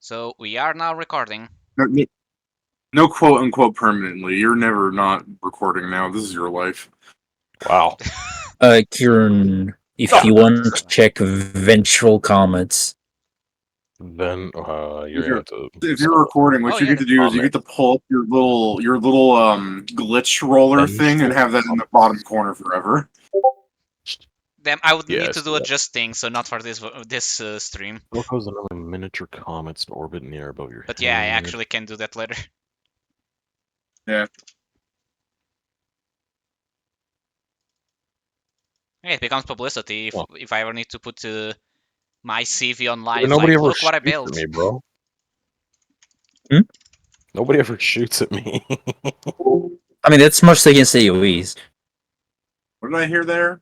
So we are now recording. No quote unquote permanently. You're never not recording now. This is your life. Wow. Kieran, if you want to check ventral comments. Then you're If gonna have If to. you're recording, what Oh, you yeah, get to do is you get to pull up your little glitch roller thing and have that in the bottom corner forever. Damn, I would Yeah, need I to see do that. adjusting, so not for this stream. What goes another miniature comets to orbit in the air above your But head? yeah, I actually can do that later. Yeah. Yeah, it becomes publicity if I ever need to put my CV online. But It's nobody like, ever look what I shoots built. at me, bro. Hmm? Nobody ever shoots at me. I mean, that's mostly against AoEs. What did I hear there?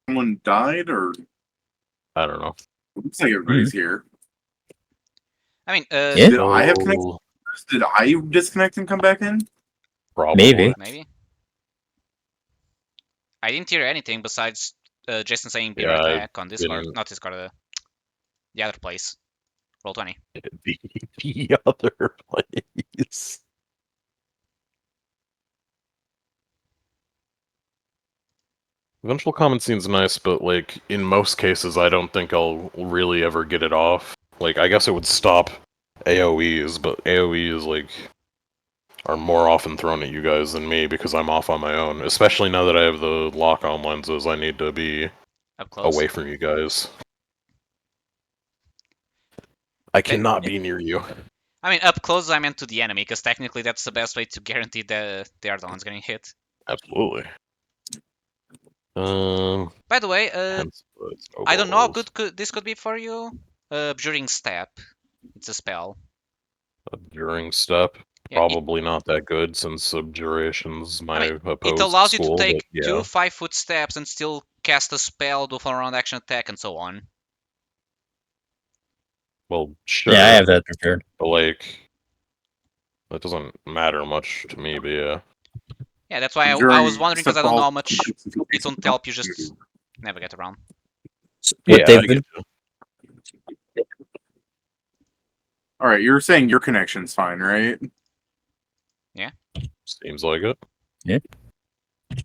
Someone died, or I don't know. it looks like everybody's here. I mean, Yeah? Did I have connected? Did I disconnect and come back in? Probably. maybe. I didn't hear anything besides Jason saying "be Yeah, right I back" on Discord, didn't. not Discord, the other place. Roll20. The other place. Vengeful comment seems nice, but like in most cases, I don't think I'll really ever get it off. Like, I guess it would stop AOEs, but AOEs like are more often thrown at you guys than me because I'm off on my own. Especially now that I have the lock-on lenses, I need to be Up close. away from you guys. I cannot be near you. I mean, up close I meant to the enemy, because technically that's the best way to guarantee that they are the ones getting hit. Absolutely. By the way, I don't know how good this could be for you. Abjuring Step. It's a spell. Abjuring Step? Yeah, Probably not that good, since Abjuration's my opposed it allows you to school, take but, 2 5-foot steps and still cast a spell, do full round action attack, and so on. Well, sure. Yeah, I have that prepared. But, like, that doesn't matter much to me, but yeah. Yeah, that's why I was wondering, because I don't know how much it won't help you just navigate around. What, David? Alright, you're saying your connection's fine, right? Yeah. Seems like it. Yeah.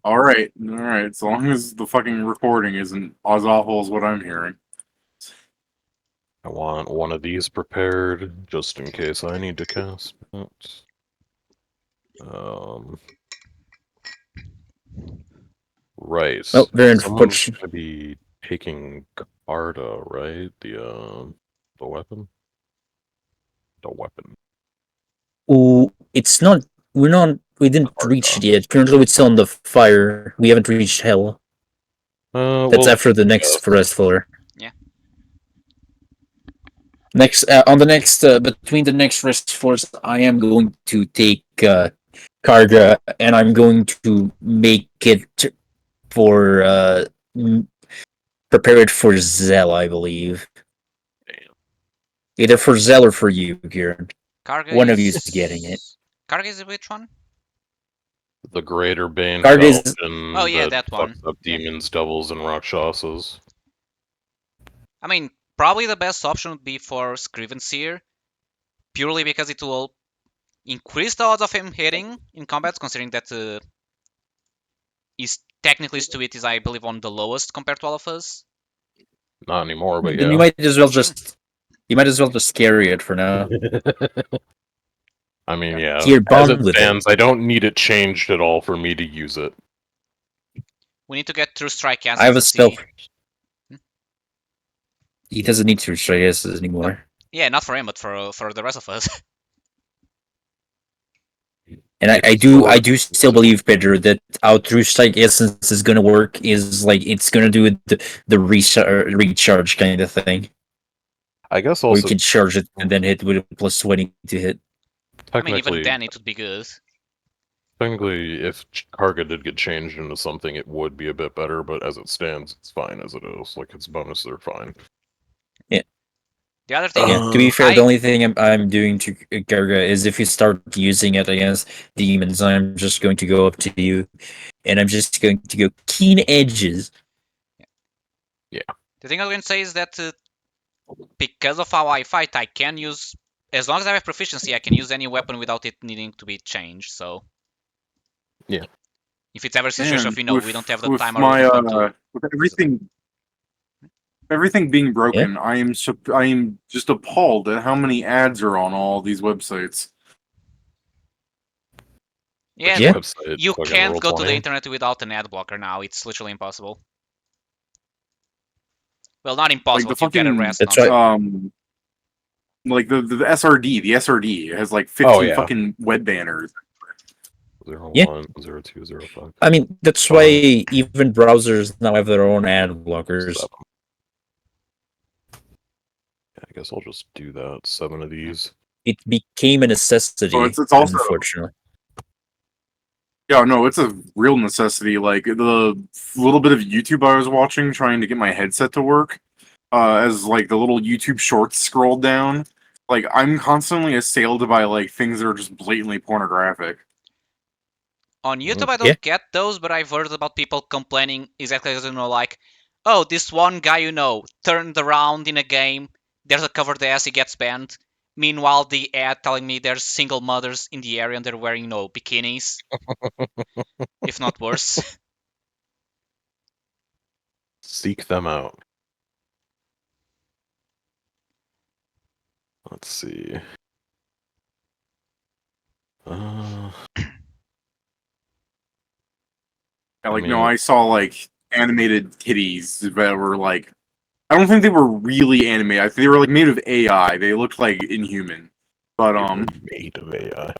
Alright, as long as the fucking recording isn't as awful as what I'm hearing. I want one of these prepared, just in case I need to cast it. Right. Oh, very Someone's unfortunate. gonna be taking Carta, right? The weapon? The weapon. Oh, it's not. We didn't reach it yet. Currently, it's on the fire. We haven't reached hell. That's after the next forest floor. Yeah. Next, on the next, between the next rest floors, I am going to take Karga, and I'm going to make it for prepare it for Zell, I believe. Damn. Either for Zell or for you, Kieran. Karga One of you is getting it. Karga is which one? The Greater Bane Karga is... Oh yeah, that one. Fucks up demons, devils, and Rakshasas. I mean, probably the best option would be for Scrivenseer, purely because it will increase the odds of him hitting in combat, considering that is technically Stuit is, I believe, on the lowest compared to all of us. Not anymore, but then yeah. you might as well just carry it for now. I mean, yeah. You're As it bound with stands, I don't need it changed at all for me to use it. We need to get through Strike Acid. I have a spell. He doesn't need to Strike Acid anymore. Yeah, not for him, but for the rest of us. And I do still believe, Pedro, that our True Strike Essence is gonna work. Is like it's gonna do the recharge kind of thing. I guess Or also you can charge it and then hit with a plus 20 to hit. I mean, even then it would be good. Technically, if Karga did get changed into something, it would be a bit better, but as it stands, it's fine as it is. Like, its bonus, they're fine. Yeah. The other thing... to be fair, the only thing I'm doing to Karga is if you start using it against demons, I'm just going to go up to you, and I'm just going to go keen edges. Yeah. The thing I was going to say is that because of how I fight, I can use as long as I have proficiency, I can use any weapon without it needing to be changed. So Yeah. if it's ever a situation And of we don't have the with time or we my don't want to. with everything being Yeah. broken, I am just appalled at how many ads are on all these websites. Yeah, Yeah. Website, you fucking can't go to the Roll20. internet without an ad blocker now. It's literally impossible. Well, not impossible. Like the If you get a fucking rest, That's not right. like the SRD has like Oh 15 yeah. fucking web banners. 010205. I mean, that's why even browsers now have their own ad blockers. 7. Yeah, I guess I'll just do that. 7 of these. It became a necessity, Oh, it's also unfortunately. yeah, no, it's a real necessity. Like the little bit of YouTube I was watching, trying to get my headset to work, as like the little YouTube shorts scrolled down, like I'm constantly assailed by like things that are just blatantly pornographic. on YouTube. I Yeah. don't get those, but I've heard about people complaining exactly as like, oh, this one guy turned around in a game. There's a covered ass, he gets banned. Meanwhile, the ad telling me there's single mothers in the area and they're wearing bikinis, if not worse. Seek them out. Let's see. Yeah, like no, mean- I saw like animated titties that were like, I don't think they were really animated. I think they were like made of AI. They looked like inhuman, but they were made of AI.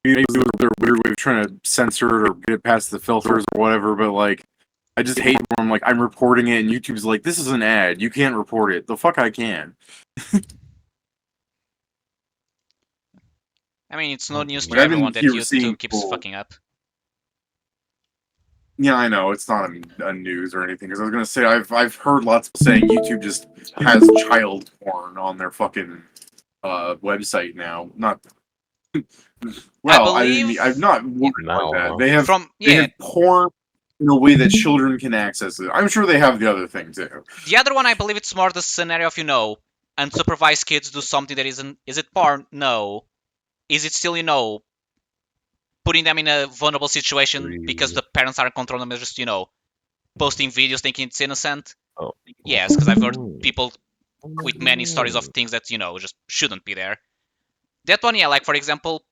maybe it was their weird way of trying to censor it or get it past the filters or whatever. But like, I just hate when I'm reporting it and YouTube's like, this is an ad. You can't report it. The fuck I can. I mean, it's no news to Like, I've been everyone that here seeing YouTube keeps people- fucking up. Yeah, I know it's not a news or anything. Because I was gonna say I've heard lots of saying YouTube just has child porn on their fucking website now. Not well, believe- I'm not worried Now, about that. huh? They have they have porn in a way that children can access it. I'm sure they have the other thing too. The other one, I believe it's more the scenario of unsupervised kids do something that isn't. Is it porn? No. Is it still putting them in a vulnerable situation because the parents aren't controlling them? They're just posting videos thinking it's innocent. Oh. Yes, because I've heard people with many stories of things that just shouldn't be there. That one, yeah, like for example,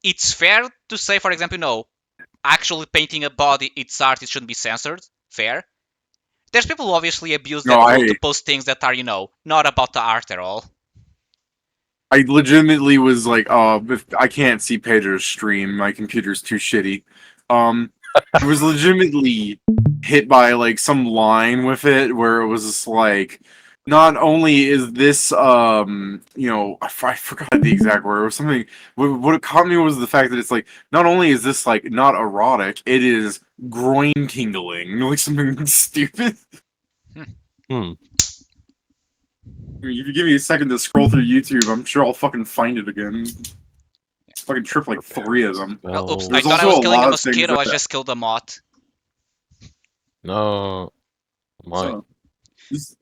it's fair to say, for example, actually painting a body, it's art, it shouldn't be censored. Fair. There's people who obviously abuse that rule to post things that are, not about the art at all. I legitimately was like, oh, if I can't see Pedro's stream, my computer's too shitty. I was legitimately hit by like some line with it where it was just like, not only is this, I forgot the exact word. It was something. What it caught me was the fact that it's like, not only is this like not erotic, it is groin tingling, like something stupid. Hmm. If you give me a second to scroll through YouTube, I'm sure I'll fucking find it again. Fucking trip like 3 of them. Oh, oops, I There's thought I also was a killing lot a of things mosquito, I that- just killed a moth. No. My. So,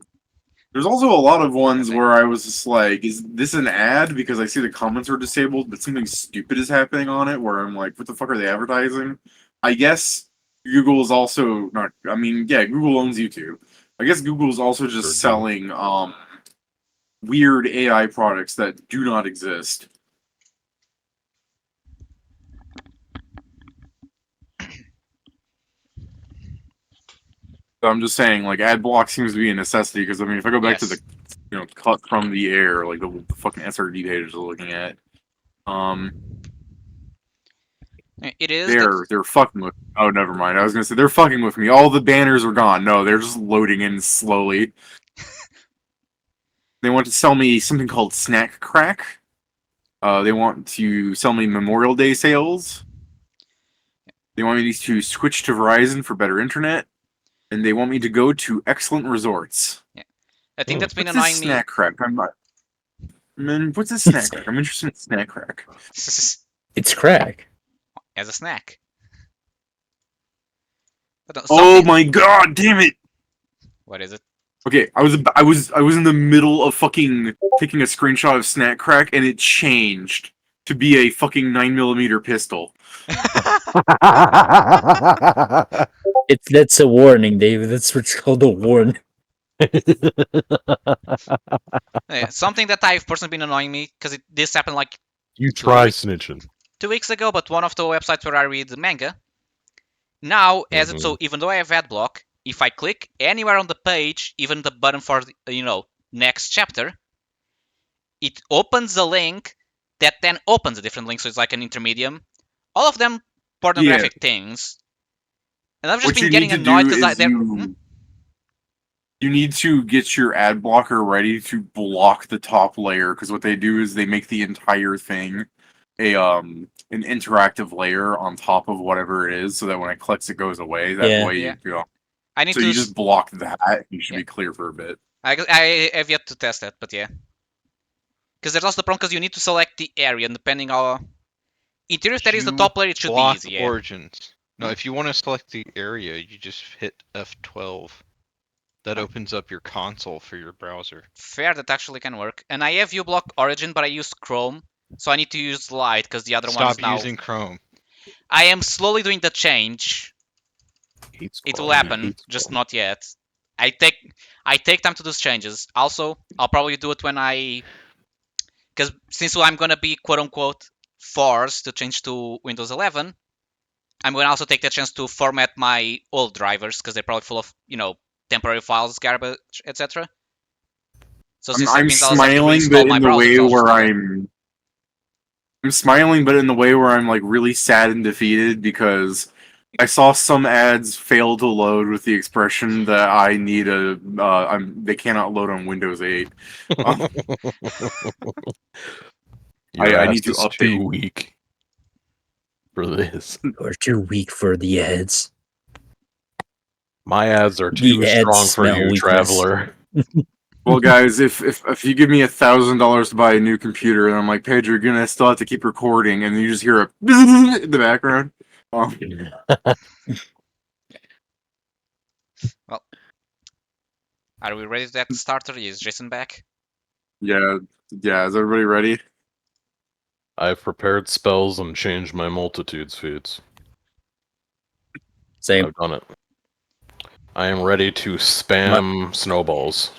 there's also a lot of ones where I was just like, is this an ad? Because I see the comments are disabled, but something stupid is happening on it where I'm like, what the fuck are they advertising? I guess Google is also not, I mean, yeah, Google owns YouTube. I guess Google is also just selling weird AI products that do not exist. So I'm just saying, like, ad block seems to be a necessity because I mean, if I go back to the, cut from the air, like the fucking SRD pages we're looking at, It is. they're fucking with. Oh, never mind. I was gonna say they're fucking with me. All the banners are gone. No, they're just loading in slowly. They want to sell me something called Snack Crack. They want to sell me Memorial Day sales. They want me to switch to Verizon for better internet, and they want me to go to excellent resorts. Yeah. I think that's been What's annoying this me. Snack Crack? I'm not. Man, what's this Snack Crack? I'm interested in Snack Crack. It's crack. As a snack. But Oh my god, damn it! What is it? Okay, I was in the middle of fucking taking a screenshot of Snack Crack, and it changed to be a fucking 9mm pistol. That's a warning, David. That's what's called a warning. Something that I've personally been annoying me because this happened like You try snitching. 2 weeks ago, but one of the websites where I read manga. Now, as it's so, even though I have ad block, if I click anywhere on the page, even the button for the, next chapter, it opens a link that then opens a different link, so it's like an intermedium. All of them pornographic things, and I've just What been you getting need to annoyed do because is you need to get your ad blocker ready to block the top layer, because what they do is they make the entire thing an interactive layer on top of whatever it is, so that when it clicks, it goes away. That Yeah. way, Yeah. you know. I need So to. you just block that. You should Yeah. be clear for a bit. I have yet to test that, but yeah. Because there's also the problem because you need to select the area, and depending on. In theory, if that is the You top layer, it should be block easy, yeah. Origins. No, Hmm? if you want to select the area, you just hit F12. That opens up your console for your browser. Fair, that actually can work. And I have uBlock Origin, but I use Chrome, so I need to use Lite because the other one's Stop now. using Chrome. I am slowly doing the change. Hates It will Chrome. happen, Hates just Chrome. not yet. I take time to do changes. Also, I'll probably do it when because since I'm gonna be quote unquote forced to change to Windows 11, I'm gonna also take the chance to format my old drivers because they're probably full of temporary files, garbage, etc. So since that I'm means I'll have to smiling, reinstall but my in the browsers, way I'll just where do that. I'm smiling, but in the way where I'm like really sad and defeated because I saw some ads fail to load with the expression that I need they cannot load on Windows 8. Your I ass need to is too update. weak for this. You're too weak for the ads. My ads are The too ads strong for smell you, weakness. traveler. Well, guys, if you give me $1,000 to buy a new computer, and I'm like, Pedro, you're gonna still have to keep recording, and then you just hear a in the background. Well, are we ready to get started? Is Jason back? Yeah, yeah. Is everybody ready? I've prepared spells and changed my multitudes feats. Same. I've done it. I am ready to spam snowballs.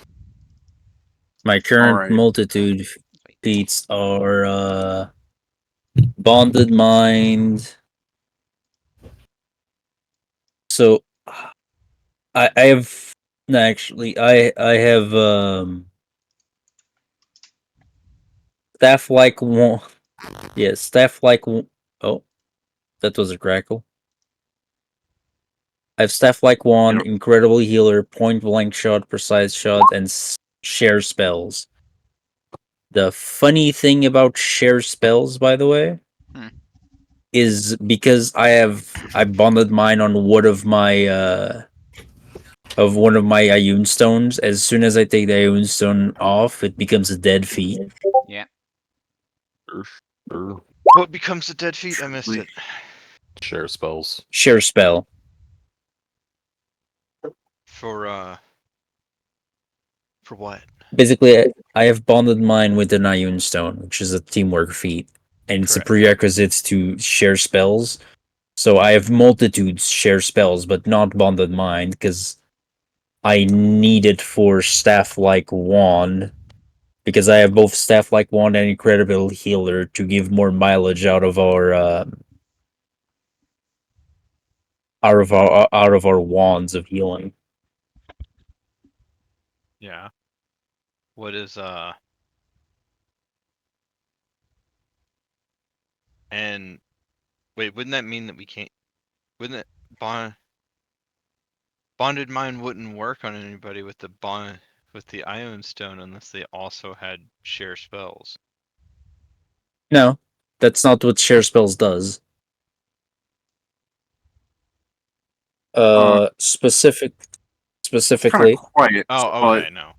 My current Alright. multitude feats are Bonded Mind. So I have actually I have staff like one. Yeah, staff like one. Oh, that was a crackle. I have staff like one, Yep. incredible healer, point blank shot, precise shot, and share spells. The funny thing about share spells, by the way, is because I bonded mine on one of my Ioun stones. As soon as I take the Ioun stone off, it becomes a dead feat. Yeah. What becomes a dead feat? I missed it. Share spells. Share spell. For what? Basically, I have bonded mine with an Ioun stone, which is a teamwork feat, and it's a Correct. prerequisite to share spells. So I have multitudes share spells, but not bonded mine because I need it for staff like wand, because I have both staff like wand and incredible healer to give more mileage out of our wands of healing. Yeah. What is And wait, wouldn't that mean that we can't? Wouldn't it bonded mind wouldn't work on anybody with the Ion Stone unless they also had share spells? No, that's not what share spells does. Specifically, Kind of quiet. Oh, but okay, no.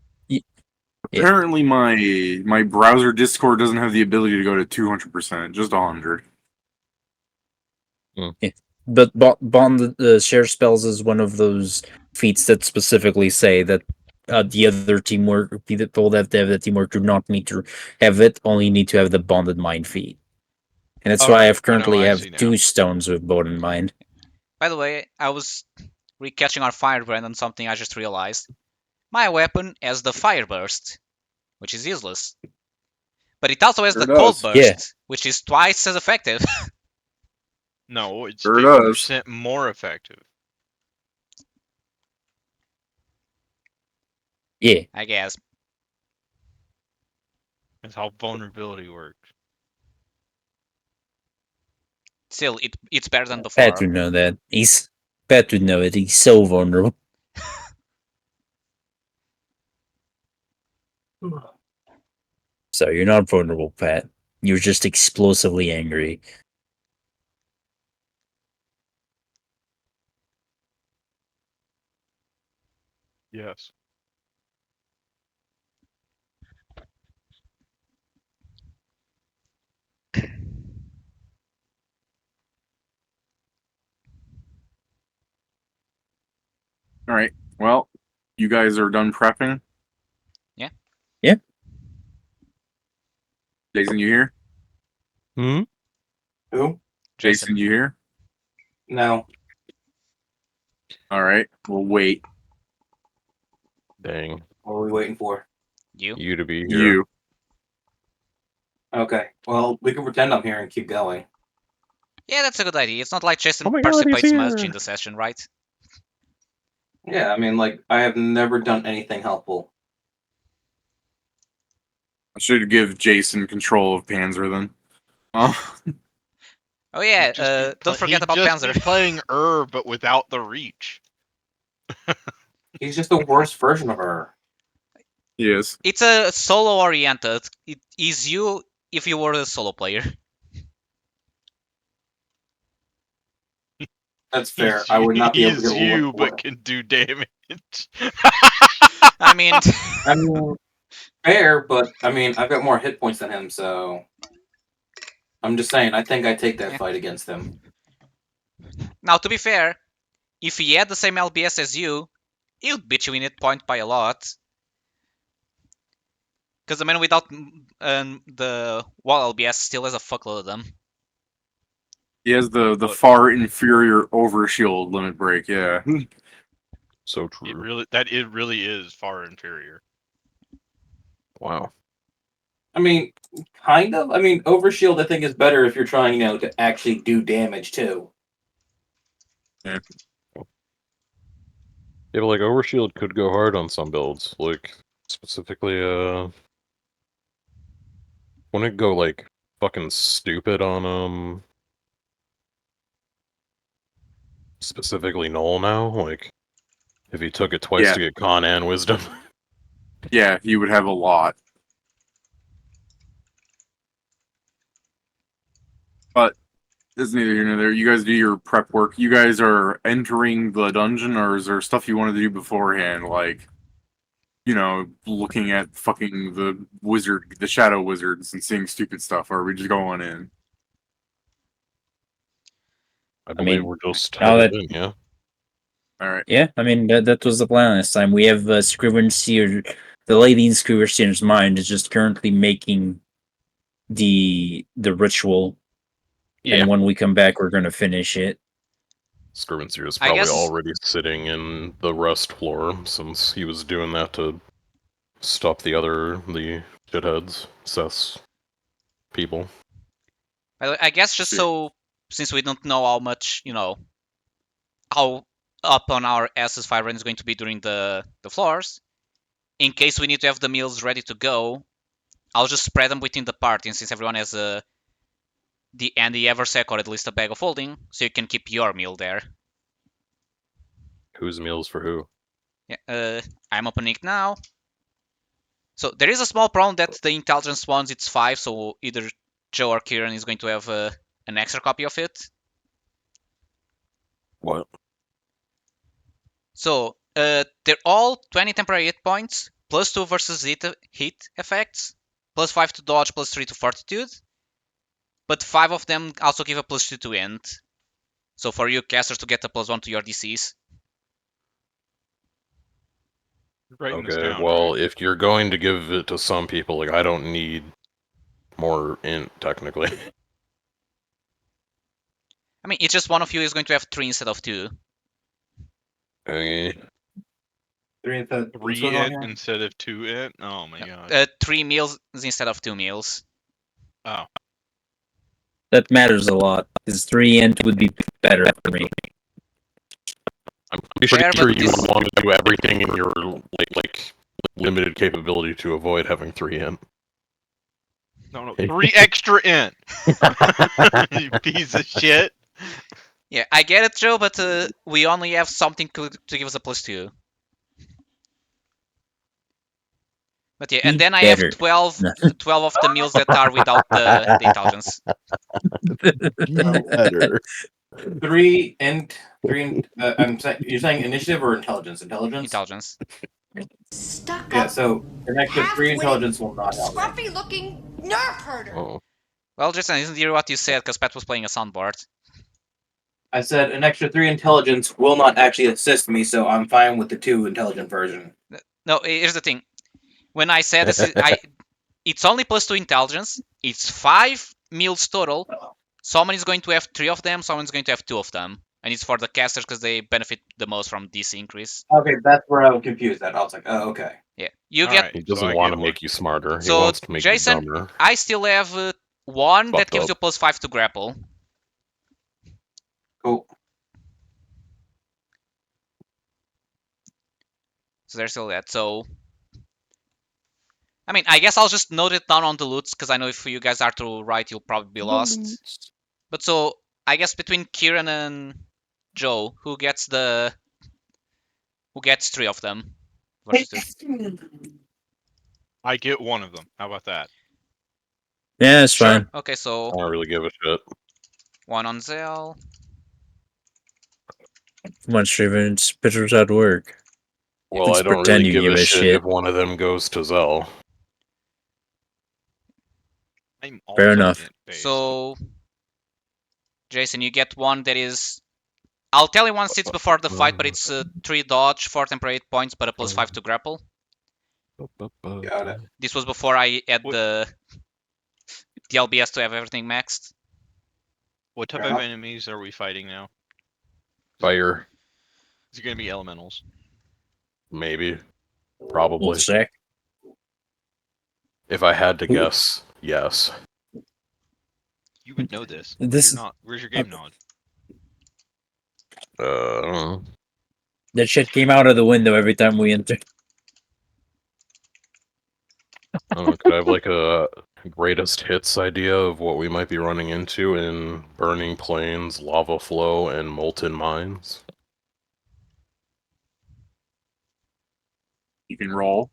apparently my browser Discord doesn't have the ability to go to 200%, just 100. but bond share spells is one of those feats that specifically say that the other teamwork, people that have the teamwork do not need to have it. Only need to have the bonded mind feat, and that's why Okay, I've currently I have see now. 2 stones with bonded mind. By the way, I was recatching our Firebrand on something I just realized. My weapon has the Fire Burst, which is useless. But it also has Sure the Cold does. Burst, Yeah. which is twice as effective. No, it's Sure does. 50% more effective. Yeah, I guess. That's how vulnerability works. Still, it's better than Pat before. would know that. Pat would know it. He's so vulnerable. So you're not vulnerable, Pat. You're just explosively angry. Yes. All right. Well, you guys are done prepping. Yeah. Yeah. Jason, you here? Hmm? Who? Jason, you here? No. All right. We'll wait. Dang. What are we waiting for? You? You to be here. You. Okay. Well, we can pretend I'm here and keep going. Yeah, that's a good idea. It's not like Jason Oh my God, he's participates much here. in the session, right? Yeah, I mean, like, I have never done anything helpful. I should give Jason control of Panzer then. Oh, Oh yeah, He'd just be don't forget he'd about just Panzer. be playing but without the reach. He's just the worst version of her. he is. It's a solo oriented. It is you if you were a solo player. That's fair. I would not be able to He's get you, but what. can do damage. I mean, I mean, fair, but I mean, I've got more hit points than him, so I'm just saying. I think I take that Yeah. fight against him. now to be fair, if he had the same LBS as you, he would beat you in hit point by a lot. Because the man without the wall LBS still has a fuckload of them. He has the But- far inferior overshield limit break. Yeah. So true. It really is far inferior. Wow. I mean, kind of. I mean, overshield I think is better if you're trying, to actually do damage too. Yeah, but like Overshield could go hard on some builds. Like specifically wouldn't it go like fucking stupid on specifically Null now? Like if he took it twice Yeah. to get Con and Wisdom. Yeah, he would have a lot. But it's neither here nor there. You guys do your prep work. You guys are entering the dungeon, or is there stuff you wanted to do beforehand, like, looking at fucking the shadow wizards and seeing stupid stuff, or are we just going in? I believe mean, we're just now headed that- in, yeah. All right. Yeah, I mean that was the plan last time. We have Scrivenseer, the lady in Scrivenseer's mind is just currently making the ritual, Yeah. and when we come back, we're gonna finish it. Scrivenseer is I probably guess- already sitting in the rest floor since he was doing that to stop the shitheads, Seth's people. I guess just See. so, since we don't know how much, how up on our asses Firebrand is going to be during the floors, in case we need to have the meals ready to go, I'll just spread them within the party, and since everyone has the Eversec or at least a bag of holding, so you can keep your meal there. Whose meals for who? Yeah, I'm opening it now. So there is a small problem that the intelligence ones it's 5, so either Joe or Kieran is going to have an extra copy of it. What? So they're all 20 temporary hit points, plus 2 versus hit effects, plus 5 to dodge, plus 3 to fortitude. But 5 of them also give a plus 2 to int. So for you casters to get a plus 1 to your DCs. Writing this Okay, down, well, right? if you're going to give it to some people, like, I don't need more int, technically. I mean, it's just one of you is going to have 3 instead of 2. Eh, what's 3 going on int here? instead of 2 int. Oh my god. 3 meals instead of 2 meals. Oh, That matters a lot, because 3 int would be better for me. I'm pretty Fair, sure but you this- would want to do everything in your like limited capability to avoid having 3 int. no, 3 extra int. You piece of shit. Yeah, I get it, Joe, but we only have something to give us a +2. But yeah, and Be then I better. have 12, No. 12 of the meals that are without the intelligence. Better. 3 int. You're saying initiative or intelligence? Intelligence. Stuck Yeah. up, So an extra 3 half-witted, intelligence will not help me. scruffy-looking nerf herder. Oh. Well, Jason, isn't here what you said? Because Pat was playing a soundboard. I said an extra 3 intelligence will not actually assist me, so I'm fine with the 2 intelligent version. No, here's the thing. When I said this, it's only +2 intelligence. It's 5 meals total. Someone is going to have 3 of them. Someone's going to have 2 of them, and it's for the casters because they benefit the most from this increase. Okay, that's where I was confused at. I was like, oh, okay. Yeah, you All get. right, He so doesn't I want get to one. make you smarter. He So, wants to make Jason, you dumber. I still have 1 that Fucked gives up. you +5 to grapple. Cool. So there's still that. So, I mean, I guess I'll just note it down on the loots because I know if you guys are to write, you'll probably be lost. But so I guess between Kieran and Joe, who gets 3 of them versus 2? I get one of them. How about that? Yeah, it's Sure. fine. Okay, I so don't really give a shit. 1 on Zell. Come on, Straven, it's Pedro's at work. Well, Let's I don't pretend really you give a shit shit. if one of them goes to Zell. I'm Fair also enough. int-based. So, Jason, you get 1 that is. I'll tell you 1 sits before the fight, but it's 3 dodge, 4 temporary 8 points, but a +5 to grapple. Got it. This was before I had the LBS to have everything maxed. What type Fair of enough. enemies are we fighting now? Fire, Is it gonna be elementals? maybe. We'll Probably. check. If I had to Who- guess, yes. You would know this. This- You're not. Where's your game knowledge? I don't know. That shit came out of the window every time we entered. I don't know. Could I have like a greatest hits idea of what we might be running into in Burning Plains, Lava Flow, and Molten Mines? You can roll.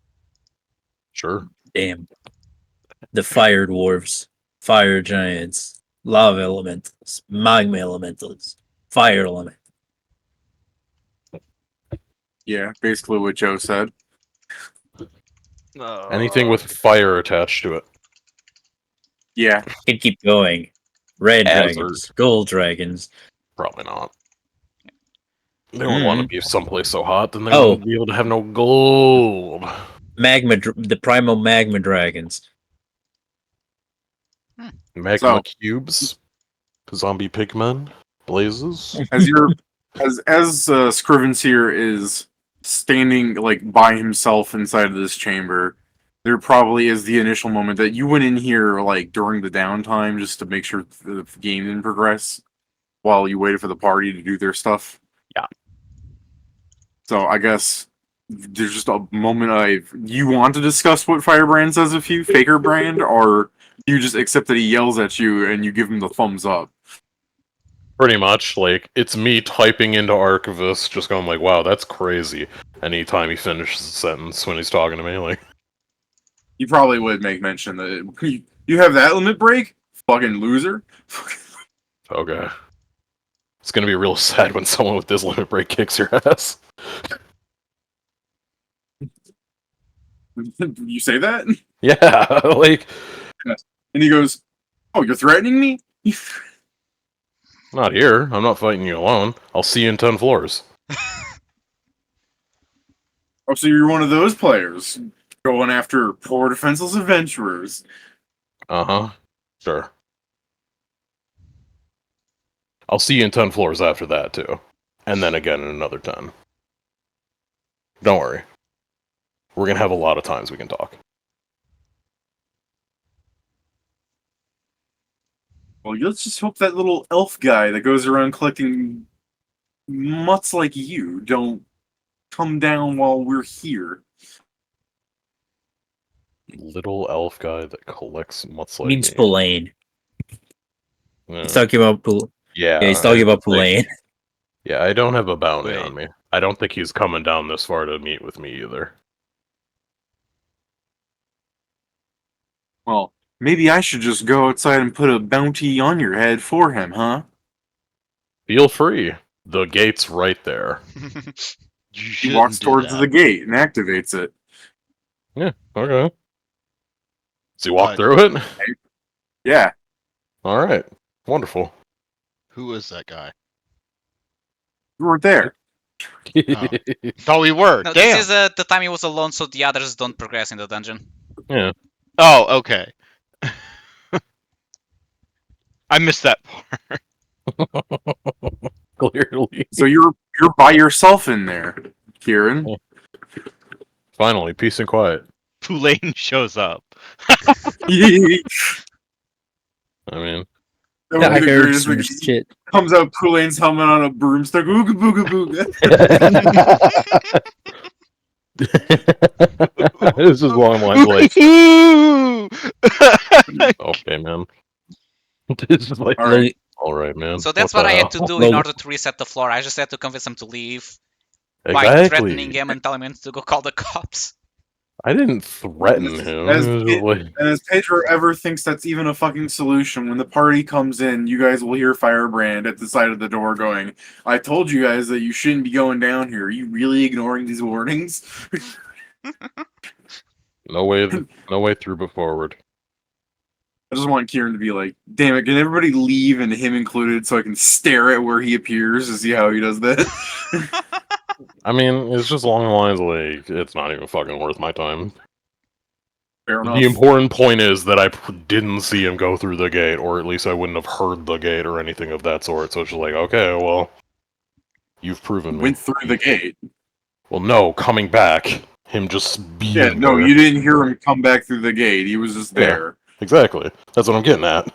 Sure. Damn. The fire dwarves, fire giants, lava elementals, magma elementals, fire element. Yeah, basically what Joe said. Anything with fire attached to it. Yeah, Can keep going. Red Hazard. dragons, gold dragons. Probably not. They don't want to be someplace so hot, then they Oh. won't be able to have no gold. The primal magma dragons. Magma So- cubes, zombie pigmen, blazes. as you're as Scrivens here is standing like by himself inside of this chamber, there probably is the initial moment that you went in here like during the downtime just to make sure the game didn't progress while you waited for the party to do their stuff. Yeah. So I guess there's just a moment you want to discuss what Firebrand says of you, Faker Brand, or you just accept that he yells at you and you give him the thumbs up. Pretty much, like, it's me typing into Archivist, just going like, wow, that's crazy. Anytime he finishes a sentence when he's talking to me, like... You probably would make mention that you have that limit break? Fucking loser. Okay. It's gonna be real sad when someone with this limit break kicks your ass. You say that? Yeah, like... And he goes, "Oh, you're threatening me?" Not here. I'm not fighting you alone. I'll see you in 10 floors. Oh, so you're one of those players going after poor defenseless adventurers. Uh-huh. Sure. I'll see you in 10 floors after that, too. And then again in another 10. Don't worry. We're gonna have a lot of times we can talk. Well, let's just hope that little elf guy that goes around collecting mutts like you don't come down while we're here. Little elf guy that collects mutts like Means me. Pulane. Yeah. He's talking about Yeah, Yeah, he's talking about like, Pulane. yeah, I don't have a bounty Wait. on me. I don't think he's coming down this far to meet with me either. Well, maybe I should just go outside and put a bounty on your head for him, huh? Feel free. The gate's right there. You He shouldn't walks do towards that. the gate and activates it. Yeah, okay. Does he walk But- through it? Yeah. Alright. Wonderful. Who is that guy? You were there. Thought we were. No, Damn. this is the time he was alone, so the others don't progress in the dungeon. Yeah. Oh, okay. I missed that part. Clearly. So you're by yourself in there, Kieran. Finally, peace and quiet. Pulane shows up. That I mean, would I be the heard greatest some thing. shit. Comes out Pulane's helmet on a broomstick. Ooga booga booga. this is along the lines like, okay, man. This is like, All right. alright, man. So that's What what the I had to hell? do Well- in order to reset the floor. I just had to convince him to leave by Exactly. threatening him and telling him to go call the cops. I didn't threaten him. As It was it- like, And as Pedro ever thinks that's even a fucking solution, when the party comes in, you guys will hear Firebrand at the side of the door going, I told you guys that you shouldn't be going down here. Are you really ignoring these warnings? no way through but forward. I just want Kieran to be like, damn it, can everybody leave and him included so I can stare at where he appears to see how he does that? I mean, it's just along the lines like, it's not even fucking worth my time. Fair enough. The important point is that I didn't see him go through the gate, or at least I wouldn't have heard the gate or anything of that sort. So it's just like, okay, well, you've proven me. Went through the gate. Well, no, coming back, him just being Yeah, no, there. you didn't hear him come back through the gate. He was just Yeah. there. Exactly. That's what I'm getting at.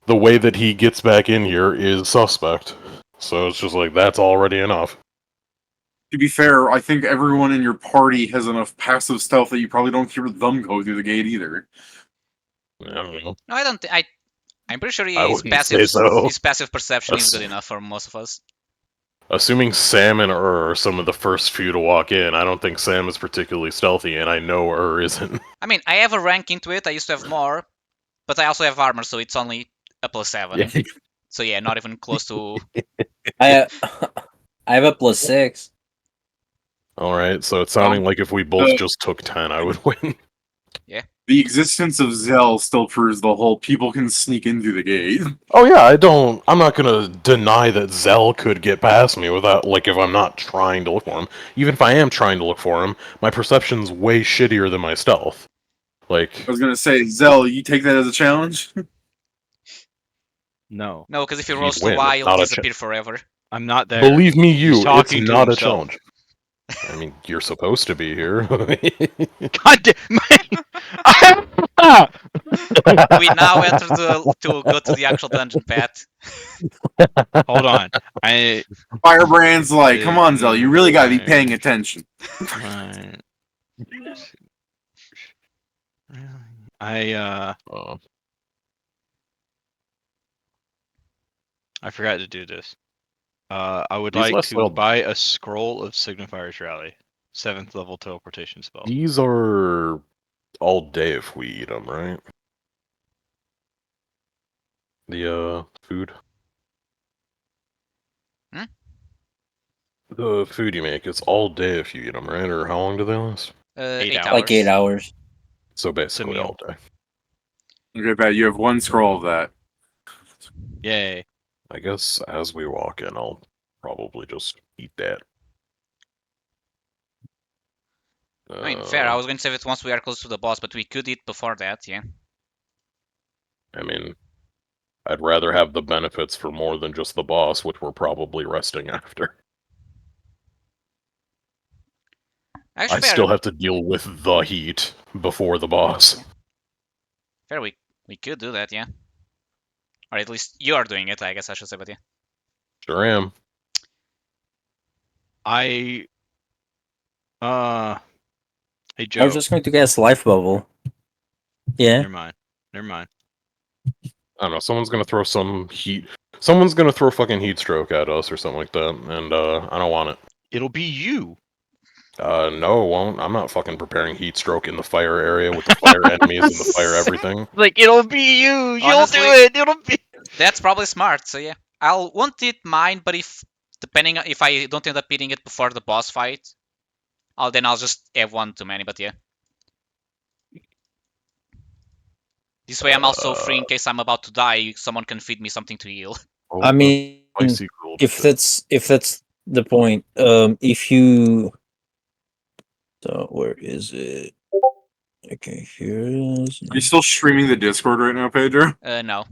The way that he gets back in here is suspect. So it's just like, that's already enough. To be fair, I think everyone in your party has enough passive stealth that you probably don't hear them go through the gate either. I don't know. No, I don't. I'm pretty sure I his wouldn't passive say so. his passive perception is That's- good enough for most of us. Assuming Sam and are some of the first few to walk in, I don't think Sam is particularly stealthy, and I know isn't. I mean, I have a rank into it. I used to have more, but I also have armor, so it's only a +7. So yeah, not even close to. I have a +6. Alright, so it's sounding like if we both just took 10, I would win. The existence of Zell still proves the whole people can sneak in through the gate. Oh yeah, I'm not gonna deny that Zell could get past me without, like, if I'm not trying to look for him. Even if I am trying to look for him, my perception's way shittier than my stealth. Like, I was gonna say, Zell, you take that as a challenge? No, No, because if he He'd rolls win, too high, he'll not a disappear forever. I'm not there. believe me, you, He's it's talking to not a himself. challenge. I mean, you're supposed to be here. God damn. We now enter to go to the actual dungeon, Pat. Hold on. I Firebrand's like, come on, Zell, you really gotta be paying attention. I I Oh. I forgot to do this. I would These like less to level- buy a scroll of Signifier's Rally, 7th level teleportation spell. These are all day if we eat them, right? The, food. Hmm? The food you make, it's all day if you eat them, right? Or how long do they last? 8 hours. hours. Like 8 hours. So basically meal. all day. Okay, Pat, you have one scroll of that. Yay. I guess as we walk in, I'll probably just eat that. I mean, fair. I was going to save it once we are close to the boss, but we could eat before that, yeah. I mean, I'd rather have the benefits for more than just the boss, which we're probably resting after. Actually, I fair. still have to deal with the heat before the boss. Fair, we could do that, yeah. Or at least you are doing it, I guess I should say, but yeah. Sure am. Hey I Joe. was just going to cast Life Bubble. Yeah. Never mind. I don't know, someone's gonna throw some heat. Someone's gonna throw fucking heat stroke at us or something like that, and I don't want it. It'll be you. No, it won't. I'm not fucking preparing heat stroke in the fire area with the fire enemies and the fire everything. Like it'll be you. You'll Honestly, do it. It'll be. That's probably smart, so yeah. I'll want it mine, but depending on if I don't end up eating it before the boss fight, I'll just have one too many, but yeah. This way I'm also free in case I'm about to die, someone can feed me something to heal. Oh, I mean, spicy cool if shit. that's the point, if you, so where is it? Okay, here it is. Are you still streaming the Discord right now, Pedro? No.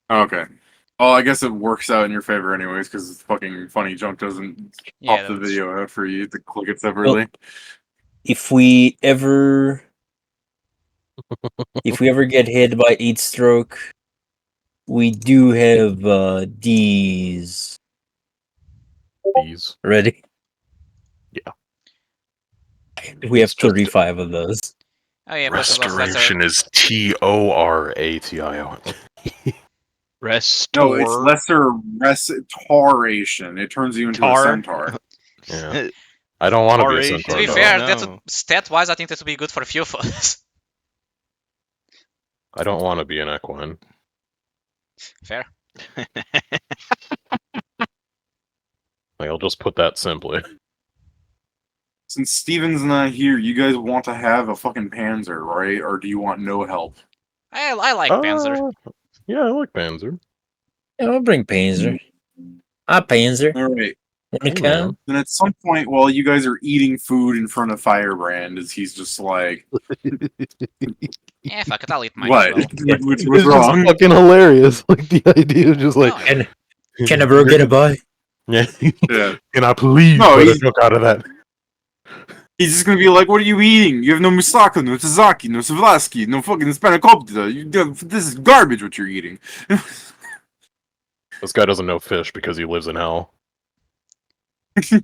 Okay. Well, I guess it works out in your favor anyways, because it's fucking funny junk doesn't Yeah, pop the that's- video out for you to click it separately. If we ever get hit by heat stroke, we do have these These. ready. Yeah. We have It's just- 35 of those. Oh yeah, plus of Restoration is TORATIO. Restore. No, it's lesser restoration. It turns you into a Tar? centaur. Yeah. I don't want to be a Taration. To centaur. be though. fair, No. stat-wise, I think that would be good for a few of us. I don't want to be an equine. Fair. Like, I'll just put that simply. Since Steven's not here, you guys want to have a fucking Panzer, right? Or do you want no help? I like Panzer. Yeah, I like Panzer. Yeah, I'll bring Panzer. Panzer. Alright. Wanna Hey, come? man. Then at some point while you guys are eating food in front of Firebrand, is he's just like, Yeah, fuck it, I'll eat mine what? as well. What's It's wrong? just fucking hilarious. Like, the idea of just like... No, Can a bro get a buy? Yeah. Yeah. Can I please No, put a he's- joke out of that? He's just gonna be like, what are you eating? You have no Musaka, no Tazaki, no Savlaski, no fucking Spanakopta. This is garbage what you're eating. This guy doesn't know fish because he lives in hell. If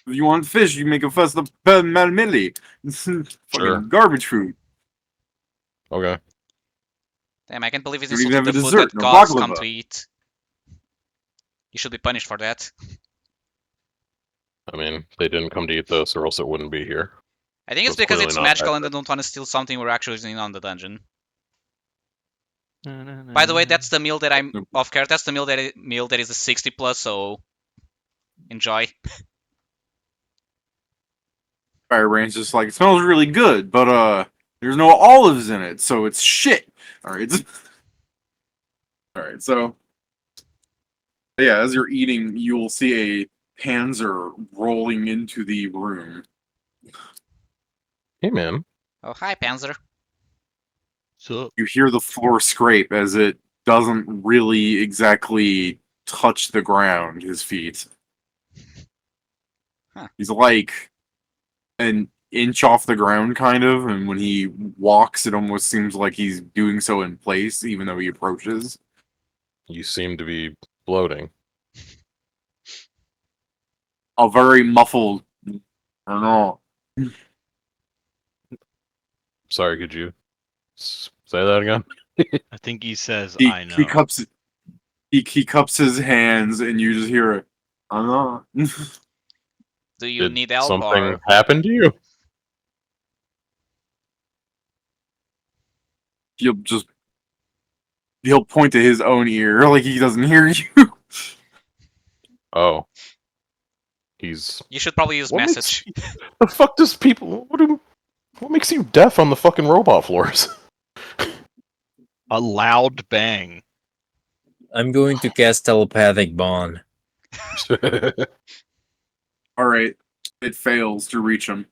you want fish, you make a fuss of malmili. Fucking Sure. garbage food. Okay. damn, I can't believe he's Don't even insulting the have a food dessert, that no gods come baklava. to eat. You should be punished for that. I mean, they didn't come to eat this, or else it wouldn't be here. I think it's So it's because clearly it's not magical that and they don't want to steal something we're actually using on the dungeon. By the way, that's the meal that I'm off character. That's the meal that is a 60 plus, so enjoy. Firebrand's just like, it smells really good, but there's no olives in it, so it's shit. Alright. Alright, so yeah, as you're eating, you'll see a Panzer rolling into the room. Hey, man. Oh, hi, Panzer. So You hear the floor scrape as it doesn't really exactly touch the ground, his feet. Huh. He's like an inch off the ground, kind of, and when he walks, it almost seems like he's doing so in place, even though he approaches. You seem to be bloating. A very muffled, I don't know. Sorry, could you say that again? I think he says, He, "I know." he cups his hands, and you just hear it. I don't know. Do you Did need help something or... happen to you? He'll point to his own ear like he doesn't hear you. Oh. He's... You should probably use What message. The fuck does people... What makes you deaf on the fucking robot floors? A loud bang. I'm going to cast telepathic bond. All right. it fails to reach him.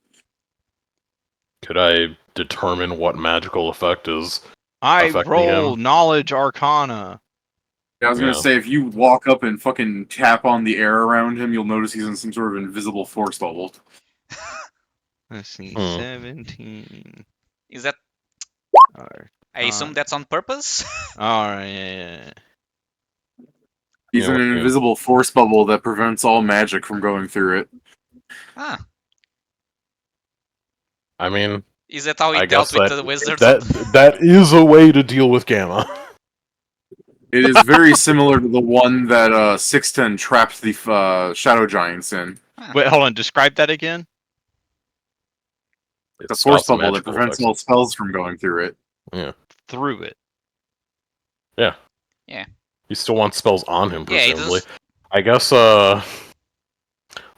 Could I determine what magical effect is I affecting roll him? knowledge arcana. I was gonna Yeah. say, if you walk up and fucking tap on the air around him, you'll notice he's in some sort of invisible force bubble. Let's see, Hmm. 17. Is that? Alright. I assume that's on purpose. Alright, yeah. He's in an Yeah. invisible force bubble that prevents all magic from going through it. Ah, I mean, is that how he I dealt guess with that the wizards? that is a way to deal with Gamma. It is very similar to the one that 610 trapped the Shadow Giants in. Wait, hold on. Describe that again. It's a It's force got some bubble that magical prevents effects. all spells from going through it. Yeah. Through it. Yeah. Yeah. He still wants spells on him, Yeah, he presumably. does. I guess,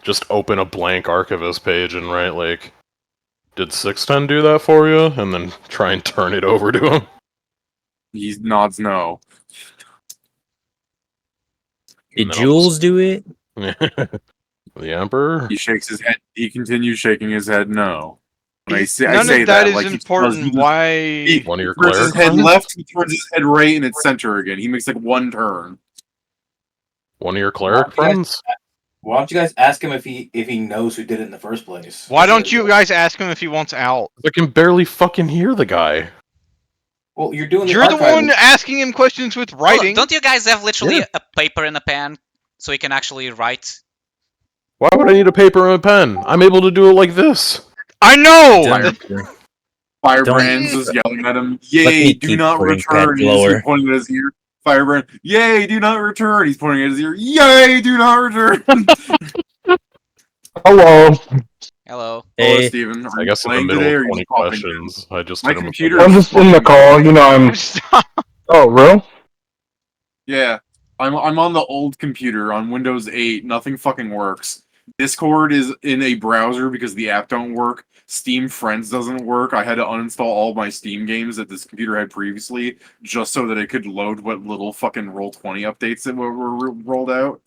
just open a blank archivist page and write, like, did 610 do that for you? And then try and turn it over to him. He nods no. Did And then I'll Jules do it? The Emperor? He shakes his head. He continues shaking his head no. When I say None of that, is like important. Why? he One of your turns his cleric head friends? left, he turns his head right, and it's center again. He makes like one turn. One of your cleric friends? Why don't you guys ask him if he knows who did it in the first place? Why don't you guys ask him if he wants out? I can barely fucking hear the guy. Well, you're doing the You're the archive. one asking him questions with Hold on, writing. don't you guys have literally Yeah. a paper and a pen so you can actually write? Why would I need a paper and a pen? I'm able to do it like this. I know. Don't- Firebrand's Don't- just yelling at him. me Yay, do keep not putting return. pad He's lower. pointing at his ear. Firebrand, yay, do not return. He's pointing at his ear. Yay, do not return. Hello. Hello. Hello, Hey, Steven. Are I you guess in the playing middle today, or of are you 20 popping in? questions, I just My hit him computer with I'm is just in the call. You know, I'm. Stop. Oh, real? Yeah, I'm on the old computer on Windows 8. Nothing fucking works. Discord is in a browser because the app don't work. Steam Friends doesn't work. I had to uninstall all my Steam games that this computer had previously just so that it could load what little fucking Roll20 updates that were rolled out.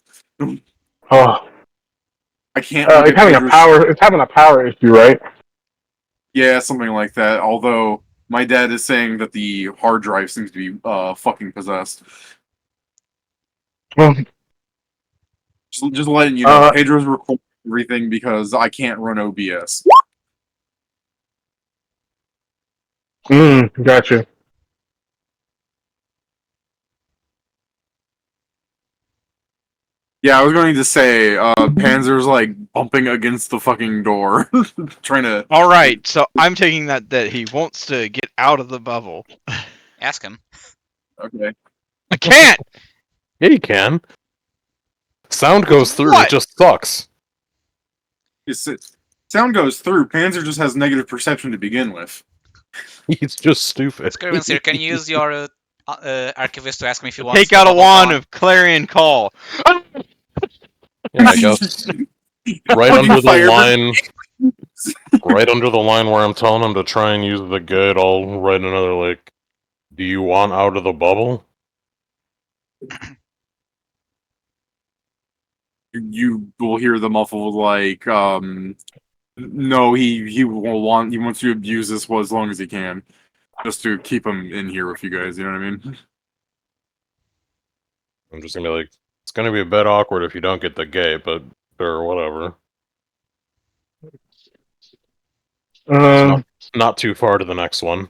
Oh, I can't look it's at having a Pedro's- power. It's having a power issue, right? Yeah, something like that. Although my dad is saying that the hard drive seems to be fucking possessed. Well, Just letting you know, Pedro's recording everything because I can't run OBS. gotcha. Yeah, I was going to say, Panzer's like bumping against the fucking door, trying to. All right, so I'm taking that he wants to get out of the bubble. Ask him. Okay. I can't. Yeah, you can. Sound goes through, what? it just sucks. Sound goes through. Panzer just has negative perception to begin with. He's just stupid. Scrivens here, can you use your archivist to ask me if he wants Take the out a bubble wand gone? of clarion call. Yeah, I guess. Right Fucking under the Firebrand. line. Right under the line where I'm telling him to try and use the good, I'll write another, like, do you want out of the bubble? You will hear the muffled like, no, he wants to abuse this as long as he can, just to keep him in here with you guys. You know what I mean? I'm just gonna be like, it's gonna be a bit awkward if you don't get the gate, but sure, whatever. Not too far to the next one.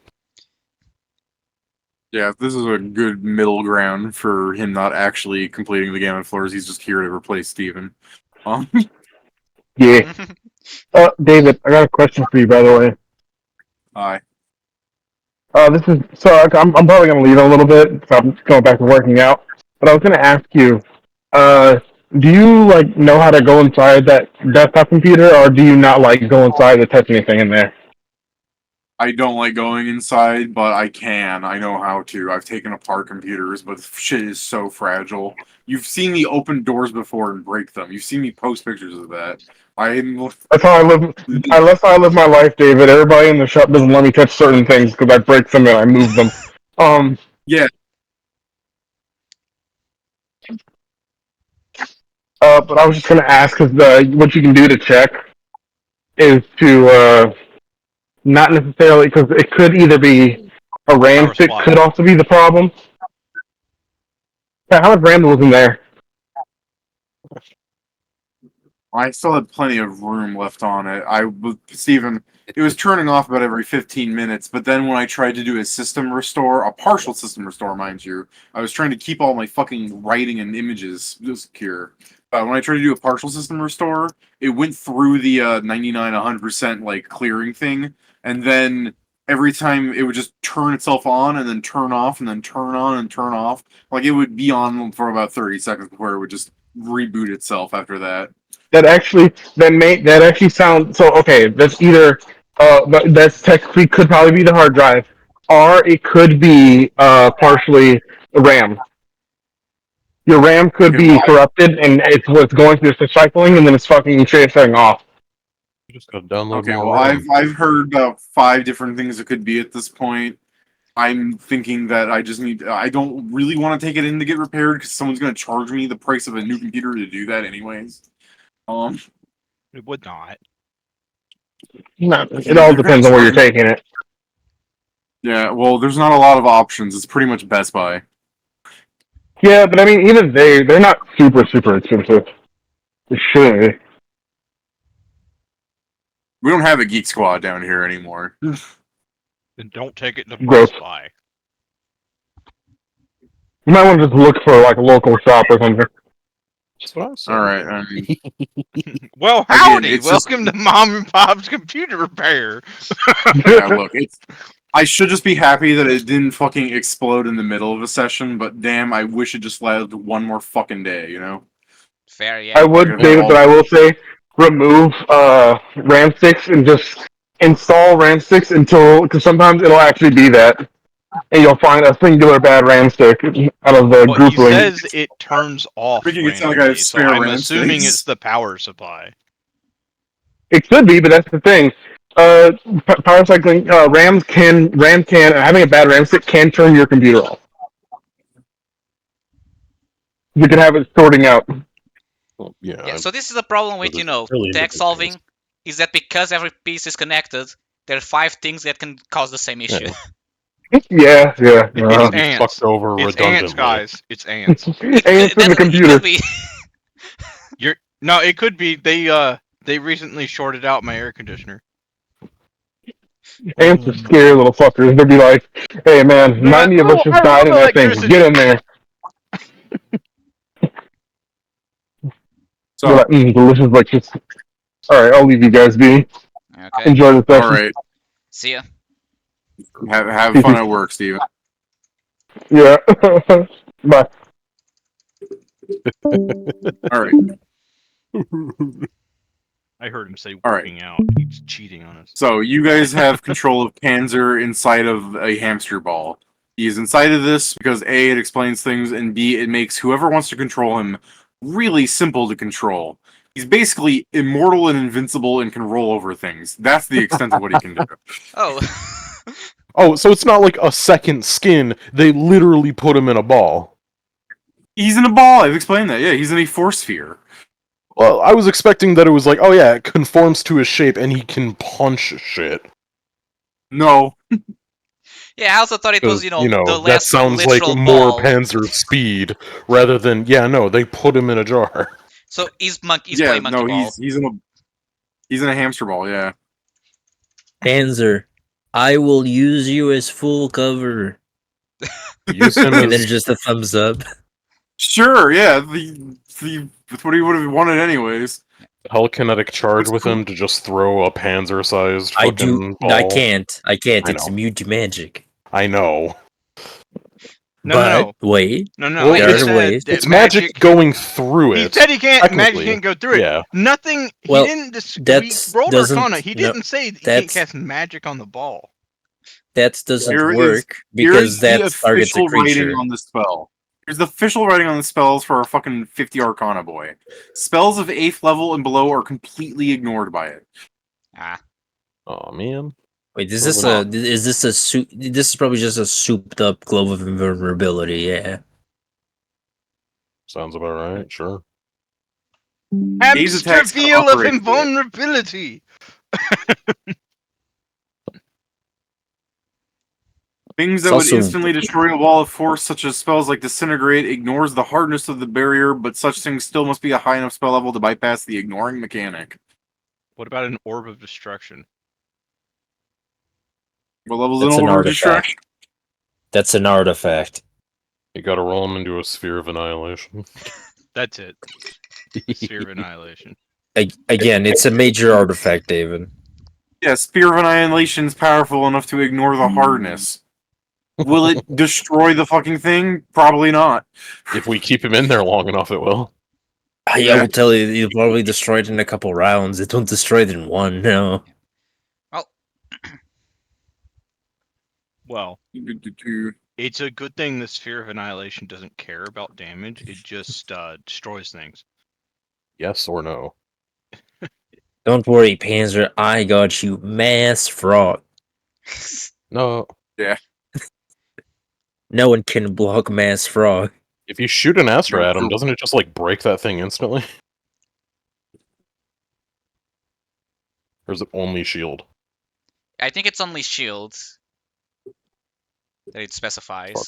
Yeah, this is a good middle ground for him not actually completing the game of floors. He's just here to replace Steven. Yeah. David, I got a question for you, by the way. Hi. This is so. I'm probably gonna leave in a little bit because I'm going back to working out. But I was gonna ask you, do you like know how to go inside that desktop computer, or do you not like go inside to touch anything in there? I don't like going inside, but I can. I know how to. I've taken apart computers, but shit is so fragile. You've seen me open doors before and break them. You've seen me post pictures of that. That's how I live. That's how I live my life, David. Everybody in the shop doesn't let me touch certain things because I break them and I move them. Yeah. But I was just gonna ask, what you can do to check is to not necessarily, because it could either be a RAM Power stick, supply. could also be the problem. Yeah, how much RAM was in there? I still had plenty of room left on it. Steven, it was turning off about every 15 minutes, but then when I tried to do a system restore, a partial system restore, mind you, I was trying to keep all my fucking writing and images secure. When I tried to do a partial system restore, it went through the 99, 100% like clearing thing, and then every time it would just turn itself on and then turn off and then turn on and turn off. Like it would be on for about 30 seconds before it would just reboot itself after that. That actually sounds so. Okay, that's either that's technically could probably be the hard drive, or it could be partially the RAM. Your RAM could Okay, be well, corrupted, and it's what's going through the cycling, and then it's fucking shutting off. You just gotta download Okay, more well, RAM. I've heard about 5 different things it could be at this point. I'm thinking that I don't really want to take it in to get repaired because someone's going to charge me the price of a new computer to do that anyways. It would not. No, it all depends on where you're taking it. Yeah, well, there's not a lot of options. It's pretty much Best Buy. Yeah, but I mean, even they're not super expensive. They shouldn't be. We don't have a Geek Squad down here anymore. Then don't take it to Gross. Best Buy. You might want to just look for like a local shop or something. That's what I was saying. All right, I mean, Well, Again, howdy! it's just- Welcome to Mom and Pop's computer repair. yeah, look, I should just be happy that it didn't fucking explode in the middle of a session, but damn, I wish it just lasted one more fucking day, you know? Fair, yeah. I would say, but I will say, remove RAM sticks and just install RAM sticks because sometimes it'll actually be that, and you'll find a singular bad RAM stick out of the Well, group he link. says it turns off Making it sound like I randomly, have so spare I'm RAM assuming sticks. it's the power supply. It could be, but that's the thing. Power cycling RAM can having a bad RAM stick can turn your computer off. You can have it sorting out. Well, Yeah, so this is the problem with, there's really tech different solving, things. is that because every piece is connected, there are 5 things that can cause the same issue. Yeah. It's Be ants. fucked over It's redundantly. ants, guys. It's ants. Ants in the It computer. could be. No, it could be they recently shorted out my air conditioner. Ants are scary little fuckers. They'd be like, "Hey man, 90 of us just died in that thing. electricity." Get in there." So, You're like, delicious breakfast. All right, I'll leave you guys be. Okay, Enjoy the session. all right, see ya. have fun at work, Steven. Yeah. Bye. All right. I heard him say All right. working out. He's cheating on us. So you guys have control of Panzer inside of a hamster ball. He's inside of this because A, it explains things, and B, it makes whoever wants to control him really simple to control. He's basically immortal and invincible and can roll over things. That's the extent of what he can do. Oh. Oh, so it's not like a second skin. They literally put him in a ball. He's in a ball. I've explained that. Yeah, he's in a force sphere. Well, I was expecting that it was like, oh yeah, it conforms to his shape and he can punch shit. No. Yeah, I also thought it was, the that less sounds like literal more ball. Panzer speed rather than they put him in a jar. So he's playing monkey ball. He's in a hamster ball. Yeah. Panzer, I will use you as full cover. Use him And then as just a thumbs up. Sure. Yeah. That's what he would have wanted anyways. telekinetic charge with him to just throw a Panzer-sized fucking ball. I can't. I It's know. immune to magic. I know. No. Wait. No. Well, he there said are ways. that It's magic going through He it. said he can't. Magic technically. can't go through it. Yeah. Nothing. Well, he didn't. He that's rolled doesn't- Arcana. He no, didn't say he can't that's- cast magic on the ball. That doesn't Here is- work Here's because the that targets a official writing creature. on the spell. Here's the official writing on the spells for our fucking 50 Arcana boy. Spells of 8th level and below are completely ignored by it. Ah. Oh man. Wait, is Moving this this is probably just a souped up glove of invulnerability, yeah. Sounds about right, sure. These attacks Hamster feel of operate- invulnerability. Things It's that would also instantly destroy a wall of force, such as spells like Disintegrate, ignores the hardness of the barrier, but such things still must be a high enough spell level to bypass the ignoring mechanic. What about an orb of destruction? What level's that's an an order of artifact. destruction? That's an artifact. You gotta roll him into a sphere of annihilation. That's it. Sphere of annihilation. Again, it's a major artifact, David. Yeah, Spear of Annihilation's powerful enough to ignore the hardness. Will it destroy the fucking thing? Probably not. If we keep him in there long enough, it will. I Yeah. will tell you, you'll probably destroy it in a couple rounds. It won't destroy it in one, no. Well, it's a good thing the Sphere of Annihilation doesn't care about damage. It just destroys things. Yes or no? Don't worry, Panzer, I got you. Mass frog. No. No one can block Mass frog. If you shoot an Astra No, at him, cool. doesn't it just like break that thing instantly? Or is it only shield? I think it's only shields that it specifies. Fuck.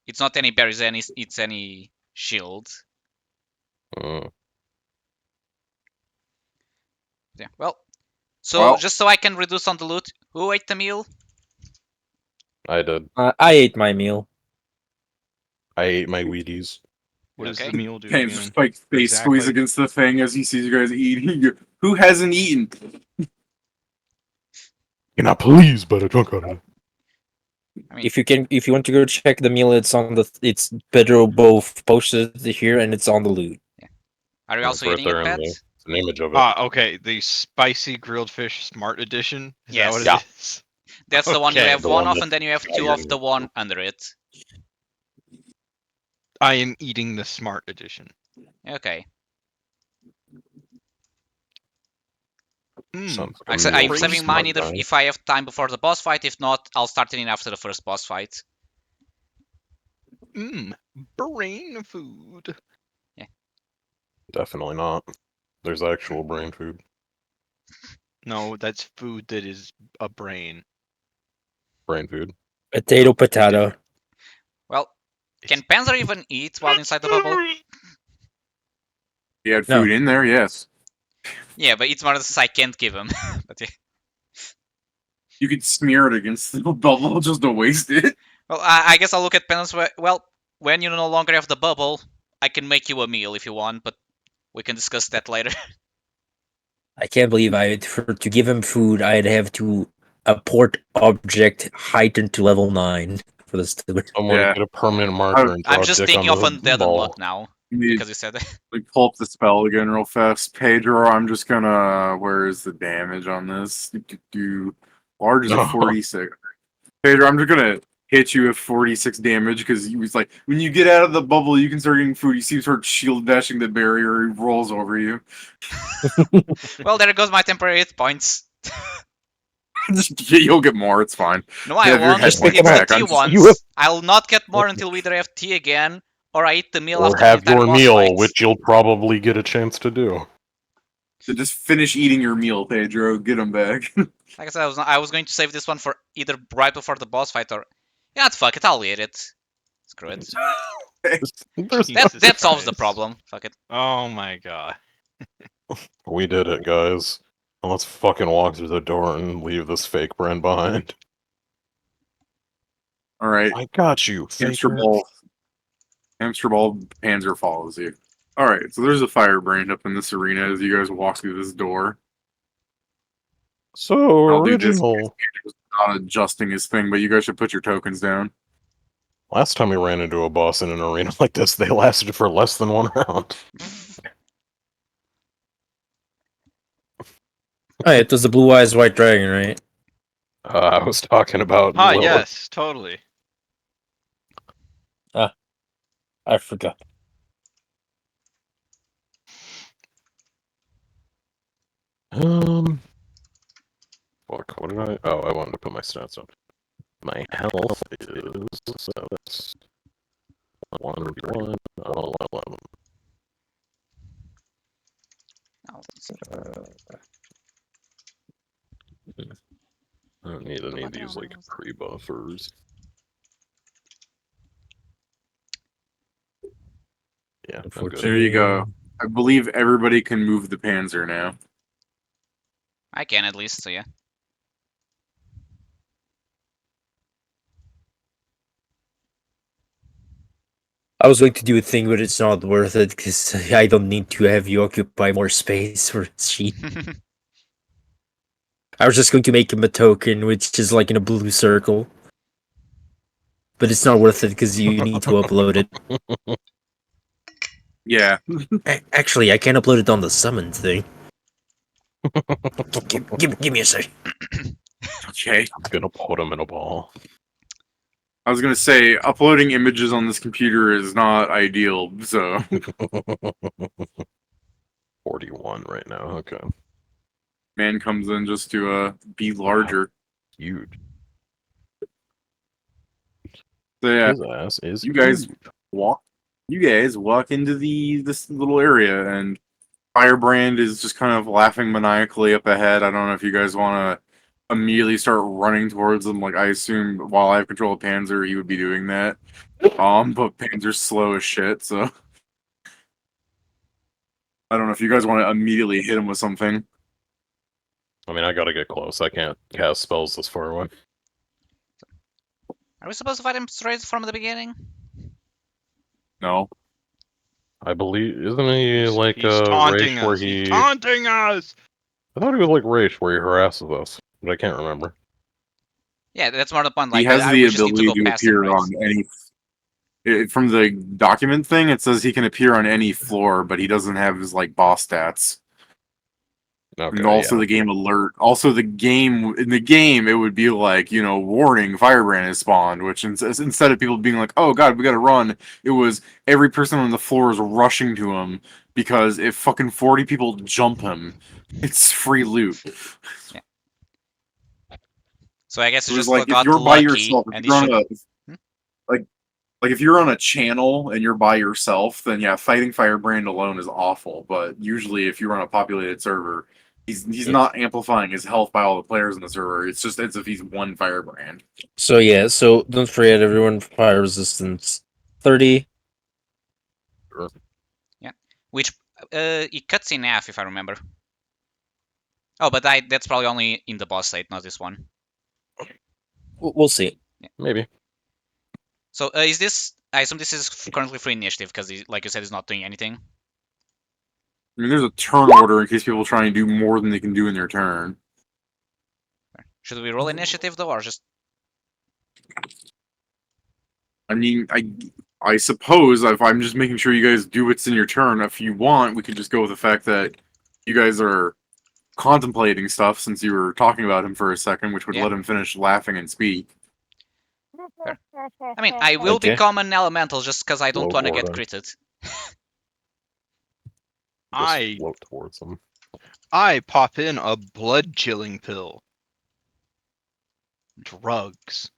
It's not any berries, it's any shield. Uh, Yeah. Well, so Well- just so I can reduce on the loot, who ate the meal? I did. I ate my meal. I ate my Wheaties. What does Okay. the meal do James again? just like face Exactly. squeeze against the thing as he sees you guys eating. Who hasn't eaten? Can I please buy a drunk out of it? I mean, If you want to go check the meal, it's Pedro both posted here and it's on the loot. are you No, also it's right eating it, there in Pat? the image of it. Okay, the spicy grilled fish smart edition. Is that what it Yes. is? That's the one you Okay. have The one one of, that- and then you have two of the one under it. I am eating the smart edition. Okay. Sounds Like I like a said, meal I'm for a saving mine smart either guy. if I have time before the boss fight. If not, I'll start it in after the first boss fight. Brain food. Definitely not. There's actual brain food. No, that's food that is a brain. Brain food. Potato. Well, can Panzer even eat while inside the bubble? He had No. food in there, yes. Yeah, but it's more than I can't give him. But yeah. You could smear it against the bubble just to waste it. Well, I guess I'll look at Panzer. Well, when you no longer have the bubble, I can make you a meal if you want, but we can discuss that later. I can't believe to give him food, I'd have to port object heightened to level 9 for this to work. Someone Yeah. get a permanent marker and draw I'm a just dick thinking on of the Undead ball. Unlock now, Need because you said that. like pull up the spell again real fast. Pedro, I'm just gonna where is the damage on this? Large is a 46. Pedro, I'm just gonna hit you with 46 damage because he was like, when you get out of the bubble, you can start getting food. You see him start shield dashing the barrier, he rolls over you. Well, there goes my temporary hit points. You'll get more, it's fine. No, I Yeah, your won't. head It's points the back. T I'm just- ones. I'll not get more until we either have T again, or I eat the meal Or after the have entire your boss meal, fight. which you'll probably get a chance to do. So just finish eating your meal, Pedro. Get him back. Like I said, I was going to save this one for either right before the boss fight or... Yeah, fuck it, I'll eat it. Screw it. There's That solves the Christ. problem. Fuck it. Oh my god. We did it, guys. Now let's fucking walk through the door and leave this fake brand behind. All right. I got you, Hamster faker. ball. Hamster ball. Panzer follows you. All right. So there's a Firebrand up in this arena as you guys walk through this door. So I'll do this. original. Not adjusting his thing, but you guys should put your tokens down. Last time we ran into a boss in an arena like this, they lasted for less than one round. Oh, it was the blue eyes white dragon, right? I was talking about. Ah, Lilith. yes, totally. I forgot. Fuck, what did I... Oh, I wanted to put my stats up. My health is... So that's... 1, 11. I don't need any of these like pre-buffers. Yeah, I'm good. There you go. I believe everybody can move the Panzer now. I can at least, so yeah. I was going to do a thing, but it's not worth it because I don't need to have you occupy more space for a sheet. I was just going to make him a token, which is like in a blue circle. But it's not worth it because you need to upload it. Yeah. Actually, I can't upload it on the summon thing. Give me a sec. Okay. I'm gonna put him in a ball. I was gonna say uploading images on this computer is not ideal, so 41 right now. Okay. man comes in just to be larger. Huge. So yeah, His ass is you guys huge. walk into this little area, and Firebrand is just kind of laughing maniacally up ahead. I don't know if you guys want to immediately start running towards him. Like I assume while I have control of Panzer, he would be doing that. But Panzer's slow as shit, so I don't know if you guys want to immediately hit him with something. I mean, I gotta get close. I can't cast spells this far away. Are we supposed to fight him straight from the beginning? No. I believe, isn't he like He's taunting Raish where us. he? He's taunting us. I thought he was like Raish where he harasses us, but I can't remember. Yeah, that's more the point. He Like, has we the just need to ability go to past him, appear right? on any. From the document thing, it says he can appear on any floor, but he doesn't have his like boss stats. Okay, And also yeah. the game alert. Also in the game, it would be like, warning, Firebrand has spawned. Which instead of people being like, "Oh God, we gotta run," it was every person on the floor is rushing to him because if fucking 40 people jump him, it's free loot. Yeah. So I guess It you was just like if got you're by lucky, yourself, if and you're on should... like if you're on a channel and you're by yourself, then yeah, fighting Firebrand alone is awful. But usually, if you're on a populated server, he's not amplifying his health by all the players in the server. It's if he's one Firebrand. So yeah, so don't forget everyone, fire resistance 30. Yeah, which it cuts in half if I remember. Oh, but that's probably only in the boss state, not this one. We'll see. Yeah. Maybe. So is this? I assume this is currently free initiative because, like you said, he's not doing anything. I mean, there's a turn order in case people try and do more than they can do in their turn. Should we roll initiative though, or just? I mean, I suppose if I'm just making sure you guys do what's in your turn. If you want, we could just go with the fact that you guys are contemplating stuff since you were talking about him for a second, which would let him finish laughing and speak. Fair. I mean, I will become an elemental just because I don't want to get Gordon. critted. Just float towards him. I pop in a blood chilling pill. Drugs.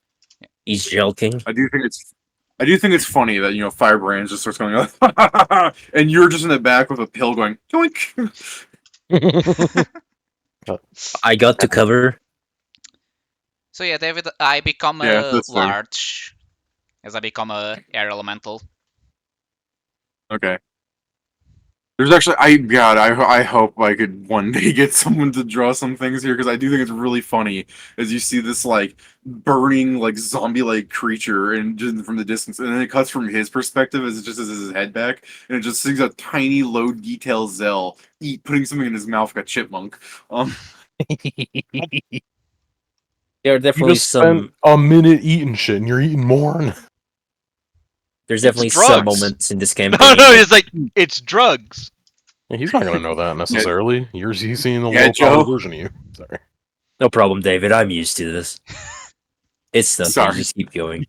He's joking. I do think it's funny that Firebrand just starts going and you're just in the back with a pill going yoink. I got to cover. So yeah, David, I become large as I become a air elemental. Okay. There's actually, I hope I could one day get someone to draw some things here because I do think it's really funny as you see this like burning like zombie-like creature and just from the distance, and then it cuts from his perspective as it just has his head back, and it just sees a tiny low detail Zell putting something in his mouth like a chipmunk. There are definitely just spent a minute eating shit, and you're eating more. There's definitely some moments in this campaign. No, it's like it's drugs. Yeah, he's not gonna know that necessarily. He's seeing a Yeah, low-power Joe. version of you. Sorry. No problem, David. I'm used to this. It's nothing. Sorry. Just keep going.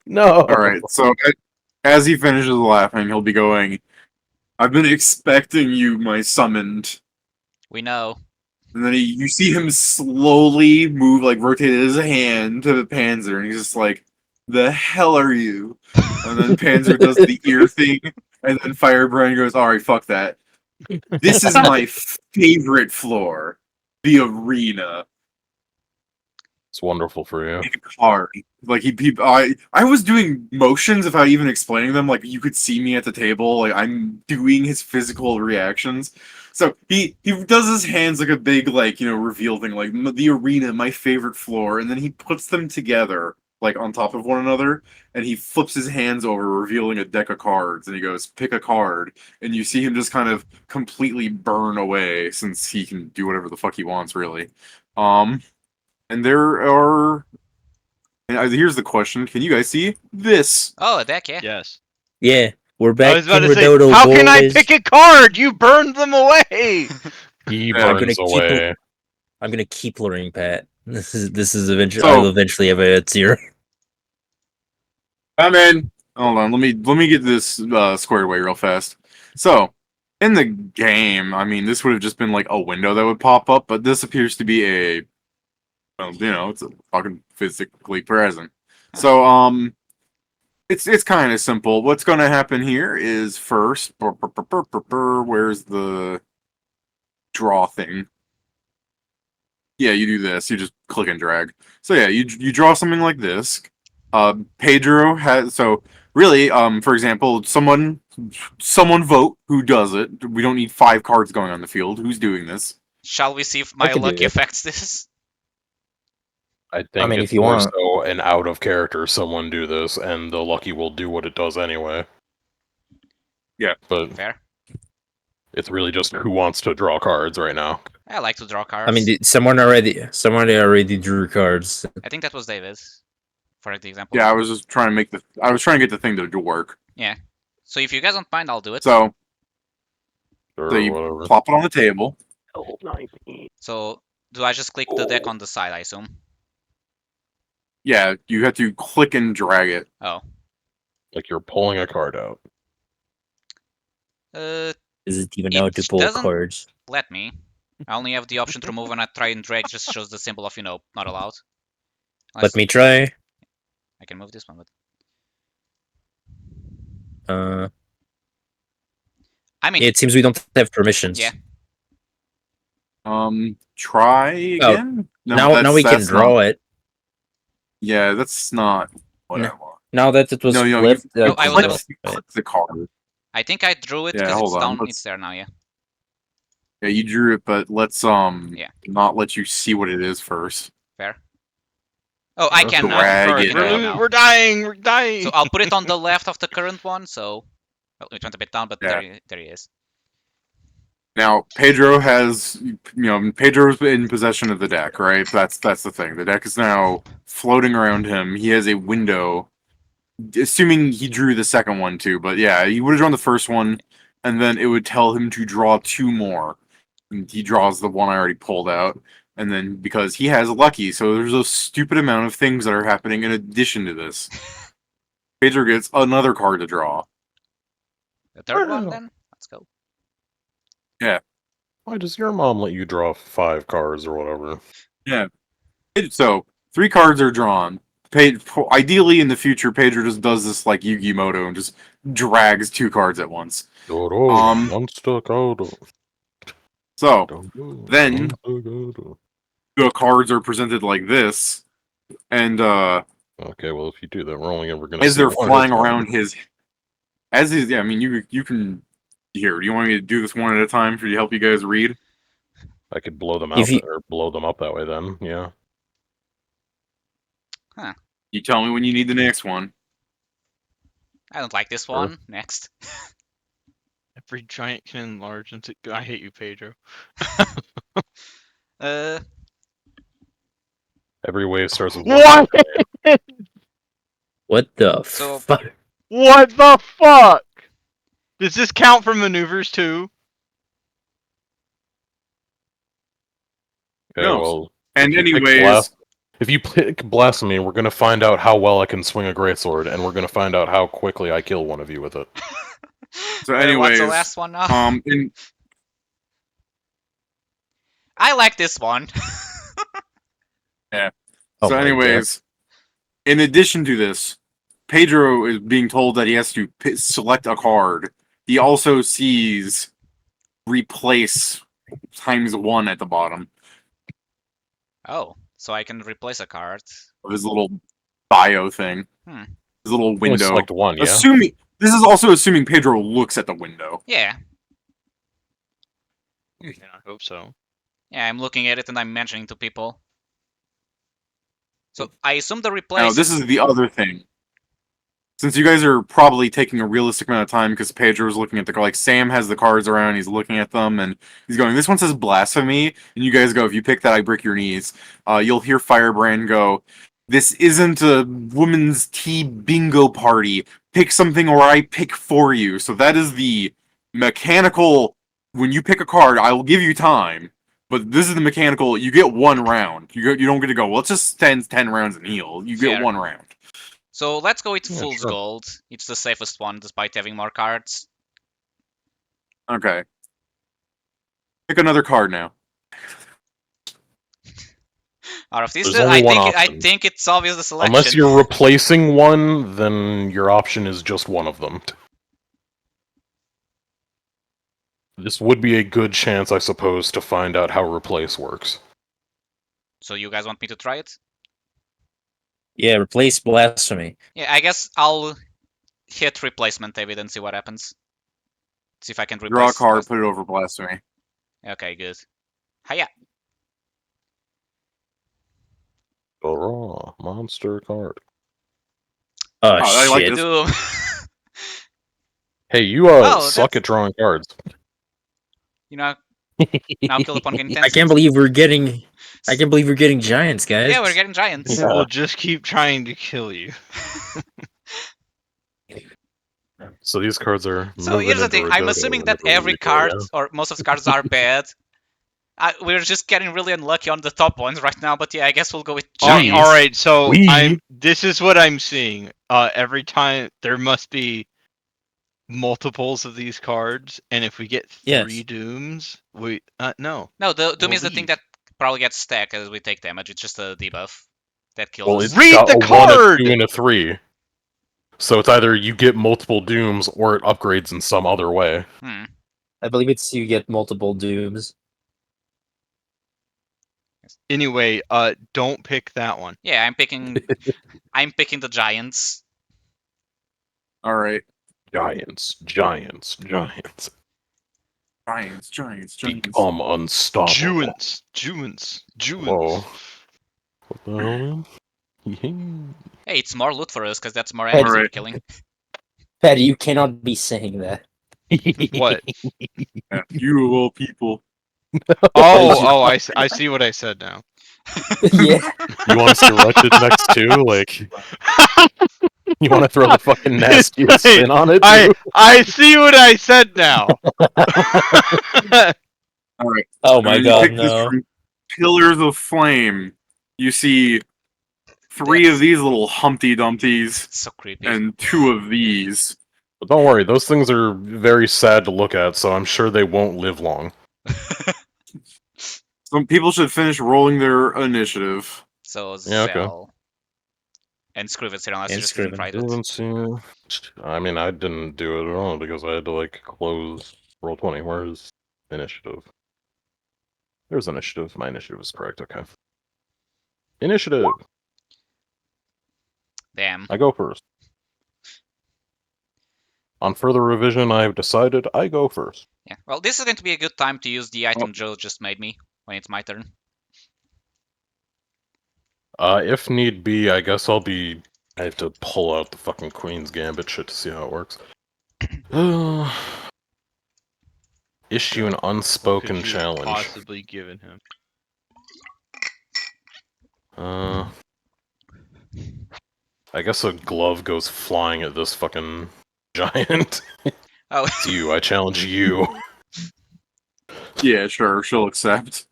No. All right. So as he finishes laughing, he'll be going, "I've been expecting you, my summoned." We know. And then you see him slowly move, like rotate his hand to the Panzer, and he's just like, "The hell are you?" And then Panzer does the ear thing, and then Firebrand goes, "All right, fuck that. This is my favorite floor, the arena." It's wonderful for you. Pick a card. Like I was doing motions without even explaining them. Like you could see me at the table. Like I'm doing his physical reactions. So he does his hands like a big like reveal thing, like the arena, my favorite floor, and then he puts them together like on top of one another, and he flips his hands over, revealing a deck of cards, and he goes, "Pick a card," and you see him just kind of completely burn away since he can do whatever the fuck he wants, really. And there are. And here's the question: can you guys see this? Oh, a deck, yeah. Yes. Yeah, we're I back was about in to say, Redodo, how can I boys. pick a card? You burned them away. He Yeah, I'm burns away. I'm gonna keep luring Pat. This is eventually. So- I'll eventually have a tier. I'm in. Hold on, let me get this squared away real fast. So, in the game, I mean, this would have just been like a window that would pop up, but this appears to be it's a fucking physically present. So, it's kind of simple. What's going to happen here is first, where's the draw thing? Yeah, you do this. You just click and drag. So yeah, you draw something like this. Pedro has really, for example, someone vote who does it. We don't need 5 cards going on the field. Who's doing this? Shall we see if I my can do luck it. affects this? I think mean, it's if you more want- so an out of character someone do this, and the lucky will do what it does anyway. Yeah. But Fair. it's really just who wants to draw cards right now. I like to draw cards. I mean, someone already drew cards. I think that was David, for the example. Yeah, I was just trying to get the thing to work. So if you guys don't mind, I'll do it. So Or you whatever. plop it on the table. So do I just click the deck on the side, I assume? Yeah, you have to click and drag it. Oh. Like you're pulling a card out. Does Doesn't even know how to It pull doesn't- cards. let me. I only have the option to remove, and I try and drag just shows the symbol of, not allowed. Let me try. I can move this one, but I mean, It seems we don't have permissions. Yeah. Try again. Now we can draw it. Yeah, that's not what I want. Now that it was No, flipped, No, I will click, never- click the card. I think I drew it Yeah, because it's hold on, down. let's- It's there now, yeah. Yeah, you drew it, but let's Yeah. not let you see what it is first. Fair. Oh, I can now. Drag I it can out. draw now. We're dying. We're dying. So I'll put it on the left of the current one. So it went a bit down, but Yeah. there he is. Now Pedro has, Pedro's in possession of the deck, right? That's the thing. The deck is now floating around him. He has a window, assuming he drew the second one too. But yeah, he would have drawn the first one, and then it would tell him to draw 2 more. And he draws the one I already pulled out, and then because he has lucky, so there's a stupid amount of things that are happening in addition to this. Pedro gets another card to draw. The third one, then. Let's go. Why does your mom let you draw 5 cards or whatever? So 3 cards are drawn. Ideally, in the future, Pedro just does this like Yu-Gi-Oh! And just drags 2 cards at once. Dodo, Um, monster card. So Dodo, then- monster card. the cards are presented like this, and Okay, well if you do that, we're only ever gonna. as see they're one at a flying time. around his, yeah, I mean, you can. Here, do you want me to do this one at a time for you to help you guys read? I could blow them If out you- or blow them up that way. Then, yeah. You tell me when you need the next one. I don't like this Sure. one. Next. Every giant can enlarge into. I hate you, Pedro. Uh, Every wave starts with What? What the So- fuck? What the fuck? Does this count for maneuvers too? Okay, No. well, And if you pick anyways, if you pick blasphemy, we're gonna find out how well I can swing a greatsword, and we're gonna find out how quickly I kill one of you with it. So what's anyways, the last one now? in I like this one. Oh so my anyways, in addition to this, Pedro is being told that he has to select a card. He also sees replace ×1 at the bottom. Oh, so I can replace a card. Of his little bio thing. Hmm. His little Only window. select one, yeah. Assuming this is also assuming Pedro looks at the window. Yeah, Yeah, I hope so. yeah, I'm looking at it and I'm mentioning to people. So I assume the Now, replace this is the other thing. Since you guys are probably taking a realistic amount of time because Pedro's looking at like Sam has the cards around, he's looking at them, and he's going, this one says blasphemy, and you guys go, if you pick that, I break your knees. You'll hear Firebrand go, this isn't a woman's tea bingo party. Pick something or I pick for you. So that is the mechanical, when you pick a card, I will give you time. But this is the mechanical, you get one round. You don't get to go, well, let's just spend 10 rounds and heal. You get Fair. one round. So let's go with Yeah, Fool's sure. Gold. It's the safest one, despite having more cards. Okay. Pick another card now. Out of these There's two, only one I option. think it's obvious the selection. Unless you're replacing one, then your option is just one of them. This would be a good chance, I suppose, to find out how replace works. So you guys want me to try it? Yeah, replace blasphemy. Yeah, I guess I'll hit replacement David and see what happens. See if I can replace. Draw a card, put it over blasphemy. Okay, good. Hiya. Draw monster card. Oh, I like shit. this. Doom. Hey, you Oh, suck at drawing cards. You know, now kill upon getting I can't believe we're getting. I can't believe we're getting giants, guys. Yeah, we're getting giants. Yeah. We'll just keep trying to kill you. So these cards are. So here's the thing. I'm assuming that every card, or most of the cards, are bad. We're just getting really unlucky on the top ones right now, but yeah, I guess we'll go with giants. All right, so We- this is what I'm seeing. Every time there must be multiples of these cards, and if we get three Yes. dooms, we no. No, the Doom We'll is the thing leave. that probably gets stacked as we take damage. It's just a debuff that kills Well, us. it's Read got the a 1, a card! 2, and a 3. So it's either you get multiple dooms or it upgrades in some other way. Hmm. I believe it's you get multiple dooms. Anyway, don't pick that one. Yeah, I'm picking the giants. Alright. Giants, giants, giants. Giants. Become unstoppable. Juance. Whoa. What the hell, man? Hey, it's more loot for us because that's more enemies we're Alright. killing. Patty, you cannot be saying that. What? Yeah, you of all people. Oh, I see what I said now. Yeah. You want us to rush it next too? Like, you want to throw the fucking nastiest spin on it? Too? I see what I said now. Alright. Oh my When you god, pick this no. from Pillars of Flame, you see 3 of these little Humpty Dumpties It's so creepy. and 2 of these. But don't worry, those things are very sad to look at, so I'm sure they won't live long. Some people should finish rolling their initiative. So Yeah, okay. Zell. And Scrivens here, unless And you just didn't Scriven. write it. I mean, I didn't do it at all because I had to like close roll 20. Where's initiative? There's initiative. My initiative is correct. Okay. Initiative. Damn. I go first. On further revision, I have decided I go first. Yeah. Well, this is going to be a good time to use the item Joe just made me when it's my turn. If need be, I guess I have to pull out the fucking Queen's Gambit shit to see how it works. Issue an unspoken Could you have challenge. possibly given him? I guess a glove goes flying at this fucking giant. Oh. It's you. I challenge you. Yeah, sure, she'll accept.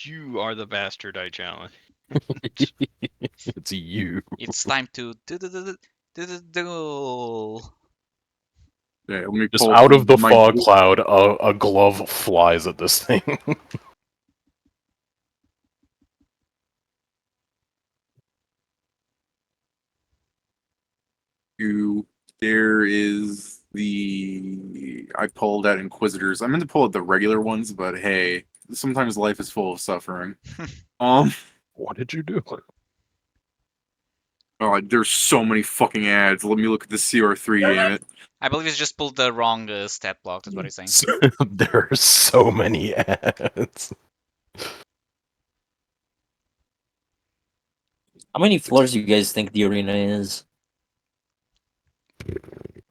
You are the bastard I challenge. It's you. It's time to do. Yeah, let me Just pull out of the my- fog cloud, a glove flies at this thing. There is the... I pulled out Inquisitors. I meant to pull out the regular ones, but hey, sometimes life is full of suffering. What did you do? Oh, there's so many fucking ads. Let me look at the CR3, damn it. I believe he's just pulled the wrong stat block. That's what he's saying. There are so many ads. How many floors do you guys think the arena is?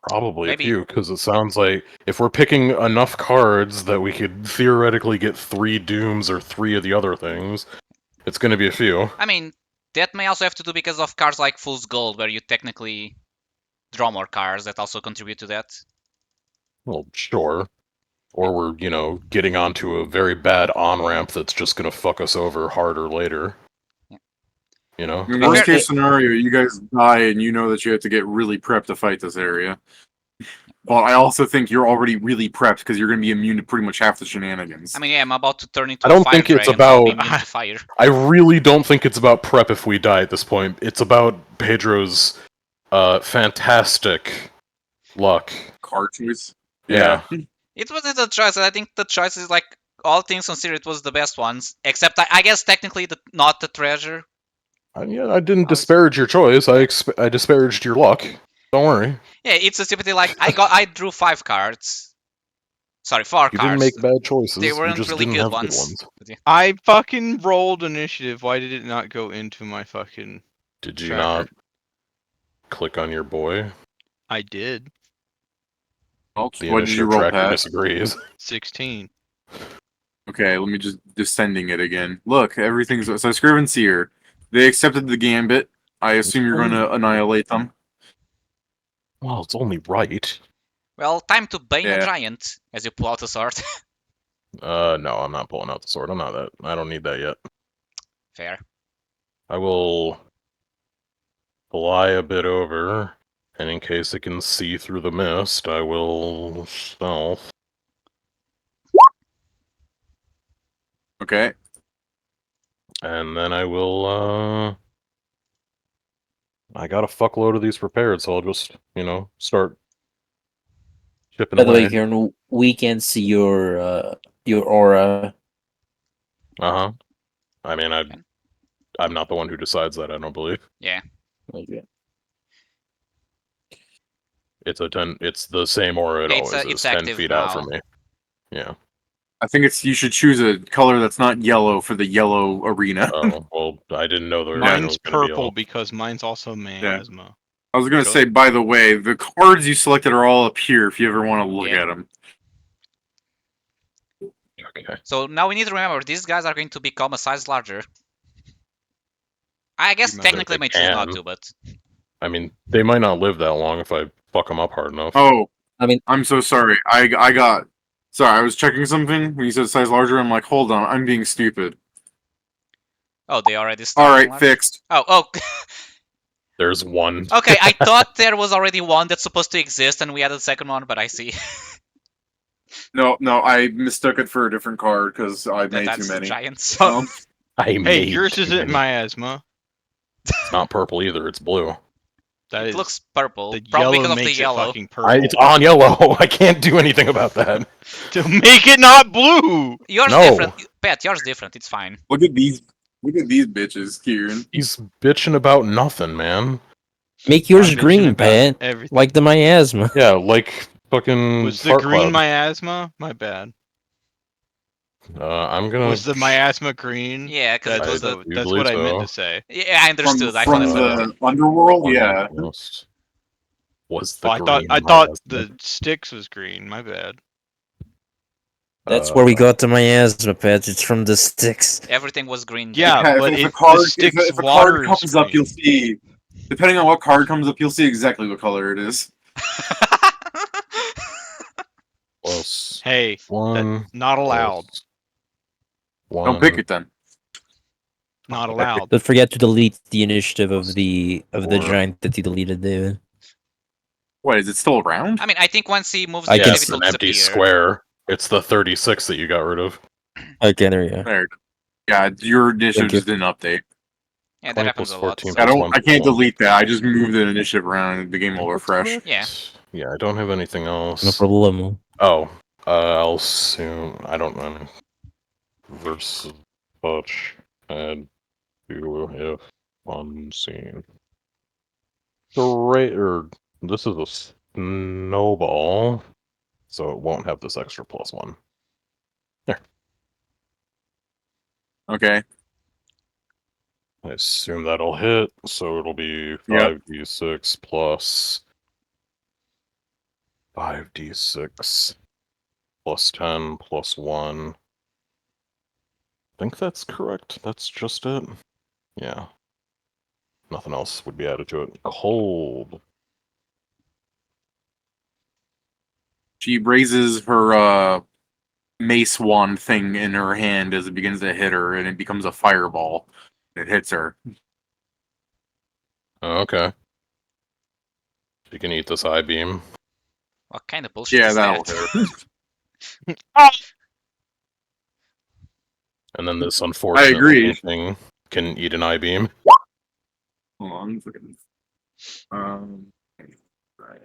Probably Maybe. a few, because it sounds like if we're picking enough cards that we could theoretically get 3 Dooms or 3 of the other things, it's going to be a few. I mean, that may also have to do because of cards like Fool's Gold, where you technically draw more cards that also contribute to that. Well, sure. Or we're, you know, getting onto a very bad on-ramp that's just going to fuck us over harder later. Yeah. You know? In worst case scenario, you guys die and you know that you have to get really prepped to fight this area. Well, I also think you're already really prepped because you're going to be immune to pretty much half the shenanigans. I mean, yeah, I'm about to turn into I don't a fire think it's dragon. I'll be about- immune to fire. I really don't think it's about prep if we die at this point. It's about Pedro's fantastic luck. Card choice? Yeah. It wasn't a choice. I think the choice is like, all things considered, it was the best ones. Except, I guess, technically, not the treasure. Yeah, I didn't disparage your choice. I disparaged your luck. Don't worry. Yeah, it's a stupid thing. Like, I drew 5 cards. Sorry, 4 You cards. didn't make bad choices. They You weren't just really didn't good have ones. good ones. But yeah. I fucking rolled initiative. Why did it not go into my fucking Did you tracker? not click on your boy? I did. Oh, The what did you initiative roll, tracker Pat? disagrees. 16. Okay, let me just descending it again. Look, everything's... So Scriven's here. They accepted the gambit. I assume you're going to annihilate them. Well, it's only right. Well, time to bane a Yeah. giant as you pull out a sword. No, I'm not pulling out the sword. I'm not that. I don't need that yet. Fair. I will fly a bit over, and in case it can see through the mist, I will stealth. Okay. And then I will, I got a fuckload of these prepared, so I'll just, you know, start chipping By the way, away. Kieran, we can see your aura. Uh-huh. I mean, I'm not the one who decides that, I don't believe. Yeah. Okay. It's the same aura it Yeah, always it's is, 10 active feet out now. from me. Yeah. I think you should choose a color that's not yellow for the yellow arena. Oh, well, I didn't know the arena Mine's was gonna be purple all... because mine's also miasma. I was going to Go. say, by the way, the cards you selected are all up here if you ever want to look Yeah. at them. Okay. So now we need to remember, these guys are going to become a size larger. I guess Remember, technically they may choose not can. to, but... I mean, they might not live that long if I fuck them up hard enough. Oh, I mean, I'm so sorry. I got... Sorry, I was checking something when you said size larger. I'm like, hold on, I'm being stupid. Oh, they already started. Alright, large? fixed. Oh. There's one. Okay, I thought there was already one that's supposed to exist, and we added a second one, but I see. No, I mistook it for a different card because I made too That's many. giants. I Hey, made yours too isn't many. miasma. It's not purple either, it's blue. That It is looks purple, the probably yellow because of the makes it yellow. fucking purple. It's on yellow. I can't do anything about that. To make it not blue. Yours No. different. Pat, yours different. It's fine. Look at these bitches, Kieran. He's bitching about nothing, man. make yours I'm bitching green, about Pat. everything. Like the miasma. Yeah, like fucking Was the fart green cloud. miasma? My bad. I'm gonna... Was the miasma green? Yeah, because it That's, was I the... do that's believe what I meant so. to say. Yeah, I understood. I From thought it was... the underworld, One yeah. almost was the Oh, green I thought miasma. the sticks was green. My bad. That's where we got the miasma, Pat. It's from the sticks. Everything was green. Yeah, Yeah, but if a it, card, the if sticks a water card is comes up, green. you'll see. Depending on what card comes up, you'll see exactly what color it is. Plus Hey, one. not allowed. plus one. Don't pick it then. Not allowed. Don't forget to delete the initiative of the Four. giant that you deleted, David. What, is it still around? I mean, I think once he moves I the can Yeah, initiative, it's it will an empty disappear. square. It's the 36 that you got rid of. Okay, there you go. There. Yeah, your initiative Thank you. just didn't update. Yeah, that 20 happens plus a lot. 14 So. I plus don't. 1 I can't plus 1. delete that. I just moved the initiative around, and the game will refresh. Yeah. Yeah, I don't have anything else. No problem. Oh, I'll assume... I don't know. Versus touch. 2 if unseen. This is a snowball, so it won't have this extra +1. There. Okay. I assume that'll hit, so it'll be Yep. 5d6 plus 5d6 plus 10 plus 1. I think that's correct. That's just it. Yeah. Nothing else would be added to it. Cold. She raises her mace wand thing in her hand as it begins to hit her, and it becomes a fireball. It hits her. Okay. You can eat this eye beam. What kind of bullshit Yeah, is that'll that? hit her. And then this I unfortunate agree. looking thing can eat an eye beam. Hold on a second. Right.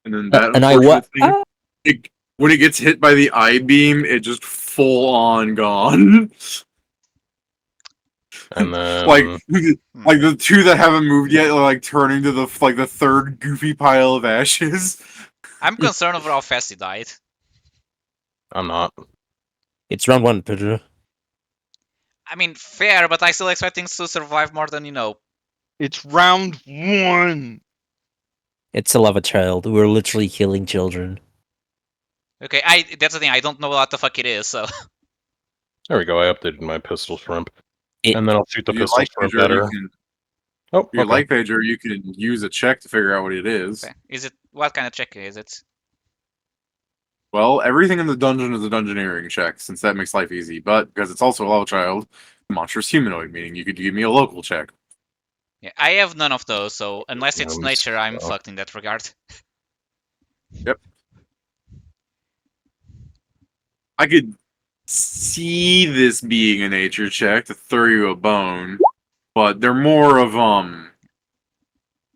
And then that And I unfortunate what? thing, when it gets hit by the eye beam, it just full on gone. And then like the two that haven't moved yet are like turning to the third goofy pile of ashes. I'm concerned over how fast he died. I'm not. It's round 1, Pedro. I mean, fair, but I still expect things to survive more than, It's round 1. It's a lava child. We're literally killing children. Okay, that's the thing, I don't know what the fuck it is, so... There we go. I updated my pistol shrimp. It- And then I'll shoot the If you pistol like shrimp Pager, at her. Oh, if you okay. like Pager, you can use a check to figure out what it is. Okay. Is it... What kind of check is it? Well, everything in the dungeon is a dungeoneering check, since that makes life easy. But because it's also a lava child, monstrous humanoid, meaning you could give me a local check. Yeah, I have none of those, so unless it's nature, I'm so- fucked in that regard. Yep. I could see this being a nature check to throw you a bone, but they're more of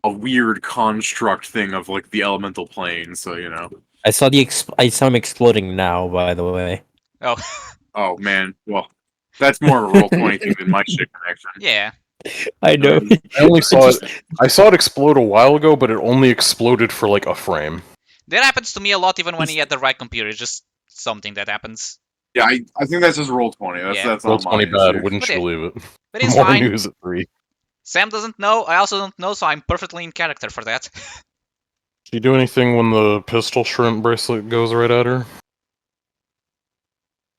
a weird construct thing of like the elemental plane, so you know. I saw I saw him exploding now, by the way. Oh, Oh man, well, that's more of a roll 20 thing than my shit connection. yeah. I know. I only saw it. I saw it explode a while ago, but it only exploded for like a frame. That happens to me a lot even when he had the right computer, it's just something that happens. Yeah, I think that's just roll 20. That's Yeah. that's Roll not 20 my bad, issue. wouldn't But you it- believe it? But it's More fine. news at 3. Sam doesn't know, I also don't know, so I'm perfectly in character for that. Do you do anything when the pistol shrimp bracelet goes right at her?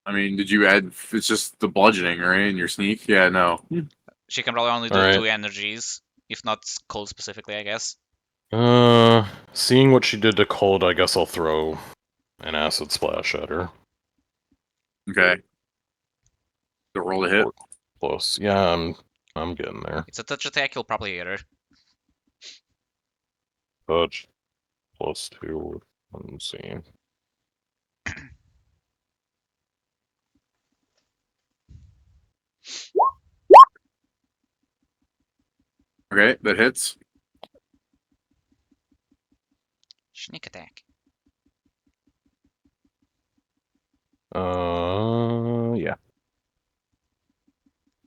I mean, did you add? It's just the bludgeoning, right? In your sneak? Yeah, no. She can probably only do Alright. 2 energies, if not cold specifically, I guess. Seeing what she did to Cold, I guess I'll throw an acid splash at her. Okay. The roll to hit. Close. Yeah, I'm getting there. It's a touch attack, you'll probably hit her. Touch. +2. Let's see. Okay, that hits. Sneak attack. Yeah.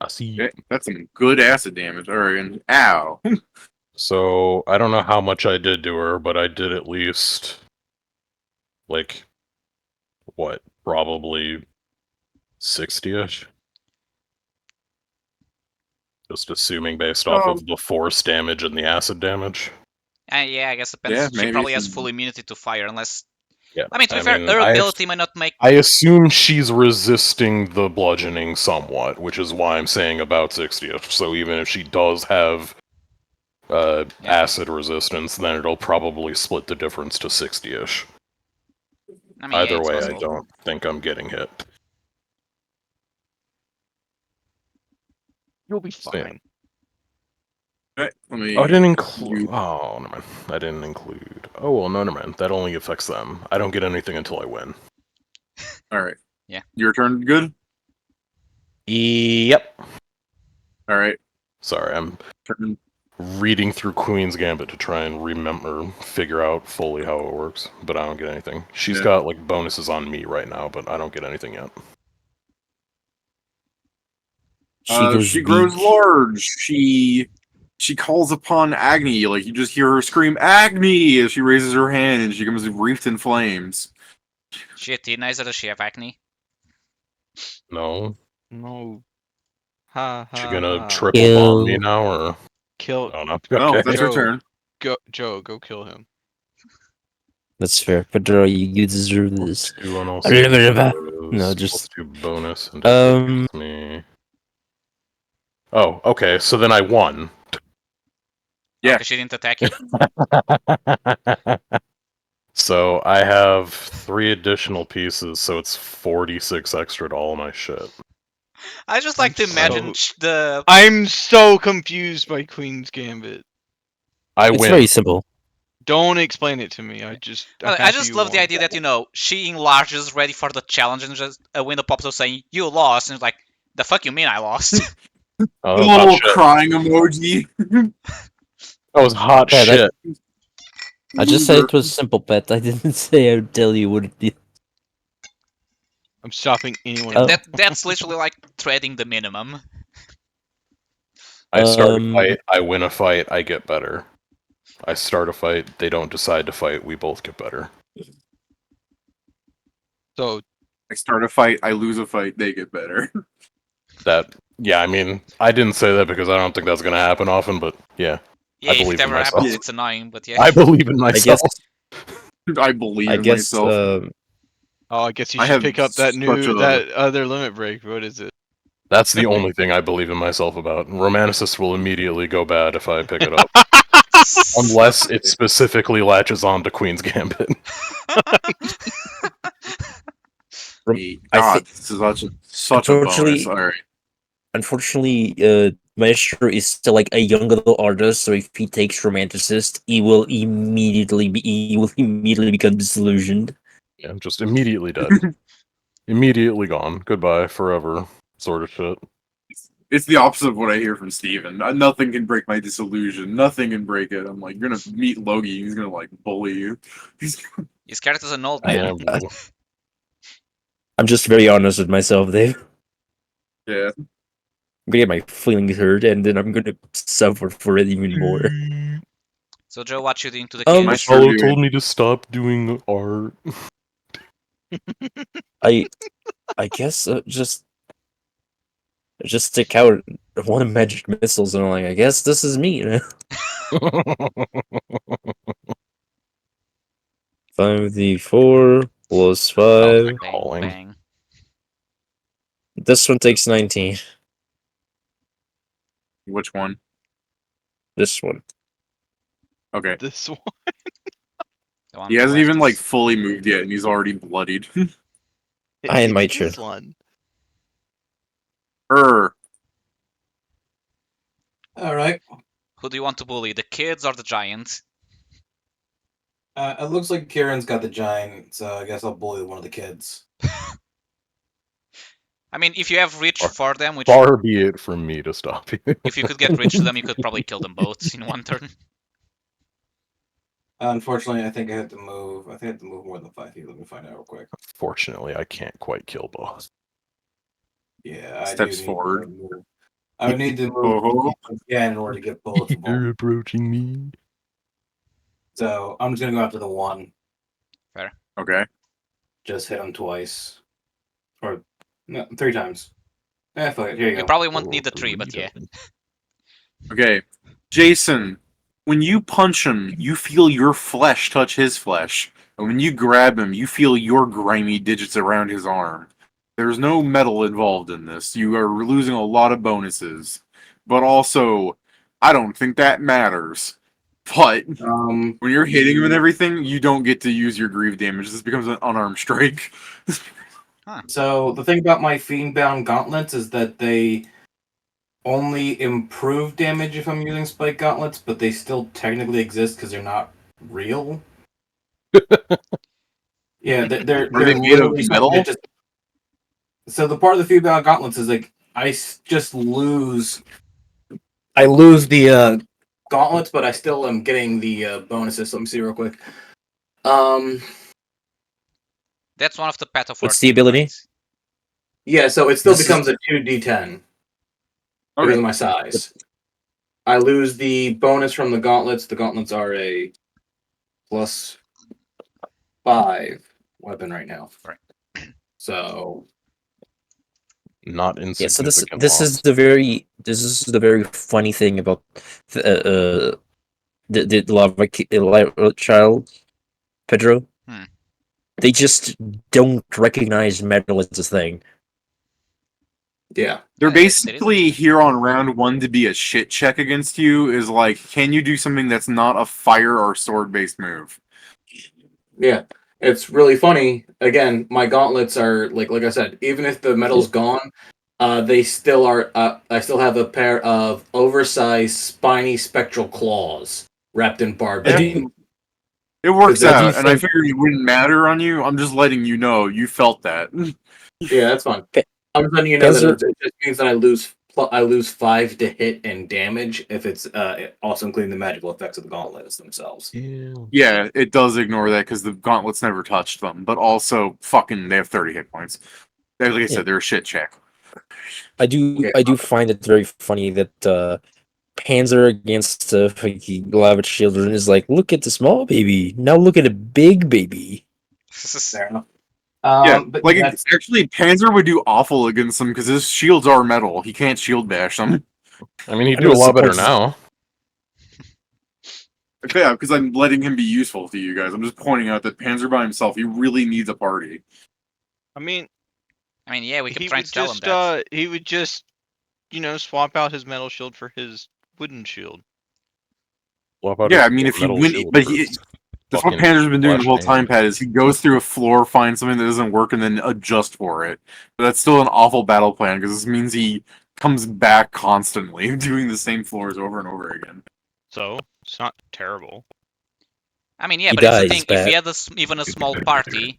I see. Okay, that's some good acid damage. Alright, ow. So, I don't know how much I did to her, but I did at least, like, what, probably 60-ish? Just assuming based off of the force damage and the acid damage. Yeah, I guess it depends. Yeah, She maybe probably has some- full immunity to fire, unless... Yeah. I mean, to be fair, mean, her ability might not make... I assume she's resisting the bludgeoning somewhat, which is why I'm saying about 60-ish. So even if she does have acid resistance, then it'll probably split the difference to 60-ish. I mean, Either yeah, it's way, I possible. don't think I'm getting hit. You'll be fine. Okay, let me. Oh, I didn't include. Oh, never mind. I didn't include. Oh, well, no, never mind. That only affects them. I don't get anything until I win. Alright. Yeah. Your turn, good? Yep. Alright. Sorry, I'm Turn. reading through Queen's Gambit to try and figure out fully how it works, but I don't get anything. She's Yeah. got, like, bonuses on me right now, but I don't get anything yet. She grows large. She calls upon Agni. Like you just hear her scream Agni as she raises her hand, and she becomes wreathed in flames. She a teenager? Does she have acne? No. No. Ha ha. She gonna ha. triple bomb me now, or Kill. oh no? No, Okay. that's her Joe. turn. Go, Joe. Go kill him. That's fair. Pedro, you deserve this. Two and also No, just plus 2 bonus and um. me. Oh, okay. So then I won. Yeah. Okay, she didn't attack you. So I have 3 additional pieces, so it's 46 extra to all my shit. I just like to imagine the. I'm so confused by Queen's Gambit. I It's win. very simple. Don't explain it to me. I just. I just love the idea that she enlarges, ready for the challenge, and just a window pops up saying "You lost," and it's like, "The fuck you mean I lost?" Oh, The that was hot little shit. crying emoji. That was hot Yeah, shit. I just said it was simple, Pet. I didn't say I'd tell you what it did. I'm stopping anyone. Oh. That's literally like treading the minimum. I start a fight, I win a fight, I get better. I start a fight, they don't decide to fight, we both get better. So I start a fight, I lose a fight, they get better. Yeah, I mean, I didn't say that because I don't think that's gonna happen often, but yeah. Yeah, I if believe it in ever myself. happens, it's annoying, but yeah. I believe in myself. I believe I in guess. myself. I guess you I should have pick up that such a- that other limit break. What is it? That's the only thing I believe in myself about. Romanticist will immediately go bad if I pick it up. Unless it specifically latches on to Queen's Gambit. God, this is such a bonus. Unfortunately- Alright. Unfortunately, Maestro is still like a young adult artist, so if he takes Romanticist, he will immediately become disillusioned. Yeah, just immediately dead. Immediately gone. Goodbye, forever. Sort of shit. It's the opposite of what I hear from Steven. Nothing can break my disillusion. Nothing can break it. I'm like, you're gonna meet Logie, he's gonna like bully you. His character's an old I- man. Yeah, I'm just very honest with myself, Dave. Yeah. I'm gonna get my feelings hurt, and then I'm gonna suffer for it even more. So Joe, what you doing to the My kids? my surgery- fellow told me to stop doing art. I guess just stick out one of magic missiles, and I'm like, I guess this is me. 5d4 plus 5. Bang, Calling. bang. This one takes 19. Which one? This one. Okay. This one. The one He on the hasn't left even like is- fully moved yet, and he's already bloodied. I had my It's this turn. one. Alright. Who do you want to bully, the kids or the giant? It looks like Kieran's got the giant, so I guess I'll bully one of the kids. I mean, if you have reach for them, which Far be it from me to stop you. if you could get reach to them, you could probably kill them both in one turn. Unfortunately, I think I have to move. I think I have to move more than 5 feet. Let me find out real quick. Fortunately, I can't quite kill both. Yeah, I Steps do need forward. To move. I would need to move Oh. again in order to get both of You're them. approaching me. So I'm just gonna go after the one. Okay. Just hit him twice, or no, 3 times. Fuck it. Here you You go. probably won't need the tree, but yeah. Okay. Jason, when you punch him, you feel your flesh touch his flesh. And when you grab him, you feel your grimy digits around his arm. There's no metal involved in this. You are losing a lot of bonuses. But also, I don't think that matters. But when you're hitting him and everything, you don't get to use your grieve damage. This becomes an unarmed strike. So the thing about my Fiendbound gauntlets is that they only improve damage if I'm using spike gauntlets, but they still technically exist because they're not real. Yeah, they're Are they made of literally something metal? that just. So the part of the Fiendbound gauntlets is like just lose. I lose the gauntlets, but I still am getting the bonuses. Let me see real quick. That's one of the path of What's work the things, ability? right? Yeah, so it still This is- becomes a 2d10. because Okay. of my size. I lose the bonus from the gauntlets. The gauntlets are a +5 weapon right now. Right. So Not Yeah, so insignificant this loss. is the very funny thing about the lava child Pedro. Hmm. They just don't recognize metal as a thing. yeah, They're Yeah, that basically here on round 1 to be a shit check against you. Is like, can you do something that's not a fire or sword based move? yeah. It's really funny. Again, my gauntlets are like I said, even if the metal's gone, they still are. I still have a pair of oversized, spiny, spectral claws wrapped in barbed I Yeah. chain. do It works I do out, and I think figured it wouldn't matter on you. I'm just letting you know you felt that. Yeah, that's fine. Pa- I'm just letting you know that Panzer it just means that I lose 5 to hit and damage if it's also including the magical effects of the gauntlets themselves. Yeah, it does ignore that because the gauntlets never touched them, but also fucking they have 30 hit points. Like I said, they're a shit check. I do Okay. I do find it very funny that Panzer against Lava Children is like, look at the small baby. Now look at a big baby. Fair enough. Yeah, But like that's actually, Panzer would do awful against them because his shields are metal. He can't shield bash them. I mean, he'd I do a was lot better surprised- now. Yeah, because I'm letting him be useful to you guys. I'm just pointing out that Panzer by himself, he really needs a party. I mean, yeah, we he keep trying would to tell him just that. he would just swap out his metal shield for his wooden shield. Swap out Yeah, his I mean, if he metal win, shield but for he. his That's what fucking Panzer's been doing the flash whole time, hand. Pat, is he goes through a floor, finds something that doesn't work, and then adjust for it. But that's still an awful battle plan, because this means he comes back constantly, doing the same floors over and over again. So it's not terrible. I mean, yeah, He but it's the dies, thing. If Pat. you had even a small party,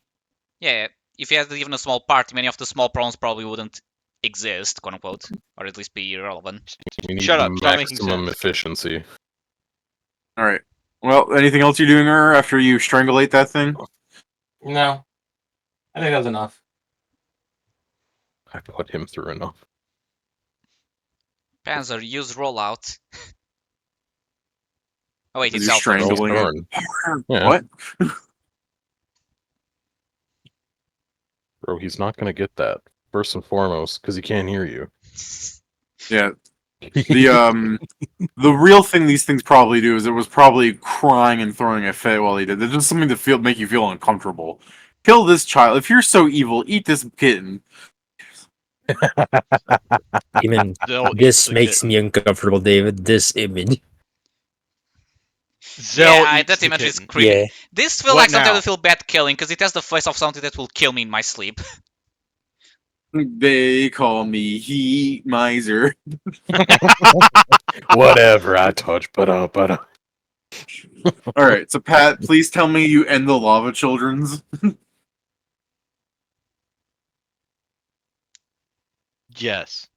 yeah, if you had even a small party, many of the small problems probably wouldn't exist, quote unquote, or at least be irrelevant. We need Shut up, stop making maximum sense. efficiency. Alright. Well, anything else you're doing, after you strangulate that thing? no. I think that's enough. I put him through enough. Panzer, use rollout. Oh wait, Is it's he Alpha. strangling it? Turn. Yeah. What? Bro, he's not gonna get that. First and foremost, because he can't hear you. Yeah. The the real thing these things probably do is it was probably crying and throwing a fit while he did. There's just something to make you feel uncomfortable. Kill this child. If you're so evil, eat this kitten. Even Zell eats this the makes kitten. me uncomfortable, David. This image. Zell Yeah, eats that the image is kitten. creepy. Yeah. This feels What like something I now? would feel bad killing because it has the face of something that will kill me in my sleep. They call me Heat Miser. Whatever I touch, but Alright, so Pat, please tell me you end the lava children's. Yes.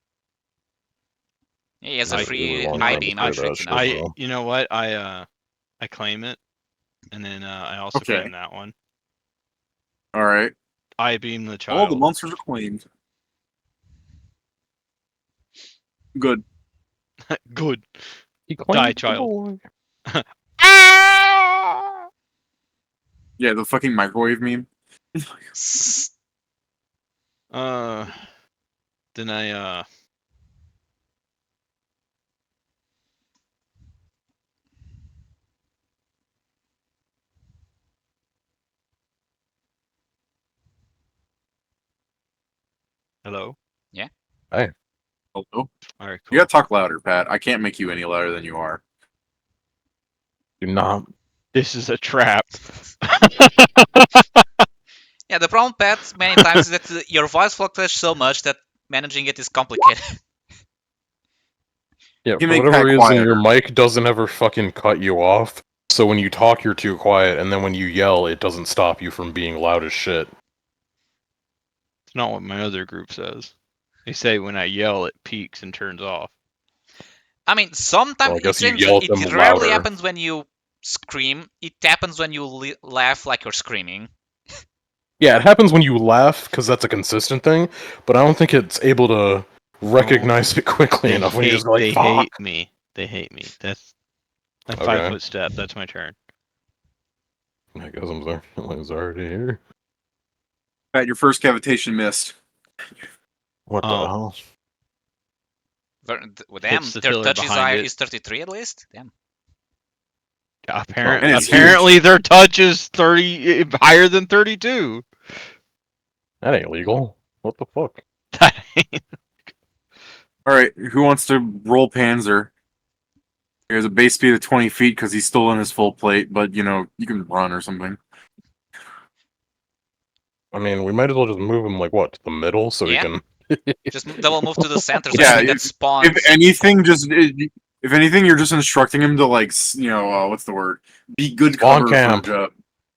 He has a I free really want high him to beam. say I'm sure that it's shit, enough. though. you know what? I claim it, and then I also Okay. claim that one. Alright. I beam the All child. the monsters are claimed. Good. Good. He Die, claimed the child. boy. Yeah, the fucking microwave meme. Then I Hello. Hello? All right. You Cool. gotta talk louder, Pat. I can't make you any louder than you are. Do not. This is a trap. Yeah, the problem, Pat, many times is that your voice fluctuates so much that managing it is complicated. Yeah, You for make whatever Pat reason, your quieter. mic doesn't ever fucking cut you off. So when you talk, you're too quiet, and then when you yell, it doesn't stop you from being loud as shit. It's not what my other group says. They say when I yell, it peaks and turns off. I mean, sometimes Well, I guess it's you interesting. yell at them It rarely louder. happens when you scream. It happens when you laugh like you're screaming. Yeah, it happens when you laugh, because that's a consistent thing, but I don't think it's able to recognize it quickly enough when you just go like, they fuck. hate me. They hate me. That's a Okay. 5-foot step. That's my turn. I guess I'm already here. Pat, your first cavitation missed. What the hell? Damn, Hits the their filler touch behind it. is 33 at least. Damn. And it's Apparently, their touch is 30 higher than 32. That ain't legal. What the fuck? All right, who wants to roll Panzer? He has a base speed of 20 feet because he's still in his full plate, but you know you can run or something. I mean, we might as well just move him like what, to the middle, so Yeah. he can. Just double move to the center so Yeah, anything that spawns. If anything, you're just instructing him to like, what's the word? Be good Spawn cover camp.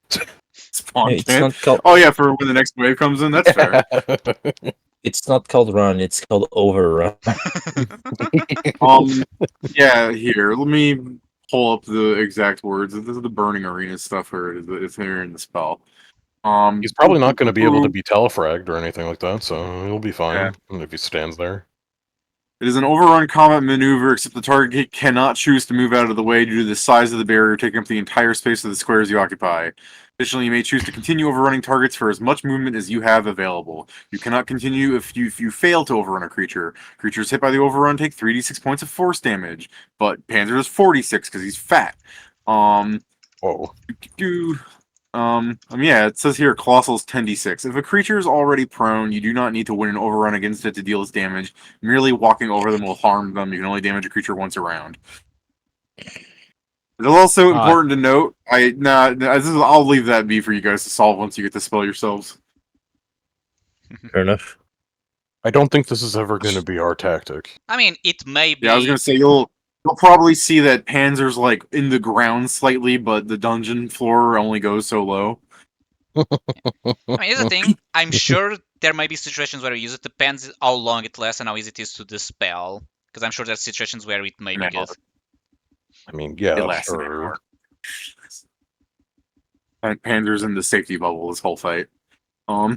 for spawn It's camp. not called. Oh yeah, for when the next wave comes in. That's fair. It's not called run. It's called overrun. Yeah. Here, let me pull up the exact words. This is the burning arena stuff, or it's here in the spell. He's probably not going to be able to be telefragged or anything like that, so he'll be fine if he stands there. It is an overrun combat maneuver, except the target cannot choose to move out of the way due to the size of the barrier taking up the entire space of the squares you occupy. Additionally, you may choose to continue overrunning targets for as much movement as you have available. You cannot continue if you fail to overrun a creature. Creatures hit by the overrun take 3d6 points of force damage, but Panzer is 46 because he's fat. Whoa. Yeah, it says here Colossal's 10d6. If a creature is already prone, you do not need to win an overrun against it to deal its damage. Merely walking over them will harm them. You can only damage a creature once around. It is also important to note. I'll leave that be for you guys to solve once you get the spell yourselves. Fair enough. I don't think this is ever going to be our tactic. I mean, it may be. Yeah, I was gonna say you'll probably see that Panzer's like in the ground slightly, but the dungeon floor only goes so low. I mean, here's the thing. I'm sure there might be situations where we use it. Depends how long it lasts and how easy it is to dispel. Because I'm sure there's situations where it may be good. I mean, yeah, It lasts an sure. hour. And Panzer's in the safety bubble this whole fight. So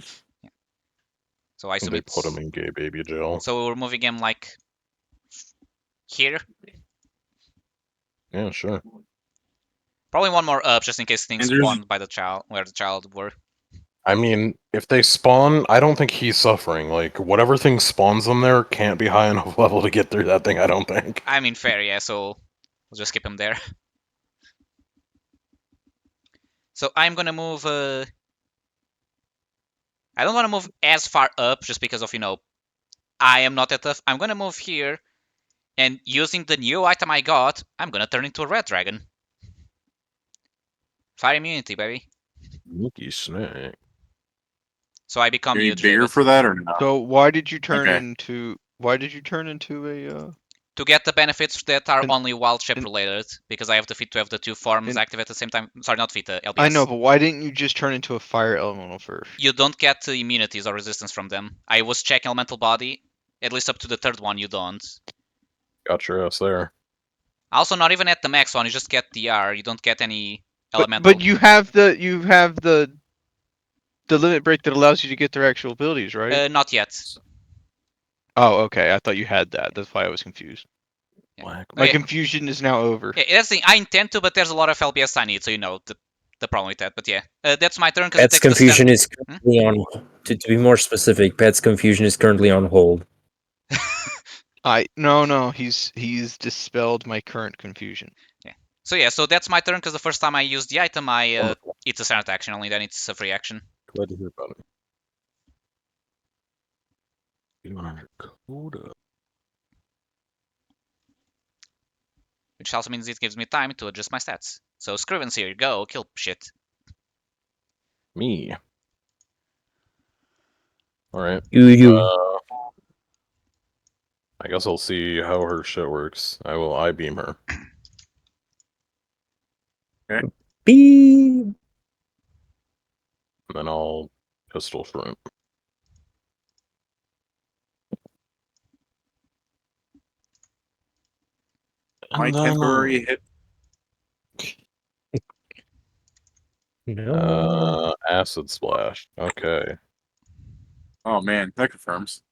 I assume They it's... put him in gay baby jail. So we're moving him like here. Yeah, sure. Probably one more up just in case things Panzer's- spawned by the child, where the child were. I mean, if they spawn, I don't think he's suffering. Like, whatever thing spawns them there can't be high enough level to get through that thing, I don't think. I mean, fair, yeah, so we'll just keep him there. So I'm gonna move... I don't want to move as far up just because of, I am not that tough. I'm gonna move here, and using the new item I got, I'm gonna turn into a red dragon. Fire immunity, baby. Sneaky snake. So I become You you, need bigger David. for that or not? So why did you turn Okay. into? Why did you turn into a? To get the benefits that are And- only wild shape and- related, because I have the feat to have the two forms and- active at the same time. Sorry, not feat, LBS. I know, but why didn't you just turn into a fire elemental first? You don't get immunities or resistance from them. I was checking elemental body, at least up to the third one you don't. Got your ass there. Also, not even at the max one, you just get DR, you don't get any elemental. But you have the limit break that allows you to get their actual abilities, right? Not yet. Oh, okay. I thought you had that. That's why I was confused. Black. My Yeah. confusion is now over. Yeah, that's the thing. I intend to, but there's a lot of LBS I need, so you know the problem with that. But yeah, that's my turn because Pet's confusion is currently on. To be more specific, Pet's confusion is currently on hold. No. He's dispelled my current confusion. So that's my turn because the first time I used the item, it's a standard action. Only then it's a free action. Glad to hear about it. 100 Coda. Which also means it gives me time to adjust my stats. So Scrivens here, go, kill shit. Me. Alright. You. I guess I'll see how her shit works. I beam her. Beep. And then I'll pistol shrimp. My temporary hit. No. Acid splash. Okay. Oh man, that confirms.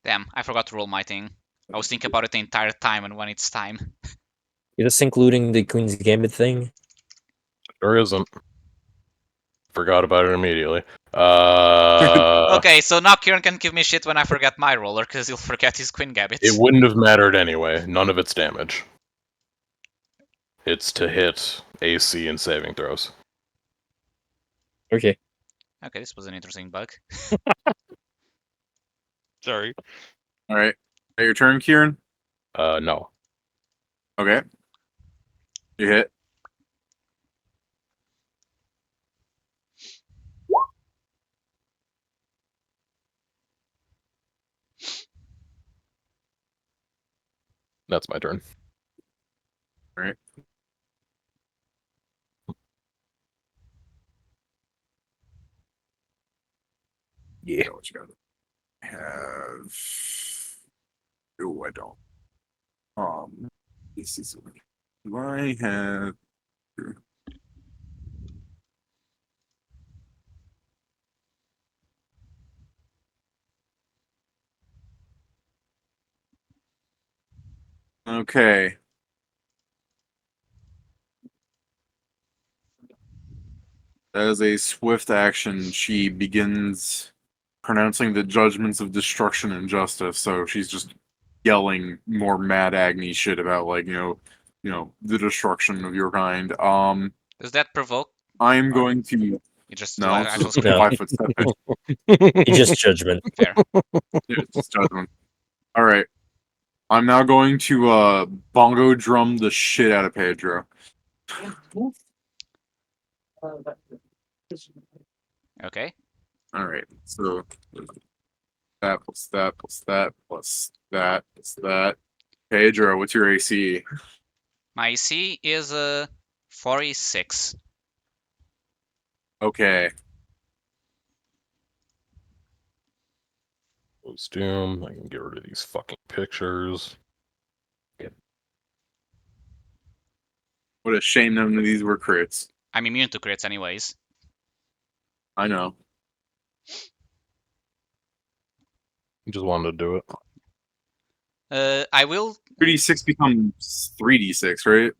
Damn, I forgot to roll my thing. I was thinking about it the entire time, and when it's time. Is this including the Queen's Gambit thing? There isn't. Forgot about it immediately. Okay, so now Kieran can give me shit when I forget my roller, because he'll forget his Queen Gambit. It wouldn't have mattered anyway. None of it's damage. It's to hit AC and saving throws. Okay. Okay, this was an interesting bug. Sorry. All right. Your turn, Kieran. No. Okay. You hit. That's my turn. All right. Yeah. What you got? Have. Oh, I don't. This is. Do I have? Okay. As a swift action, she begins pronouncing the judgments of destruction and justice. So she's just yelling more mad agony shit about like the destruction of your kind. Does that provoke? I'm going to You just do no, it's actual just a scream? 5-foot step. It's just judgment. Fair. It's just judgment. All right. I'm now going to bongo drum the shit out of Pedro. Okay. All right. So that plus that plus that plus that plus that. Pedro, what's your AC? My AC is 46. Okay. Close Doom. I can get rid of these fucking pictures. What a shame none of these were crits. I'm immune to crits anyways. I know. Just wanted to do it. I will. 3d6 becomes 3d6, right?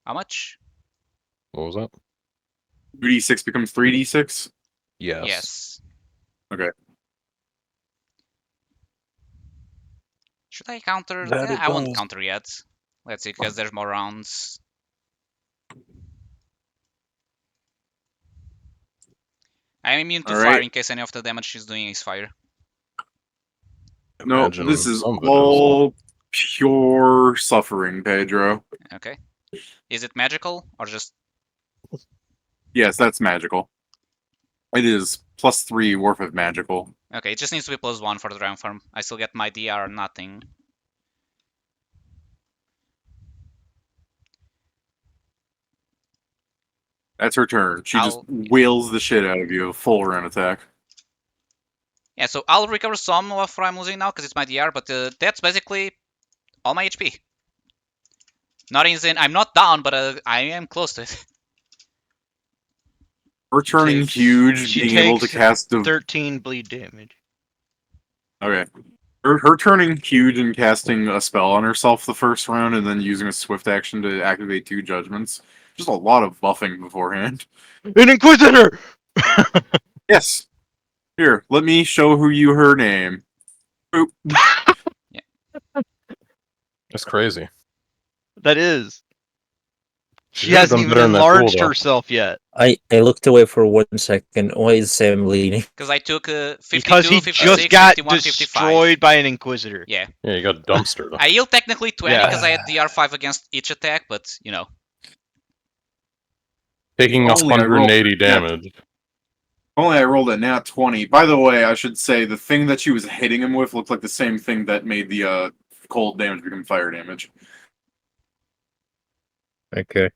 How much? What was that? 3d6 becomes 3d6? Yes. Yes. Okay. Should I counter? That it I won't does. counter yet. Let's see, because there's more rounds. I'm immune to All fire right. in case any of the damage she's doing is fire. No, Imagine this is some of it is. all pure suffering, Pedro. Okay. Is it magical or just? Yes, that's magical. It is +3 worth of magical. Okay, it just needs to be +1 for the round form. I still get my DR nothing. That's her turn. She just wails the shit out of you, a full round attack. Yeah, so I'll recover some of what I'm losing now because it's my DR, but that's basically all my HP. Not insane. I'm not down, but I am close to it. Her turning huge, She being able to takes cast 13 bleed damage. Okay. Her turning huge and casting a spell on herself the first round and then using a swift action to activate 2 judgments. Just a lot of buffing beforehand. An Inquisitor! Yes. Here, let me show you her name. Boop. That's crazy. That is. She She should've hasn't done even better in that pool, enlarged though. herself yet. I looked away for 1 second. Why is Sam bleeding? Because I took 52, Because he 56, just got 51, 55. destroyed by an Inquisitor. Yeah. Yeah, you got dumpstered. I healed technically 20 Yeah. because I had DR5 against each attack, but you know. Taking Only I rolled 180 damage. Only I rolled a nat 20. By the way, I should say the thing that she was hitting him with looked like the same thing that made the cold damage become fire damage. Okay.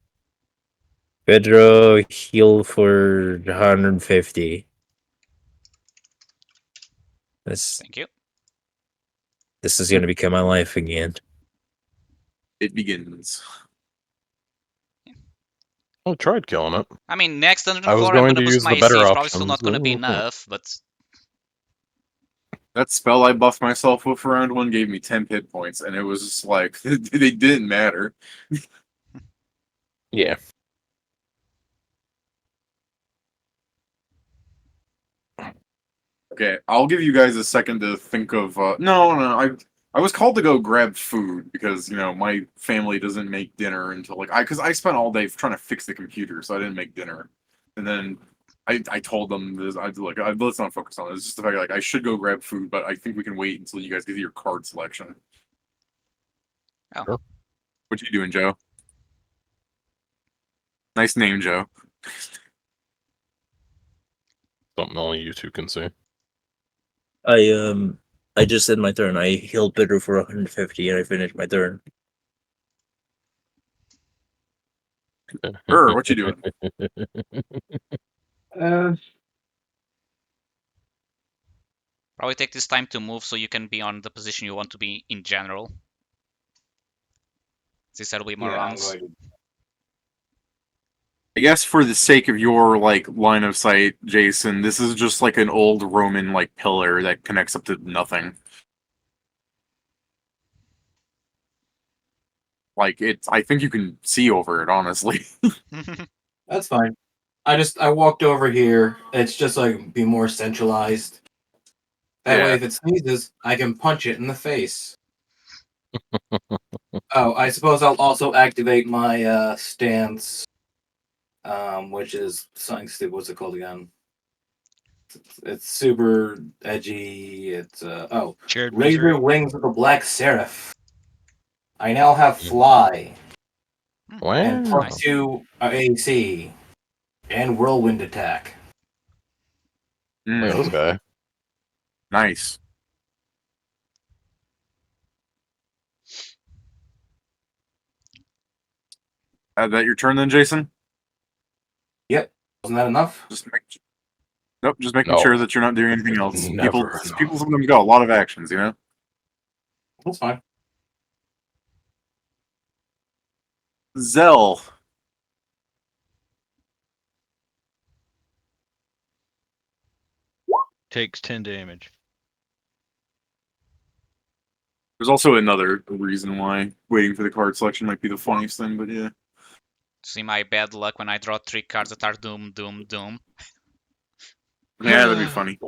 Pedro, heal for 150. Thank you. This is gonna become my life again. It begins. I tried killing it. I mean, next dungeon I was floor, I'm going gonna to boost use my the better AC. It's probably options. still not gonna be enough, but That spell I buffed myself with for round 1 gave me 10 hit points, and it was just like, they didn't matter. Yeah. Okay, I'll give you guys a second to think of. No, I was called to go grab food because my family doesn't make dinner until because I spent all day trying to fix the computer, so I didn't make dinner, and then I told them this. Let's not focus on this. It's just the fact I should go grab food, but I think we can wait until you guys get your card selection. Oh. Sure. What you doing, Joe? Nice name, Joe. Something only you two can see. I just did my turn. I healed Pedro for 150 and I finished my turn. What you doing? Probably take this time to move so you can be on the position you want to be in general. Since there'll be more rounds. I guess for the sake of your line of sight, Jason, this is just like an old Roman pillar that connects up to nothing. I think you can see over it, honestly. That's fine. I walked over here. It's just be more centralized. That way, if it sneezes, I can punch it in the face. Oh, I suppose I'll also activate my stance, which is something stupid. What's it called again? It's super edgy. It's Shared Razor misery. Wings of the Black Seraph. I now have Fly and Wow. +2 AC and Whirlwind Attack. Look at this guy. Nice. That your turn then, Jason? Yep. Wasn't that enough? Nope, just making No. sure that you're not doing anything else. Never People enough. sometimes got a lot of actions, That's fine. Zell. Takes 10 damage. There's also another reason why waiting for the card selection might be the funniest thing, but yeah. See my bad luck when I draw 3 cards that are doom, doom, doom. Yeah, that'd be funny.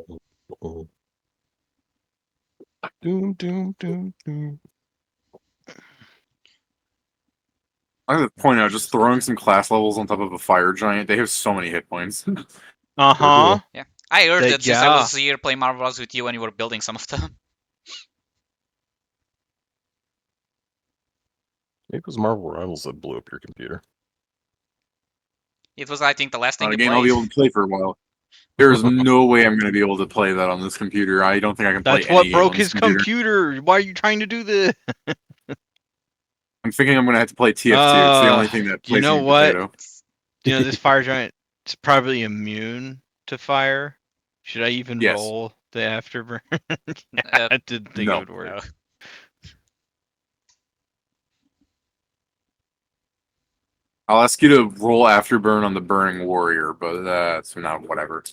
Doom, doom, doom, doom. I have to point out, just throwing some class levels on top of a fire giant, they have so many hit points. Uh-huh. Yeah. I heard That- that since I yeah. was here playing Marvel Bros with you and you were building some of them. It was Marvel Rivals that blew up your computer. It was, I think, the last thing Not a you game I'll played. be able to play for a while. There's no way I'm going to be able to play that on this computer. I don't think I can play That's what any game broke on this his computer. Why are you trying to do this? I'm thinking I'm going to have to play TF2. It's the only thing that you plays know me what? potato. This fire giant is probably immune to fire. Should I even Yes. roll the afterburn? I didn't think no. it would work. No. I'll ask you to roll Afterburn on the Burning Warrior, but that's not whatever.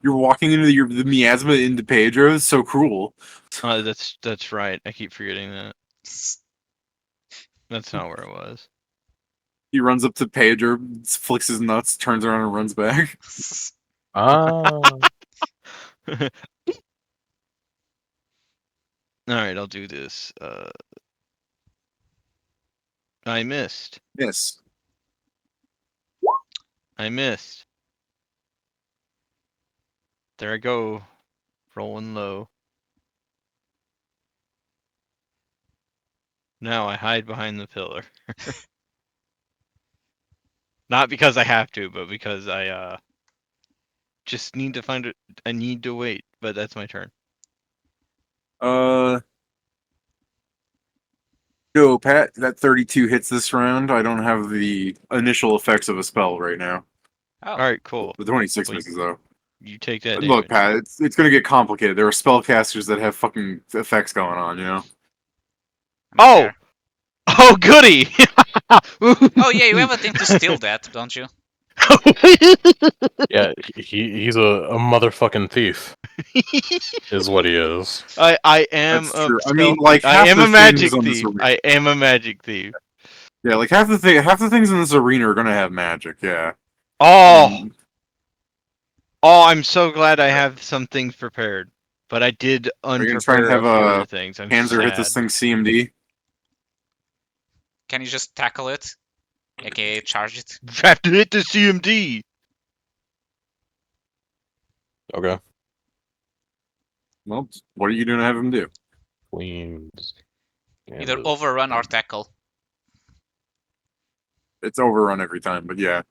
You're walking into the miasma into Pedro. It's so cruel. That's right. I keep forgetting that. That's not where it was. He runs up to Pedro, flicks his nuts, turns around and runs back. Ah. Alright, I'll do this. I missed. Yes. I missed. There I go. Rolling low. Now I hide behind the pillar. Not because I have to, but because I just need to find it. I need to wait, but that's my turn. Go, Pat. That 32 hits this round. I don't have the initial effects of a spell right now. Oh. Alright, cool. The 26 Wait. misses, though. You take that Look, damage. Pat, it's going to get complicated. There are spellcasters that have fucking effects going on, Oh! There. Oh, goody! Oh yeah, you have a thing to steal that, don't you? Yeah, he's a motherfucking thief, is what he is. I am That's a true. I mean, stealth like, thief. I half am the a magic things on this thief. arena. I am a magic thief. Yeah, like half the things in this arena are gonna have magic. Yeah. Oh, I'm so glad I have some things prepared. But I did Are you gonna try and unprepare have a few a other things. I'm Panzer hit this sad. thing CMD? Can you just tackle it? AKA charge it? You have to hit the CMD. Okay. Well, what are you gonna have him do? Queens. Either overrun or tackle. It's overrun every time, but yeah.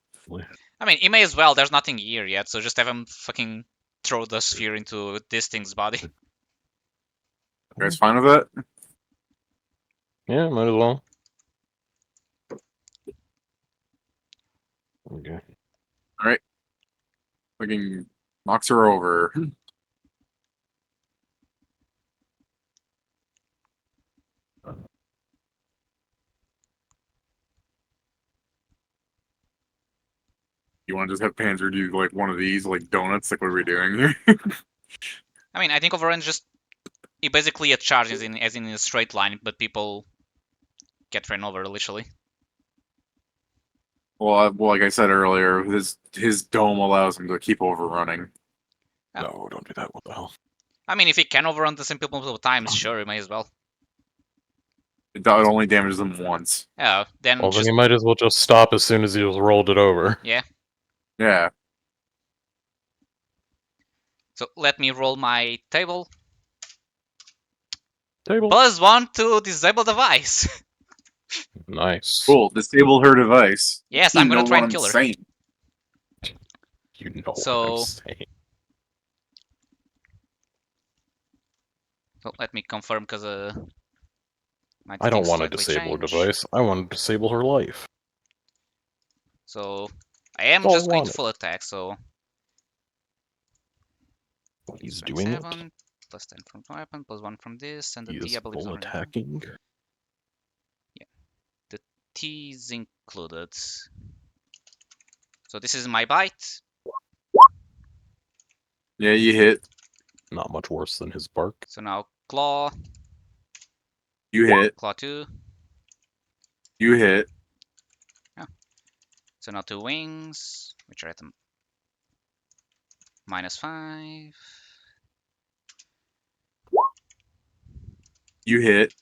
I mean, he may as well. There's nothing here yet, so just have him fucking throw the sphere into this thing's body. You guys fine with that? Yeah, might as well. Okay. Alright. Fucking knocks her over. You want to just have Panzer do like one of these, like donuts? Like, what are we doing here? I mean, I think overrun just it basically a charge as in a straight line, but people get ran over literally. Well, like I said earlier, his dome allows him to keep overrunning. Yeah. No, don't do that. What the hell? I mean, if he can overrun the same people multiple times, sure, he may as well. It only damages them once. Yeah, then Well, then just you might as well just stop as soon as he rolled it over. yeah. Yeah. So let me roll my table. Table. +1 to disable device. Nice. Cool. Disable her device. Yes, You I'm gonna know try what and kill her. saying. You know So- what I'm saying. So let me confirm because I don't want to disable her device. I want to disable her life. So I am That's all I just going to wanted. full attack. So He's doing it. 27 plus 10 from the weapon, +1 from this, and the He T is I believe is full already done. attacking. T is included. So this is my bite. Yeah, you hit. Not much worse than his bark. So now claw, You hit. claw 2. You hit. So now 2 wings, which are at the -5. You hit.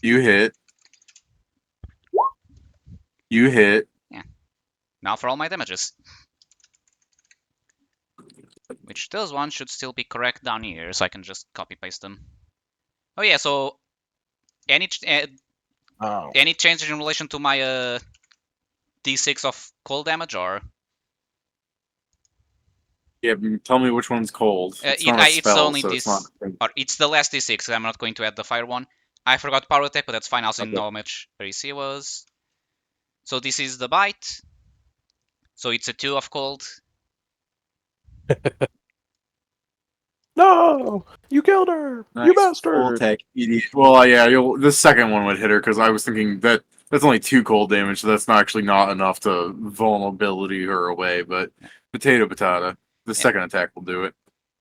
You hit. You hit. Now for all my damages. Which those ones should still be correct down here, so I can just copy paste them. Oh yeah, so any any change in relation to my d6 of cold damage, or Yeah, tell me which one's cold. It's not a it's spell, only so this, it's not. or it's the last d6. I'm not going to add the fire one. I forgot power attack, but that's fine. I also didn't Okay. know how much AC was. So this is the bite. So it's a 2 of cold. No! You killed her! You Nice. Full bastard! attack, idiot. Well, yeah, the second one would hit her because I was thinking that's only 2 cold damage, so that's not actually not enough to vulnerability her away. But potato. The second attack will do it.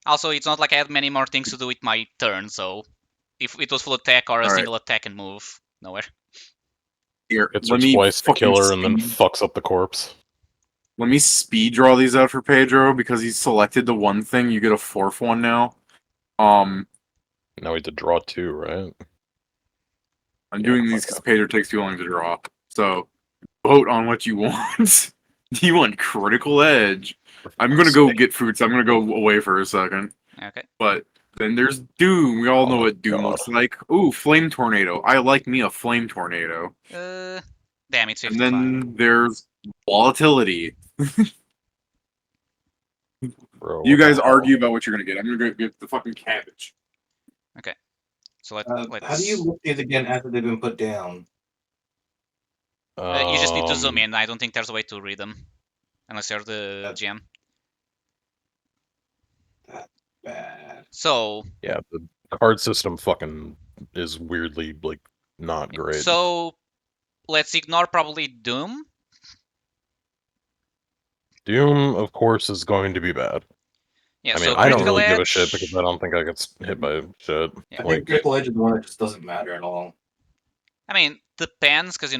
Also, it's not like I had many more things to do with my turn, so if it was full attack or a All right. single attack and move, nowhere. Here, Hits her let me twice to fucking kill her and then speed- fucks up the corpse. Let me speed draw these out for Pedro because he's selected the one thing. You get a 4th one now. Now we had to draw 2, right? I'm Yeah, doing these because Pedro takes too long to draw. So, vote on what you want. Do you want critical edge? I'm gonna go get food, so I'm gonna go away for a second. Okay. But then there's Doom. We all know Oh, what Doom God. looks like. Ooh, Flame Tornado. I like me a Flame Tornado. Damn, it's 55. And then there's Volatility. Bro, You what the guys hell? argue about what you're gonna get. I'm gonna go get the fucking cabbage. So let's. How do you look these again after they've been put down? You just need to zoom in. I don't think there's a way to read them, unless you're the GM. Bad. So Yeah, the card system fucking is weirdly, like, not great. So let's ignore probably Doom. Doom, of course, is going to be bad. Yeah, I mean, so I don't critical really edge. give a shit because I don't think I get hit by shit. Yeah. I think critical edge is the one that just doesn't matter at all. I mean, depends, because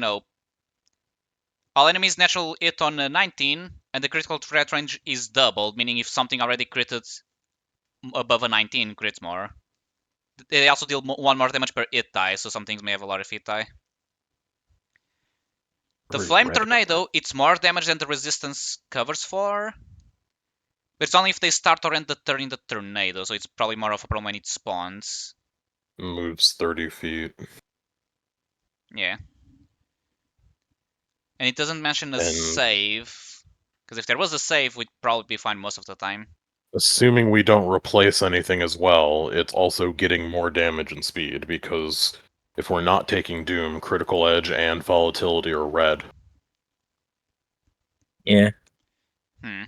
all enemies natural hit on 19, and the critical threat range is doubled, meaning if something already critted above a 19, crits more. They also deal one more damage per hit die, so some things may have a lot of hit die. The Flame Tornado, it's more damage than the resistance covers for. But it's only if they start or end the turn in the tornado, so it's probably more of a problem when it spawns. Moves 30 feet. Yeah. And it doesn't mention a save. Because if there was a save, we'd probably be fine most of the time. Assuming we don't replace anything as well, it's also getting more damage and speed, because if we're not taking Doom, Critical Edge and Volatility are red. Yeah. Hmm.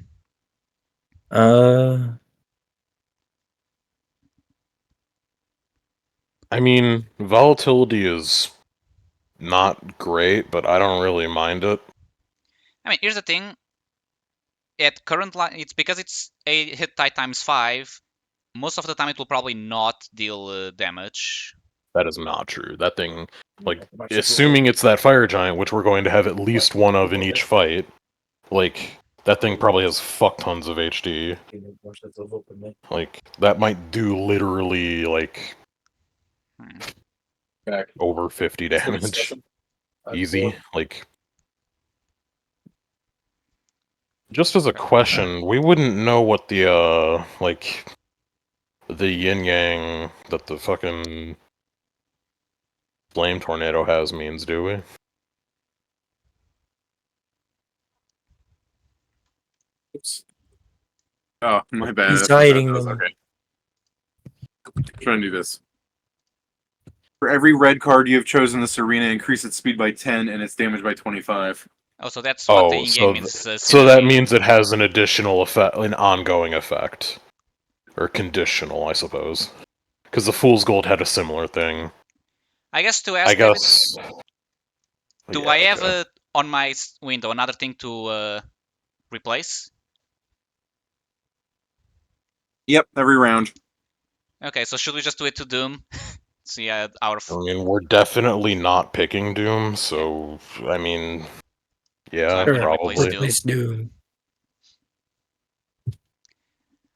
I mean, Volatility is not great, but I don't really mind it. I mean, here's the thing. At current line, it's because it's a hit die times 5. Most of the time, it will probably not deal damage. That is not true. That thing, like, assuming it's that Fire Giant, which we're going to have at least one of in each fight, like, that thing probably has fuck tons of HD. Like, that might do literally, like, over 50 damage. Easy. Like, just as a question, we wouldn't know what the, like, the yin-yang that the fucking Flame Tornado has means, do we? Oops. Oh, my bad. He's That's what that hiding does. them. Okay. Trying to do this. For every red card you have chosen in this arena, increase its speed by 10 and its damage by 25. Oh, so that's what the in-game means. So that means it has an additional effect, an ongoing effect. Or conditional, I suppose. Because the Fool's Gold had a similar thing. I guess to ask I guess... do I have on my window another thing to replace? Yep, every round. Okay, so should we just do it to Doom? So yeah, our... I mean, we're definitely not picking Doom, so... I mean... Yeah, So probably. Replace Doom.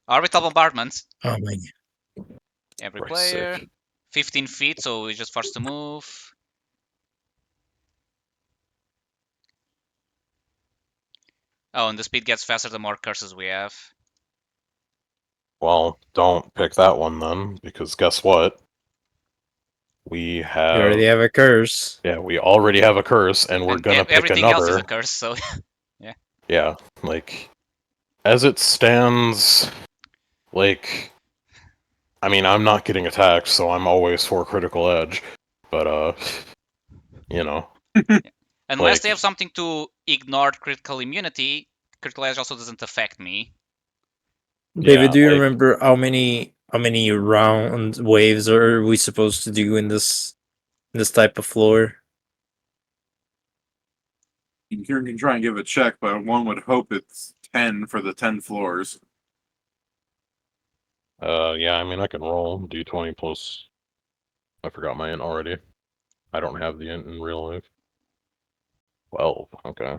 Orbital Bombardment. Oh my god. Every player. Sick. 15 feet, so we're just forced to move. Oh, and the speed gets faster the more curses we have. Well, don't pick that one then, because guess what? We have... You already have a curse. Yeah, we already have a curse, and we're gonna pick everything another. Else is a curse, so yeah. Yeah, like, as it stands, like, I mean, I'm not getting attacked, so I'm always for Critical Edge, but, you know. Unless they have something to ignore critical immunity, Critical Edge also doesn't affect me. David, do you remember how many round waves are we supposed to do in this type of floor? You can try and give it a check, but one would hope it's 10 for the 10 floors. Yeah, I mean, I can roll d20 plus... I forgot my int already. I don't have the int in real life. 12, okay.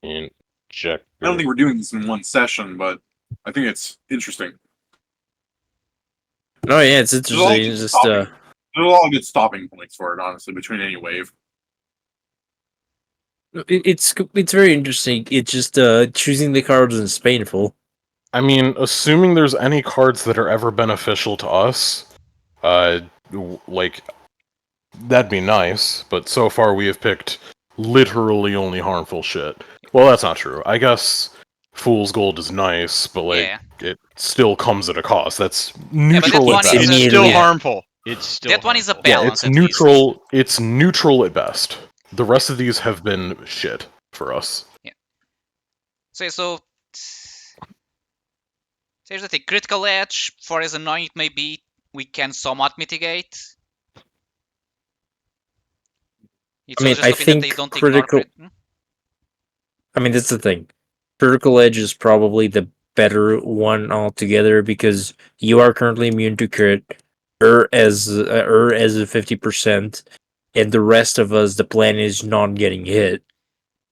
Int, check. I don't think we're doing this in one session, but I think it's interesting. Oh yeah, it's interesting. It's just there's a lot of good stopping points for it, honestly, between any wave. it's very interesting. It's just choosing the cards is painful. I mean, assuming there's any cards that are ever beneficial to us, like, that'd be nice, but so far we have picked literally only harmful shit. Well, that's not true. I guess Fool's Gold is nice, but, like, it still comes at a cost. That's neutral at best. It's still harmful. It's still that one is a Yeah, balance. it's neutral. It's neutral at best. The rest of these have been shit for us. Yeah. So here's the thing: Critical Edge, for as annoying it may be, we can somewhat mitigate. I mean, I think critical. I mean, that's the thing. Critical Edge is probably the better one altogether because you are currently immune to crit. As a 50%, and the rest of us, the plan is not getting hit.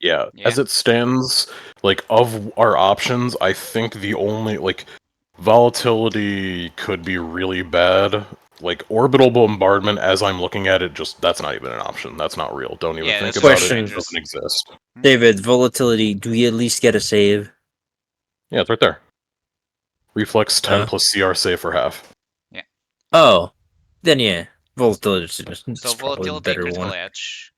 Yeah, Yeah. as it stands, like of our options, I think the only like volatility could be really bad. Like orbital bombardment, as I'm looking at it, just that's not even an option. That's not real. Don't even Yeah, think that's about Question. it. It doesn't exist. David, volatility, do we at least get a save? Yeah, it's right there. Reflex 10 Huh? plus CR save for half. Oh, then yeah, volatility is So probably the volatility, better critical one. edge.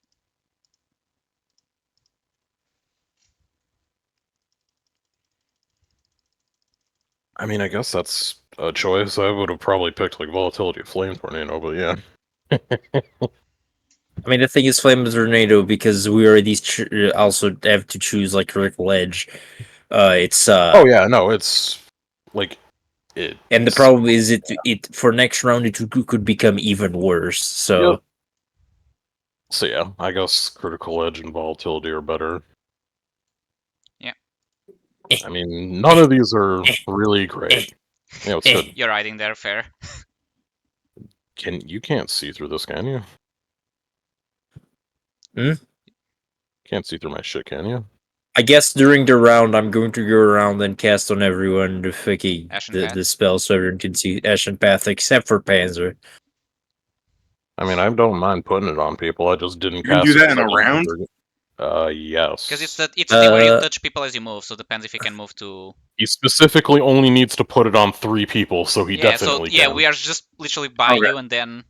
I mean, I guess that's a choice. I would have probably picked like volatility of flame tornado, but yeah. I mean, the thing is, Flame Tornado, because we already also have to choose like critical edge. It's Oh yeah, no, it's like it. and the problem is it for next round it could become even worse. So Yep. So yeah, I guess critical edge and volatility are better. Yeah. I mean, none of these are really great. Yeah, it's good. You're riding there, fair. You can't see through this, can you? Hmm? Can't see through my shit, can you? I guess during the round I'm going to go around and cast on everyone the fucking Ashen the, Path. the spell so everyone can see Ashen Path except for Panzer. I mean, I don't mind putting it on people. I just didn't You can cast do it that 'cause in I a didn't round? trigger it. Yes. Because it's the thing where you Uh, touch people as you move, so it depends if you can move to. He specifically only needs to put it on 3 people, so he Yeah, so definitely yeah, can. we are just literally by Okay. you and then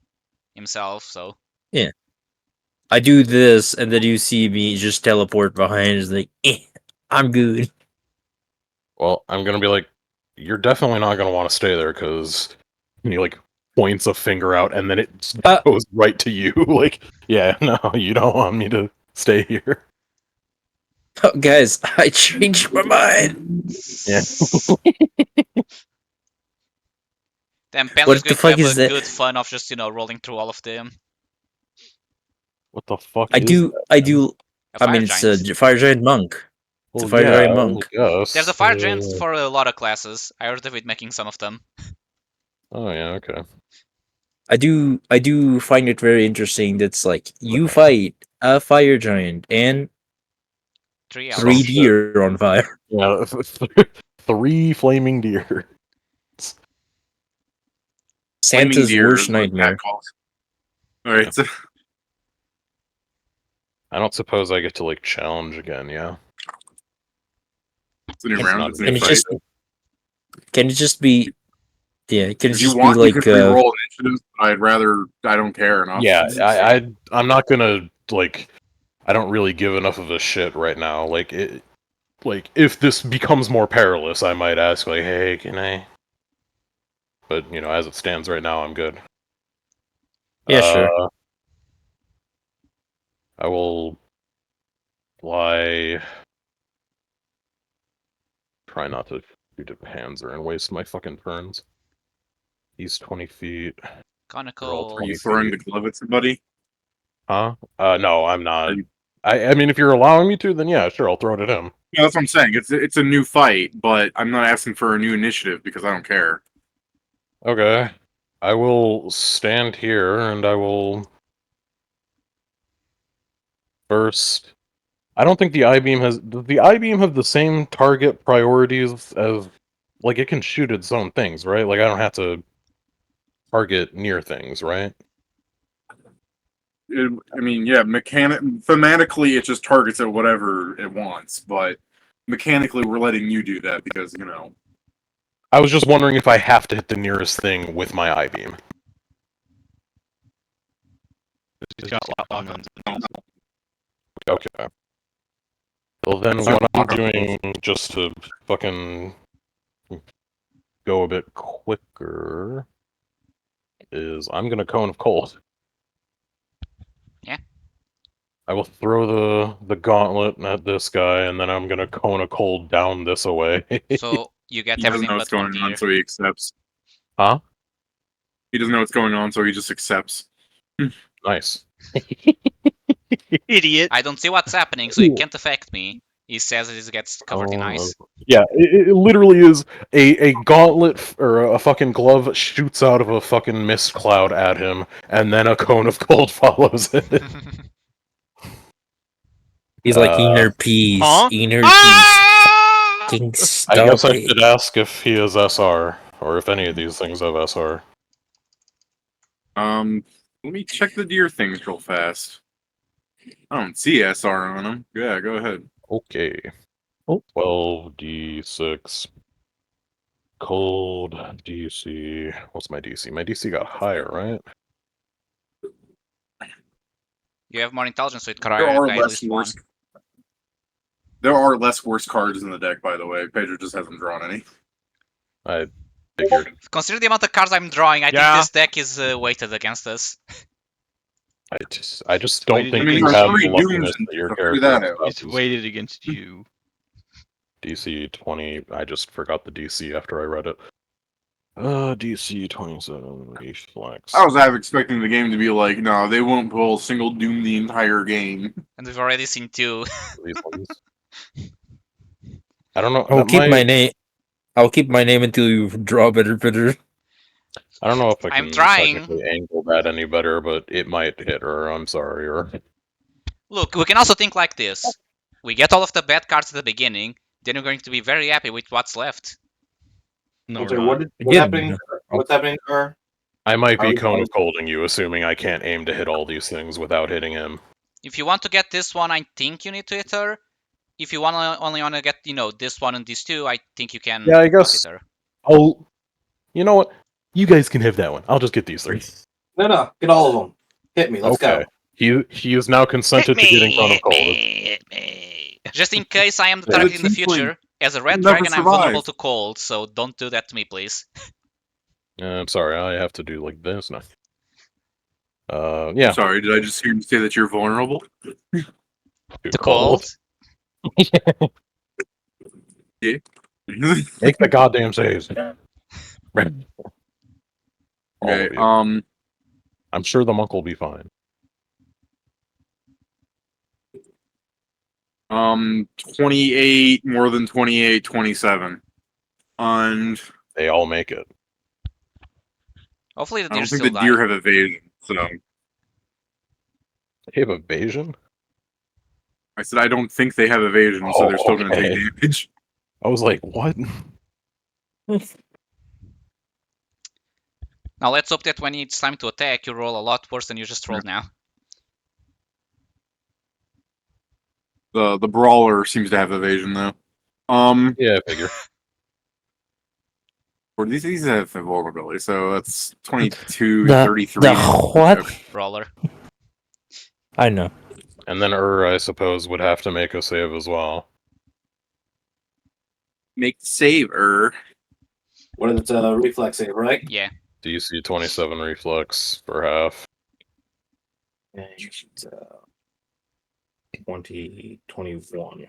himself. So I do this and then you see me just teleport behind. It's like, I'm good. Well, I'm gonna be like, you're definitely not gonna want to stay there because he like points a finger out and then it goes right to you. Like, yeah, no, you don't want me to stay here. Oh, guys, I changed my mind. Yeah. then Panzer What is the going to fuck have is a that? good fun of just rolling through all of them. What the fuck I is do. that? I do. A I fire mean, it's a giant. fire giant monk. It's a Well, fire yeah, giant I monk. guess. There's a fire giant for a lot of classes. I heard David making some of them. Oh yeah, okay. I do find it very interesting. That's like you fight a fire giant and 3 Some three elves. shit. deer on fire. Yeah, 3 flaming deer. Flaming Santa's deer worst is what nightmare. Pat calls. All right, so I don't suppose I get to like challenge again, yeah. it's a new Can- round. not It's a good. new Can it fight. just can it just be yeah? Can it If you just be want, you like can re-roll initiatives. But I'd rather. I don't care enough. Yeah, I'm not gonna like. I don't really give enough of a shit right now. Like it, like if this becomes more perilous, I might ask like, hey, can I? But you know, as it stands right now, I'm good. yeah, sure. I will fly. Try not to shoot at Panzer and waste my fucking turns. He's 20 feet. Conical. Are you throwing the glove at somebody? Huh? No, I'm not. Are you- I mean, if you're allowing me to, then yeah, sure, I'll throw it at him. Yeah, that's what I'm saying. It's a new fight, but I'm not asking for a new initiative because I don't care. Okay. I will stand here and I will first. I don't think the I-beam has. Does the I-beam have the same target priorities as. Like, it can shoot its own things, right? Like, I don't have to target near things, right? I mean, yeah, thematically, it just targets at whatever it wants, but mechanically, we're letting you do that because I was just wondering if I have to hit the nearest thing with my I-beam. He's got lock-ons. Okay. Well, then what I'm doing, just to fucking go a bit quicker, is I'm gonna Cone of Cold. Yeah. I will throw the gauntlet at this guy, and then I'm gonna Cone of Cold down this away. So you get he doesn't everything know but what's one going on, deer. so he accepts. Huh? He doesn't know what's going on, so he just accepts. Nice. Idiot. I don't see what's happening, so it can't affect me. He says it gets covered in ice. Yeah, it literally is a gauntlet or a fucking glove shoots out of a fucking mist cloud at him, and then a cone of cold follows it. He's like inner peace, Huh? inner Ah! peace. King I guess I stop should ask if he has SR, or if any of these things have SR. Let me check the deer things real fast. I don't see SR on them. Yeah, go ahead. Okay. Oh. 12d6. Cold DC. What's my DC? My DC got higher, right? You have more intelligence, so it There are at less least one. worse. There are less worse cards in the deck, by the way. Pedro just hasn't drawn any. I figured. Consider the amount of cards I'm drawing. I think Yeah. this deck is weighted against us. I just don't Weighted think I mean, you there's have the 3 dooms luckiness in that your there, figure character that out. It's weighted against you. DC 20. I just forgot the DC after I read it. DC 27 reflex. I was half expecting the game to be like, no, they won't pull single doom the entire game. And we've already seen 2. These ones. I don't know. I'll that keep might- my name. I'll keep my name until you draw better, Peter. I don't know if I I'm can trying. technically angle that any better, but it might hit her. I'm sorry. Or Look, we can also think like this. We get all of the bad cards at the beginning, then we're going to be very happy with what's left. No, Walter, we're not. Again, what's happening to her? I might I be was- cone of colding you, assuming I can't aim to hit all these things without hitting him. If you want to get this one, I think you need to hit her. If you only want to get, this one and these two, I think you can Yeah, I not guess. hit her. Oh, you know what? You guys can have that one. I'll just get these three. No, get all of them. Hit me. Let's Okay. He is now consented to getting cone of colded. Just in case I am the Yeah. target in the Truthfully, future, as a red you'll never dragon, I'm vulnerable survive. to cold, so don't do that to me, please. I'm sorry, I have to do like this now. Yeah. Sorry, did I just hear you say that you're vulnerable? Too To cold. Yeah. Make the goddamn saves. All Okay, of you. I'm sure the monk will be fine. 28, more than 28, 27. And They all make it. Hopefully the I don't deer think still the deer die. have evasion, so They have evasion? I said I don't think they have evasion, so they're still going to take okay. damage. I was like, what? Now let's hope that when it's time to attack, you roll a lot worse than you just rolled now. The brawler seems to have evasion though. Yeah, I figure. Or these have vulnerability, so that's 22, The- 33. the what? Brawler. I know. And then I suppose, would have to make a save as well. Make the save, What is it? Reflex save, right? Yeah. DC 27 reflex for half. And 20, 21.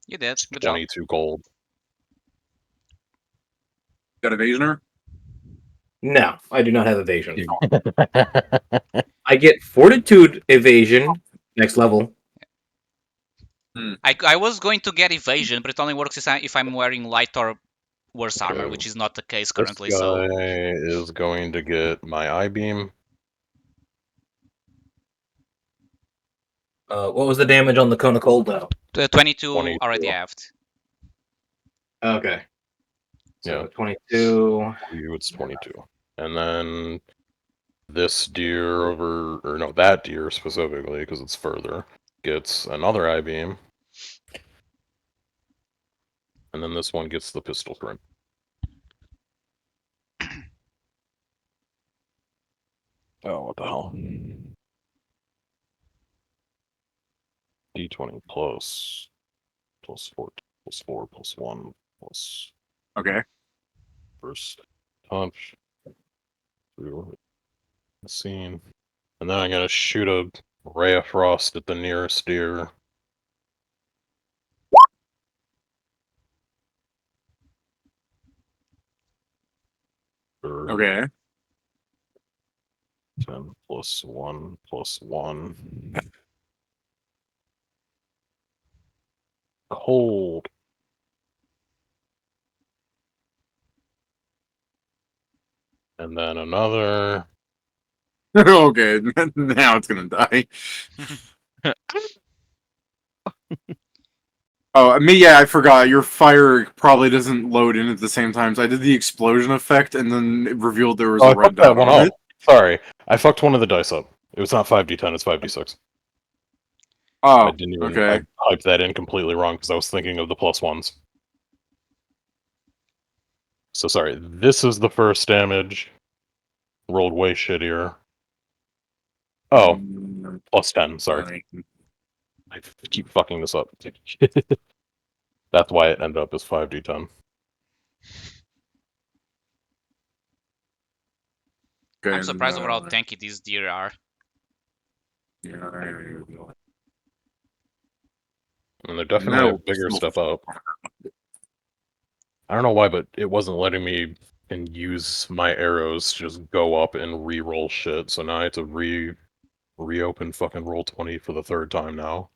You did. Good job. 22 gold. Got evasioner? No, I do not have evasion. I get fortitude evasion next level. I was going to get evasion, but it only works if I'm wearing light or worse armor, Okay. which is not the case This currently. guy So is going to get my I-beam. What was the damage on the cone of cold though? 22 22. already halved. Okay. So Yeah. 22. You, it's 22. And then this deer over, or no, that deer specifically, because it's further, gets another I-beam. And then this one gets the pistol crimp. Oh, what the hell? D20 plus 4 plus 4 plus 1 plus Okay. first touch through the scene. And then I'm gonna shoot a ray of frost at the nearest deer. For Okay. 10 plus 1 plus 1. cold. And then another. Okay, now it's gonna die. Oh, me, yeah, I forgot. Your fire probably doesn't load in at the same time. So I did the explosion effect, and then it revealed there was Oh, a I red fucked that dot one on up. it. Sorry. I fucked one of the dice up. It was not 5d10, it's 5d6. I Oh, didn't even. okay. I typed that in completely wrong because I was thinking of the plus ones. So sorry. This is the first damage. Rolled way shittier. Oh, plus 10. Sorry. Fine. I keep fucking this up. That's why it ended up as 5d10. Okay, I'm surprised over how and, tanky these deer are. yeah, there you go. And they're definitely a No, bigger still- step up. I don't know why, but it wasn't letting me and use my arrows to just go up and re-roll shit. So now I have to reopen fucking roll 20 for the third time now.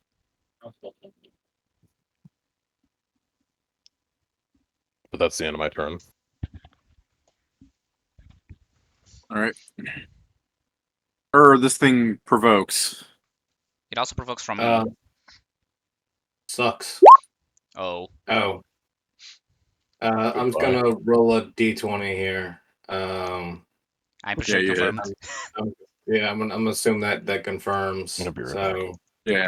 But that's the end of my turn. All right. Or this thing provokes. It also provokes from me. Sucks. Oh. Oh. I'm just Goodbye. gonna roll a d20 here. I'm pretty Yeah, sure it you hit. confirmed. Yeah, I'm gonna assume that confirms. I'm gonna be right So back. Yeah.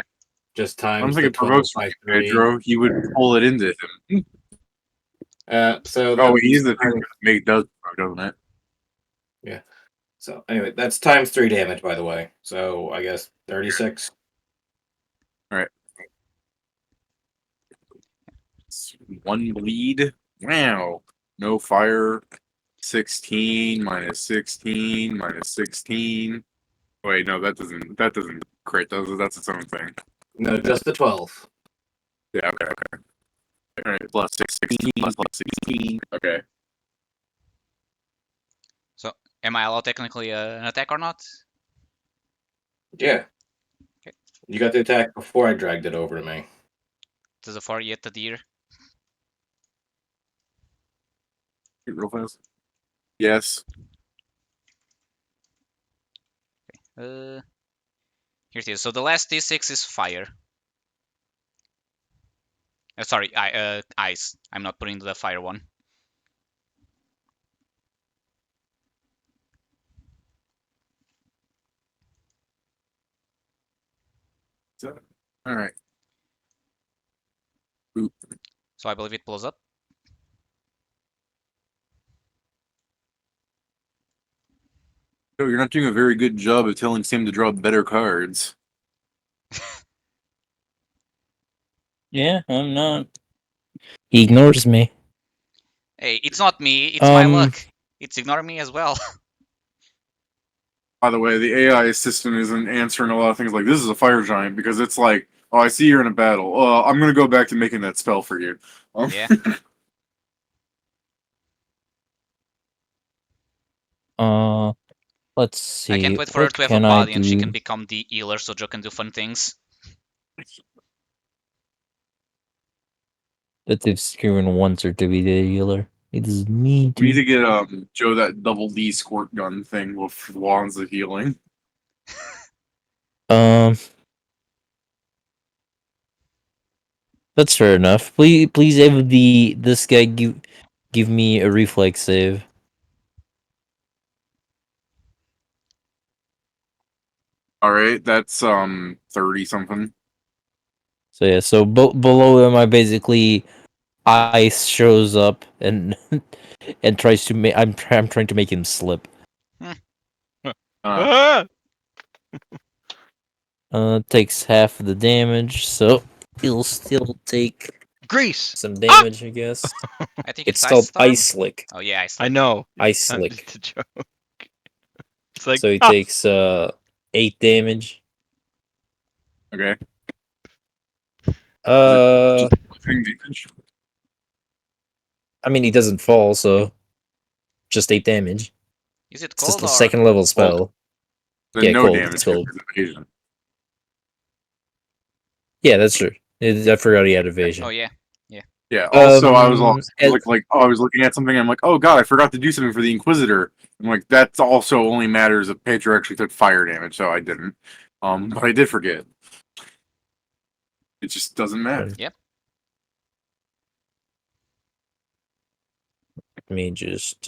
just I don't times think the it 12 provokes by 3. Pedro. He would pull it into him. So Oh, that's he's the thing times- that make does, doesn't it? yeah. So anyway, that's times 3 damage, by the way. So I guess 36. One bleed. Wow. No fire. 16 minus 16 minus 16. Wait, no, that doesn't crit. That's its own thing. No, just the 12. Yeah, okay. All right, plus 16 plus 16. Okay. So, am I allowed technically an attack or not? Yeah. Okay. You got the attack before I dragged it over to me. Does the 4 hit the deer? Real fast. Yes. Here it is. So the last d6 is fire. Sorry, ice. I'm not putting the fire one. All right. Oop. So I believe it blows up. So you're not doing a very good job of telling Sam to draw better cards. Yeah, I'm not. He ignores me. Hey, it's not me. It's my luck. It's ignoring me as well. By the way, the AI system isn't answering a lot of things like this is a fire giant because it's like, oh, I see you're in a battle. I'm gonna go back to making that spell for you. Yeah. Let's see. I can't wait for her what to have a can I body and she do? can become the healer so Joe can do fun things. That they've screamed once or to be the healer. It is me. We need Too. to get Joe that double D squirt gun thing with wands of healing. That's fair enough. Please have this guy give me a reflex save. All right, that's 30 something. So yeah, so below him, I basically ice shows up and and tries to make. I'm trying to make him slip. Ah! Takes half of the damage, so he'll still take Grease. some damage, I guess. I think It's Ice called Storm. Ice Slick. Oh yeah, Ice I Storm. know. Ice It's Slick. a joke. It's like So he takes 8 damage. Okay. Uh, Thing damage. I mean he doesn't fall, so just 8 damage. Is it It's just cold a or? second level spell. Then Yeah, no cold. damage It's because cold. it's evasion. Yeah, that's true. I forgot he had evasion. Oh yeah. Yeah. Also, I was as- I was looking at something. I'm like, oh god, I forgot to do something for the Inquisitor. I'm like, that also only matters if Pedro actually took fire damage, so I didn't. But I did forget. It just doesn't matter. Yep. Let me just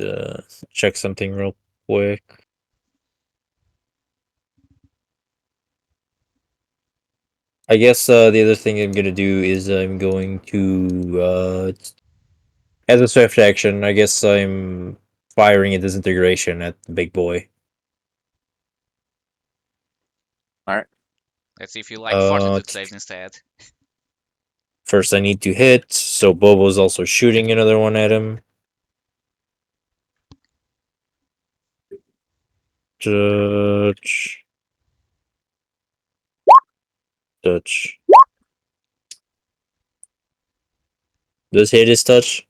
check something real quick. I guess the other thing I'm gonna do is I'm going to as a swift action. I guess I'm firing a disintegration at the big boy. Let's see if you like fortitude saves instead. First, I need to hit. So Bobo's also shooting another one at him. Touch. Touch. Does hit his touch?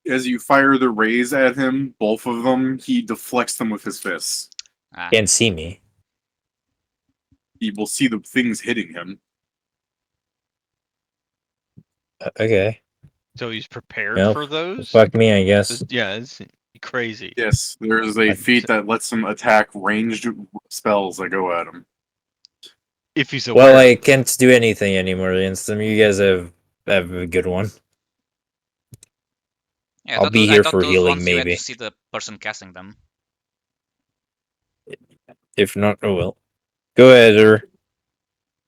As you fire the rays at him, both of them, he deflects them with his fists. Ah, Can't see me. He will see the things hitting him. Okay. So he's prepared Well, for those. fuck me, I guess. Yeah, it's crazy. Yes, there is a feat that lets him attack ranged spells that go at him. If he's aware. Well, I can't do anything anymore against them. You guys have a good one. yeah, I'll be I here thought for those healing, ones you had maybe. to see the person casting them. If not, oh well. Go ahead, or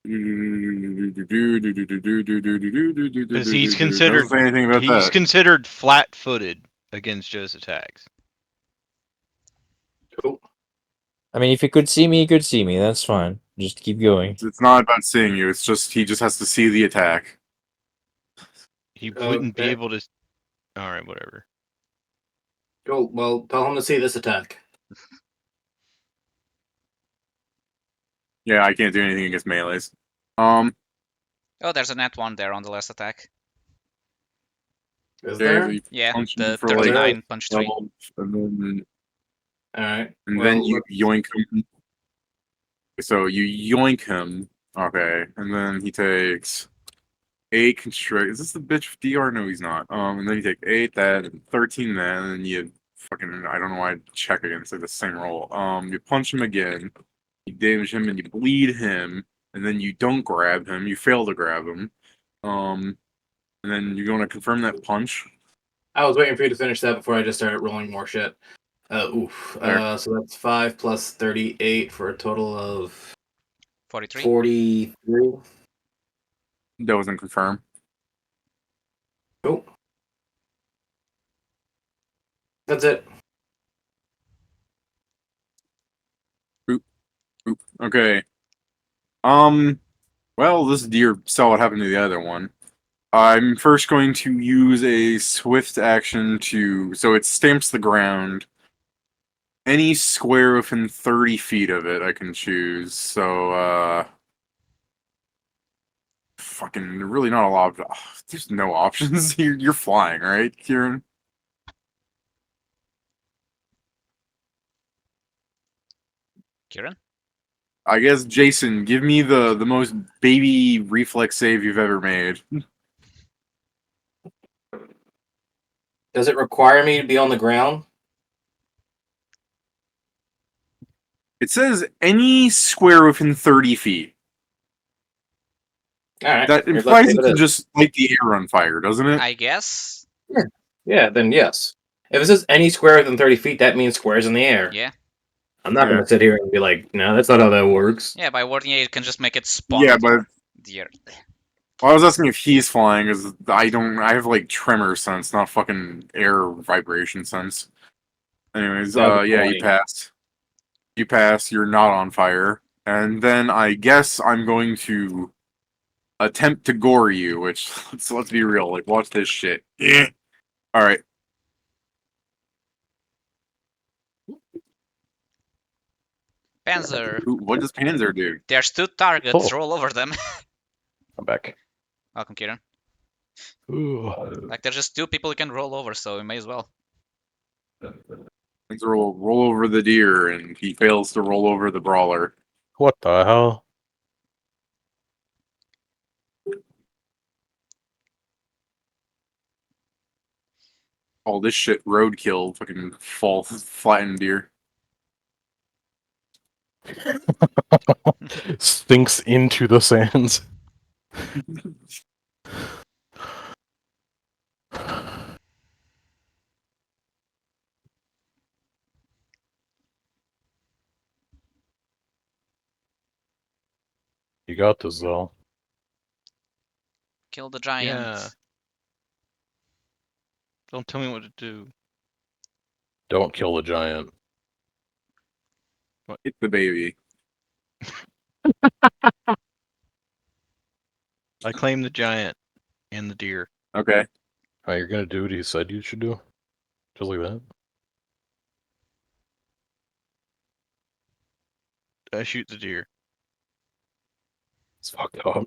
Because he's considered Doesn't say anything about he's that. considered flat-footed against Joe's attacks. Cool. I mean, if you could see me, you could see me. That's fine. Just keep going. It's not about seeing you. It's just he just has to see the attack. He wouldn't be Okay. able to. All right, whatever. Cool. Well, tell him to see this attack. Yeah, I can't do anything against melees. Oh, there's a net one there on the last attack. Is Yeah, there? you Yeah, punch him the for like 39 punch 3. 12, and Alright. then you yoink him. So you yoink him. Okay, and then he takes 8 constrict. Is this the bitch with DR? No, he's not. And then you take 8 that, and 13 that, and then you fucking, I don't know why I check again. It's like the same roll. You punch him again, you damage him, and you bleed him, and then you don't grab him. You fail to grab him. And then you want to confirm that punch. I was waiting for you to finish that before I just started rolling more shit. Oof. There. So that's 5 plus 38 for a total of 43. 43. That wasn't confirmed. Cool. That's it. Oop. Okay. Well, this deer saw what happened to the other one. I'm first going to use a swift action to... So it stamps the ground. Any square within 30 feet of it I can choose. So, fucking, really not a lot of... there's no options. You're flying, right, Kieran? Kieran? I guess, Jason, give me the most baby reflex save you've ever made. Does it require me to be on the ground? It says any square within 30 feet. Alright. That implies you can just light the air on fire, doesn't it? I guess. Yeah, then yes. If it says any square within 30 feet, that means squares in the air. Yeah. I'm not going to sit here and be like, no, that's not how that works. Yeah, by warding it, you can just make it spawn. Yeah, but the air. I was asking if he's flying, because I have like tremor sense, not fucking air vibration sense. Anyways, That'd be yeah, funny. you passed. You pass, you're not on fire. And then I guess I'm going to attempt to gore you, which, let's be real, like, watch this shit. Alright. Panzer. What does Panzer do? There's 2 targets. Oh. Roll over them. I'm back. Welcome, Kieran. Ooh. Like, there's just 2 people you can roll over, so we may as well. Panzer will roll over the deer, and he fails to roll over the brawler. What the hell? all this shit roadkill, fucking fall flattened deer. Sinks into the sands. You got this, though. Kill the giant. Yeah. Don't tell me what to do. Don't kill the giant. Hit the baby. I claim the giant and the deer. Okay. Oh, you're gonna do what he said you should do? Just like that? I shoot the deer. It's fucked up.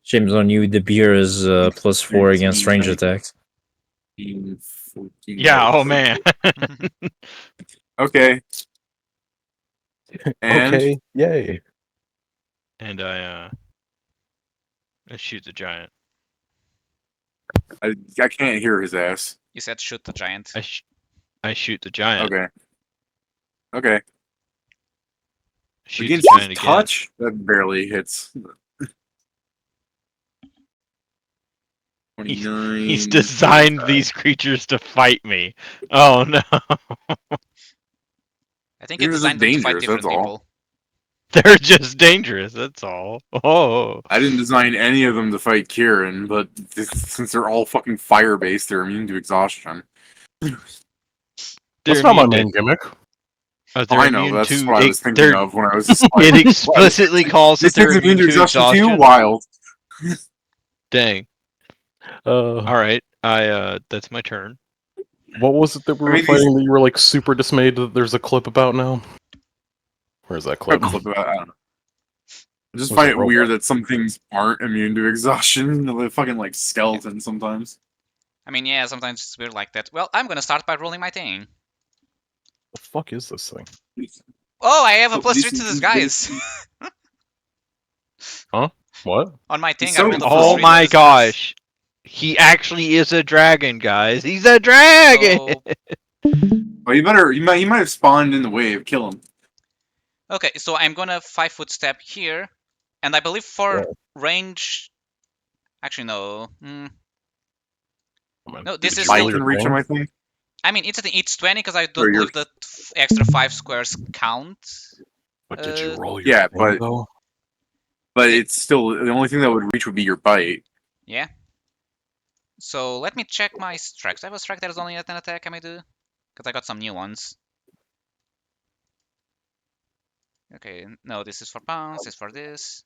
James, on you, the beer is +4 against range 19, attacks. 14. Yeah, oh man. Okay. And Okay, yay. And I shoot the giant. I can't hear his ass. You said shoot the giant. I shoot the giant. Okay. Okay. Shoot Against the his giant again. touch, that barely hits. 29. He's designed these creatures to fight me. Oh no. I think They're he just designed them to fight dangerous, different that's all. people. They're just dangerous, that's all. Oh. I didn't design any of them to fight Kieran, but since they're all fucking fire-based, they're immune to exhaustion. That's not my main gimmick. They're I know, immune that's to what I was thinking of when I was just like, it explicitly calls that this they're thing's immune to exhaustion too? exhaustion. Wild. Dang. Alright, that's my turn. What was it that we were fighting that you were like super dismayed that there's a clip about now? Where's that clip? I don't know. I just Was find it it robot? weird that some things aren't immune to exhaustion. They're fucking like skeletons sometimes. I mean, yeah, sometimes it's weird like that. Well, I'm gonna start by rolling my thing. The fuck is this thing? Oh, I have a Oh, +3 this to is- disguise. Huh? What? On my thing, I So- rolled a Oh +3 to my disguise. gosh. He actually is a dragon, guys. He's a dragon! So, Oh, you better. He might have spawned in the wave. Kill him. okay, so I'm gonna 5-foot step here, and I believe for Yeah. range. Actually, no. Come on. No, this Did is you I roll still. can your reach thing? him. I think. I mean, it's 20 because I Or don't your- believe the extra 5 squares count. But did you Uh, roll your yeah, thing, but- though? But it's still the only thing that would reach would be your bite. Yeah. So let me check my strikes. I have a strike that is only at an attack I may do, because I got some new ones. Okay, no, this is for pounds. This is for this.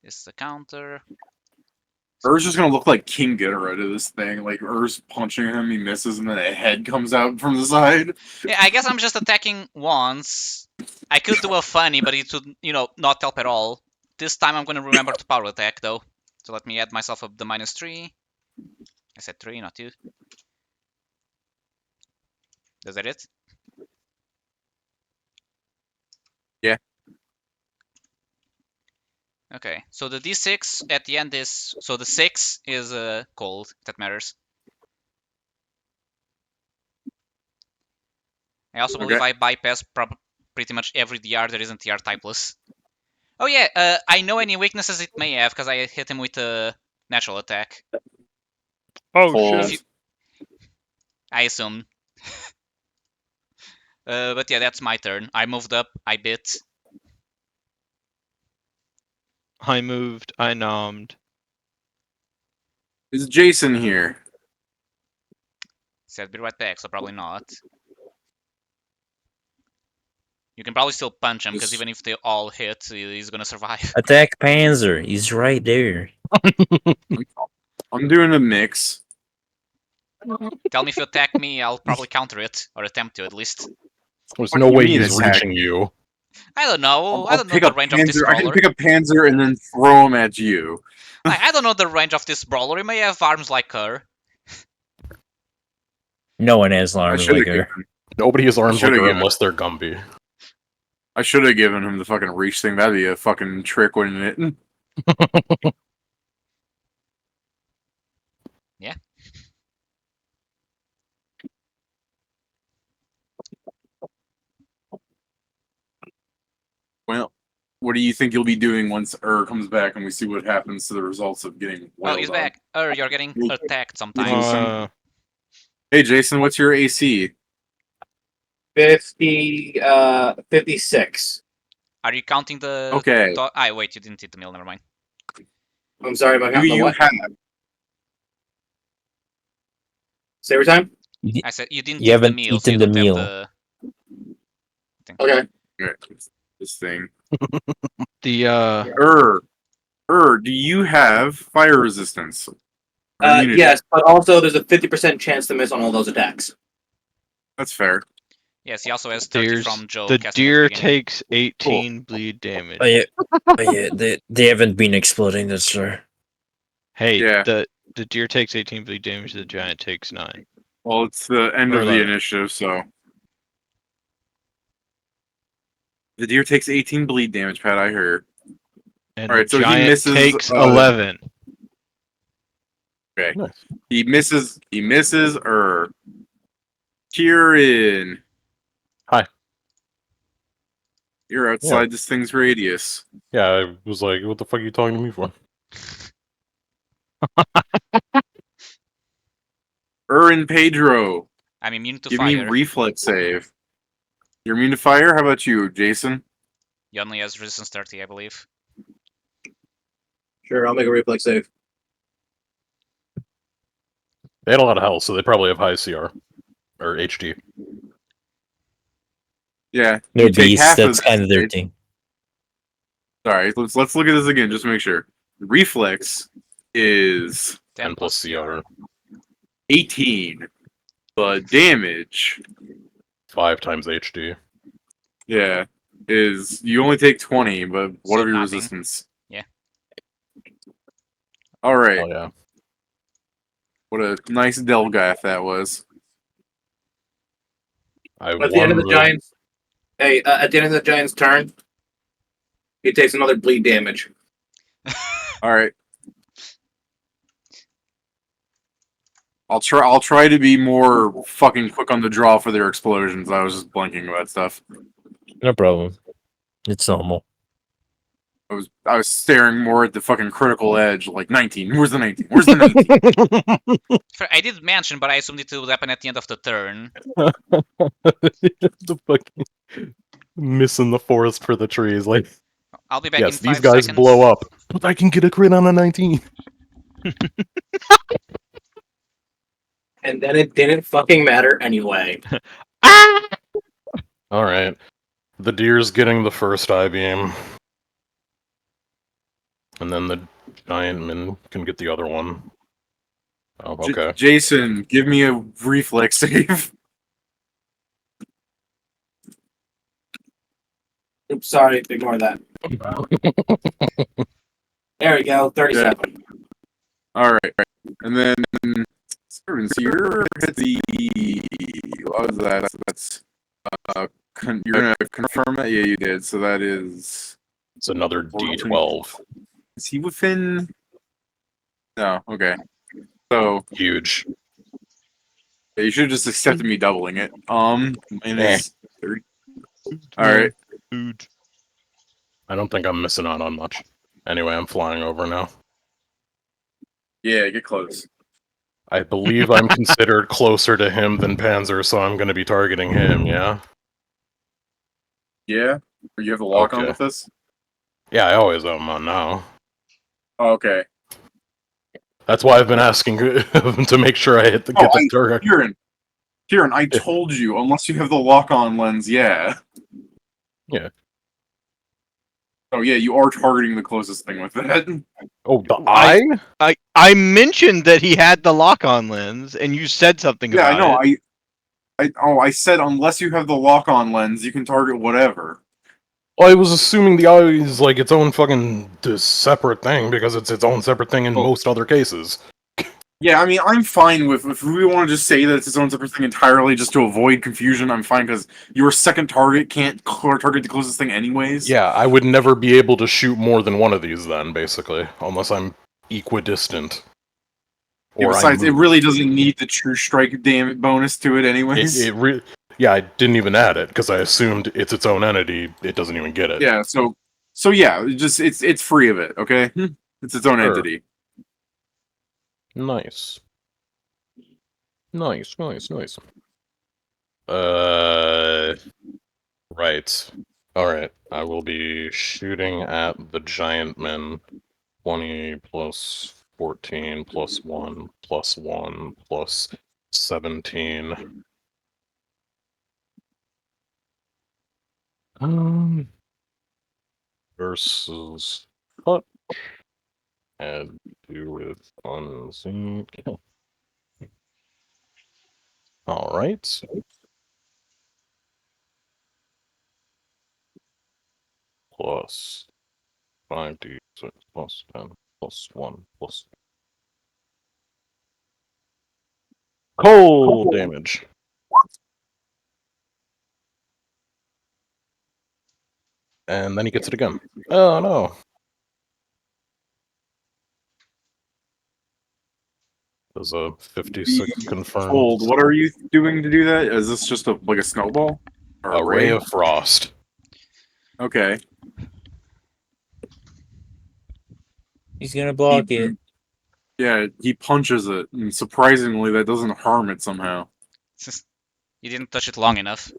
This is a counter. Ur's just gonna look like King Ghidorah to this thing. Like Ur's punching him, he misses, and then a head comes out from the side. Yeah, I guess I'm just attacking once. I could do a funny, but it would, not help at all. This time I'm gonna remember to power attack though. So let me add myself up the -3. I said 3, not 2. Is that it? Yeah. Okay, so the d6 at the end is... So the 6 is cold, if that matters. I also believe I bypass pretty much every DR that isn't TR typeless. Oh yeah, I know any weaknesses it may have, because I hit him with a natural attack. Oh Cold. shit. I assume. But yeah, that's my turn. I moved up, I bit. I moved, I nommed. Is Jason here? Said be right back, so probably not. You can probably still punch him, because Yes. even if they all hit, he's gonna survive. Attack Panzer. He's right there. I'm doing a mix. Tell me if you attack me, I'll probably counter it, or attempt to at least. There's What no do you way mean he's attack? reaching you. I don't know. I I'll don't know pick the up range of this Panzer. I can brawler. pick up Panzer and then throw him at you. I don't know the range of this brawler. He may have arms like her. No one has I arms should like have her. given. Nobody has arms like Should've her given. unless they're Gumby. I should have given him the fucking reach thing. That'd be a fucking trick, wouldn't it? Yeah. Well, what do you think you'll be doing once comes back and we see what happens to the results of getting Oh, wailed he's on? back. You're getting attacked sometime. Jason? Hey, Jason, what's your AC? 56. Are you counting the... Okay. Wait, you didn't hit the mill, never mind. I'm sorry, am I Do counting the you what? have? Say every time? I said you didn't You eat the haven't meal, so you eaten the don't have meal. the... Okay. This thing. The Do you have fire resistance? Or immunity? Yes, but also there's a 50% chance to miss on all those attacks. That's fair. Yes, he also has 30 from Joe. the casting deer Aftergame. takes 18 bleed damage. Oh yeah, they haven't been exploding. That's true. Hey, Yeah. the deer takes 18 bleed damage. The giant takes 9. Well, it's the end Or of the 11. initiative, so. The deer takes 18 bleed damage, Pat, I heard. And Alright, the so he giant misses, takes 11. Okay. Nice. He misses, Kieran. Hi. You're outside this thing's radius. Yeah, I was like, what the fuck are you talking to me for? And Pedro. I'm immune to Give fire. me reflex save. You're immune to fire? How about you, Jason? He only has resistance 30, I believe. Sure, I'll make a reflex save. They had a lot of health, so they probably have high CR. Or HD. Yeah. No You take beast. half That's of kind of their thing. Sorry, let's look at this again just to make sure. Reflex is 10 plus CR. 18. The damage, 5 times HD. yeah, is you only take 20, but what So are your nothing. resistance? Yeah. Alright, Oh yeah. what a nice Delgath that was. I At the end of the Giants, at the end of the Giants' turn, he takes another bleed damage. Alright. I'll try to be more fucking quick on the draw for their explosions. I was just blanking about stuff. No problem. It's normal. I was staring more at the fucking critical edge, like 19. Where's the 19? Where's the 19? I did mention, but I assumed it would happen at the end of the turn. The fucking missing the forest for the trees. Like, I'll be back yes, in 5 these guys seconds. blow up, but I can get a crit on a 19. And then it didn't fucking matter anyway. All right, the deer's getting the first I-beam, and then the giant man can get the other one. Oh, okay. Jason, give me a reflex save. Oops, sorry, ignore that. There we go, 37. Alright. And then servants, you're at the what was that? That's you're gonna confirm that? Yeah, you did. So that is It's another D12. Is he within No, okay. So Huge. yeah, you should have just accepted me doubling it. Minus 30. Alright. Food. I don't think I'm missing out on much. Anyway, I'm flying over now. Yeah, get close. I believe I'm considered closer to him than Panzer, so I'm going to be targeting him, yeah? Yeah? Or you have the lock on Okay. with this? Yeah, I always have him on now. Oh, okay. That's why I've been asking to make sure I get the target. Kieran, I told you, unless you have the lock-on lens, yeah. Yeah. Oh yeah, you are targeting the closest thing with that. Oh, the eye? I mentioned that he had the lock-on lens, and you said something Yeah, about I know. I said unless you have the lock-on lens, you can target whatever. Well, I was assuming the eye is like its own fucking separate thing because it's its own separate thing in most other cases. Yeah, I mean, I'm fine with if we want to just say that it's its own separate thing entirely, just to avoid confusion. I'm fine because your second target can't target the closest thing anyways. Yeah, I would never be able to shoot more than one of these then, basically, unless I'm equidistant. or besides, I it move. really doesn't need the true strike bonus to it, anyways. Yeah, I didn't even add it because I assumed it's its own entity. It doesn't even get it. Yeah, so yeah, it's free of it. Okay, it's its own Sure. entity. Nice. Nice. Right. Alright, I will be shooting at the giant men. 20 plus 14 plus 1 plus 1 plus 17. Versus touch. Add 2 with unseen. Alright. Plus 5d6 plus 10 plus 1 plus. Cold damage. And then he gets it again. Oh no. There's a 56 confirmed. Hold, what are you doing to do that? Is this just like a snowball? Or A ray of frost. Okay. He's gonna block it. Yeah, he punches it, and surprisingly, that doesn't harm it somehow. You didn't touch it long enough.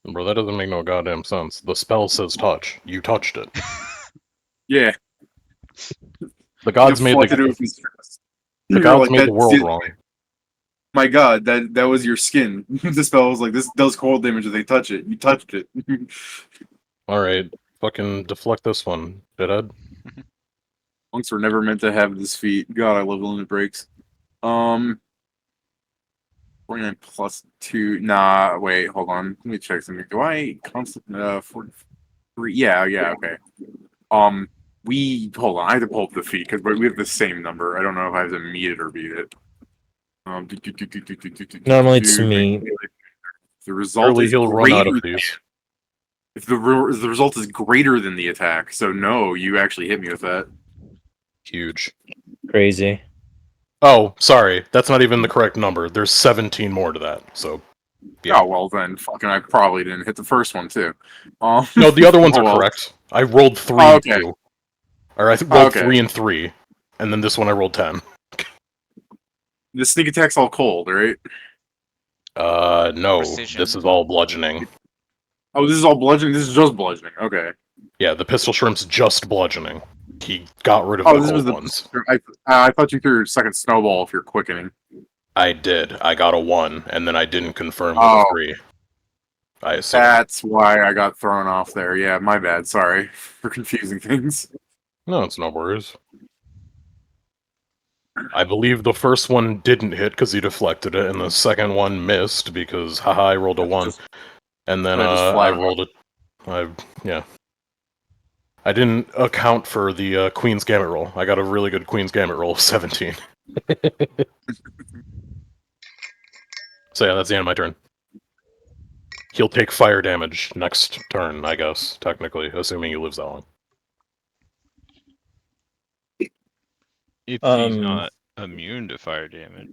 Bro, that doesn't make no goddamn sense. The spell says touch. You touched it. Yeah. The gods made Deflected it the with his chest. the You're gods like, made the "That's world it. wrong. My god, that was your skin." The spell was like, this does cold damage if they touch it. You touched it. Alright, fucking deflect this one, shithead. Monks were never meant to have this feat. God, I love limit breaks. 49 plus 2. Nah, wait, hold on. Let me check something. Do I constant 43? Yeah, okay. Hold on, I have to pull up the feat because we have the same number. I don't know if I have to meet it or beat it. Normally it's me. The result Surely is he'll run out of greater. these. If the result is greater than the attack, so no, you actually hit me with that. Huge. Crazy. Oh, sorry. That's not even the correct number. There's 17 more to that, so... Yeah. Oh, well then, fucking I probably didn't hit the first one, too. No, the other ones oh, are well. correct. I rolled 3 Oh, and okay. 2. Or I rolled Okay. 3 and 3. And then this one I rolled 10. The sneak attack's all cold, right? Precision. No. This is all bludgeoning. Oh, this is all bludgeoning? This is just bludgeoning. Okay. Yeah, the pistol shrimp's just bludgeoning. He got rid of Oh, the this was cold the... ones. I thought you threw your second snowball if you're quickening. I did. I got a 1, and then I didn't confirm with a 3. I assume. That's why I got thrown off there. Yeah, my bad. Sorry for confusing things. No, it's no worries. I believe the first one didn't hit because he deflected it, and the second one missed because, haha, I rolled a 1. And then I rolled it. Yeah. I didn't account for the Queen's Gambit roll. I got a really good Queen's Gambit roll of 17. So yeah, that's the end of my turn. He'll take fire damage next turn, I guess, technically, assuming he lives that long. If he's not immune to fire damage.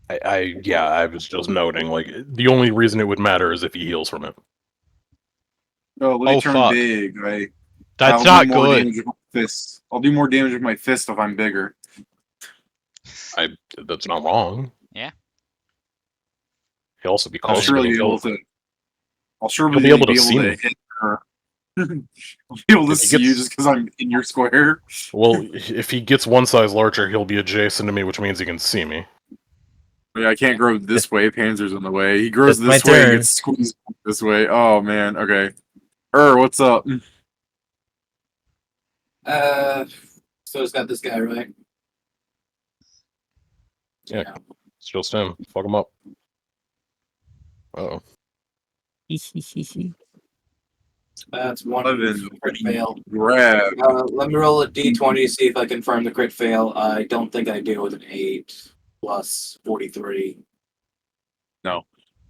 I was just noting, like, the only reason it would matter is if he heals from it. Oh, let me turn fuck. big. That's I'll not do more good. damage with my fist. I'll do more damage with my fist if I'm bigger. That's not wrong. Yeah. He'll also be I'll close. surely be able to. I'll surely be able to see me. hit her. I'll be able to If he see you gets- just because I'm in your square. Well, if he gets one size larger, he'll be adjacent to me, which means he can see me. I can't grow this way. Panzer's in the way. He grows That's my this way and turn. gets squeezed this way. Oh man. Okay. What's up? So it's got this guy, right? Yeah. It's just him. Fuck him up. Uh-oh. That's one Eleven. crit fail. Grab. Let me roll a d20, see if I confirm the crit fail. I don't think I do with an 8 plus 43. No.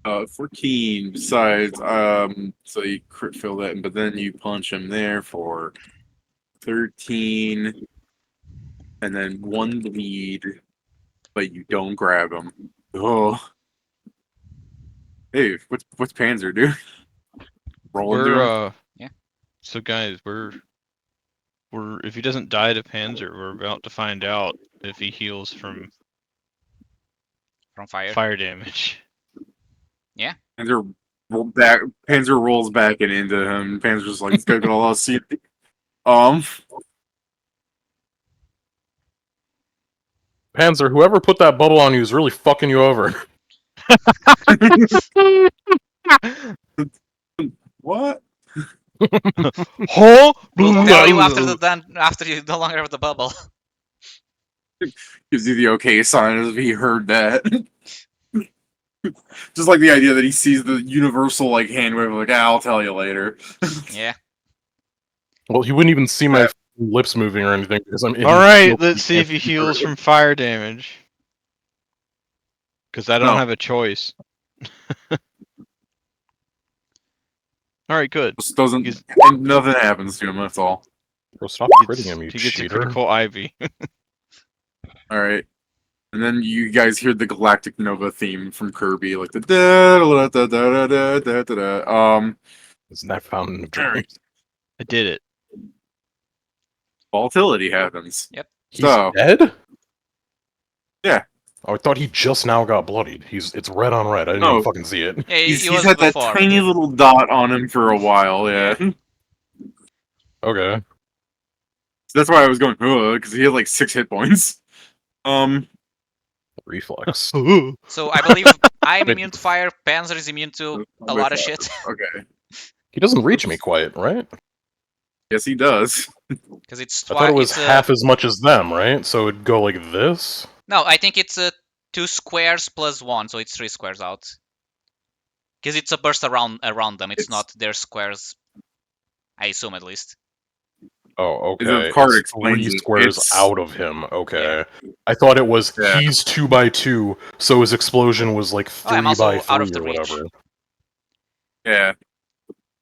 14. Besides, so you crit fill that, but then you punch him there for 13. and then 1 bleed, but you don't grab him. Oh. Hey, what's Panzer do? Roll into him? We're Yeah. So guys, we're if he doesn't die to Panzer, we're about to find out if he heals from fire. damage. Panzer Panzer rolls back and into him. Panzer's like, this guy got a lot of C. Panzer, whoever put that bubble on you is really fucking you over. What? Huh? We'll tell you after you no longer have the bubble. Gives you the okay sign as if he heard that. Just like the idea that he sees the universal like hand wave, like, I'll tell you later. Yeah. Well, he wouldn't even see my lips moving or anything because I'm in. All right, let's see if he heals from fire damage. Because I don't have a choice. All right, good. Just doesn't. Nothing happens to him. That's all. Bro, stop critting him, you He gets a cheater. critical Ivy. All right. And then you guys hear the Galactic Nova theme from Kirby, like the da da da da da da da da. Isn't that Fountain of Dreams? I did it. Volatility happens. Yep. He's So dead? Yeah. Oh, I thought he just now got bloodied. It's red on red. I didn't even fucking see it. Yeah, he's he was had that before. tiny little dot on him for a while. Yeah. Okay. So that's why I was going, because he had like 6 hit points. Reflex. So I believe I'm immune to fire. Panzer is immune to a lot of shit. Okay. He doesn't reach me quite, right? Yes, he does. Because it's I thought it was it's, half as much as them, right? So it'd go like this? No, I think it's 2 squares plus 1, so it's 3 squares out. Because it's a burst around them. It's not their squares. I assume at least. Oh, okay. The card It's explains 3 it. squares It's- out of him. Okay. I thought it was he's 2 by 2, so his explosion was like 3 I'm also by 3 out of the or reach. whatever. Yeah.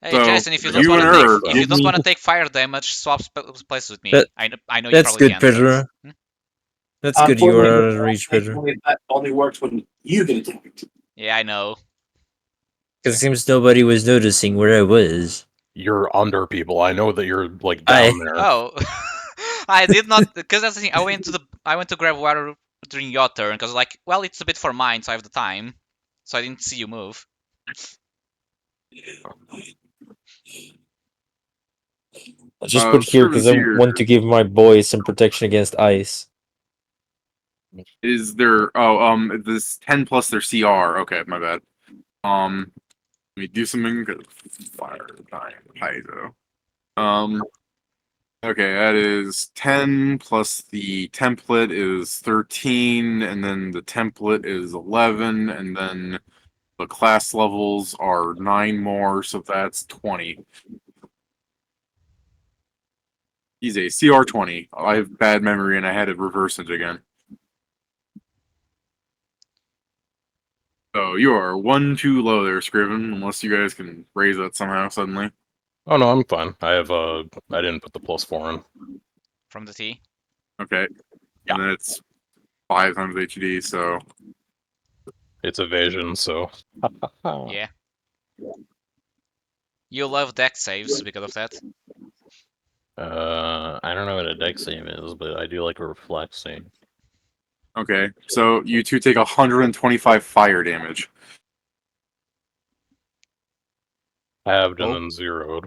Hey So, Jason, if you you don't and want her, to if you don't want to take fire damage, swap places with me. That- I know you That's probably good, can't. but- Pedro. That's good. You are out of reach, Pedro. That only works when you get attacked. Yeah, I know. Because it seems nobody was noticing where I was. You're under people. I know that you're like down there. Oh, I did not, because that's the thing. I went to grab water during your turn because like, well, it's a bit for mine, so I have the time. So I didn't see you move. I just put here because I Zero. want to give my boy some protection against ice. Is there this 10 plus their CR? Okay, my bad. Let me do something. Fire time Paizo. Okay, that is 10 plus the template is 13, and then the template is 11, and then the class levels are 9 more, so that's 20. He's a CR 20. I have bad memory and I had to reverse it again. So you are 1 too low there, Scriven, unless you guys can raise that somehow suddenly. Oh no, I'm fine. I didn't put the +4 in. From the T. Okay. And then it's 5 times HD, so It's evasion, so Yeah. You love deck saves because of that. I don't know what a deck save is, but I do like a reflex save. okay. So you two take 125 fire damage. Halved and then zeroed.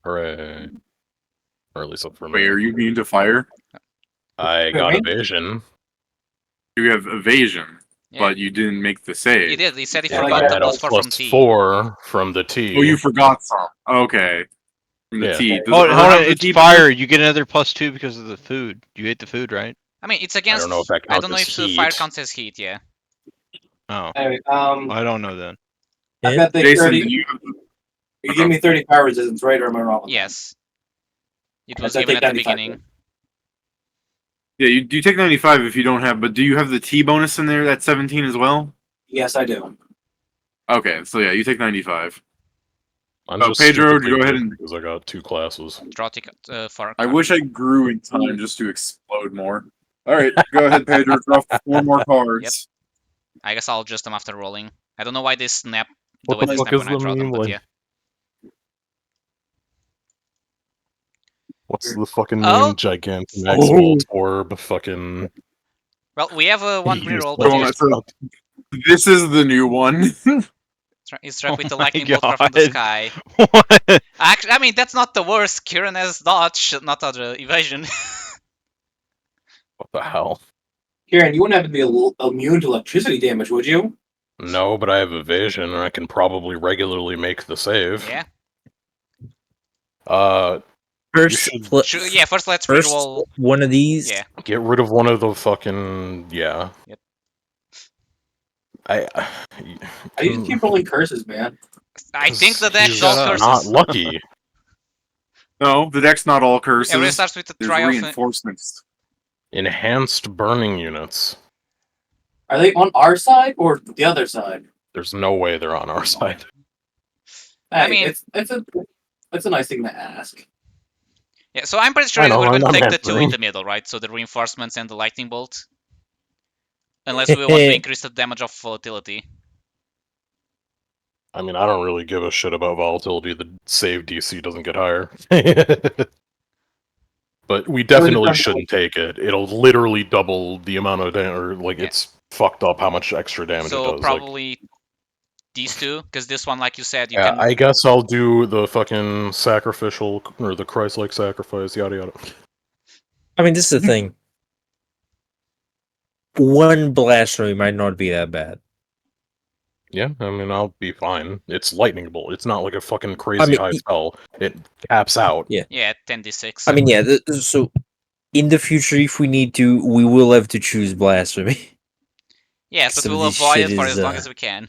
Hooray. Or at least up for me. Wait, are you immune to fire? I got evasion. You have evasion, Yeah. but you didn't make the save. He did. He said he Yeah, forgot like the I had a +4 from T. +4 from the T. Oh, you forgot some. Okay. From the Yeah. T. Does Hold it on, have the it's T fire. You get another +2 because of the food. You ate the food, right? I mean, it's against. I don't know if that I counts don't know as if the fire heat. counts as heat. Yeah. Oh, Anyway, I don't know then. I bet they Jason, 30. do you... You give me 30 fire resistance, right? Or am I wrong? Yes. It Yes, was I given take at the 95 beginning. Yeah, you take 95 if you don't have, but do you have the T bonus in there, that 17 as well? Yes, I do. Okay, so yeah, you take 95. I'm Oh, just Pedro, stupidly go ahead good and- because I got 2 classes. Draw ticket for. I wish I grew in time just to explode more. All right, go ahead, Pedro. Draw 4 more cards. I guess I'll adjust them after rolling. I don't know why they snap the What way the they fuck snap is when I the draw them, meme? but Like, yeah. what's the fucking Oh! meme? Gigantic Oh. Volt orb, fucking. Well, we have one You're reroll, so but Go yeah, on, so this is the new one. it's struck with the Oh my lightning bolt from the God. sky. What? Actually, I mean, that's not the worst. Kieran has dodge, not other evasion. What the hell? Kieran, you wouldn't have to be immune to electricity damage, would you? No, but I have evasion, and I can probably regularly make the save. Yeah. First, should- Yeah, first let's first reroll. one of these. Yeah. Get rid of one of the fucking yeah. Yep. I just keep rolling curses, man. I think the deck's he's all Shut up. curses. not lucky. No, the deck's not all curses. Everybody starts with the There's triumph. reinforcements. Enhanced burning units. Are they on our side or the other side? There's no way they're on our side. Hey, I mean- it's a nice thing to ask. Yeah, so I'm pretty sure I know, we're I'm gonna not take the two in answering. the middle, right? So the reinforcements and the lightning bolt. Unless we want to increase the damage of volatility. I mean, I don't really give a shit about volatility. The save DC doesn't get higher. But we definitely shouldn't take it. It'll literally double the amount of damage, or like Yeah. it's fucked up how much extra damage it So does. probably these two, because this one, like you said, you Yeah, can. I guess I'll do the fucking sacrificial or the Christ-like sacrifice, yada yada. I mean, this is the thing. One blast ray might not be that bad. Yeah, I mean I'll be fine. It's lightning bolt. It's not like a fucking crazy mean, high spell. It caps out. Yeah. Yeah, 10d6. I mean, yeah. So in the future, if we need to, we will have to choose blasphemy. Yes, but some of we'll this avoid shit it for is, as long as we can.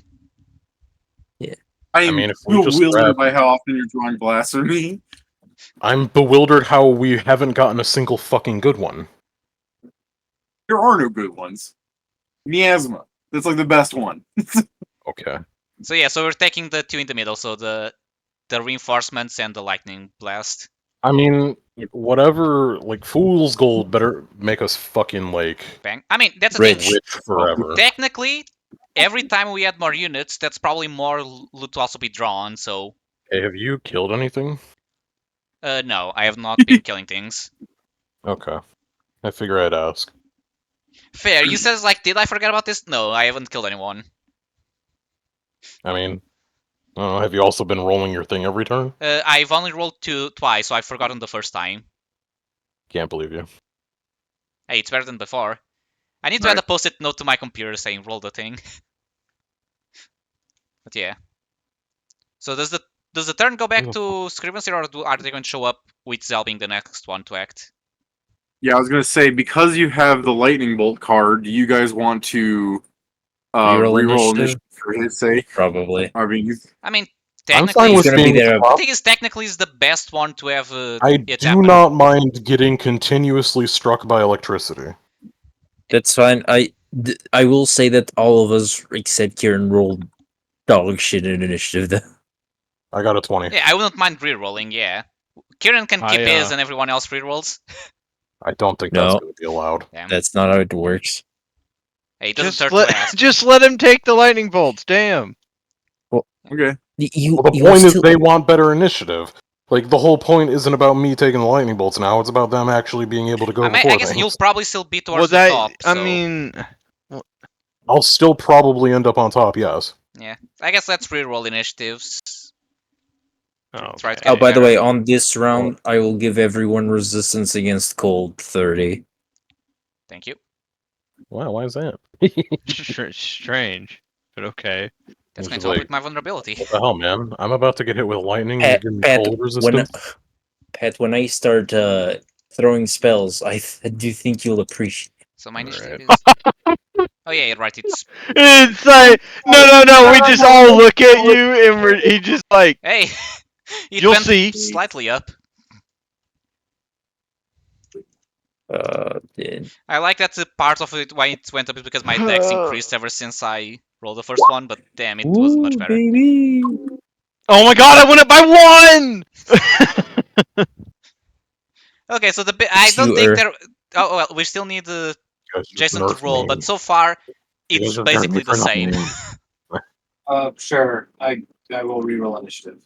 I am mean, if we just bewildered grab- by how often you're drawing blasphemy. I'm bewildered how we haven't gotten a single fucking good one. There are no good ones. Miasma. That's like the best one. Okay. So yeah, so we're taking the two in the middle, so the reinforcements and the lightning blast. I mean, whatever, like, Fool's Gold better make us fucking, like, Bang. I mean, that's the Rich. thing. rich forever. Technically, every time we add more units, that's probably more loot to also be drawn, so... Hey, have you killed anything? No, I have not been killing things. Okay. I figure I'd ask. Fair, you said, like, did I forget about this? No, I haven't killed anyone. I mean, I don't know, have you also been rolling your thing every turn? I've only rolled twice, so I've forgotten the first time. Can't believe you. Hey, it's better than before. I need to add a post-it note to my computer saying roll the thing. But yeah. So does the turn go back to Scrivener, or are they going to show up with Zell being the next one to act? Yeah, I was gonna say, because you have the lightning bolt card, do you guys want to Reroll reroll initiative? initiative for his sake? Probably. I mean, I mean, I'm technically, fine with He's gonna be being there. the top. thing is, technically, is the best one to have I it do happen. not mind getting continuously struck by electricity. That's fine. I will say that all of us except Kieran rolled dog shit in initiative. Though. I got a 20. Yeah, I wouldn't mind rerolling, yeah. Kieran can keep his and everyone else rerolls. I don't think No. that's going to be allowed. Damn. That's not how it works. Hey, it doesn't Just hurt let, to ask. just let him take the lightning bolts. Damn. okay. You, Well, the you point still, is they want better initiative. Like, the whole point isn't about me taking the lightning bolts now, it's about them actually being able to go I mean, before I guess things. you'll probably still be towards Well, the that top. I So, mean, I'll still probably end up on top, yes. yeah. I guess let's reroll initiatives. Try to okay. get Oh, by the better. way, on this round, I will give everyone resistance against cold 30. Thank you. Wow, why is that? Strange, but okay. That's It's going to help like, with my vulnerability. what the hell, man? I'm about to get hit with lightning and you give me cold resistance? When I start throwing spells, I do think you'll appreciate. So my initiative Alright. is... Oh yeah, you're right, it's... It's like no. We just all look at you and he just like Hey! It You'll went see. slightly up. Then I like that the part of it why it went up is because my dex increased ever since I rolled the first one, but damn, it wasn't much better. baby. Oh my god, I won it by 1! Okay, so I don't think Shooter. there. Oh well, we still need You guys just Jason to nerfed roll, me. but so far You it's guys are hurting me basically the for same. nothing. Sure. I will reroll initiative.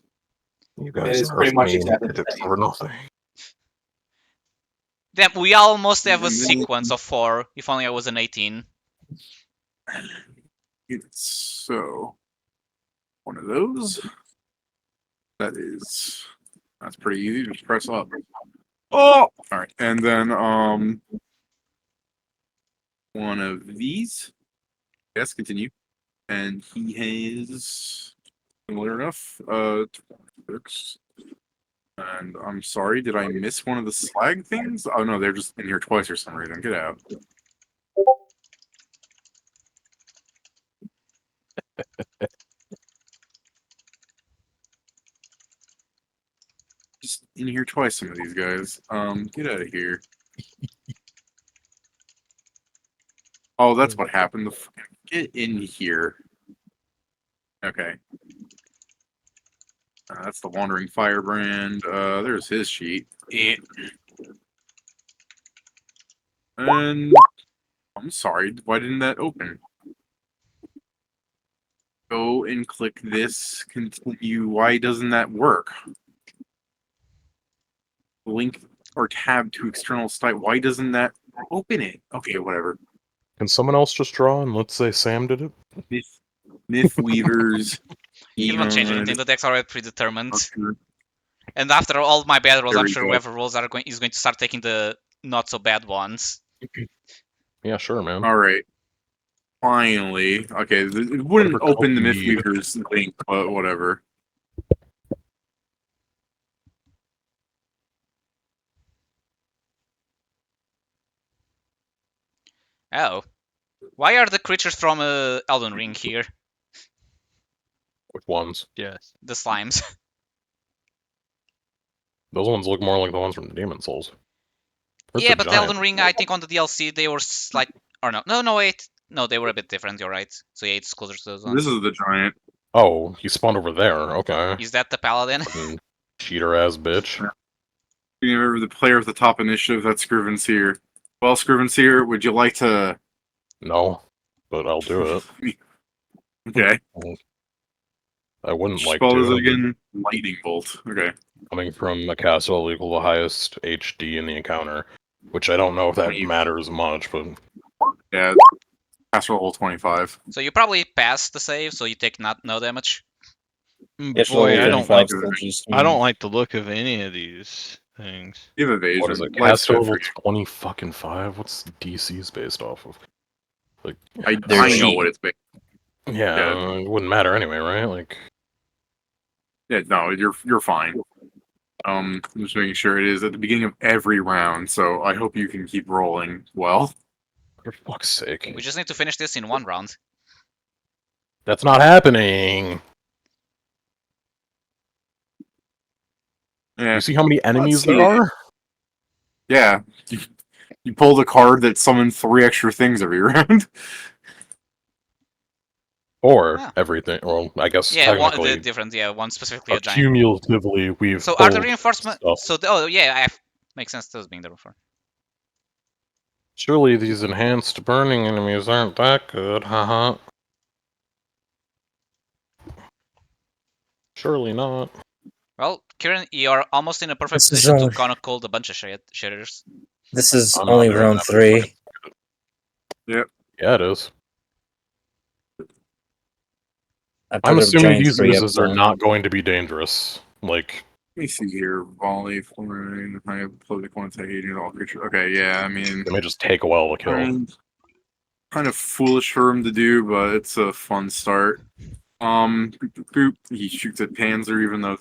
You It guys is pretty nerfed much me exactly the same. for nothing. Damn, we almost have a And then- sequence of 4. If only I was an 18. So one of those. That's pretty easy. Just press up. Oh, all right, and then one of these. Yes, continue. And he has similar enough. 6. And I'm sorry, did I miss one of the slag things? Oh no, they're just in here twice for some reason. Get out. Just in here twice, some of these guys. Get out of here. Oh, that's what happened. Get in here. Okay. That's the Wandering Firebrand. There's his sheet. And I'm sorry, why didn't that open? Go and click this. Continue. Why doesn't that work? Link or tab to external site. Why doesn't that open it? Okay, whatever. Can someone else just draw and let's say Sam did it? Myth Weavers. You don't change anything. Eon, The decks are already predetermined. Archer. And after all my bad rolls, There I'm we sure go. whoever rolls is going to start taking the not so bad ones. Yeah, sure, man. All right. Finally. Okay, it wouldn't Whatever open the code Myth you need. Weavers link, but whatever. Oh. Why are the creatures from Elden Ring here? Which ones? Yes. The slimes. Those ones look more like the ones from Demon Souls. Where's Yeah, the but giant? Elden Ring, I think on the DLC they were like, or no, wait, no, they were a bit different. You're right. So yeah, it's closer to those ones. This is the giant. Oh, he spawned over there. Okay. Is that the paladin? Fucking cheater ass bitch. You remember the player at the top initiative? That's Scriven's here. Well, Scriven's here. Would you like to? No, but I'll do it. Okay. I wouldn't like Spell is to. it again? Lightning bolt. Okay. Coming from a castle equal to highest HD in the encounter, which I don't know if that matters much, but Yeah. Pass roll 25. So you probably pass the save, so you take no damage. Yes, Boy, roll I don't 25 like still just I don't like the look of any of these things. You have evasion. what is it? Life's Caster good level for you. 20 fucking 5? What's DC's based off of? Like, I They're know cheap. what it's based. yeah, it wouldn't matter anyway, right? Like, Yeah, no, you're fine. I'm just making sure it is at the beginning of every round, so I hope you can keep rolling well. for fuck's sake. We just need to finish this in one round. That's not happening! Yeah. You see how many enemies see. there are? Yeah. You pulled a card that summoned 3 extra things every round. Or Yeah. everything. Well, I guess Yeah, technically, the different, yeah, one specifically a giant. cumulatively, we've So are the pulled reinforcement? stuff. So oh yeah, makes sense. Those being there before. Surely these enhanced burning enemies aren't that good, haha. Surely not. Well, Kieran, you're almost in a perfect This is position to only- gonna call a bunch of shitters. This is I'm not only doing round that. 3. Yeah, it is. I put I'm a assuming giant these 3 up oozes are there. not going to be dangerous. Like, Let me see here. Volley, flurry, high political quantity, agent, all creatures. Okay, yeah, I mean, they may just take a while to kill. kind of foolish for him to do, but it's a fun start. He shoots at Panzer, even though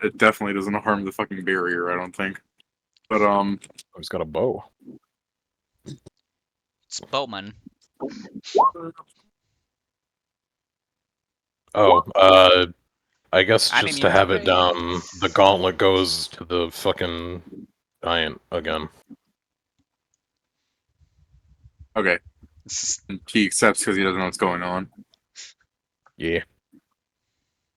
it definitely doesn't harm the fucking barrier, I don't think. But, He's got a bow. It's Bowman. Oh, I guess I'm just to immune to have it rage. down, the gauntlet goes to the fucking giant again. okay. He accepts because he doesn't know what's going on. Yeah.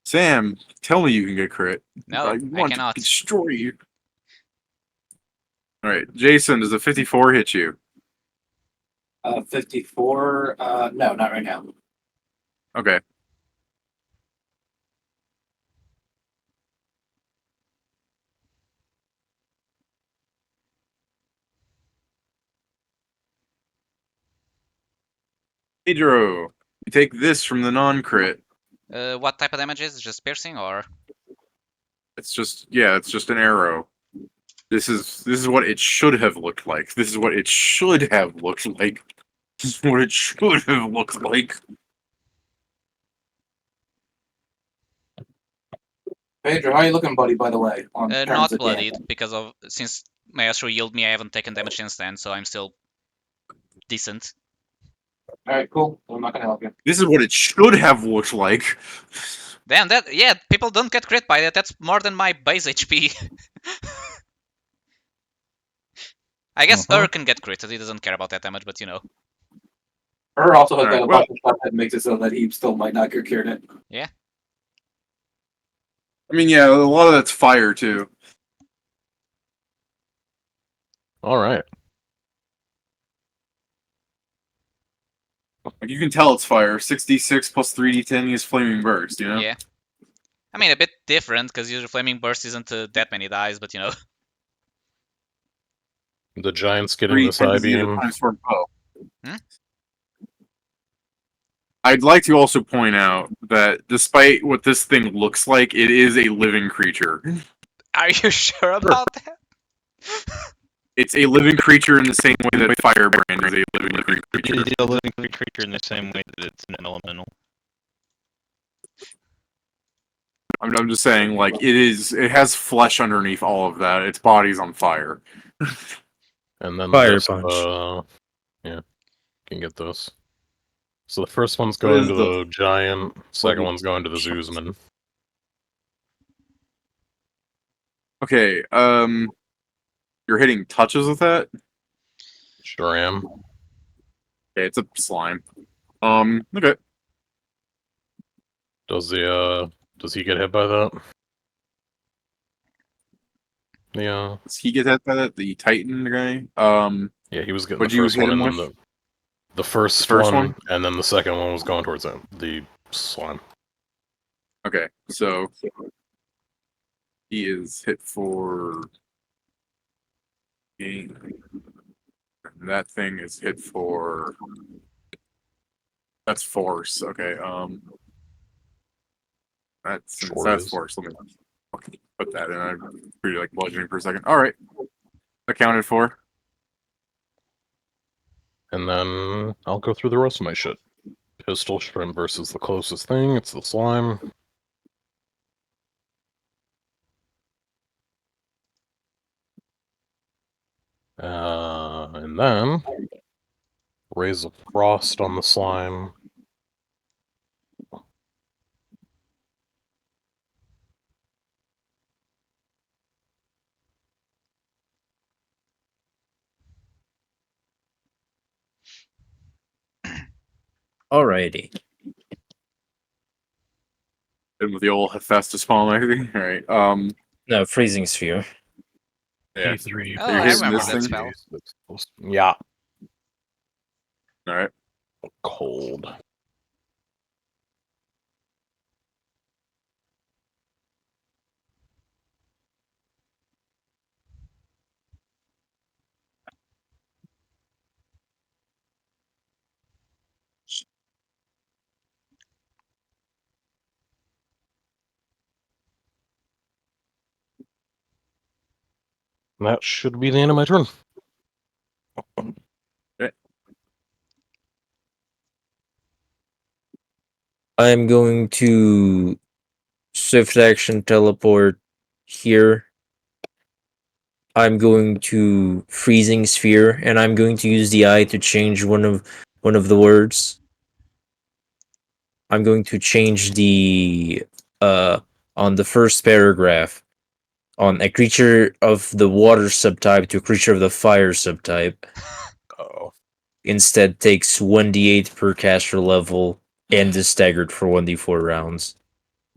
Sam, tell me you can get crit. No, I I want cannot. to destroy you. All right, Jason, does a 54 hit you? 54. No, not right now. Okay. Pedro, you take this from the non-crit. What type of damage is it? Just piercing or? It's just an arrow. This is what it should have looked like. This is what it should have looked like. This is what it should have looked like. Pedro, how you looking, buddy? By the way, on terms Not of bloodied damage? because of since Maestro healed me, I haven't taken damage since then, so I'm still decent. All right, cool. I'm not gonna help you. This is what it should have looked like. Damn, people don't get crit by that. That's more than my base HP. I guess can get crit. He doesn't care about that damage, but you know. Also has got Alright, a well- bunch of stuff that makes it so that he still might not get cured it. I mean, yeah, a lot of that's fire too. All right. Like you can tell it's fire. 6d6 plus 3d10 is flaming burst. You know. Yeah. I mean, a bit different because usually flaming burst isn't that many dice, but you know. The giant's getting 3 this eye times the beam. times for bow. Hmm? I'd like to also point out that despite what this thing looks like, it is a living creature. Are you sure about that? It's a living creature in the same way that Firebrand is a living creature. It is a living creature in the same way that it's an elemental. I'm just saying, like, it has flesh underneath all of that. Its body's on fire. And then Fire this, punch. yeah, can get this. So the first one's What going is to the- the giant, second one's going to the Zoosman. Okay, you're hitting touches with that? Sure am. Okay, it's a slime. Okay. Does he get hit by that? Yeah. Does he get hit by that? The Titan guy? Yeah, he was getting What'd the you first hit one, him and then with? the first, first one, one? and then the second one was going towards him, the slime. Okay, so he is hit for gain. And that thing is hit for that's force. Okay, Sure that's is. force. Let me put that in. I pretty like bludgeoning for a second. All right, accounted for. And then I'll go through the rest of my shit. Pistol shrimp versus the closest thing. It's the slime. And then raise of frost on the slime. Alrighty. And with the old Hephaestus palm, I think. All right. No, freezing sphere. Yeah. P3. Oh, You're I hitting remember this that thing? spell. Yeah. All right. Cold. That should be the end of my turn. I'm going to swift action teleport here. I'm going to freezing sphere, and I'm going to use the eye to change one of the words. I'm going to change the on the first paragraph on a creature of the water subtype to a creature of the fire subtype. Oh. Instead takes 1d8 per caster level and is staggered for 1d4 rounds.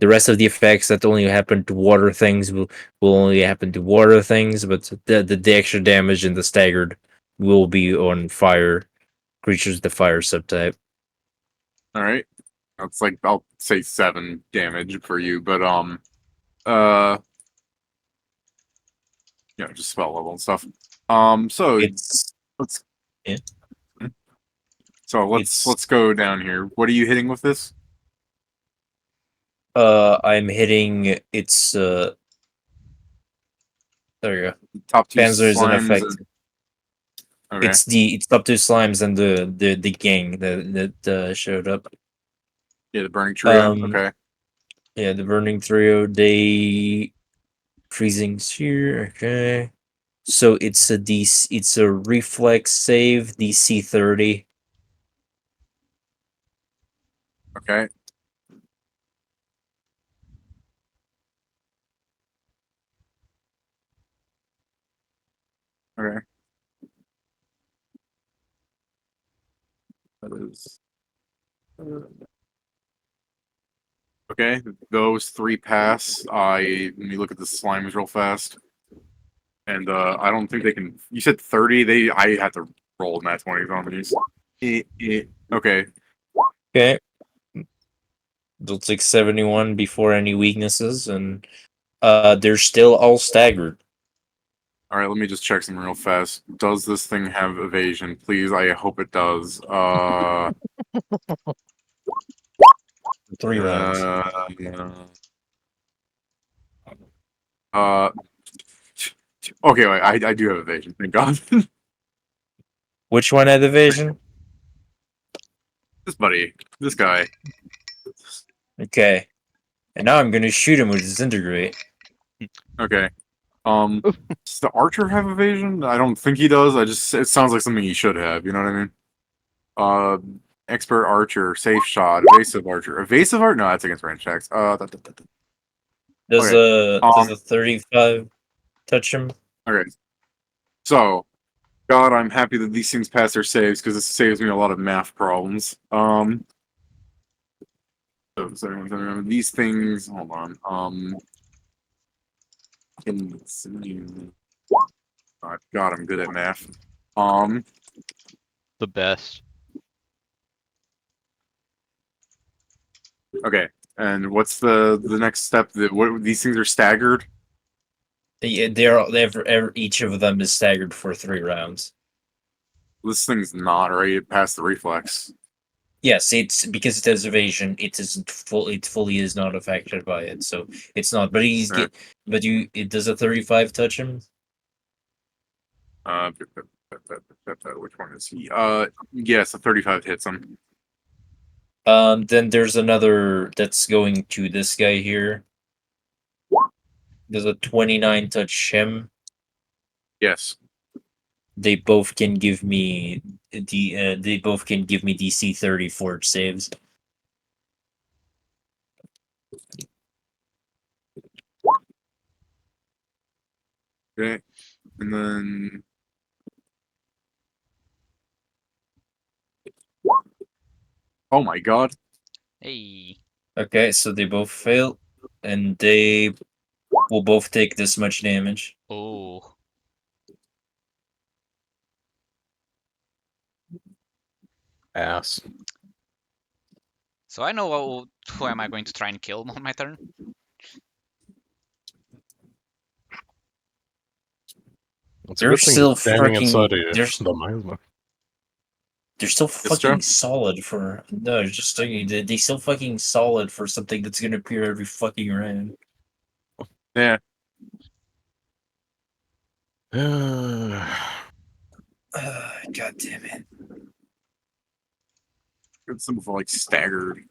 The rest of the effects that only happen to water things will only happen to water things, but the extra damage and the staggered will be on fire creatures, the fire subtype. All right. That's like I'll say 7 damage for you, but just spell level and stuff. So It's let's yeah. let's go down here. What are you hitting with this? I'm hitting its there you go. Top 2 Panzer is an slimes. effect. Okay. It's top 2 slimes and the gang that showed up. Yeah, the burning trio. Um, Okay. Yeah, the burning trio. They freezing's here. Okay. So it's a DC. It's a reflex save DC 30. Okay. Okay. That is. Okay, those 3 pass. Let me look at the slimes real fast. And I don't think they can. You said 30. I had to roll nat 20 on these. Okay. Okay. They'll take 71 before any weaknesses, and they're still all staggered. All right, let me just check some real fast. Does this thing have evasion? Please, I hope it does. 3 rounds. Uh, okay, wait, I do have evasion. Thank God. Which one had evasion? This guy. Okay. And now I'm gonna shoot him with disintegrate. Okay. Does the archer have evasion? I don't think he does. It sounds like something he should have. You know what I mean? Expert archer, safe shot, evasive archer, evasive art. No, that's against range checks. Does Okay. does a 35 touch him? Okay. So, God, I'm happy that these things pass their saves because this saves me a lot of math problems. So these things. Hold on. God, I'm good at math. The best. Okay. And what's the next step? What these things are staggered? Each of them is staggered for 3 rounds. This thing's not right. It passed the reflex. Yes, it's because it has evasion. It isn't full. It fully is not affected by it, so it's not. But Yeah. It does a 35 touch him. Which one is he? Yes, a 35 hits him. Then there's another that's going to this guy here. There's a 29 touch him. Yes. They both can give me they both can give me DC 30 forge saves. Okay. And then oh my God. Hey. Okay, so they both fail, and they will both take this much damage. Oh. Ass. So I know who am I going to try and kill on my turn. It's They're a good thing still you're standing inside freaking. the miasma. They're still Joe? fucking solid for no. Just they still fucking solid for something that's gonna appear every fucking round. Yeah. God damn it! It's simple for like staggered.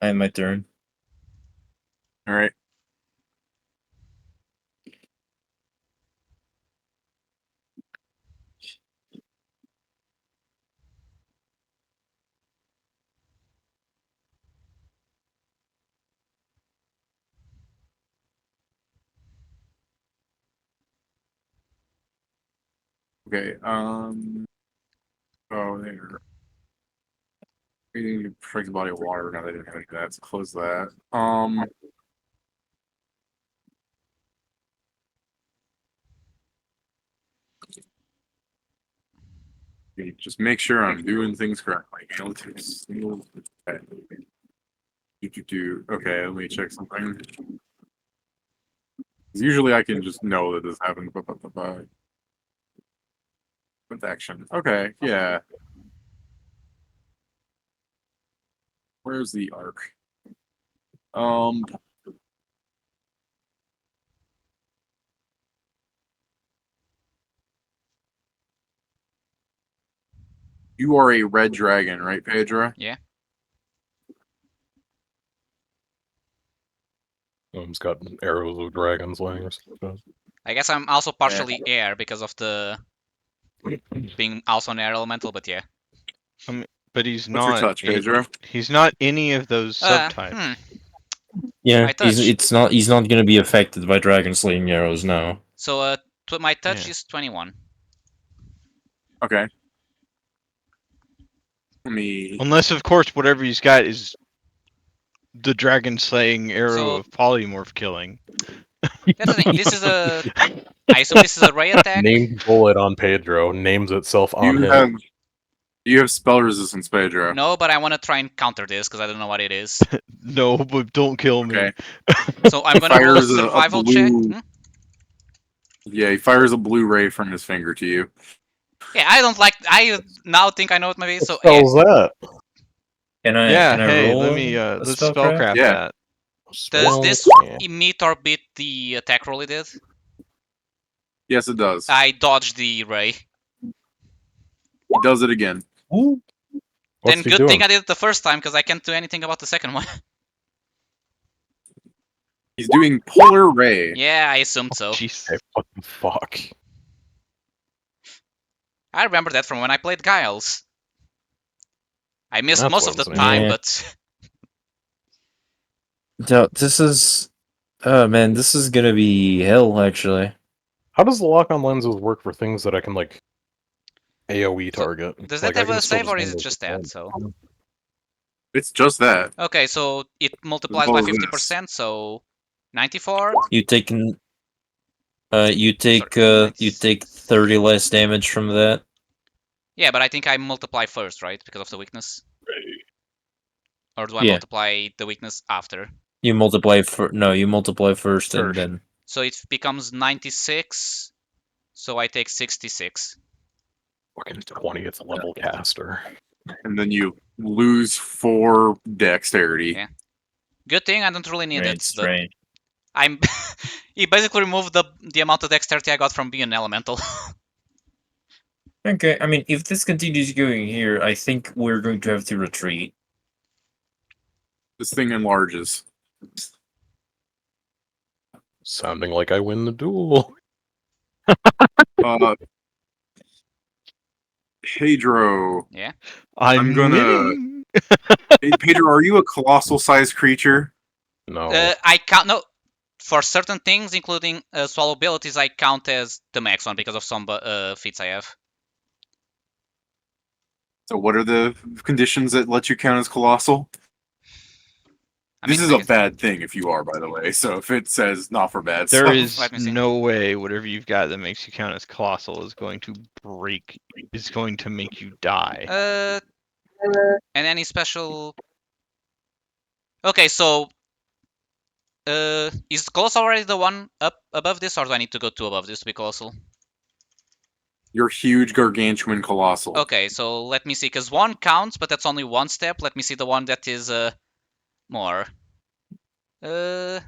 I have my turn. All right. Okay. Oh, there. We need to protect the body of water. No, they didn't have any of that. So close that. Okay, just make sure I'm doing things correctly. Okay, let me check something. Usually I can just know that this happened. With action. Okay, yeah. Where's the arc? You are a red dragon, right, Pedro? Yeah. It's got arrows of dragons laying or something. I guess I'm also partially air because of the being also an air elemental, but yeah. But he's What's your not. touch, Pedro? He's not any of those subtypes. Yeah, My touch. he's not gonna be affected by dragon slaying arrows now. So my touch Yeah. is 21. Okay. Let me. Unless, of course, whatever he's got is the dragon slaying arrow So- of polymorph killing. That's the thing. This is a. I assume this is a ray attack. Named bullet on Pedro names itself on him. You have spell resistance, Pedro. No, but I want to try and counter this because I don't know what it is. No, but don't kill me. Okay. So I'm gonna roll a Fires a survival blue- check. Yeah, he fires a blue ray from his finger to you. Yeah, I don't like. I now think I know what my is. So What the hell's that? Can I? Yeah, can I hey, roll let me a let's spellcraft? spellcraft Yeah. that. does this Yeah. meet or beat the attack roll it did? Yes, it does. I dodged the ray. He does it again. What's Then he good doing? thing I did it the first time because I can't do anything about the second one. He's doing polar ray. Yeah, I assumed so. Jeez. Hey, what the fuck? I remember that from when I played Giles. I missed That's most what of the it was time, named. but No, this is. Oh man, this is gonna be hell. Actually, How does the lock-on lenses work for things that I can like AOE So, target? does Like, that I have can a still save or just is it move just the that? phone. So It's just that. okay, so it multiplies by well as this. 50%, so 94. you take you take Sorry, you take 30 less damage from that. Yeah, but I think I multiply first, right? Because of the weakness. Or do I Yeah. multiply the weakness after? You multiply you multiply first and First. then. So it becomes 96. So I take 66. Fucking 20th level caster. And then you lose 4 dexterity. Yeah. Good thing I don't really need Right, it. strange. I'm. He basically removed the amount of dexterity I got from being an elemental. Okay, I mean, if this continues going here, I think we're going to have to retreat. This thing enlarges. Sounding like I win the duel. Pedro. Yeah. I'm gonna- winning. Hey, Pedro, are you a colossal sized creature? No. I count no. For certain things, including swallow abilities, I count as the max one because of some feats I have. So what are the conditions that let you count as colossal? This is I a guess- bad thing if you are, by the way. So if it says not for bad There stuff. is Let me see. no way whatever you've got that makes you count as colossal is going to make you die. And any special. Okay, so is colossal already the one up above this, or do I need to go 2 above this to be colossal? You're huge, gargantuan, colossal. Okay, so let me see, because 1 counts, but that's only 1 step. Let me see the one that is more. This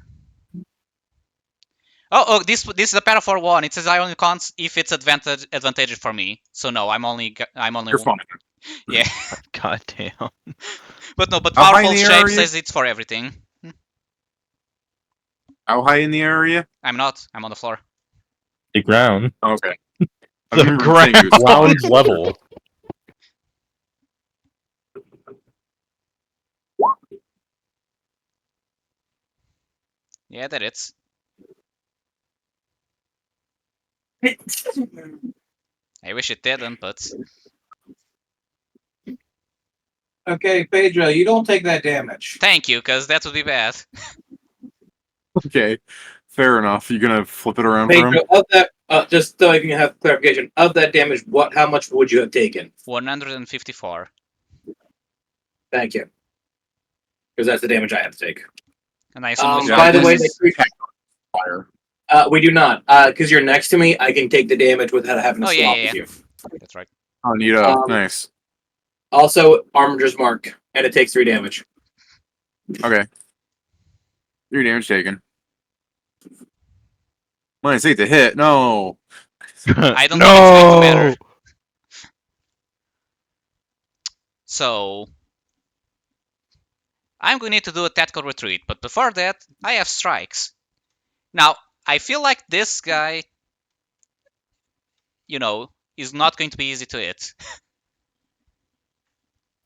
is a parafor 1. It says I only count if it's advantageous for me. So no, I'm only. You're fine. Yeah, God damn. but no, but How high in powerful the shape area? says it's for everything. How high in the area? I'm not. I'm on the floor. The ground. Okay. I The remember saying it was Lounge level. Yeah, that it's. I wish it didn't, but Okay, Pedro, you don't take that damage. thank you, because that would be bad. Okay, fair enough. You gonna flip it around for him? Pedro, of that, just so I can have clarification, of that damage, how much would you have taken? 154. Thank you. Because that's the damage I have to take. And I assume Yeah, by the way, this is fire. we do not. Because you're next to me, I can take the damage without having to Oh, swap yeah. with you. That's right. Oh, neato. Nice. Also, Armiger's Mark, and it takes 3 damage. Okay. Your damage taken. -8 to hit. No. I don't think it's going to matter. So, I'm going to need to do a tactical retreat, but before that, I have strikes. Now, I feel like this guy, is not going to be easy to hit.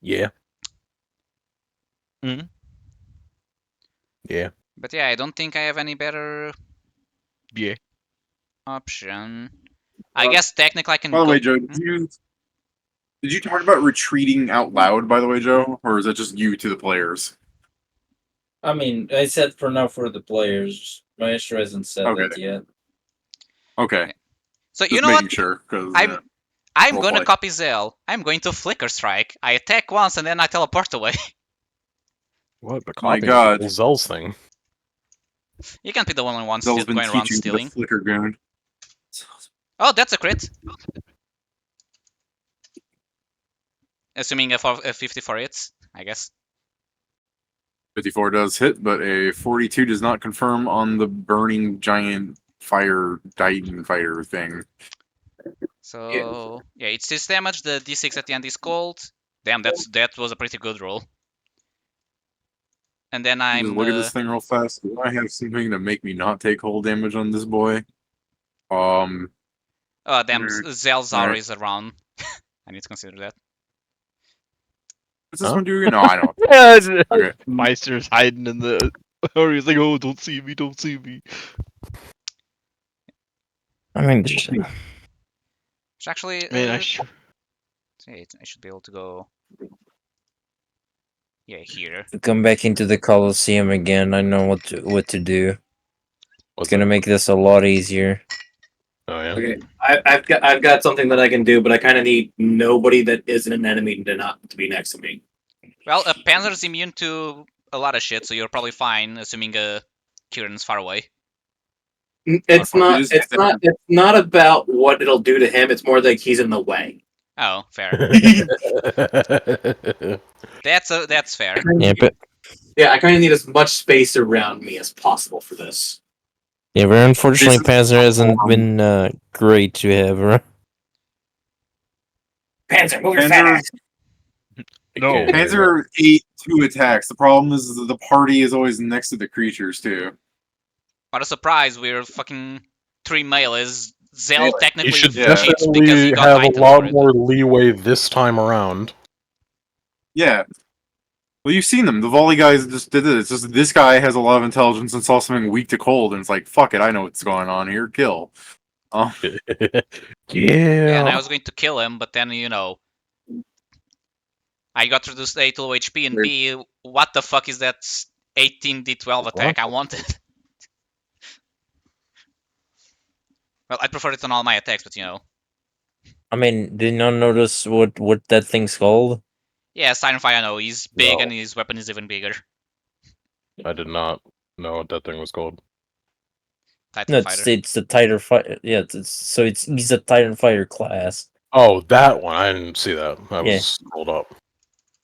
Yeah. Mhm. Yeah. But yeah, I don't think I have any better Yeah. option. I guess technically I can By the go... way, Joe, did you talk about retreating out loud, by the way, Joe? Or is that just you to the players? I mean, I said for now for the players. Maestro hasn't said that yet. Okay. So Just you know making what? sure, because I'm going to roleplay. copy Zell. I'm going to Flicker Strike. I attack once and then I teleport away. What? The My copying is God. the whole Zell's thing. You can't be the only one Zell's been going around teaching stealing. the flicker goon. Oh, that's a crit. Assuming a 54 hits, I guess. 54 does hit, but a 42 does not confirm on the burning giant fire Titan fighter thing. So yeah, it's this damage. The d6 at the end is cold. Damn, that was a pretty good roll. And then Just I'm look at this thing real fast. Do I have something to make me not take cold damage on this boy? oh damn, Zelzar Alright. is around. I need to consider that. What's this Huh? one doing? No, I don't. Yeah, Okay. Meister's hiding in the. Or he's like, oh, don't see me, don't see me. I mean, Which actually, Man, I should be able to go. Yeah, here. to come back into the Coliseum again, I know what to do. It's gonna make this a lot easier. Oh yeah. Okay, I've got something that I can do, but I kind of need nobody that isn't an enemy to be next to me. Well, Panzer's immune to a lot of shit, so you're probably fine, assuming Kieran's far away. It's not about what it'll do to him. It's more like he's in the way. Oh, fair. That's fair. Yeah, but Yeah, I kind of need as much space around me as possible for this. yeah, but unfortunately, This is- Panzer hasn't been great to have around. Panzer, move your fat Panzer, ass. No. Panzer 8 2 attacks. The problem is that the party is always next to the creatures, too. What a surprise, we're fucking 3 melees. Zell technically He should cheats because he definitely got have a items lot for it. more leeway this time around. Yeah. Well, you've seen them. The volley guys just did it. It's just this guy has a lot of intelligence and saw something weak to cold, and it's like, fuck it, I know what's going on here. Kill. Yeah, and I Yeah. was going to kill him, but then, I got reduced A to low HP, and B, what the fuck is that 18d12 attack I wanted? Well, I prefer it on all my attacks, but I mean, did you not notice what that thing's called? Yeah, Siren Fire, I know, he's big No. and his weapon is even bigger. I did not know what that thing was called. Titan No, Fighter. it's the Titan Fighter. Yeah, he's a Titan Fighter class. Oh, that one. I didn't see that. I Yeah. was scrolled up.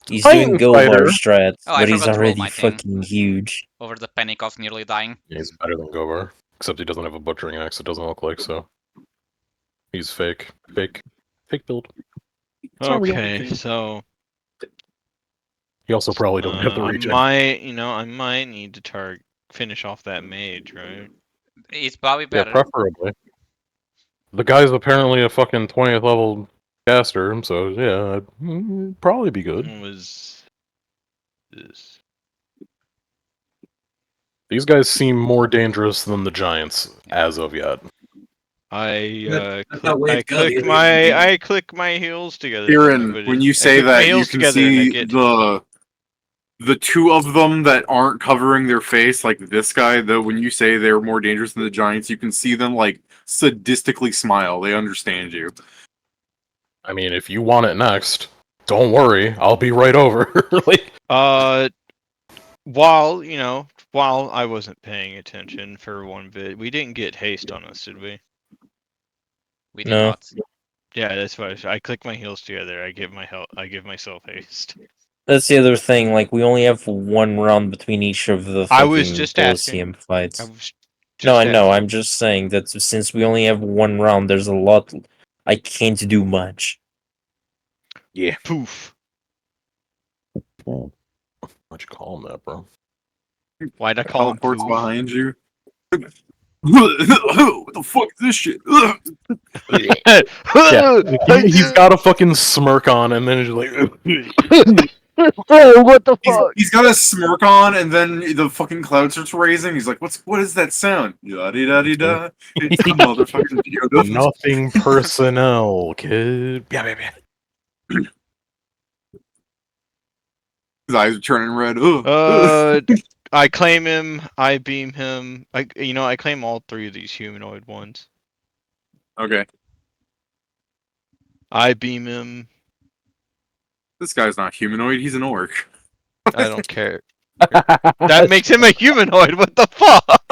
He's Titan doing Fighter. Govar strats, Oh, I but he's forgot to roll already my thing. fucking huge. Over the panic of nearly dying. He's better than Govar. Except he doesn't have a butchering axe, it doesn't look like, so. He's fake. Fake build. not real. Okay, so He also probably doesn't have the I regen. might need to finish off that mage, right? It's probably Yeah, better. preferably. The guy's apparently a fucking 20th level caster, so yeah, it'd probably be good. What was this? These guys seem more dangerous than the giants as of yet. I That's not way to go. I click my heels together. Kieran, when you say click my that, you heels can together and I see get the two of them that aren't covering their face, like this guy. Though, when you say they're more dangerous than the giants, you can see them like sadistically smile. They understand you. I mean, if you want it next, don't worry, I'll be right over. Like, while I wasn't paying attention for one bit, we didn't get haste on us, did we? We did No. not. Yeah, that's why I click my heels together. I give myself haste. That's the other thing. Like, we only have one round between each of the I was fucking just asking. Colosseum fights. I was No, I just know. asking. I'm just saying that since we only have one round, there's a lot. I can't do much. yeah. Poof. Why'd you call him that, bro? Why'd I call him Teleports poof? behind you. What the fuck is this shit? Yeah, he's got a fucking smirk on, and then he's like, Oh, what the He's got a smirk on, and then the fucking cloud starts raising. He's like, "What is that sound?" Da di da di da. It's the motherfucking Geodude. nothing personnel, kid. Yeah, baby. His eyes are turning red. Ugh. I claim him. I beam him. I claim all three of these humanoid ones. Okay, I beam him. this guy's not humanoid. He's an orc. I don't care. That makes him a humanoid. What the fuck?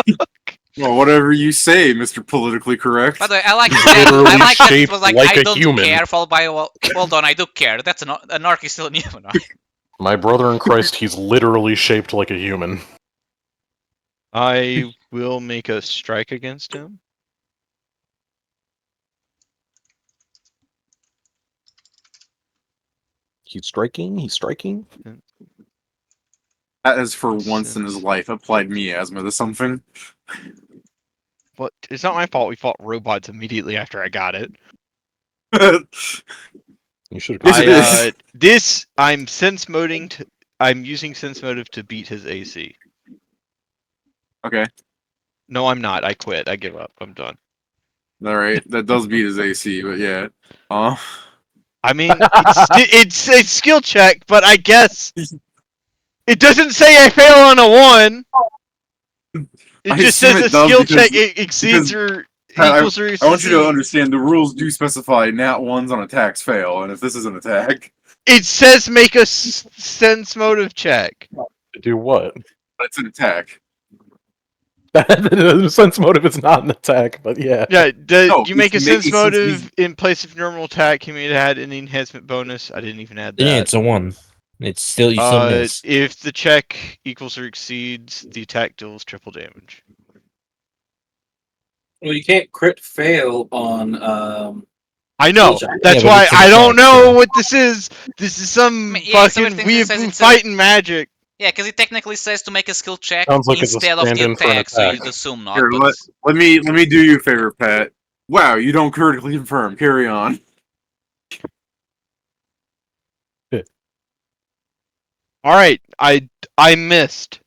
Well, whatever you say, Mr. Politically Correct. By the way, I like He's that. literally I like that it shaped was like, like I a don't human. care, followed by, well, hold on, I do care. That's an orc is still a humanoid. My brother in Christ, he's literally shaped like a human. I will make a strike against him. He's striking. That has, for once in his life, applied miasma to something. What? It's not my fault. We fought robots immediately after I got it. You should Yes, it is. I'm sense moding. I'm using sense motive to beat his AC. Okay, No, I'm not. I quit. I give up. I'm done. all right. That does beat his AC, but yeah. I mean, it's a skill check, but I guess it doesn't say I fail on a 1. It I just assume says it a does skill because- check exceeds or Pat, equals or I want you to exceeds. understand the rules do specify nat ones on attacks fail, and if this is an attack, It says make a sense motive check. do what? it's an attack. The sense motive is not an attack, but yeah. Yeah, No, you make a it's sense since motive in place of normal attack. You may add an enhancement bonus. I didn't even add that. Yeah, it's a 1. It's still you still miss. If the check equals or exceeds, the attack deals triple damage. Well, you can't crit fail on. I know. Skill check. That's Yeah, but why it's an I don't attack, know so- what this is. This is some Yeah, so fucking. everything We that have says been it's fighting magic. Yeah, because it technically says to make a skill check Sounds like it's a instead of the stand-in for an attack, so attack. you'd assume not. Here, But let me do you a favor, Pat. Wow, you don't critically confirm. Carry on. All right, I missed.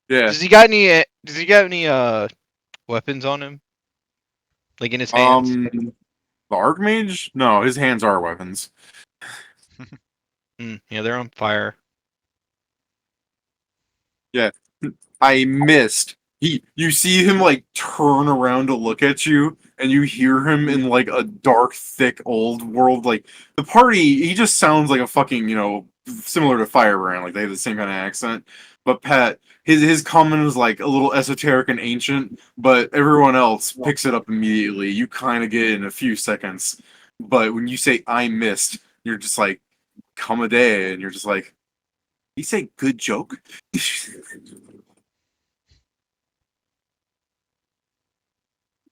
Yeah. Does he got any? Does he got any weapons on him? Like in his hands? The Archmage? No, his hands are weapons. Yeah, they're on fire. Yeah. I missed. You see him like turn around to look at you, and you hear him in like a dark, thick, old world. Like the party, he just sounds like a fucking, similar to Firebrand. Like they have the same kind of accent. But Pat, his comment is like a little esoteric and ancient, but everyone else picks it up immediately. You kind of get it in a few seconds. But when you say I missed, you're just like, come a day, and you're just like, you say good joke?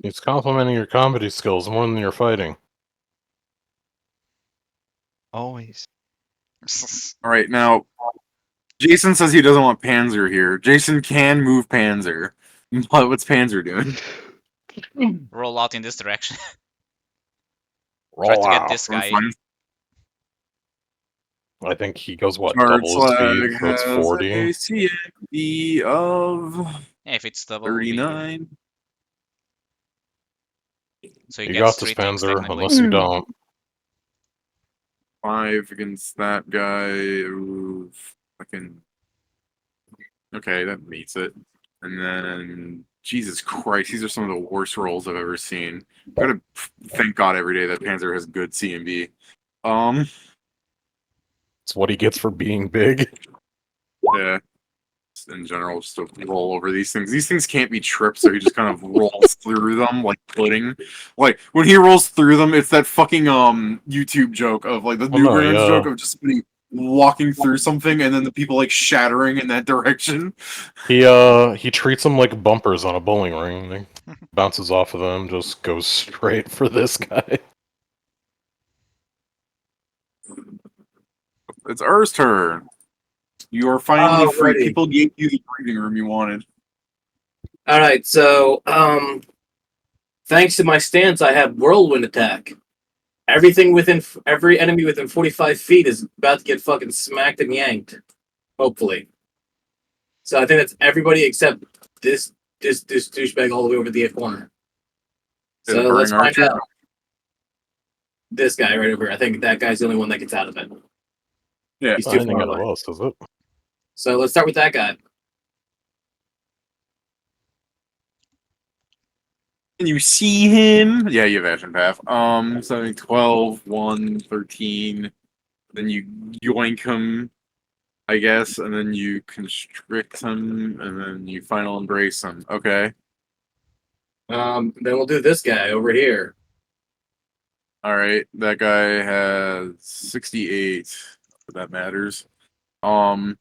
It's complimenting your comedy skills more than your fighting. Always. All right, now Jason says he doesn't want Panzer here. Jason can move Panzer. What's Panzer doing? roll out in this direction. Roll Try to get out. this guy. Fun. I think he goes, what, Charge double his speed, Slag so it's has 40. a CMB of Yeah, if it's double, it'll be- 39. So he You gets got this, 3 things Panzer, technically. unless you don't. 5 against that guy. Ooh, fucking. Okay, that meets it. And then, Jesus Christ, these are some of the worst rolls I've ever seen. I gotta thank God every day that Panzer has good CMB. It's what he gets for being big. Yeah. In general, just to roll over these things. These things can't be tripped, so he just kind of rolls through them like pudding. Like when he rolls through them, it's that fucking YouTube joke of like the Newgrounds joke of just somebody walking through something and then the people like shattering in that direction. He treats them like bumpers on a bowling ring. He bounces off of them, just goes straight for this guy. It's Ur's turn. You are finally free. Alrighty. People gave you the breathing room you wanted. All right, so thanks to my stance, I have whirlwind attack. Every enemy within 45 feet is about to get fucking smacked and yanked. Hopefully. So I think that's everybody except this douchebag all the way over the corner. Is So it let's Burning find Archer? out. This guy right over here. I think that guy's the only one that gets out of it. Yeah. He's Not too anything far out of away. us, is it? So let's start with that guy. Can you see him? Yeah, you have Action Path. So 12, 1, 13. Then you yoink him, I guess, and then you constrict him, and then you final embrace him. Okay. Then we'll do this guy over here. Alright. That guy has 68, if that matters. 12,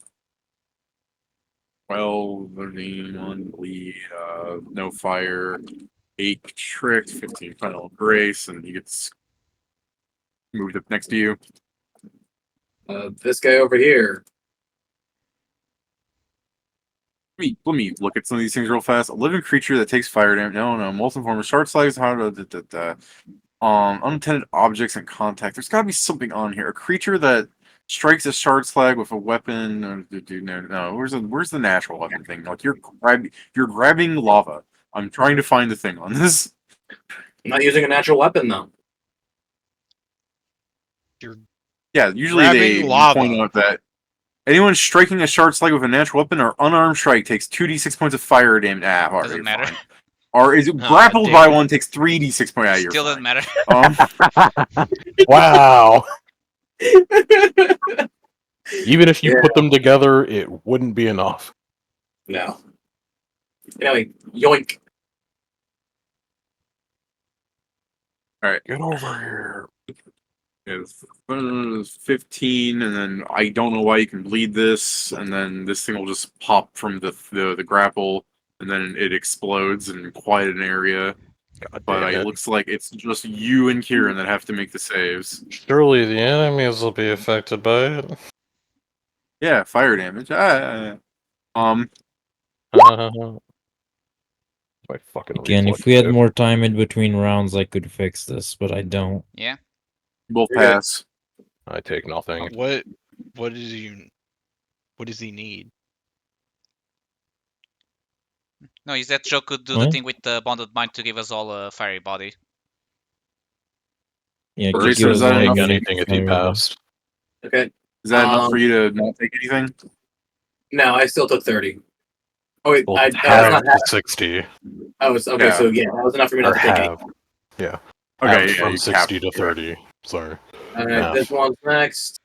13, 1 bleed, no fire, 8 constrict, 15 final embrace, and he gets moved up next to you. This guy over here. Let me look at some of these things real fast. A living creature that takes fire damage. No. Molten form of shard slice. Unintended objects in contact. There's got to be something on here. A creature that strikes a shard slag with a weapon. No. Where's the natural weapon thing? Like you're grabbing lava. I'm trying to find the thing on this. I'm not using a natural weapon though. Yeah, usually they Grabbing lava. point out that anyone striking a shard slag with a natural weapon or unarmed strike takes 2d6 points of fire damage. Doesn't matter. Fine. Or is it grappled damn by it. one takes 3d6 points. You're Still fine. doesn't matter. Wow. Even if you Yeah. put them together, it wouldn't be enough. No. Anyway, yoink. Get over here. It's 15, and then I don't know why you can bleed this, and then this thing will just pop from the grapple, and then it explodes in quite an area. God But damn it it. looks like it's just you and Kieran that have to make the saves. Surely the enemies will be affected by it. Yeah, fire damage. My fucking Again, if reflex we had save. more time in between rounds, I could fix this, but I don't. Yeah. Both You're good. pass. I take nothing. What does he need? No, is that Joe could do the What? thing with the bonded mind to give us all a fiery body. Yeah, Or just is give us that one enough? Take of anything if he everybody. passed. Okay. Is that enough for you to not take anything? No, I still took 30. Oh wait, Well, that's half not to half. 60. Oh, it's okay. Yeah. So yeah, that was enough for me Or not to take any. half. Yeah. Okay, Halved yeah, from you 60 to capped. 30. Sorry. All right, Half. this one's next.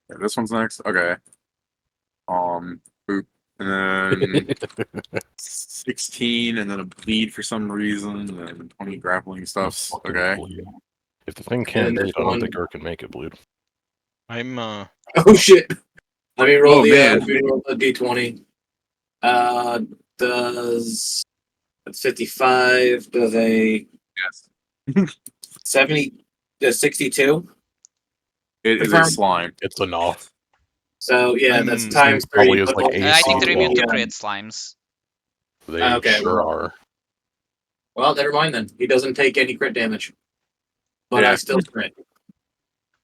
Yeah, this one's next. Okay. Boop. And then 16, and then a bleed for some reason, and 20 grappling stuffs. Fucking Okay. bleed. If the thing And can't this bleed, I don't one- think Ur can make it bleed. I'm Oh shit! Let me roll Oh, man. let me roll the d20. Does 55? Does a Yes. 70? Does 62? It is a Confirm. slime. It's enough. So yeah, that's Hmm. times Probably 3. is but like also- AC I think they're immune to well. crit slimes. They Okay, sure well. are. Well, never mind then. He doesn't take any crit damage. But Yeah. I still crit.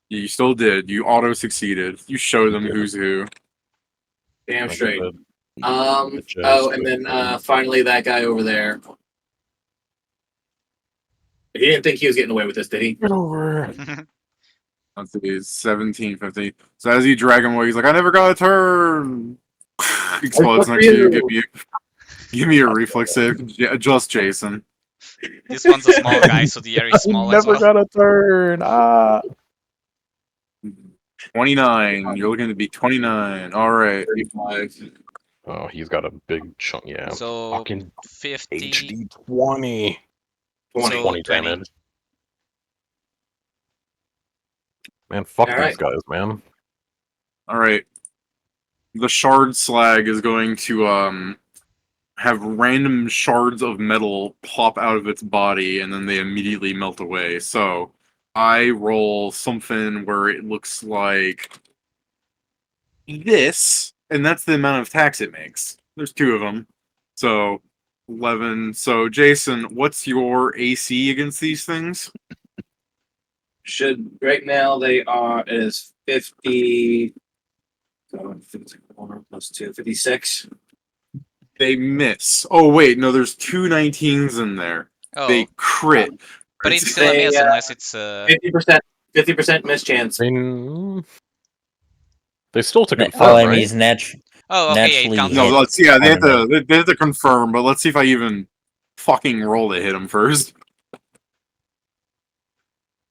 You still did. You auto succeeded. You show them Yeah. who's who. Damn Like I straight. said, Oh, the chest, and then finally that guy over there. He didn't think he was getting away with this, did he? Get over. Let's see, 17, 15. So as you drag him away, he's like, I never got a turn. Explodes next to you. Give me a reflex save. Just Jason. This one's a small guy, so the area is small as well. got a turn. 29. You're looking to be 29. All right. 35. Oh, he's got a big chunk. Yeah. So Fucking 50. HD 20. So 20 20. damage. Man, fuck All these right. guys, man. All right. The shard slag is going to have random shards of metal pop out of its body, and then they immediately melt away. So I roll something where it looks like this, and that's the amount of attacks it makes. There's 2 of them. So 11. So Jason, what's your AC against these things? Should right now they are is 50. So 54 plus 2, 56. They miss. Oh wait, no, there's 2 19s in there. Oh, They crit. but it's still a miss unless it's 50% miss chance. They still to confirm, All I mean right? is natural. Oh, okay, yeah, it naturally counts. No, hit. let's they have to confirm, but let's see if I even fucking roll to hit him first.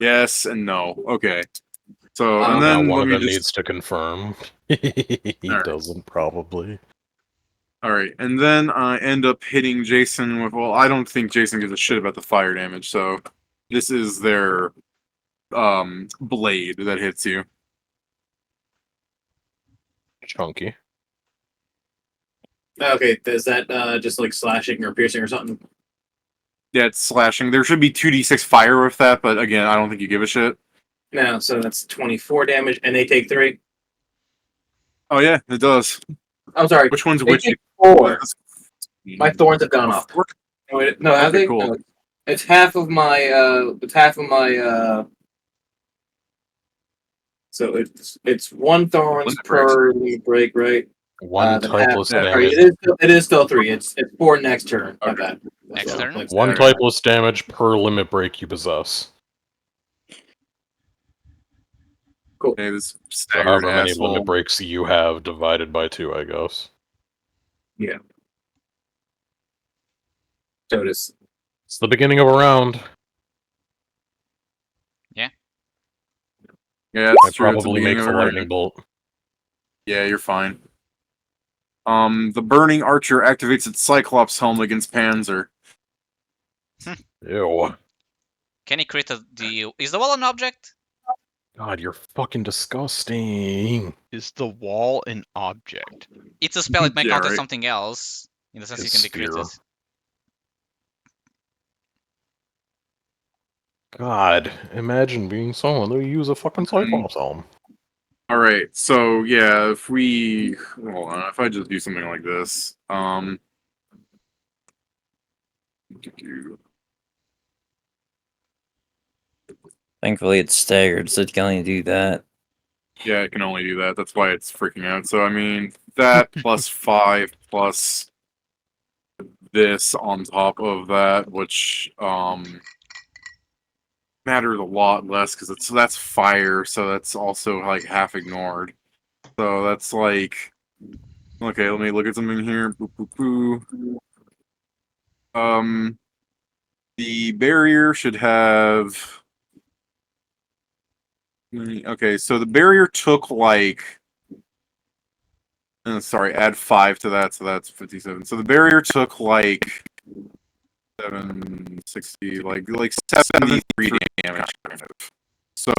Yes and no. Okay. So and Now then one let of me them just needs to confirm. He Alright. doesn't probably. Alright, and then I end up hitting Jason with I don't think Jason gives a shit about the fire damage, so this is their blade that hits you. Chunky. Okay, is that just like slashing or piercing or something? Yeah, it's slashing. There should be 2d6 fire with that, but again, I don't think you give a shit. No, so that's 24 damage, and they take 3. Oh yeah, it does. I'm sorry. Which one's They which? take 4. My thorns have gone up. No, have they? Cool. No. It's half of my. It's half of my. So it's 1 thorns per break, right? One typeless damage. It is still 3. It's 4 next turn. My bad. Next turn? One typeless damage per limit break you possess. Cool. Okay, this So staggered however many asshole. limit breaks you have divided by 2, I guess. Yeah. So it is. It's the beginning of a round. Yeah. Yeah, I it's true. It's the probably beginning make of the a round. lightning bolt. Yeah, you're fine. The burning archer activates its Cyclops helm against Panzer. Ew. Can he crit is the wall an object? God, you're fucking disgusting. Is the wall an object? It's a spell, it may Yeah, count as right. something else. In the sense you His can be sphere. critted. God, imagine being someone who use a fucking Cyclops helm. Alright, so yeah, if we hold on, if I just do something like this, Thankfully, it's staggered, so it can only do that. yeah, it can only do that. That's why it's freaking out. So I mean, that plus 5 plus this on top of that, which matters a lot less because that's fire, so that's also like half ignored. So that's like, okay, let me look at something here. Boo, boo, boo. The barrier should have. Okay, so the barrier took like. Sorry, add 5 to that, so that's 57. So the barrier took like 760, like 73 damage. Kind of. So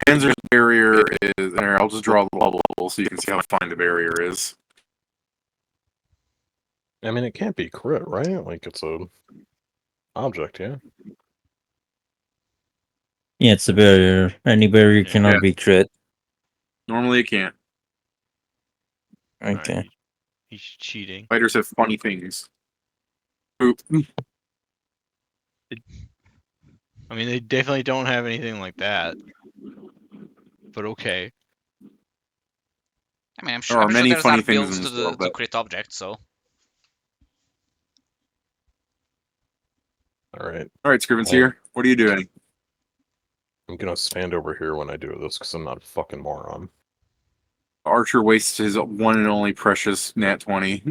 Panzer's barrier is. Here, I'll just draw the bubble so you can see how fine the barrier is. I mean, it can't be crit, right? Like, it's a object, yeah? Yeah, it's a barrier. Any barrier cannot Yeah. be crit. Normally it can't. Okay. Alright, he's cheating. Fighters have funny things. Oop. I mean, they definitely don't have anything like that. But okay. I mean, I'm There sure, are I'm sure many there's funny other things builds in to this world, to but crit objects, so. Alright. Alright, Scriven's Well- here. What are you doing? I'm gonna stand over here when I do this because I'm not a fucking moron. Archer wastes his one and only precious nat 20.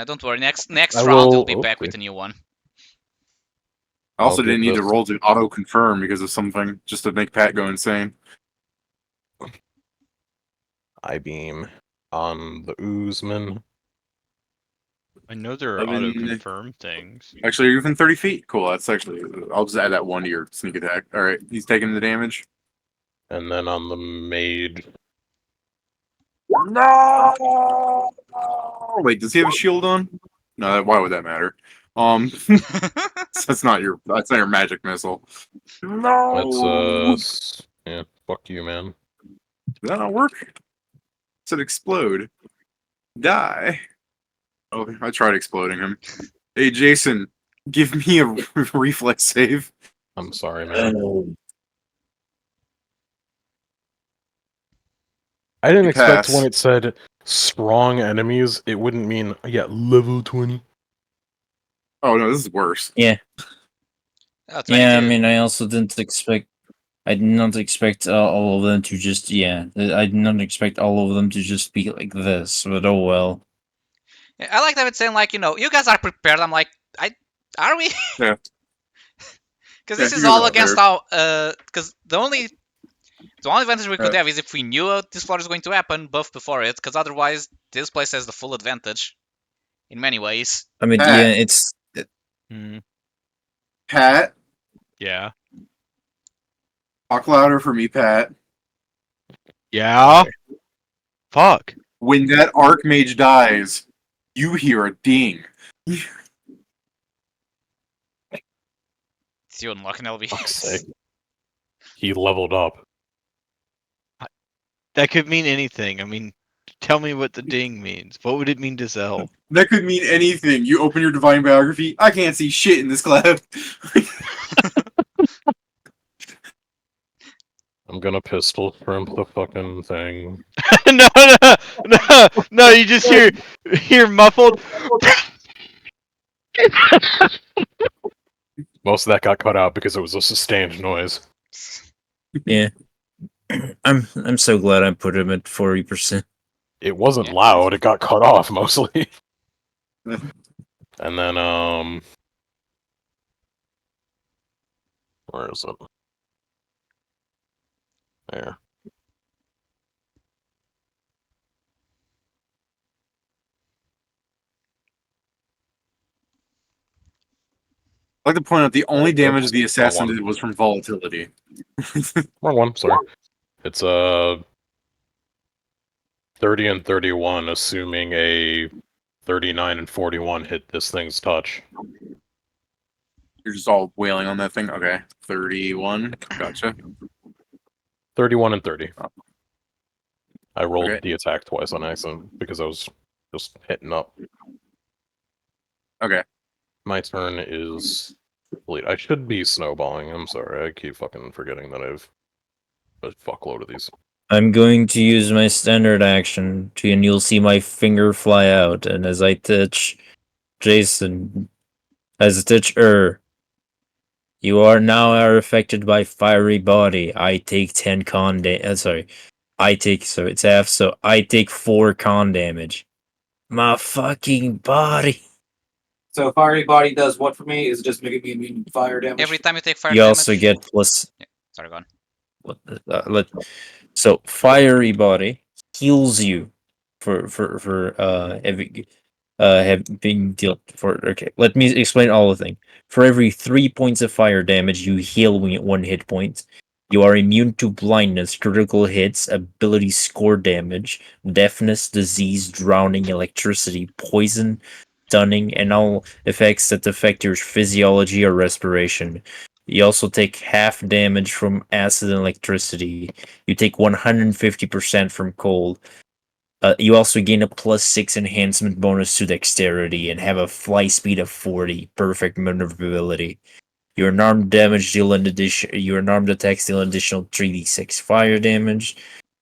Don't worry. Next I round will- you'll be back okay. with a new one. I also I'll didn't get need to this. roll to auto confirm because of something, just to make Pat go insane. I beam on the Oozman. I know there are 11. auto confirm things. Actually, you're within 30 feet. Cool. That's actually. I'll just add that 1 to your sneak attack. All right, he's taking the damage. And then on the Maid. No. Wait, does he have a shield on? No. Why would that matter? That's not your. That's not your magic missile. No. That's yeah, fuck you, man. Did that not work? It said explode. Die. Oh, I tried exploding him. Hey, Jason, give me a reflex save. I'm sorry, man. I didn't You expect pass. when it said strong enemies, it wouldn't mean level 20. Oh no, this is worse. Yeah. Oh, Yeah, I 22. mean, I also didn't expect. I did not expect all of them to just. Yeah, I did not expect all of them to just be like this. But oh well. Yeah, I like that it's saying like, you guys are prepared. I'm like, are we? Yeah. Because Yeah, this is you guys all are against prepared. our. Because the only advantage we could Right. have is if we knew this floor is going to happen, buff before it. Because otherwise, this place has the full advantage. In many ways. I mean, Pat. yeah, it's. Hmm. Pat, Yeah. talk louder for me, Pat. Yeah. Fuck. When that Archmage dies, you hear a ding. It's you unlocking Fuck's LBs. sake. He leveled up. That could mean anything. I mean, tell me what the ding means. What would it mean to Zell? That could mean anything. You open your divine biography. I can't see shit in this cloud. I'm gonna pistol shrimp the fucking thing. No, you just hear muffled. Most of that got cut out because it was a sustained noise. Yeah. I'm so glad I put him at 40%. It wasn't Yeah. loud, it got cut off mostly. And then, where is it? There. I'd like to point out the only damage Oops, the assassin wrong one. did was from volatility. Wrong one, sorry. It's 30 and 31, assuming a 39 and 41 hit this thing's touch. You're just all wailing on that thing? Okay. 31. Gotcha. 31 and 30. I rolled Okay. the attack twice on accident because I was just hitting up. Okay. My turn is complete. I should be snowballing. I'm sorry. I keep fucking forgetting that I've a fuckload of these. I'm going to use my standard action, and you'll see my finger fly out. And as I touch Jason, as I touch you are now affected by fiery body. I take 10 con damage. Sorry. So it's half, so I take 4 con damage. My fucking body. So fiery body does what for me? Is it just making me immune to fire damage? Every time you take fire You damage. also get plus. Sorry, go on. So fiery body heals you for having dealt for. Okay, let me explain all the thing. For every 3 points of fire damage, you heal 1 hit point. You are immune to blindness, critical hits, ability score damage, deafness, disease, drowning, electricity, poison, stunning, and all effects that affect your physiology or respiration. You also take half damage from acid and electricity. You take 150% from cold. You also gain a +6 enhancement bonus to dexterity and have a fly speed of 40, perfect maneuverability. Your unarmed attacks deal an additional 3d6 fire damage,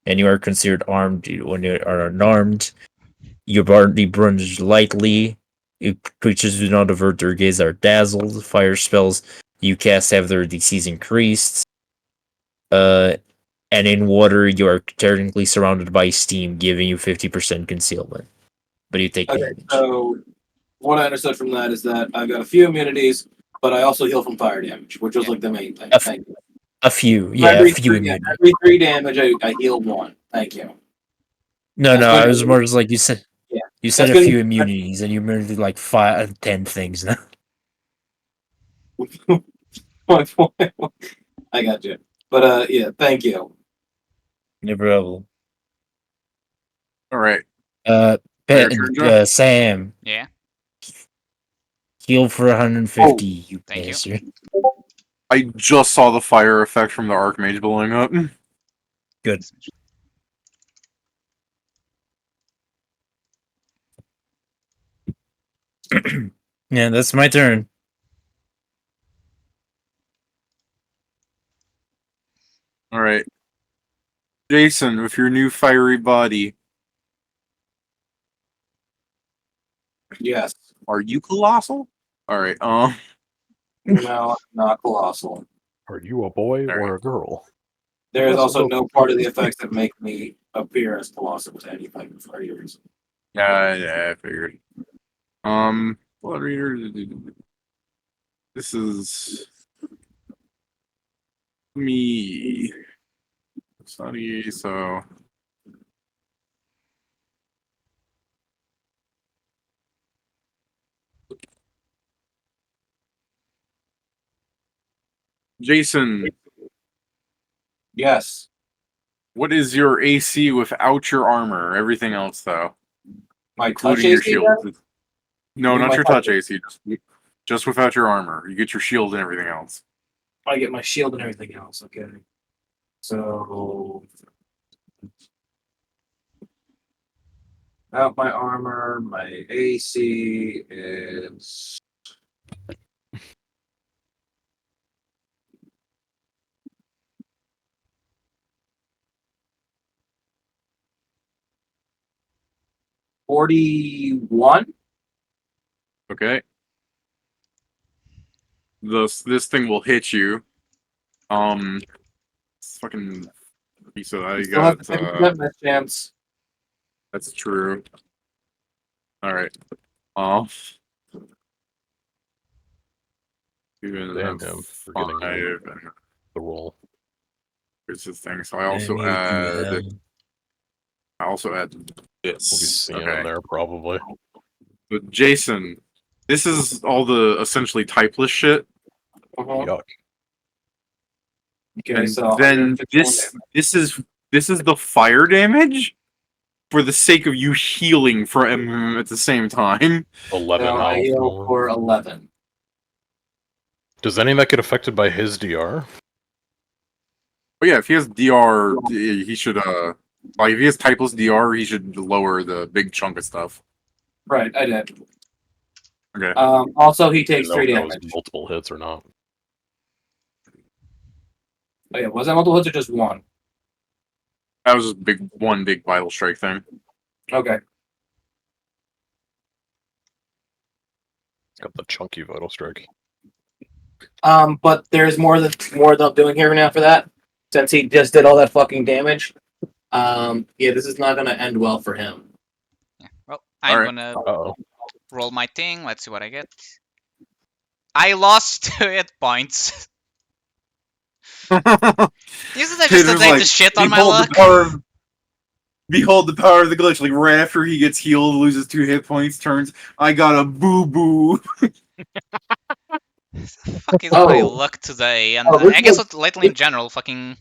and you are considered armed when you are unarmed. Your body burns lightly. Creatures do not avert their gaze are dazzled. Fire spells you cast have their DCs increased. And in water, you are technically surrounded by steam, giving you 50% concealment. But you take Okay, damage. so what I understood from that is that I've got a few immunities, but I also heal from fire damage, which was like the main thing. Thank you. A few, So yeah, a few immunities. every 3 damage, I heal 1. Thank you. No, That's no, good. I was more just like you said. Yeah, You said that's a good. few immunities, and you murdered like 10 things now. I got you. But yeah, thank you. No problem. All right. Pe- Your turn, Joe? Sam, Yeah. heal for 150. You Thank you. bastard. I just saw the fire effect from the Archmage blowing up. Good. Yeah, that's my turn. All right. Jason, with your new fiery body, Yes. are you colossal? All right. No, I'm not colossal. Are you a boy All or right. a girl? There is That's also a no part of the effects that make me appear as colossal to anything for any reason. Yeah, I figured. Blood Reader. This is me. Sunny, so. Jason, Yes. what is your AC without your armor? Everything else, though, My including touch your AC shield. then? No, You mean not my your touch touch AC. Just without your armor. You get your shield and everything else. I get my shield and everything else. Okay. So without my armor, my AC is 41. Okay. This thing will hit you. Fucking piece of that You you still have got. the 50% miss chance. That's true. All right. Off. Even Damn that's him for getting 5 and the roll. here's this thing. So I also add. I also add We'll be this. seeing Okay. him there probably. But Jason, this is all the essentially typeless shit. Yuck. Okay, And so then 151 this is the fire damage for the sake of you healing for him at the same time. 11 So I heal health. for 11. Does any of that get affected by his DR? But yeah, if he has DR, he should like if he has typeless DR, he should lower the big chunk of stuff. Right, I did. Okay. Also, he I takes didn't know 3 if that was damage. multiple hits or not. Oh, yeah, was that multiple hits or just 1? That was just one big vital strike thing. Okay. It's got the chunky vital strike. But there's more that I'm doing here now for that. Since he just did all that fucking damage. Yeah, this is not gonna end well for him. Yeah. Well, I'm Alright. gonna Uh-oh. roll my thing. Let's see what I get. I lost 2 hit points. Isn't that just a Pedro's day like, to shit on my behold luck? behold the power of the glitch. Like right after he gets healed, loses 2 hit points, turns, I got a boo boo. Fuck is my luck today? And I guess what lately in general, fucking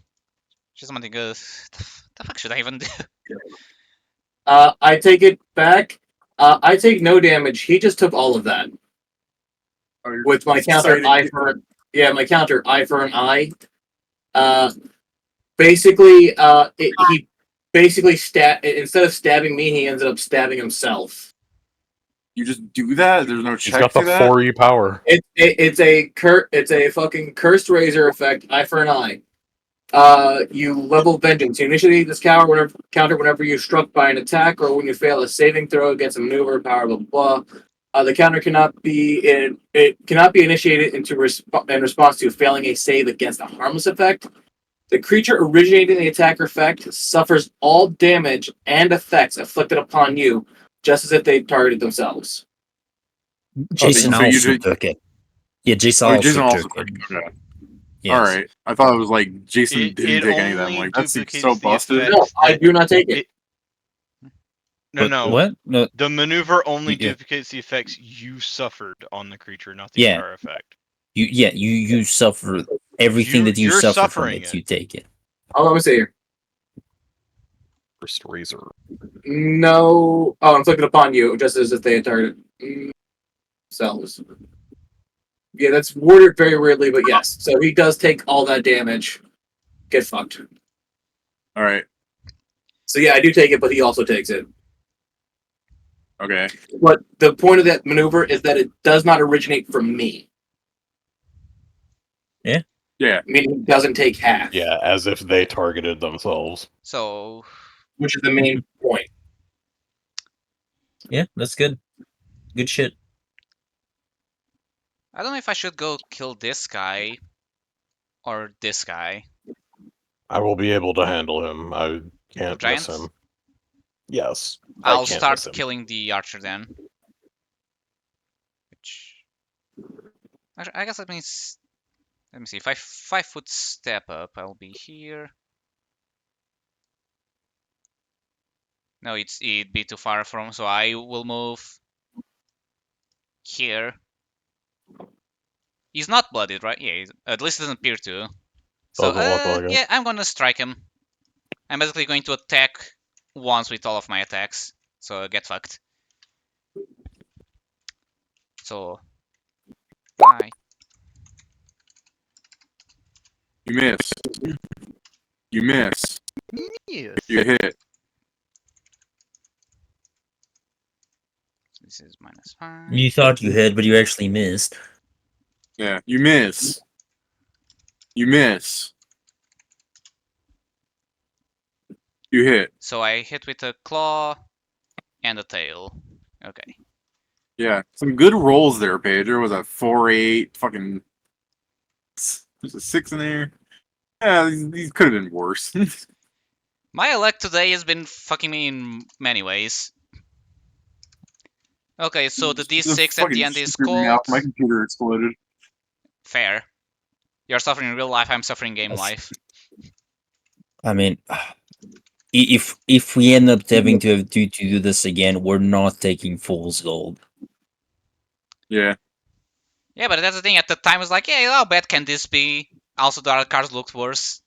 just something good. The fuck should I even do? I take it back. I take no damage. He just took all of that. With my counter eye for my counter eye for an eye. Basically, he basically instead of stabbing me, he ended up stabbing himself. You just do that? There's no He's check got the for that? 4E power. It's a fucking cursed razor effect, eye for an eye. You level vengeance. You initiate this counter whenever you're struck by an attack or when you fail a saving throw against a maneuver, power, blah, blah, blah. The counter cannot be it cannot be initiated in response to failing a save against a harmless effect. The creature originating the attacker effect suffers all damage and effects inflicted upon you, just as if they targeted themselves. Jason so you also did- took it. Yeah, Jason Oh, also Jason also took took it. it. Okay. Yes. All right. I thought it was like Jason It- didn't it take any of them. only Like that seems duplicates so the busted. effect. No, I that- do not take it. No, But no. What? No. The maneuver only Yeah. duplicates the effects you suffered on the creature, not the Yeah. entire effect. You suffer everything that you You're suffer from suffering it. it. You take it. Oh, let me see here. First razor. No, inflicted upon you, just as if they had targeted themselves. Yeah, that's worded very weirdly, but yes. So he does take all that damage. Get fucked. All right. So yeah, I do take it, but he also takes it. Okay. But the point of that maneuver is that it does not originate from me. Yeah. Meaning it doesn't take half. Yeah, as if they targeted themselves. So Which is the main point. Yeah, that's good. Good shit. I don't know if I should go kill this guy or this guy. I will be able to handle him. I can't The miss giant? him. Yes. I I'll can't start miss him. killing the archer then. Which actually, I guess that means. Let me see. If I 5-foot step up, I'll be here. No, it'd be too far from, so I will move here. He's not blooded, right? Yeah, at least it doesn't appear to. So, Doesn't look like it. yeah, I'm gonna strike him. I'm basically going to attack once with all of my attacks. So, get fucked. So, bye. You miss. You miss. Yes. You hit. This is -5. You thought you had, but you actually missed. Yeah. You miss. You miss. You hit. So I hit with a claw and a tail. Okay. Yeah. Some good rolls there, Pedro. Was a 4-8. Fucking. There's a 6 in there. Yeah, these could have been worse. My luck today has been fucking me in many ways. Okay, so the D6 at the end is cold. My computer exploded. Fair. You're suffering in real life, I'm suffering game life. I mean, if we end up having to do this again, we're not taking fool's gold. Yeah. Yeah, but that's the thing. At the time, I was like, yeah, how bad can this be? Also, the other cards looked worse.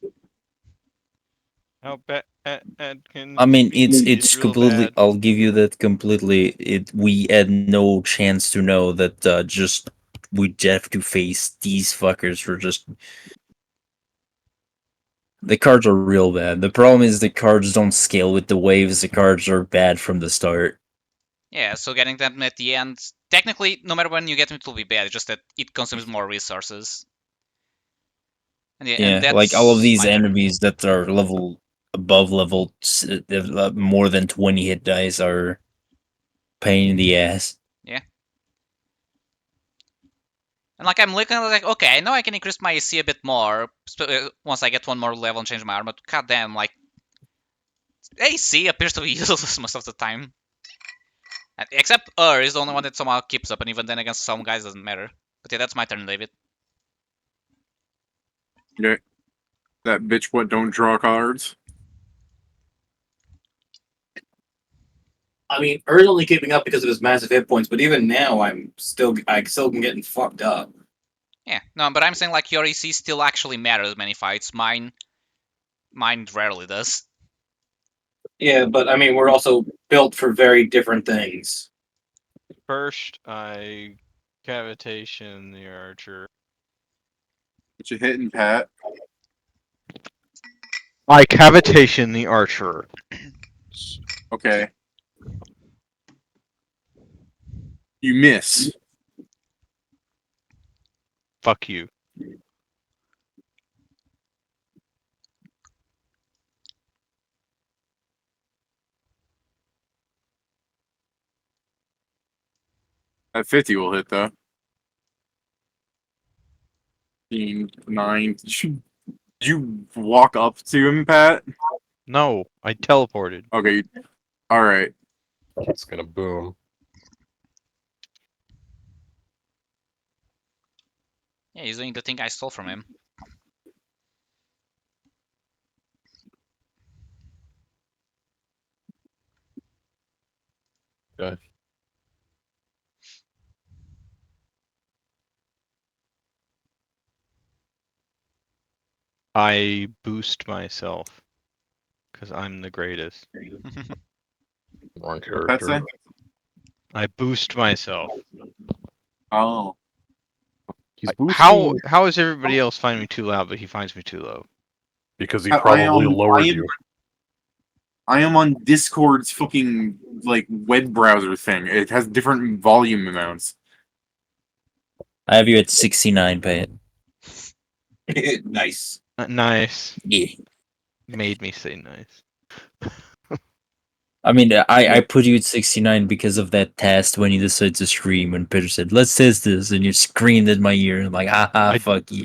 How bad can I mean, this be? it's real completely. bad. I'll give you that completely. We had no chance to know that. Just we'd have to face these fuckers for just. The cards are real bad. The problem is the cards don't scale with the waves. The cards are bad from the start. Yeah, so getting them at the end, technically, no matter when you get them, it will be bad. It's just that it consumes more resources. And yeah, and Yeah, that's like all of these my turn. enemies that are above level more than 20 hit dice are pain in the ass. Yeah. And like I'm looking like, okay, I know I can increase my AC a bit more once I get one more level and change my armor. But goddamn, like AC appears to be useless most of the time. Except is the only one that somehow keeps up, and even then against some guys doesn't matter. But yeah, that's my turn, David. Okay. That bitch what don't draw cards. I mean, Urs only keeping up because of his massive hit points, but even now, I still am getting fucked up. Yeah, no, but I'm saying like your EC still actually matters many fights. Mine rarely does. Yeah, but I mean, we're also built for very different things. First, I cavitation the archer. What you hitting, Pat? I cavitation the archer. Okay. You miss. Fuck you. That 50 will hit though. 9. Did you walk up to him, Pat? No, I teleported. Okay. All right. It's gonna boom. Yeah, he's doing the thing I stole from him. Okay. I boost myself because I'm the greatest. Wrong What'd that say? character. I boost myself. Oh. He's How boosting how is everybody else finding me too loud, but he finds me too low? because he I probably am- lowered I am- you. I am on Discord's fucking like web browser thing. It has different volume amounts. I have you at 69, Pat. Nice. Nice. Yeah. Made me say nice. I mean, I put you at 69 because of that test when you decided to stream when Pedro said, let's test this, and you screamed at my ear. I'm like, haha, fuck you.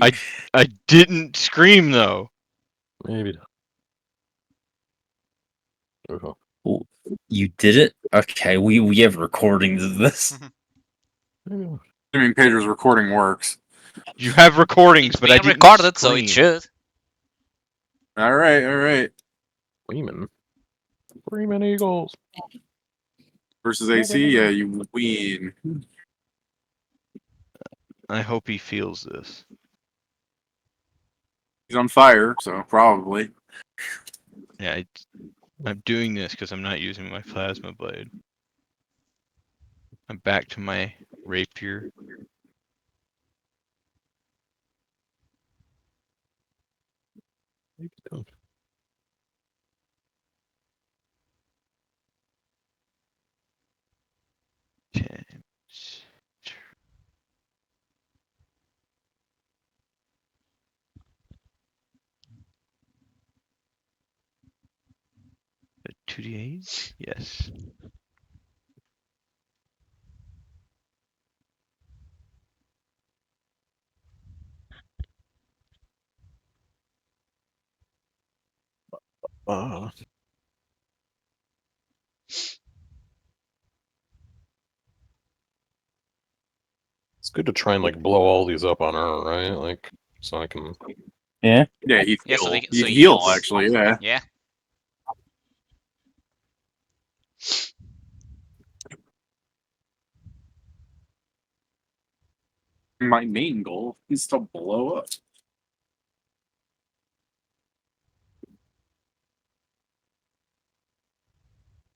I didn't scream though. Maybe. Uh-huh. Oh, you did it? Okay, we have recordings of this. Yeah. I mean, Pedro's recording works. You have recordings, It's but I being didn't recorded, so it scream. should. All right, all right. Freeman. Freeman Eagles. Versus AC, yeah, you win. I hope he feels this. He's on fire, so probably. Yeah, I'm doing this because I'm not using my plasma blade. I'm back to my rapier. Maybe don't. A 2d8? Yes. It's good to try and like blow all these up on her, right? Like, so I can. Yeah? Yeah, he'd Yeah, heal. so He'd he heal, heals. actually, yeah. Yeah. My main goal is to blow up.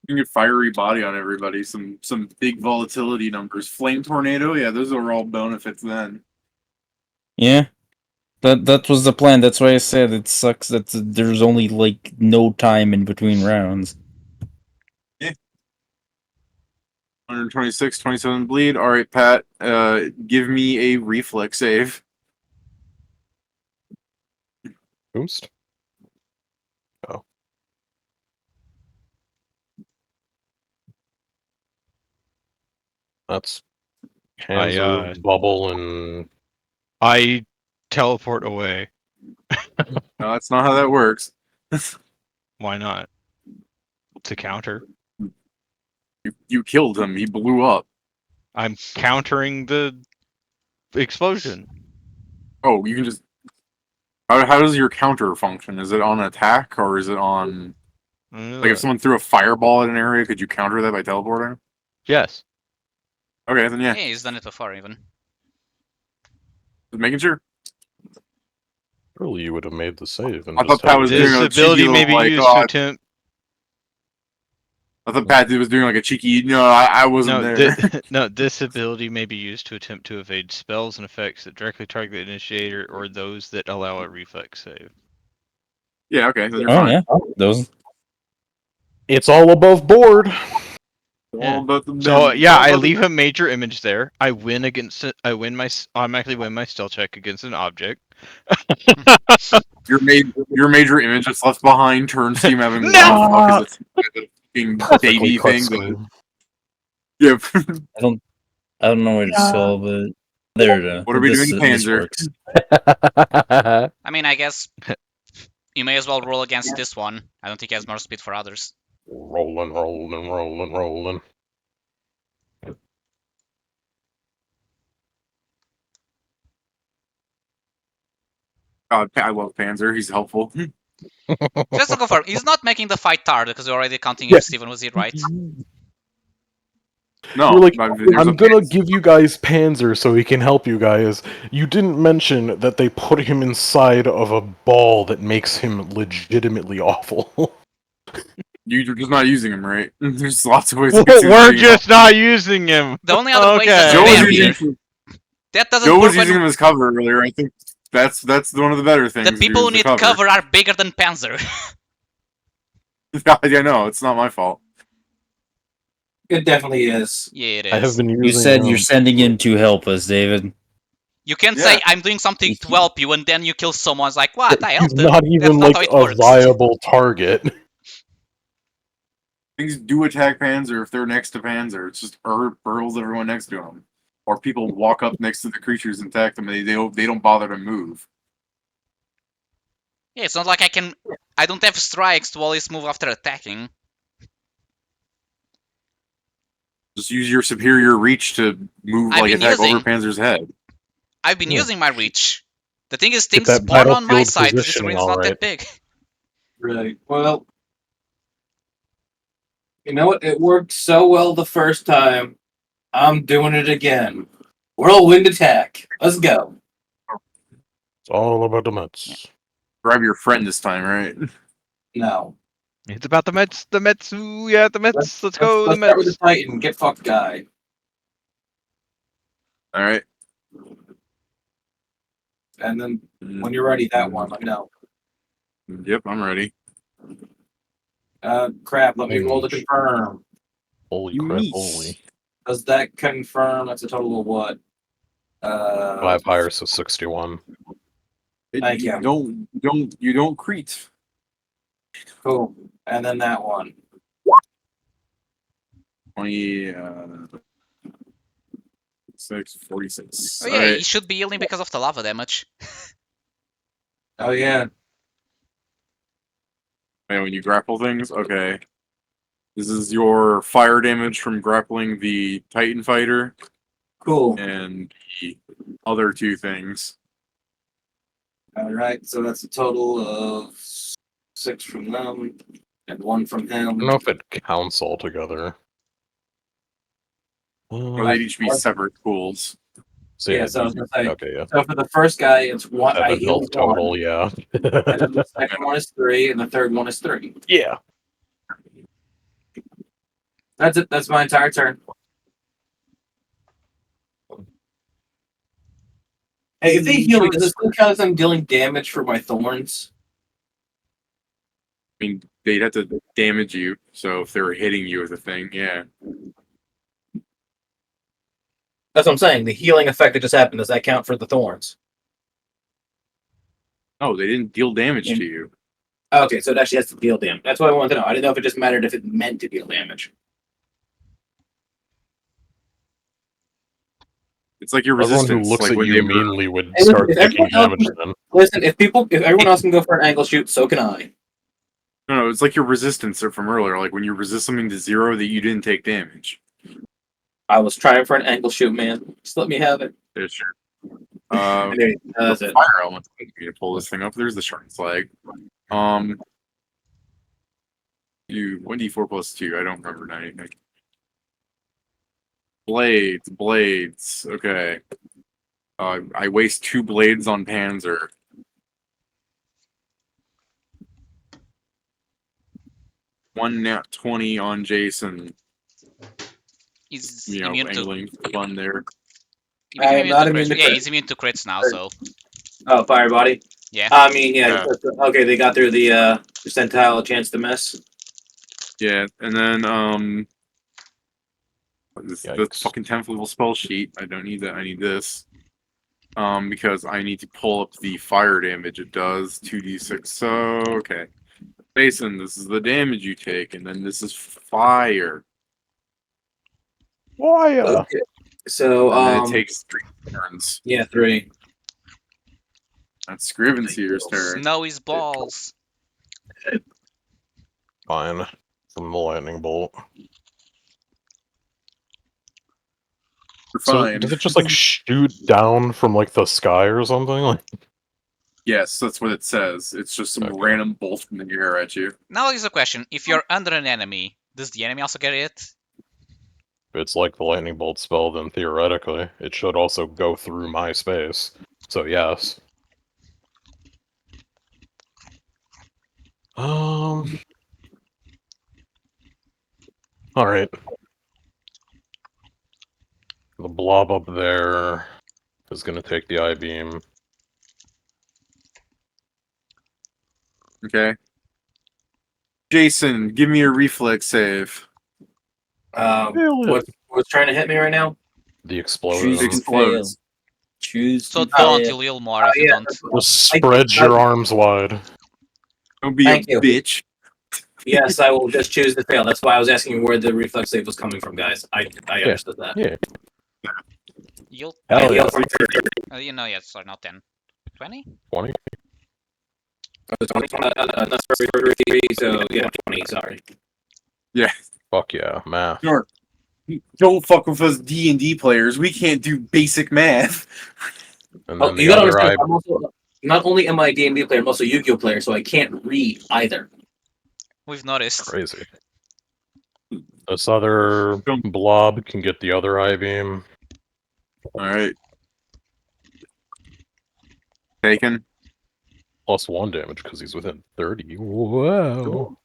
You can get fiery body on everybody, some big volatility numbers. Flame tornado, yeah, those are all benefits then. Yeah. That was the plan. That's why I said it sucks that there's only like no time in between rounds. 126, 27 bleed. All right, Pat, give me a reflex save. Boost? Oh. That's hands of bubble and I teleport away. No, that's not how that works. Why not? To counter. You killed him. He blew up. I'm countering the explosion. Oh, you can just. How does your counter function? Is it on attack or is it on? Like if someone threw a fireball at an area, could you counter that by teleporting? Yes. Okay, then yeah. Yeah, he's done it before even. Just making sure. Surely you would have made the save. And I just thought Pat had was it. doing This a ability cheeky may be little, like, used to attempt. I thought Pat was doing like a cheeky. No, I wasn't No, there. no. This ability may be used to attempt to evade spells and effects that directly target the initiator or those that allow a reflex save. Yeah, okay, then you're Oh fine. yeah. Those It's all above board. Yeah. All about the So men. yeah, All I about the- leave a major image there. I win against it. Automatically win my stealth check against an object. Your major image that's left behind turns to you having No! one fuck is a fucking Perfectly baby cut thing. screen. Yep. I I don't know where to solve it. There it is. What are we doing to This Panzer? works. I mean, I guess you may as well roll against this one. I don't think he has more speed for others. Rolling, rolling, rolling, rolling. I love Panzer. He's helpful. Just to confirm, he's not making the fight hard because you're already counting Yeah. if Steven was it right. No, You're like, but there's I'm a gonna give you guys Panzer so he can help you guys. You didn't mention that they put him inside of a ball that makes him legitimately awful. You're just not using him right. There's lots of ways. We're just not using him. The only other way is Okay. that Joe was barrier. using, That doesn't Joe work was when using him as cover earlier. I think that's one of the better things. the people who need cover are bigger than Panzer. Yeah, no, it's not my fault. It definitely is. Yeah, it I have is. been using You said you're sending him to help us, David. You can Yeah. say, I'm doing something to help you, and then you kill someone. It's like, what? I He's helped him. not That's even not like how it a works. viable target. Things do attack Panzer if they're next to Panzer. It's just burls everyone next to him, or people walk up next to the creatures and attack them. They don't bother to move. Yeah, it's not like I don't have strikes to always move after attacking. Just use your superior reach to move, I've like been attack using- over Panzer's head. I've been Yeah. using my reach. The thing is, Get things that spawn on my battlefield side. This positioning screen is not alright. that big. Right. Well, you know what? It worked so well the first time. I'm doing it again. Whirlwind attack. Let's go. It's all about the Mets. Grab your friend this time, right? No. It's about the Mets. The Mets. Ooh, yeah, the Mets. Let's go. Let's The start with Mets. the Titan. Get fucked, guy. All right. And then when you're ready, that one. Let me know. Yep, I'm ready. Crap. Let me roll to confirm. Holy crap! Holy. Does that confirm? That's a total of what? 5 higher, so 61. Thank you. You don't create. Cool. And then that one. 20, 46. Oh yeah, he should be healing because of the lava damage. Oh yeah. And when you grapple things, okay. This is your fire damage from grappling the Titan fighter. Cool. And the other two things. All right. So that's a total of 6 from them and 1 from him. I don't know if it counts all together. Or they'd each be separate pools. So Yeah, so I was gonna say. okay, yeah. So for the first guy, it's 1. I 7 heal health total, 1. yeah. And then the second one is 3, and the third one is 3. Yeah. That's it. That's my entire turn. Hey, if they heal me, does it still count as I'm dealing damage for my thorns? I mean, they'd have to damage you. So if they were hitting you with a thing, yeah. That's what I'm saying. The healing effect that just happened, does that count for the thorns? Oh, they didn't deal damage to you. Okay, so it actually has to deal damage. That's what I wanted to know. I didn't know if it just mattered if it meant to deal damage. It's like your Everyone resistance. who looks like at when you they meanly would Hey, listen, start if taking everyone else- damage then. Listen, if everyone else can go for an angle shoot, so can I. No, it's like your resistance from earlier. Like when you resist something to 0 that you didn't take damage. I was trying for an angle shoot, man. Just let me have it. Yeah, sure. Anyway, that's the it. fire element. I need to pull this thing up. There's the shard flag. You 1d4 plus 2. I don't remember anything. Blades. Okay. I waste 2 blades on Panzer. One nat 20 on Jason. He's You know, immune to. angling fun there. He I became am not immune immune to to crits. Yeah, crits. he's immune to crits now, so. Oh, fire body. Yeah. I mean, yeah. Yeah. Okay, they got through the percentile chance to miss. Yeah, and then the Yikes. fucking 10th level spell sheet. I don't need that. I need this. Because I need to pull up the fire damage it does. 2d6. So okay. Jason, this is the damage you take, and then this is fire. Fire! Okay. So, And it takes 3 turns. yeah, 3. That's Scrivenseer's turn. Snowy's balls. Fine. From the lightning bolt. You're So fine. does it just like shoot down from like the sky or something? Like, Yes, that's what it says. It's just some Okay. random bolt from the air at you. Now there's a question. If you're under an enemy, does the enemy also get it? if it's like the lightning bolt spell, then theoretically it should also go through my space. So yes. All right. The blob up there is going to take the I-beam. Okay. Jason, give me a reflex save. What's trying to hit me right now? The Choose explosion. to Explodes. fail. Choose So to don't, fail. you'll heal more if you don't. Just spread your arms wide. Don't be Thank a you. bitch. Yes, I will just choose to fail. That's why I was asking where the reflex save was coming from, guys. I understood that. Yeah. You'll. Hell I yeah. heal from 30. You know, yeah, sorry, not 10. 20? 20? That's 33, so yeah, 20, sorry. Yeah. Fuck yeah, math. Sure. Don't fuck with us D&D players. We can't do basic math. And Oh, then you the gotta other understand, eye. I'm also, not only am I a D&D player, I'm also a Yu-Gi-Oh player, so I can't read either. We've noticed. Crazy. This other blob can get the other I-beam. Alright. Taken. Plus 1 damage because he's within 30. Whoa.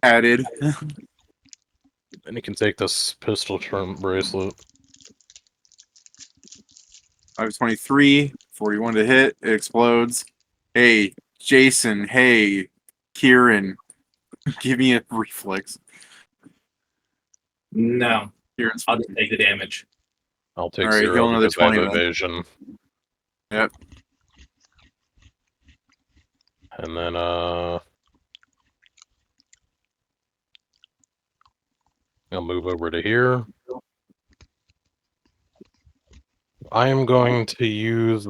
Added. And he can take this pistol charm bracelet. I was 23. 41 to hit. It explodes. Hey, Jason. Hey, Kieran. Give me a reflex. No, Kieran's I'll just take the damage. I'll take Alright, 0 heal another because I have 20 then. evasion. Yep. And then, I'll move over to here. I am going to use...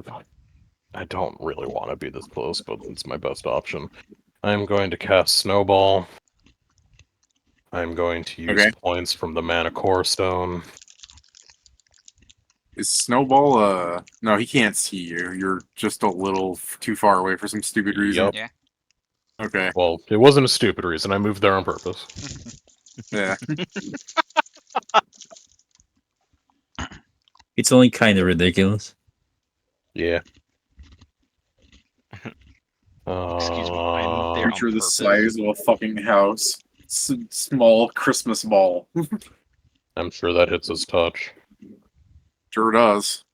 I don't really want to be this close, but it's my best option. I am going to cast Snowball. I'm going to use points from the Mana Core Stone. Is Snowball, no, he can't see you. You're just a little too far away for some stupid reason. Yep. Yeah. Okay. Well, it wasn't a stupid reason. I moved there on purpose. Yeah. It's only kind of ridiculous. Yeah. Excuse me, I'm there on Picture the purpose. size of a fucking house. Small Christmas ball. I'm sure that hits his touch. Sure does.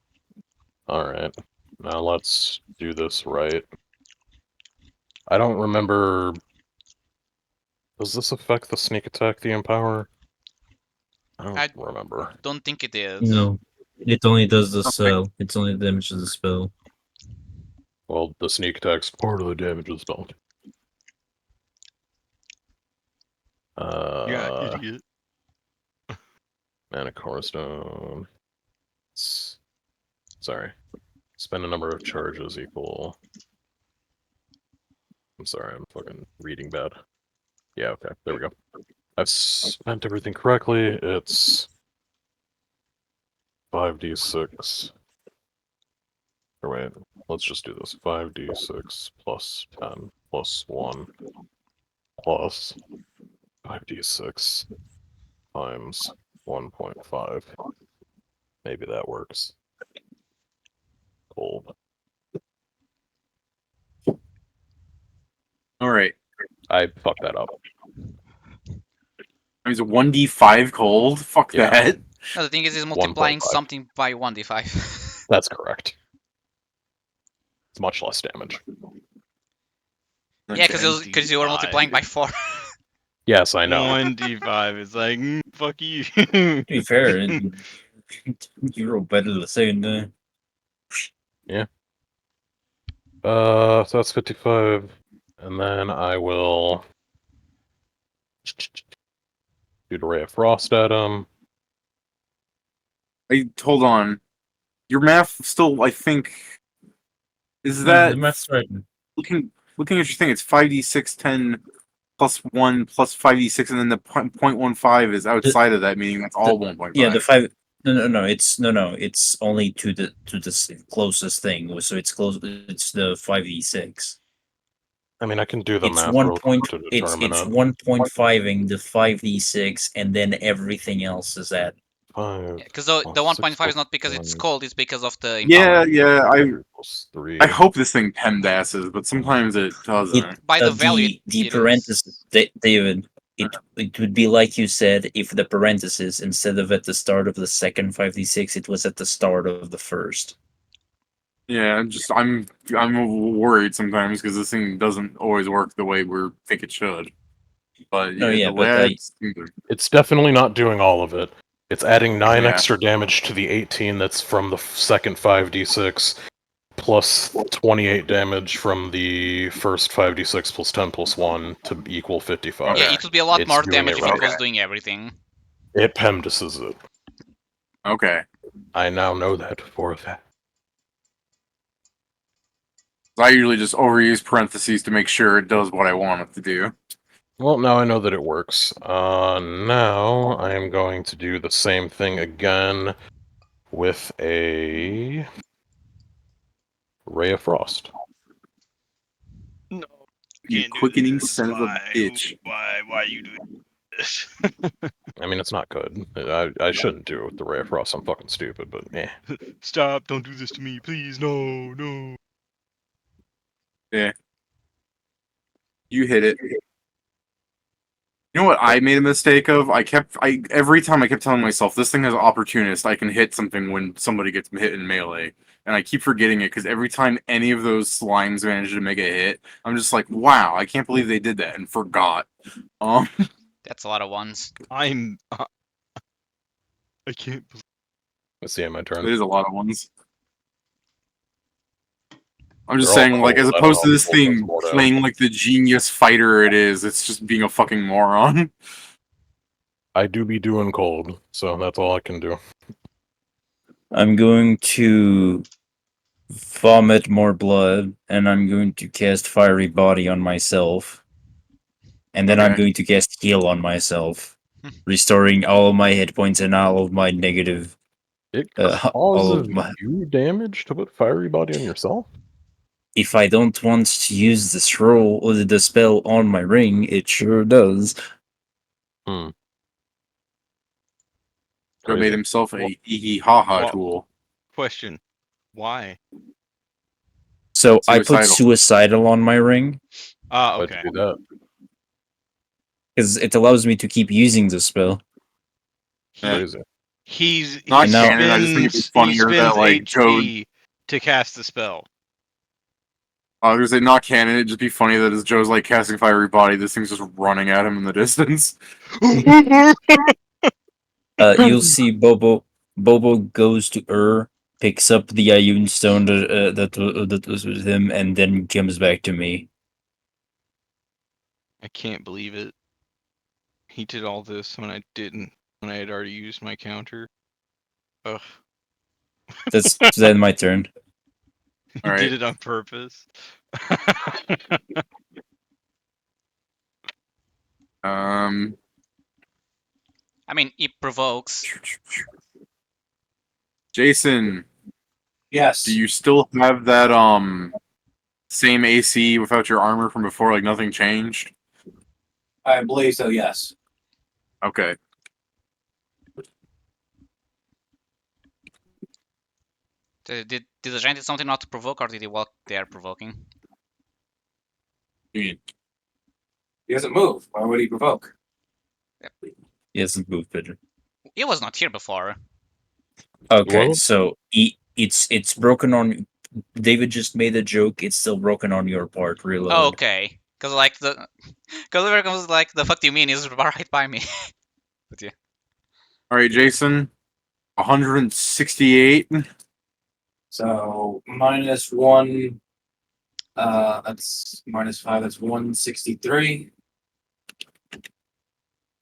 Alright. Now let's do this right. I don't remember... Does this affect the sneak attack, the Empower? I don't remember. Don't think it is. No. It only does the spell. It's only the damage of the spell. Well, the sneak attack's part of the damage of the spell. Yeah, idiot. Mana Core Stone. Sorry. Spend a number of charges equal... I'm sorry, I'm fucking reading bad. Yeah, okay, there we go. I've spent everything correctly. It's 5d6. Or wait, let's just do this. 5d6 plus 10 plus 1 plus 5d6 times 1.5. Maybe that works. Cold. Alright. I fucked that up. He's a 1d5 cold? Fuck Yeah. that. No, the thing is, he's multiplying 1.5. something by 1d5. That's correct. It's much less damage. Yeah, because you were multiplying by 4. Yes, I know. 1d5 is like, fuck you. To be fair, you roll better the second time. Yeah. So that's 55. And then I will shoot a Ray of Frost at him. hold on. Your math still, I think, is No, that the math's right. looking at your thing? It's 5d6 10 plus 1 plus 5d6, and then the 0.15 is outside of that, meaning that's all 1.5. Yeah, the 5. No. It's only to the closest thing. So it's close. It's the 5d6. I mean, I can do the It's math one real point. quick to It's determine it. 1.5ing the 5d6, and then everything else is at. 5 Because the plus 1.5 is 6 not because it's plus cold, it's because of the Yeah, empower. yeah. plus 3. I hope this thing PEMDASes, but sometimes it doesn't. By the value, the it parenthesis, is. David. It would be like you said if the parenthesis, instead of at the start of the second 5d6, it was at the start of the first. Yeah, I'm worried sometimes because this thing doesn't always work the way we think it should. But No, yeah, yeah, the way but It's definitely not doing all of it. It's adding 9 Yeah. extra damage to the 18 that's from the second 5d6, plus 28 damage from the first 5d6 plus 10 plus 1 to equal 55. Yeah, it would be a lot It's more doing damage it if right. it was doing everything. It PEMDASes it. Okay. I now know that for a fact. I usually just overuse parentheses to make sure it does what I want it to do. Well, now I know that it works. Now I am going to do the same thing again with a Ray of Frost. No. You Can't do quickening this. son of a Why? bitch. Why are you doing this? I mean, it's not good. I shouldn't do it with the Ray of Frost. I'm fucking stupid, but eh. Stop, don't do this to me, please, no. Yeah. You hit it. You know what I made a mistake of? Every time I kept telling myself this thing has opportunist. I can hit something when somebody gets hit in melee, and I keep forgetting it because every time any of those slimes manage to make a hit, I'm just like, wow, I can't believe they did that and forgot. That's a lot of ones. I can't believe Let's see, my turn. It is a lot of ones. I'm just They're all saying, like, as cold. I don't opposed know to if this cold does thing more playing like the genius fighter it is, it's just being a fucking moron. I do be doing cold, so that's all I can do. I'm going to vomit more blood, and I'm going to cast Fiery Body on myself. And then I'm Okay. going to cast Heal on myself, restoring all of my hit points and all of my negative. It all causes of my. you damage to put Fiery Body on yourself? If I don't want to use the scroll or the spell on my ring, it sure does. Hmm. Joe made Crazy. himself a hee ha ha tool. Question. Why? So I put Suicidal. Suicidal on my ring Ah, Why'd okay. you do that? because it allows me to keep using the spell. Crazy. He Not now- canon, I just think it'd be spends funnier that, like, Joe... HP to cast the spell. I was gonna say, not canon, it'd just be funny that as Joe's, like, casting Fiery Body, this thing's just running at him in the distance. You'll see Bobo. Bobo goes to picks up the Ioun stone that was with him, and then comes back to me. I can't believe it. He did all this when I didn't. When I had already used my counter. Ugh. That's then my turn. He All right. did it on purpose. I mean, it provokes. Jason, Yes. do you still have that, same AC without your armor from before, like nothing changed? I believe so, yes. Okay. Did the giant do something not to provoke, or did he walk there provoking? He doesn't move. Why would he provoke? He hasn't moved, Pedro. He was not here before. Okay, Well- so it's broken on. David just made a joke. It's still broken on your part. Reload. Oh, okay. Because like the, because American was like, the fuck do you mean? He's right by me. But yeah. All right, Jason. 168. So -1. That's -5. That's 163.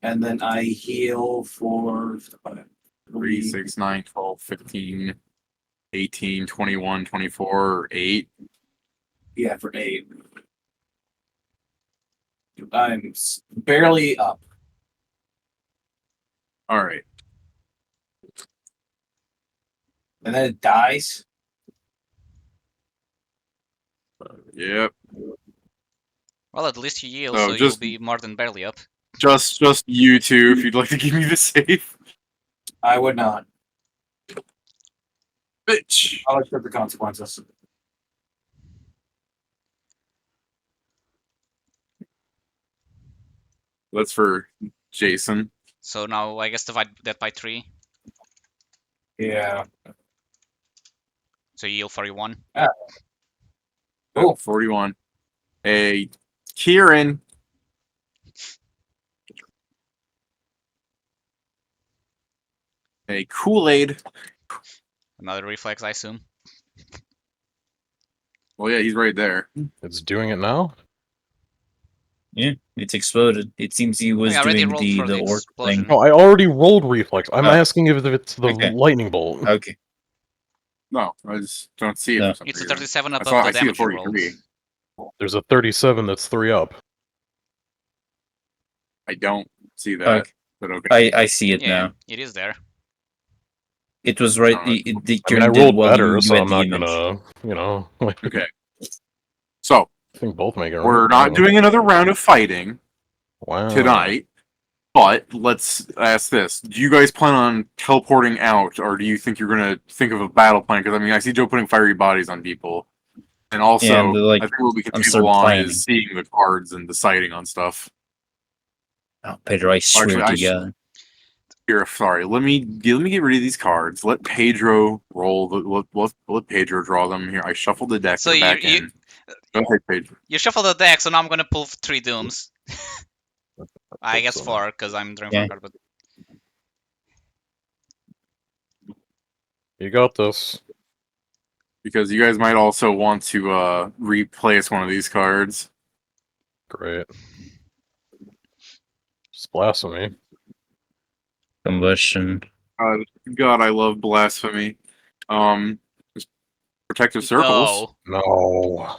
And then I heal for 3, 6, 9, 12, 15, 18, 21, 24, 8. Yeah, for 8. I'm barely up. All right. And then it dies. Yep. Well, at least you yield, So so you'll just- be more than barely up. Just you two, if you'd like to give me the save. I would not. Bitch. I'll accept the consequences. That's for Jason. So now I guess divide that by 3. Yeah. So you yield 41. Cool. 41. A Kieran. A Kool-Aid. Another reflex, I assume. Well, yeah, he's right there. It's doing it now? Yeah, it's exploded. It seems he was I already doing rolled for the the orc explosion. thing. No, I already rolled reflex. I'm Oh. asking if it's the Okay. lightning bolt. Okay. No, I just don't see it No. for some It's a reason. 37 I above saw- the I see the damage you rolled. 43. There's a 37 that's 3 up. I don't see that. Okay. But okay. I see it Yeah, now. it is there. It was right. Alright. The I mean, I Kieran did rolled while better, you so had I'm the not image. gonna, you know. Like, Okay. So, I think both make it. we're right? not doing another round of fighting Wow. tonight. But let's ask this: do you guys plan on teleporting out, or do you think you're gonna think of a battle plan? Because I mean, I see Joe putting fiery bodies on people, and also Yeah, and I think what we can I'm table start on planning. is seeing the cards and deciding on stuff. Oh, Pedro, I swear Actually, to I God. Here, sorry. Let me get rid of these cards. Let Pedro roll. Let Pedro draw them. Here, I shuffled the deck So to the you- back you- end. Go ahead, Pedro. You shuffle the deck, so now I'm gonna pull 3 dooms. I hope guess so. 4, because I'm drawing Yeah. 4 cards, but You got this. Because you guys might also want to replace one of these cards. Great. Just blasphemy. Combustion. God, I love blasphemy. There's protective circles. no. No.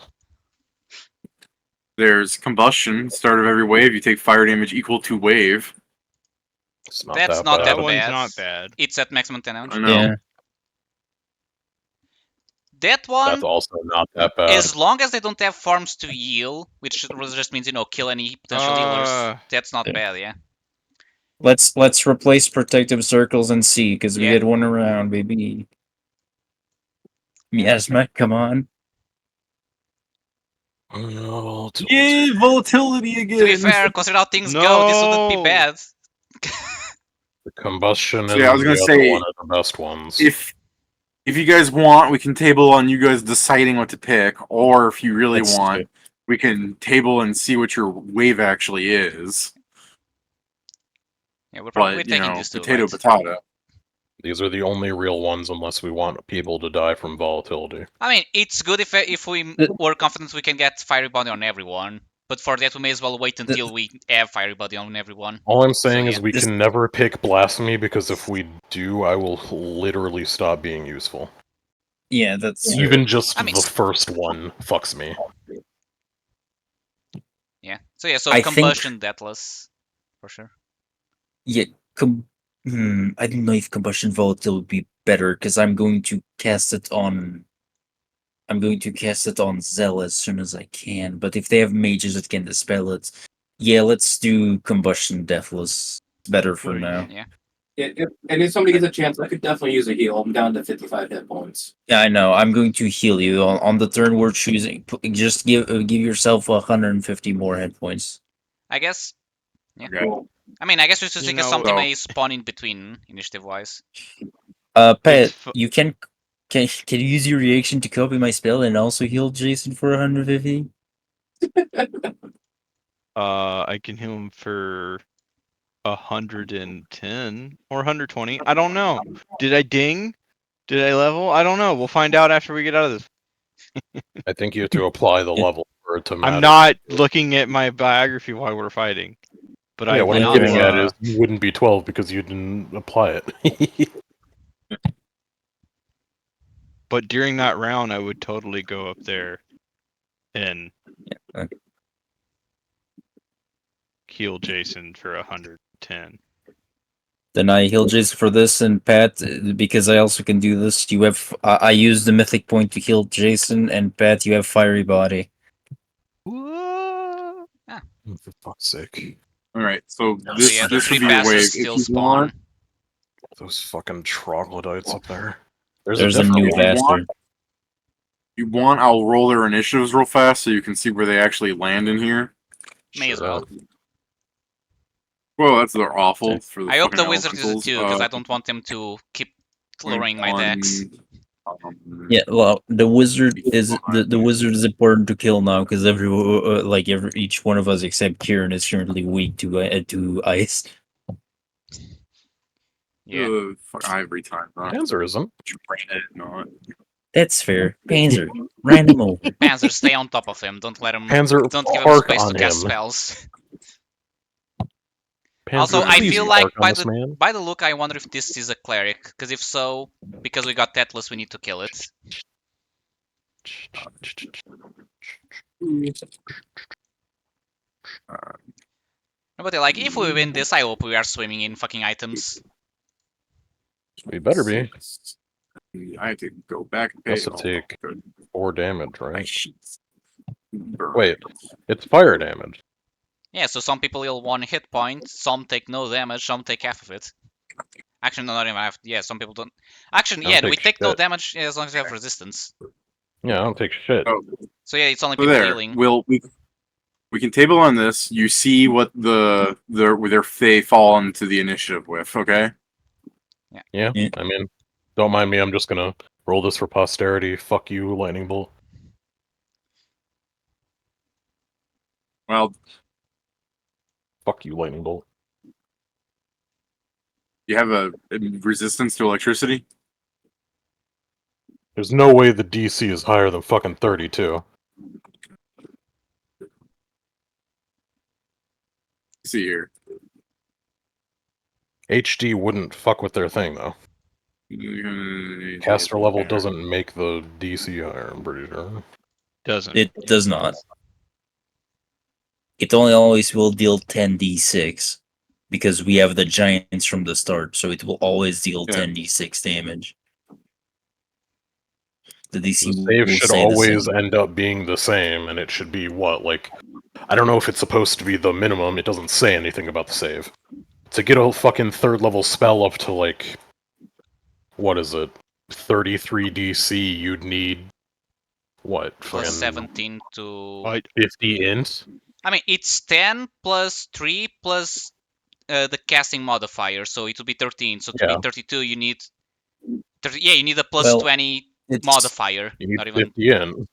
There's combustion. Start of every wave, you take fire damage equal to wave. It's not That's that not bad. that That one's bad. not bad. It's at maximum damage. I know. Yeah. That one, That's also not that bad. as long as they don't have farms to heal, which just means, kill any potential healers, that's not Yeah. bad, yeah. Let's replace protective circles and see, because we Yeah. get one around, baby. Miasma, come on. Oh, Yay, volatility again. To be fair, consider how things go, this wouldn't be No. bad. the combustion So, and yeah, I was the gonna other say, one are the best ones. If you guys want, we can table on you guys deciding what to pick, or if you really Let's want, do it. we can table and see what your wave actually is. Yeah, we're probably But, taking these two, potato, right? potato. These are the only real ones unless we want people to die from volatility. I mean, it's good if we were confident we can get Fiery Body on everyone, but for that we may as well wait until we have Fiery Body on everyone. All I'm saying is yeah. we This- can never pick blasphemy because if we do, I will literally stop being useful. Yeah, that's Even just I mean- the first one fucks me. Yeah. So yeah, so I think- Combustion, Deathless, for sure. yeah. I don't know if combustion volatile would be better, because I'm going to cast it on. I'm going to cast it on Zell as soon as I can. But if they have mages that can dispel it, yeah, let's do combustion deathless. Better for now. Yeah. If somebody gets a chance, I could definitely use a heal. I'm down to 55 hit points. Yeah, I know. I'm going to heal you on the turn we're choosing. Just give yourself 150 more hit points. I guess. Yeah. Okay. Cool. I mean, I guess we should think of know, something so- may spawn in between initiative wise. Pat, It's you can you use your reaction to copy my spell and also heal Jason for 150? I can heal him for 110 or 120. I don't know. Did I ding? Did I level? I don't know. We'll find out after we get out of this. I think you have to apply the level for it to matter. I'm not looking at my biography while we're fighting. But Yeah, I what I'm will, getting at uh, is you wouldn't be 12 because you didn't apply it. but during that round, I would totally go up there and heal Jason for 110. Then I heal Jason for this, and Pat, because I also can do this. You have I use the mythic point to heal Jason, and Pat, you have fiery body. What? For fuck's sake. All right, so So this yeah, the this would 3 be your passes wave. still If you want, spawn. Those fucking troglodytes up there. There's a different new one. bastard. you want, I'll roll their initiatives real fast so you can see where they actually land in here. May as well. Well, that's they're awful for the I hope fucking the wizard is it elementals. too, because I don't want them to keep lowering my decks. Yeah, well, the wizard is the wizard is important to kill now because each one of us except Kieran is currently weak to ice. Yeah. Fuck every time. Panzer isn't. Not. That's fair. Panzer, random over. Panzer, stay on top of him. Don't let him. Panzer, Don't give him park space to on cast him. spells. Panzer, Also, I please feel you like arc on this man. by the look, I wonder if this is a cleric. Because if so, because we got Tetless, we need to kill it. But like, if we win this, I hope we are swimming in fucking items. We better be. I have to go back and pay. Must take 4 damage, right? Burn. Wait, it's fire damage. Yeah, so some people heal 1 hit point, some take no damage, some take half of it. Actually, no, not even half. Yeah, some people don't. Actually, yeah, we take no damage as long as we have resistance. Yeah, I don't take shit. Oh. So yeah, it's only So people there, healing. we can table on this. You see what they fall into the initiative with, okay? Yeah, I mean, don't mind me. I'm just gonna roll this for posterity. Fuck you, lightning bolt. Well, fuck you, lightning bolt. You have a resistance to electricity? There's no way the DC is higher than fucking 32. See here. HD wouldn't fuck with their thing, though. Caster level doesn't make the DC higher, I'm pretty sure. Doesn't. It does not. It only always will deal 10d6 because we have the giants from the start, so it will always deal 10d6 damage. The DC The save will should stay the always same. end up being the same, and it should be what, like, I don't know if it's supposed to be the minimum. It doesn't say anything about the save. To get a fucking 3rd level spell up to, like, what is it, 33 DC, you'd need what? Plus 17 to 50 int? I mean, it's 10 plus 3 plus the casting modifier, so it will be 13. So to be 32, you need 30, you need a plus 20 modifier. You need not even 50 in.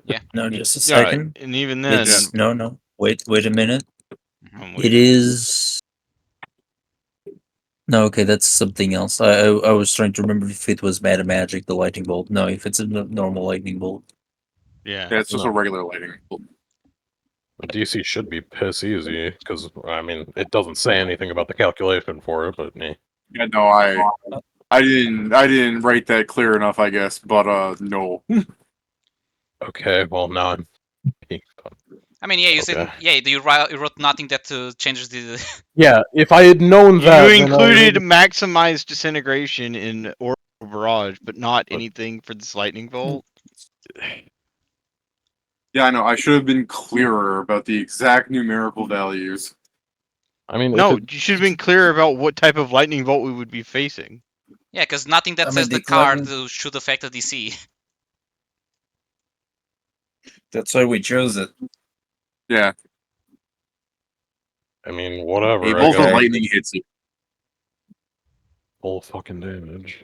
Yeah. No, just a second. And even then, no. Wait a minute. I'm It is. No, okay, that's something else. I was trying to remember if it was Meta Magic, the lightning bolt. No, if it's a normal lightning bolt. Yeah, it's just a regular lightning bolt. The DC should be piss easy, because, I mean, it doesn't say anything about the calculation for it, but Yeah, no, I didn't write that clear enough, I guess, but no. Okay, well, now I'm being fun. I mean, yeah, you said, you wrote nothing that changes the. Yeah, if I had known that, you included maximized disintegration in Orbital Barrage, but not anything for this lightning bolt. Yeah, I know. I should have been clearer about the exact numerical values. I mean, no, you should have been clear about what type of lightning bolt we would be facing. Yeah, because nothing that says the card should affect the DC. That's why we chose it. Yeah. I mean, whatever. Hey, both the lightning hits you. Full fucking damage.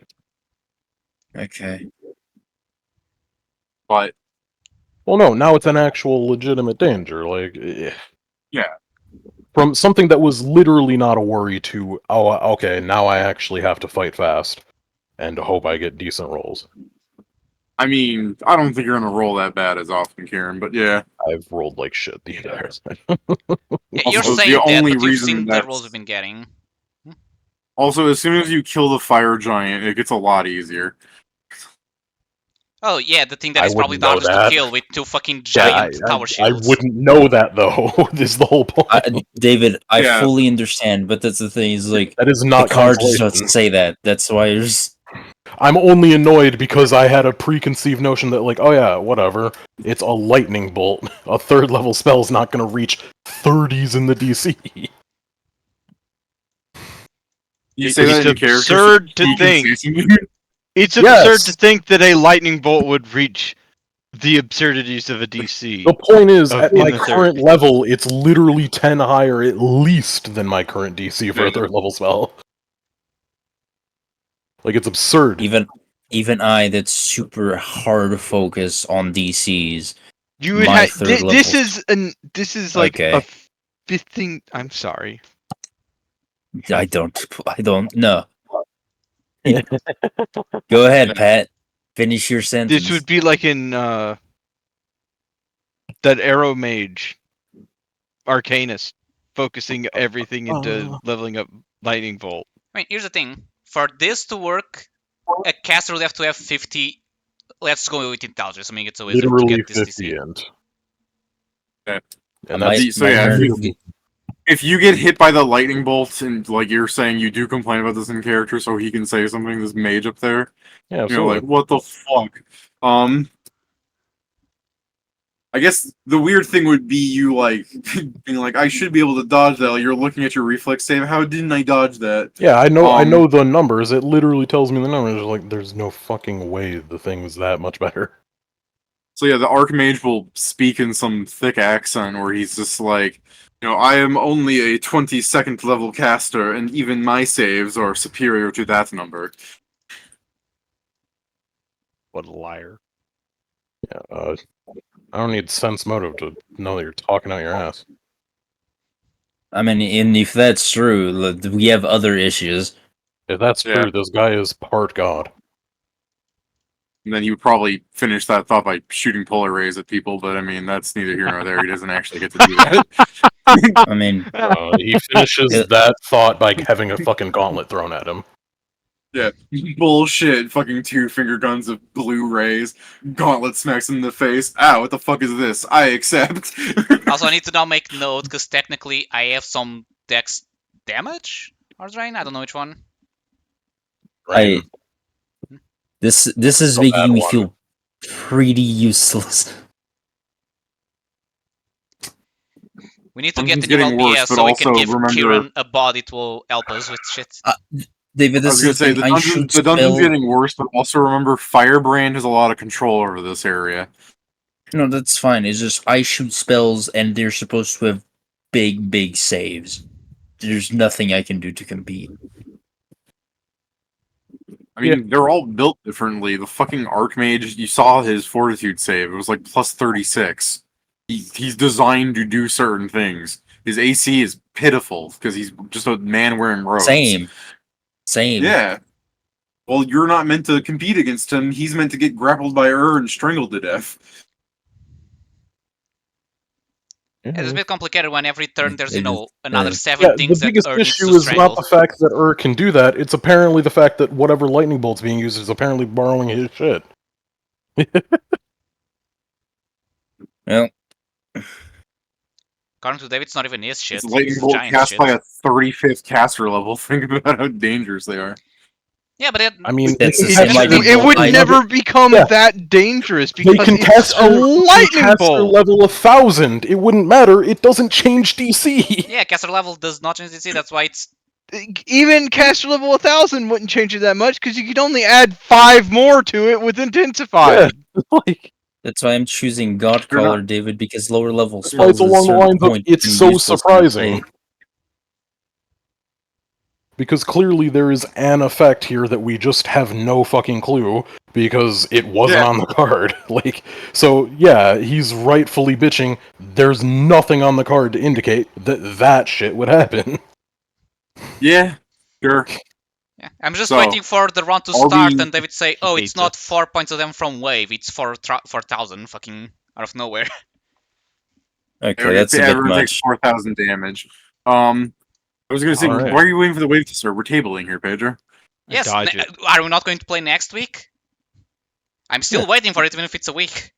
Okay. But. Well, no, now it's an actual legitimate danger. Like, yeah. From something that was literally not a worry to, oh, okay, now I actually have to fight fast and hope I get decent rolls. I mean, I don't think you're going to roll that bad as often, Kieran, but yeah. I've rolled like shit the entire time. Yeah, you're saying that, but you've seen the rolls we've been getting. Also, as soon as you kill the fire giant, it gets a lot easier. Oh yeah, the thing that I is probably wouldn't know the hardest to that. kill with 2 fucking Yeah, giant tower I shields. wouldn't know that though. Is the whole point. David, I Yeah. fully understand, but that's the thing. Is like That is the not card does not translation. say that. That's why there's. I'm only annoyed because I had a preconceived notion that, like, oh yeah, whatever. It's a lightning bolt. A 3rd level spell's not going to reach 30s in the DC. You say that It's in your character so absurd to he can say think. something? It's Yes. absurd to think that a lightning bolt would reach the absurdities of a DC. The point is, Of- at in my the current 30s. level, it's literally 10 higher at least than my current DC for a 3rd level spell. Like, it's absurd. Even I, that's super hard to focus on DCs. You would My have. third This level. is this is like Okay. a 15. I'm sorry. I don't know. Go ahead, Pat. Finish your sentence. This would be like in that Arrow Mage Arcanist, focusing everything into leveling up Lightning Bolt. I mean, here's the thing. For this to work, a caster would have to have 50. Let's go with intelligence. I mean, it's a wizard to Literally get this 50 DC. int. Yeah. And that's So yeah, my- if you get hit by the lightning bolt and like you're saying you do complain about this in character, so he can say something, this mage up there, yeah, you know, absolutely. like what the fuck. I guess the weird thing would be you like being like, I should be able to dodge that. Like, you're looking at your reflex save. How didn't I dodge that? Yeah, I know the numbers. It literally tells me the numbers. Like, there's no fucking way the thing was that much better. So yeah, the Archmage will speak in some thick accent where he's just like, you know, I am only a 22nd level caster, and even my saves are superior to that number. What a liar. Yeah, I don't need sense motive to know that you're talking out your ass. I mean, and if that's true, we have other issues. If that's Yeah. true, this guy is part god. And then he would probably finish that thought by shooting polar rays at people, but I mean, that's neither here nor there. He doesn't actually get to do that. I mean, He finishes that thought by having a fucking gauntlet thrown at him. Yeah, bullshit. Fucking 2-finger guns of blue rays. Gauntlet smacks him in the face. Ah, what the fuck is this? I accept. Also, I need to now make note because technically I have some dex damage or drain. I don't know which one. Right? This is So making bad me one. feel pretty useless. We need to Dungeon's get the new getting worse, LPS but so we can also give remember- Kieran a body to help us with shit. David, I this was is gonna say, I should the dungeon's spell. getting worse, but also remember, Firebrand has a lot of control over this area. No, that's fine. It's just I shoot spells, and they're supposed to have big saves. There's nothing I can do to compete. I mean, they're all built differently. The fucking Archmage, you saw his Fortitude save. It was like plus 36. He's designed to do certain things. His AC is pitiful because he's just a man wearing robes. Same. Yeah. Well, you're not meant to compete against him. He's meant to get grappled by and strangled to death. It's a bit complicated when every turn there's, It you know, is- another uh, 7 Yeah, the things that biggest needs issue to is strangle. not the fact that can do that. It's apparently the fact that whatever lightning bolt's being used is apparently borrowing his shit. Well, According to David, it's not even his shit. It's lightning It's bolt giant cast shit. by a 35th caster level. Think about how dangerous they are. Yeah, but I mean, That's the it- same it- lightning It would bolt. never become Yeah. that dangerous They because can it's cast a lightning caster bolt. level 1,000. It wouldn't matter. It doesn't change DC. yeah, caster level does not change DC. That's why it's Even caster level 1000 wouldn't change it that much because you could only add 5 more to it with intensified. Like, that's why I'm choosing God They're Caller, David, because lower level that's why it's spells at a along the certain lines of point it's become so useless to surprising. play. Because clearly there is an effect here that we just have no fucking clue because it wasn't Yeah. on the card. Like, so yeah, he's rightfully bitching. There's nothing on the card to indicate that that shit would happen. Yeah, sure. yeah. I'm just So, waiting for the round to are start we- and David say, "Oh, it's hates not us. 4 points of them from wave. It's 4,000." Fucking out of nowhere. Okay, that's a bit everyone takes much. 4,000 damage. I was gonna say, Alright. why are you waiting for the wave to start? We're tabling here, Pedro. Yes. Dodge it. Are we not going to play next week? I'm still waiting for it, even if it's a week.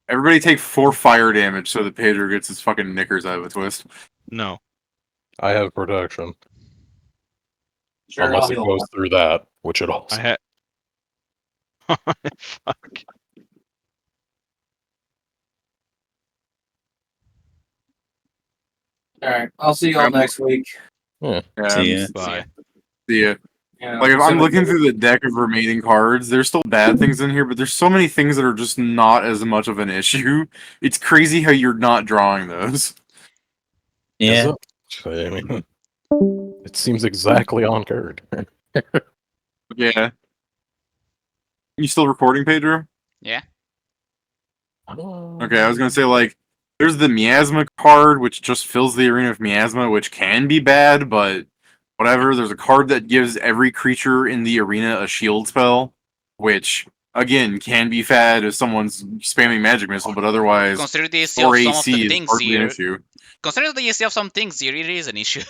Everybody take 4 fire damage so that Pedro gets his fucking knickers out of a twist. No. I have protection. Sure, Unless I'll it heal goes one. through that, which it also. I had. Fuck. Alright, I'll see y'all next week. Yeah. See ya. Bye. See ya. Yeah, Like, if I'm so- looking through the deck of remaining cards, there's still bad things in here, but there's so many things that are just not as much of an issue. It's crazy how you're not drawing those. Is Yeah. it? I mean, it seems exactly on card. Yeah. You still recording, Pedro? Yeah. Okay, I was gonna say, like, there's the Miasma card, which just fills the arena with Miasma, which can be bad, but whatever. There's a card that gives every creature in the arena a shield spell, which, again, can be fad if someone's spamming Magic Missile, but otherwise, Consider the AC or of some of AC the is things hardly an here. issue. Consider the AC of some things here. It is an issue.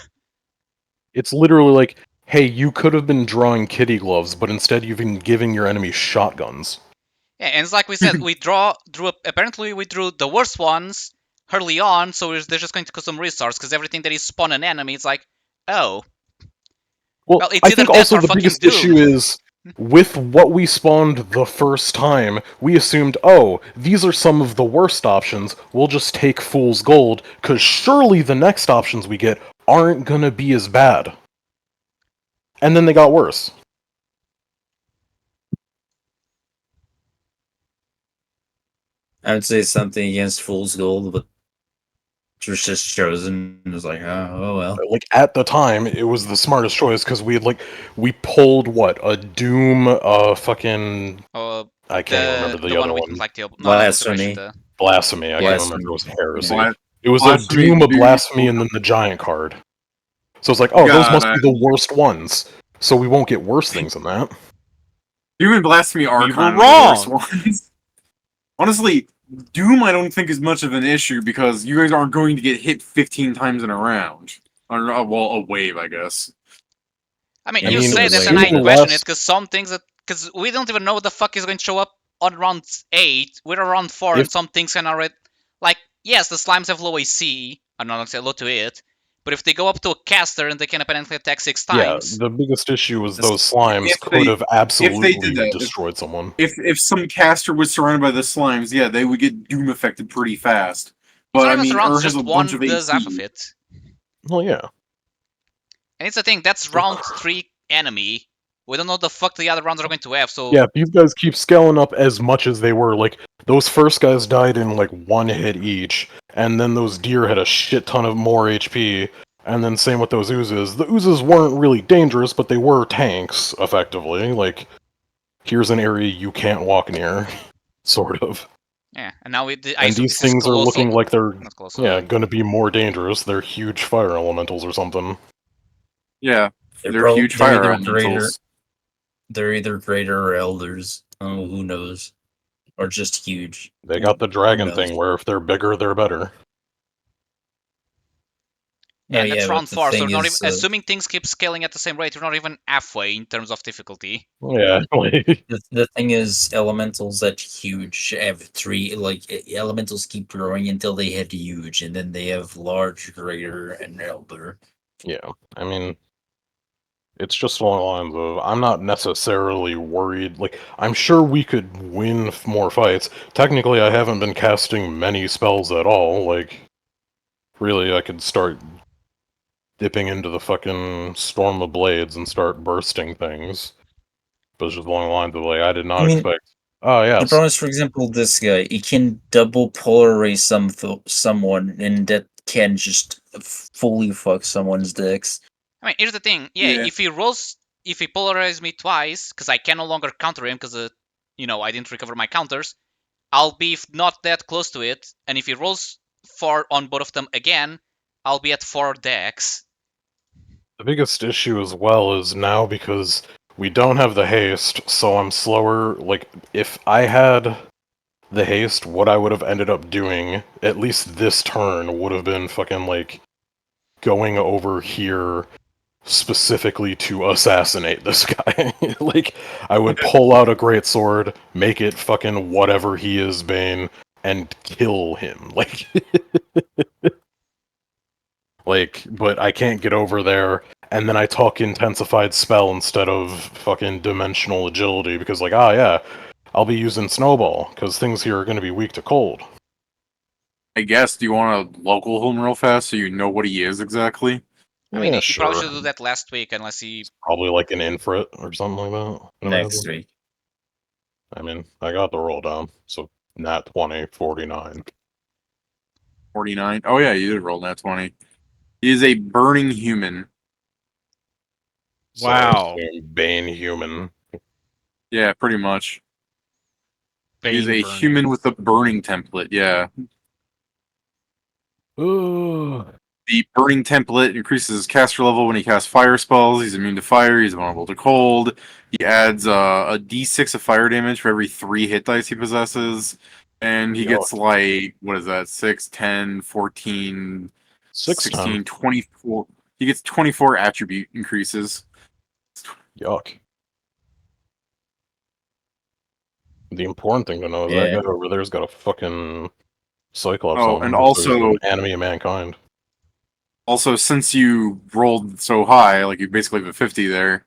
It's literally like, hey, you could have been drawing kitty gloves, but instead you've been giving your enemy shotguns. Yeah, and it's like we said, apparently we drew the worst ones early on, so they're just going to consume resource because everything that is spawn an enemy, it's like, oh, Well, it's I either think death also or the fucking biggest doom. issue is, with what we spawned the first time, we assumed, oh, these are some of the worst options, we'll just take Fool's Gold, because surely the next options we get aren't gonna be as bad. And then they got worse. I would say something against Fool's Gold, but it was just chosen. It was like, oh well. Like, at the time, it was the smartest choice, because we pulled, what, a Doom, fucking... I can't even remember the other with one. like the Blasphemy. Blasphemy, I can't Blasphemy. remember, it was Heresy. Bla- It was Blasphemy, a Doom, a dude. Blasphemy, and then the Giant card. So it's like, oh, those must be the worst ones. So we won't get worse things than that. Doom and Blasphemy are We kind were of the worst wrong. ones. Honestly, Doom I don't think is much of an issue because you guys aren't going to get hit 15 times in a round. Or, well, a wave, I guess. I mean, I you mean, say it was that, and I like- question it because some things because we don't even know what the fuck is going to show up on round 8. We're around 4, and some things can already like yes, the slimes have low AC. I'm not gonna say low to it, but if they go up to a caster and they can apparently attack 6 times, Yeah, the biggest issue was those slimes If could they- have absolutely did that, destroyed someone. If some caster was surrounded by the slimes, yeah, they would get Doom affected pretty fast. But I sometimes mean, rounds Ur has just a bunch one of does half AC. of it. Well, yeah. And it's the thing, that's round 3 enemy. We don't know the fuck the other rounds are going to have, so Yeah, these guys keep scaling up as much as they were. Like, those first guys died in, like, 1 hit each, and then those deer had a shit ton of more HP, and then same with those oozes. The oozes weren't really dangerous, but they were tanks, effectively. Like, here's an area you can't walk near, sort of. yeah. And now I And assume these this things is are colossal. looking like they're, Not colossal. yeah, gonna be more dangerous. They're huge fire elementals or something. Yeah, they're probably- huge fire either elementals. They're either greater or elders. Oh, who knows? Or just huge. They got the dragon knows? thing, where if they're bigger, they're better. And yeah, that's but round the 4, so thing we're not is, even, assuming things keep scaling at the same rate, we're not even halfway in terms of difficulty. Yeah, like, the thing is, elementals that huge have 3. Like elementals keep growing until they hit huge, and then they have large, greater, and elder. yeah. I mean, it's just along the lines of, I'm not necessarily worried. Like, I'm sure we could win more fights. Technically, I haven't been casting many spells at all. Like, really, I could start dipping into the fucking Storm of Blades and start bursting things. But it's just along the lines of, like, I did not I mean, expect... Oh, The yes. problem is, for example, this guy, he can double polarize someone, and that can just fully fuck someone's decks. I mean, here's the thing. Yeah. If he polarizes me twice, because I can no longer counter him, because I didn't recover my counters, I'll be not that close to it. And if he rolls 4 on both of them again, I'll be at 4 decks. The biggest issue as well is now because we don't have the haste, so I'm slower. Like, if I had the haste, what I would have ended up doing, at least this turn, would have been fucking, like, going over here specifically to assassinate this guy. Like, I would pull out a greatsword, make it fucking whatever he is, Bane, and kill him. Like, but I can't get over there, and then I talk intensified spell instead of fucking dimensional agility, because like, yeah, I'll be using snowball, because things here are going to be weak to cold. I guess, do you want to local him real fast so you know what he is exactly? I mean, Yeah, he probably should do that last week, unless he... Probably like an infrit or something like that. Next week. I mean, I got the roll down, so nat 20, 49. 49? Oh yeah, you did roll nat 20. He is a burning human. So I Wow. assume Bane human. Yeah, pretty much. He's Bane a burning. human with a burning template, yeah. Ooh. The burning template increases his caster level when he casts fire spells. He's immune to fire. He's vulnerable to cold. He adds a d6 of fire damage for every 3 hit dice he possesses. And he gets like, what is that? 6, 10, 14, 16, 24. He gets 24 attribute increases. Yuck. The important thing to know is that guy over there's got a fucking Cyclops on him. And also, enemy of mankind. Also, since you rolled so high, like you basically have a 50 there,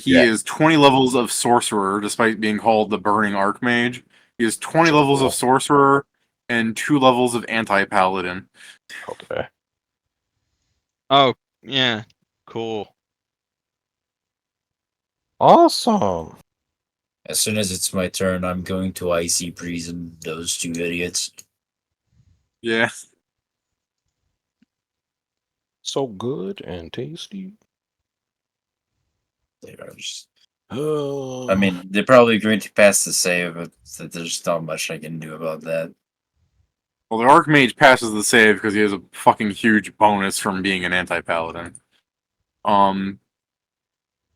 he is 20 levels of Sorcerer, despite being called the Burning Archmage. He is 20 levels of Sorcerer and 2 levels of Anti-Paladin. Okay. Oh, yeah. Cool. Awesome. As soon as it's my turn, I'm going to Icy Prison those 2 idiots. Yeah. So good and tasty. They are just... I mean, they're probably going to pass the save, but there's not much I can do about that. Well, the Archmage passes the save because he has a fucking huge bonus from being an Anti-Paladin.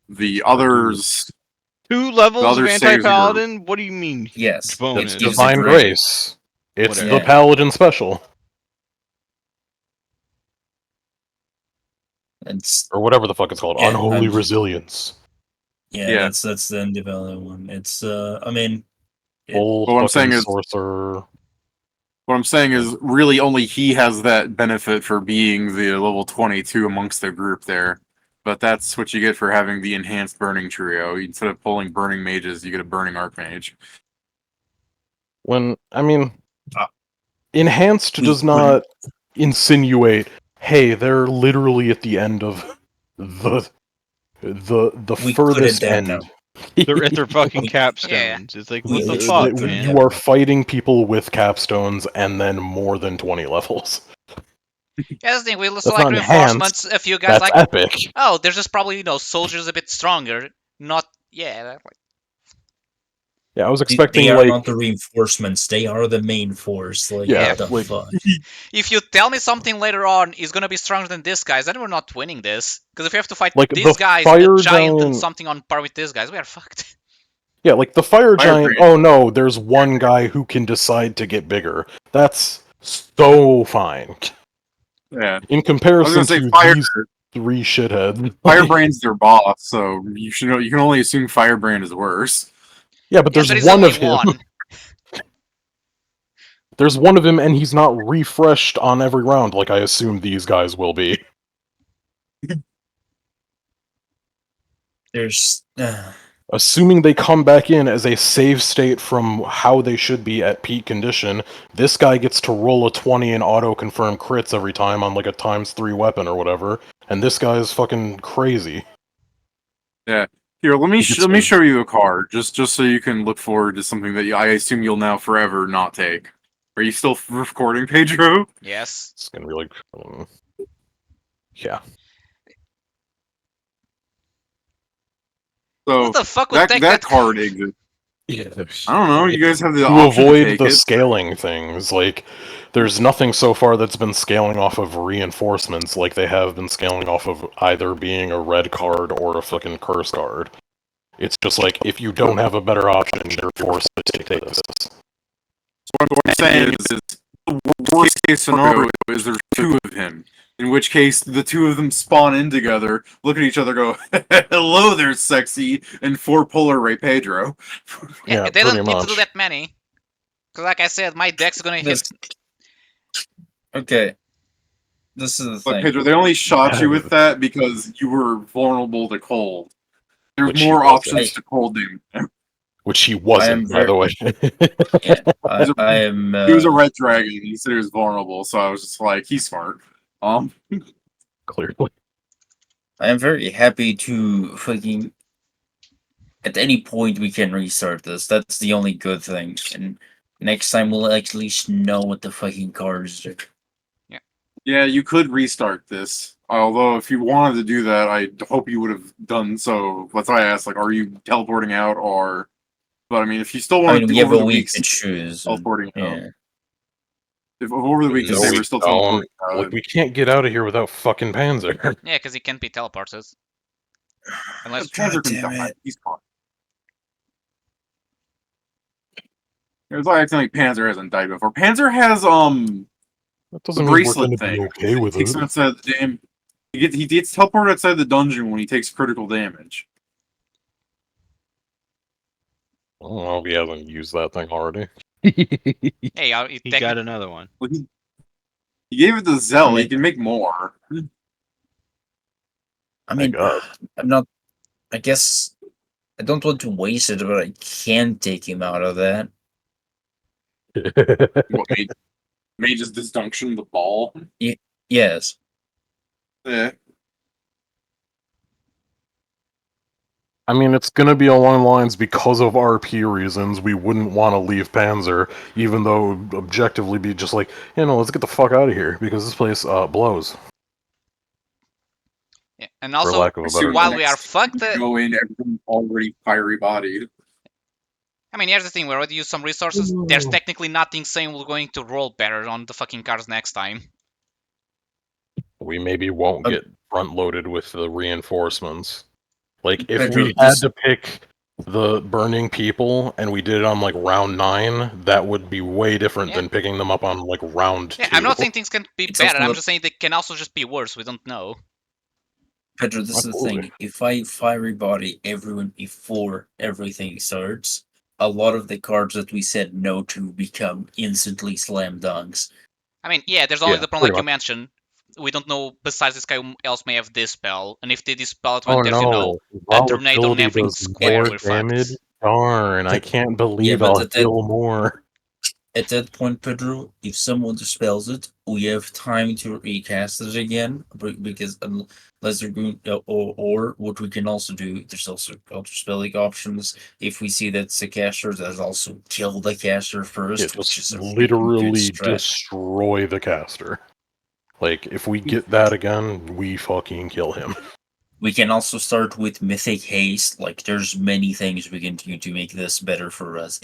The others... 2 levels of Anti-Paladin? What do you mean? Yes. Bonus? It's Divine Grace. It's the Paladin special. It's, or whatever the fuck it's called. Unholy Resilience. Yeah, that's the independent one. It's I mean, Full what I'm saying is sorcerer. What I'm saying is, really, only he has that benefit for being the level 22 amongst the group there. But that's what you get for having the enhanced burning trio. Instead of pulling burning mages, you get a burning archmage. When I mean, enhanced does not insinuate, hey, they're literally at the end of the furthest end. They're at their fucking capstones. It's like, what the fuck, man? You are fighting people with capstones and then more than 20 levels. Yeah, that's the thing. We That's select not reinforcements. enhanced, A few guys that's like, epic. oh, there's just probably soldiers a bit stronger. Not yeah. Yeah, I was expecting they are like not the reinforcements. They are the main force. Like, Yeah, what the like- fuck? If you tell me something later on is gonna be stronger than this guys, then we're not winning this. Because if we have to fight Like, these the guys, fire a giant and giant- something on par with these guys, we are fucked. Yeah, like the fire giant. Firebrand. Oh no, there's one guy who can decide to get bigger. That's so fine. Yeah. In I was comparison gonna say to Fire, these 3 shitheads. Firebrand's their boss, so you should know. You can only assume Firebrand is worse. Yeah, but Yeah, there's but it's one only of him. one. There's one of him, and he's not refreshed on every round like I assume these guys will be. There's Assuming they come back in as a save state from how they should be at peak condition, this guy gets to roll a 20 and auto-confirm crits every time on like a ×3 weapon or whatever, and this guy is fucking crazy. Yeah. Here, let me He gets let me to- show you a card, just so you can look forward to something that I assume you'll now forever not take. Are you still recording, Pedro? Yes. It's gonna be like... yeah. So What the fuck would that take that that card exists. I don't know. You guys have the To option avoid to take the it. scaling things, like, there's nothing so far that's been scaling off of reinforcements like they have been scaling off of either being a red card or a fucking curse card. It's just like, if you don't have a better option, you're forced to take this. So what I'm saying is the worst case scenario is there's 2 of him. In which case, the two of them spawn in together, look at each other, go, "Hello there, sexy," and 4 polar Ray Pedro. Yeah, Yeah, they don't pretty need to do much. that many. Because like I said, my deck's gonna hit. Okay. This is the But thing. Pedro, they only shot you with that because you were vulnerable to cold. There's Which he more wasn't. options to cold damage. Which he wasn't, by the way. Yeah, He's a- I am. He was a red dragon. He said he was vulnerable, so I was just like, he's smart. Clearly. I am very happy to fucking. At any point, we can restart this. That's the only good thing. And next time, we'll at least know what the fucking cards do. Yeah, you could restart this. Although, if you wanted to do that, I hope you would have done so. That's why I asked, like, are you teleporting out or? But I mean, if you still I want mean, to we do have over a the week weeks, to choose. teleporting out. Yeah. If over the week to No, say we we're still don't. teleporting out. Like, we can't get out of here without fucking Panzer. Yeah, because he can't be teleported. Unless Panzer can damn die. it. He's gone. It's like acting like Panzer hasn't died before. Panzer has That the doesn't mean we're bracelet going to be thing. okay with He takes it. outside the damn. He gets teleported outside the dungeon when he takes critical damage. I don't know if he hasn't used that thing already. hey, He got another one. Well, he gave it to Zell. I mean- He can make more. I mean, God. I'm not. I guess I don't want to waste it, but I can take him out of that. What Mage's disjunction the ball? Yes. Yeah. I mean, it's gonna be along the lines because of RP reasons. We wouldn't want to leave Panzer, even though it would objectively be just like, let's get the fuck out of here because this place blows. yeah. And For also, lack of a better while term. we are fucked, Go in, everyone's already fiery bodied. I mean, here's the thing: we already used some resources. There's technically nothing saying we're going to roll better on the fucking cards next time. We maybe won't get front loaded with the reinforcements. Like, if Pedro, we had to pick the burning people and we did it on like round 9, that would be way different Yeah. than picking them up on like round 2. Yeah, I'm not saying things can be It's better. also I'm the- just saying they can also just be worse. We don't know. Pedro, this is the Absolutely. thing. If I fiery body everyone before everything starts, a lot of the cards that we said no to become instantly slam dunks. I mean, yeah, there's only Yeah, the problem like pretty you mentioned. We don't know besides this guy who else may have this spell, and if they dispel it when Oh there's no, a tornado and volatility everything does square, more we're damage. fucked. Darn, I can't believe but I'll heal more. At that point, Pedro, if someone dispels it, we have time to recast it again. Because unless they're going, or what we can also do, there's also counter spelling options. If we see that's a caster, there's also kill the caster first, It which is just a freaking good literally strat. destroy the caster. Like, if we get that again, we fucking kill him. We can also start with Mythic Haste. Like, there's many things we can do to make this better for us.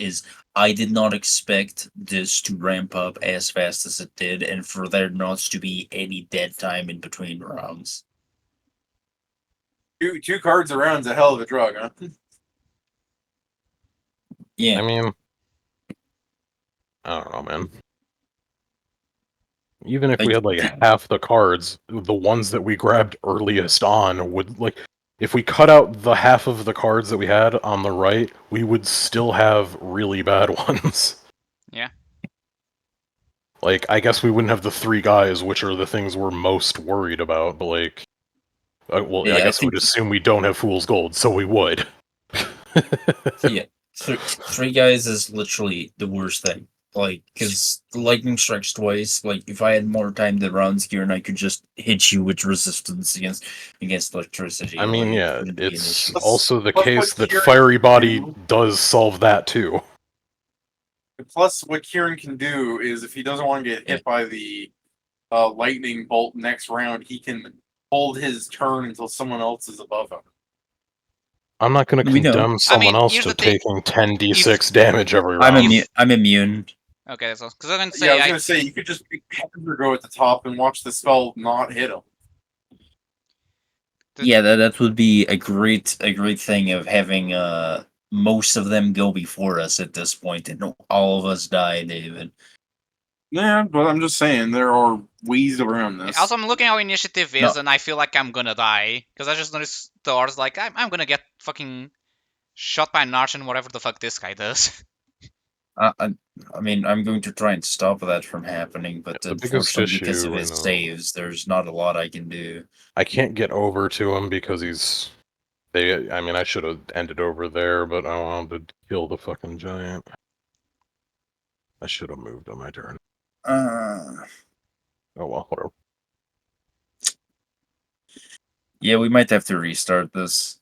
I did not expect this to ramp up as fast as it did, and for there not to be any dead time in between rounds. Two cards around is a hell of a drug, huh? Yeah. I mean, I don't know, man. Even if we had like half the cards, the ones that we grabbed earliest on would like. If we cut out the half of the cards that we had on the right, we would still have really bad ones. Yeah. Like, I guess we wouldn't have the 3 guys, which are the things we're most worried about, but like... well, Yeah, I I guess think- we'd assume we don't have Fool's Gold, so we would. Yeah. Three guys is literally the worst thing. Like, because lightning strikes twice. Like, if I had more time than rounds here, and I could just hit you with resistance against electricity. I mean, like, it yeah, wouldn't be an it's issue. also the Plus, case what that Kieran Fiery Body can do- does solve that too. Plus, what Kieran can do is if he doesn't want to get hit by the lightning bolt next round, he can hold his turn until someone else is above him. I'm not going to We know. condemn someone else here's to the thing. taking 10d6 damage every I'm, round. I'm immune. Okay, so because I'm gonna Yeah, I say was gonna say you could just pick Panzer go at the top and watch the spell not hit him. Yeah, that would be a great thing of having most of them go before us at this point, and all of us die, David. Yeah, but I'm just saying there are wheezed around this. Also, I'm looking how initiative is, No. and I feel like I'm gonna die because I just noticed the Or's like I'm gonna get fucking shot by an arch and whatever the fuck this guy does. I mean, I'm going to try and stop that from happening, but The biggest unfortunately, because issue of right his now- saves, there's not a lot I can do. I can't get over to him because he's. I mean, I should have ended over there, but I wanted to kill the fucking giant. I should have moved on my turn. Uh, Oh well, whatever. yeah, we might have to restart this.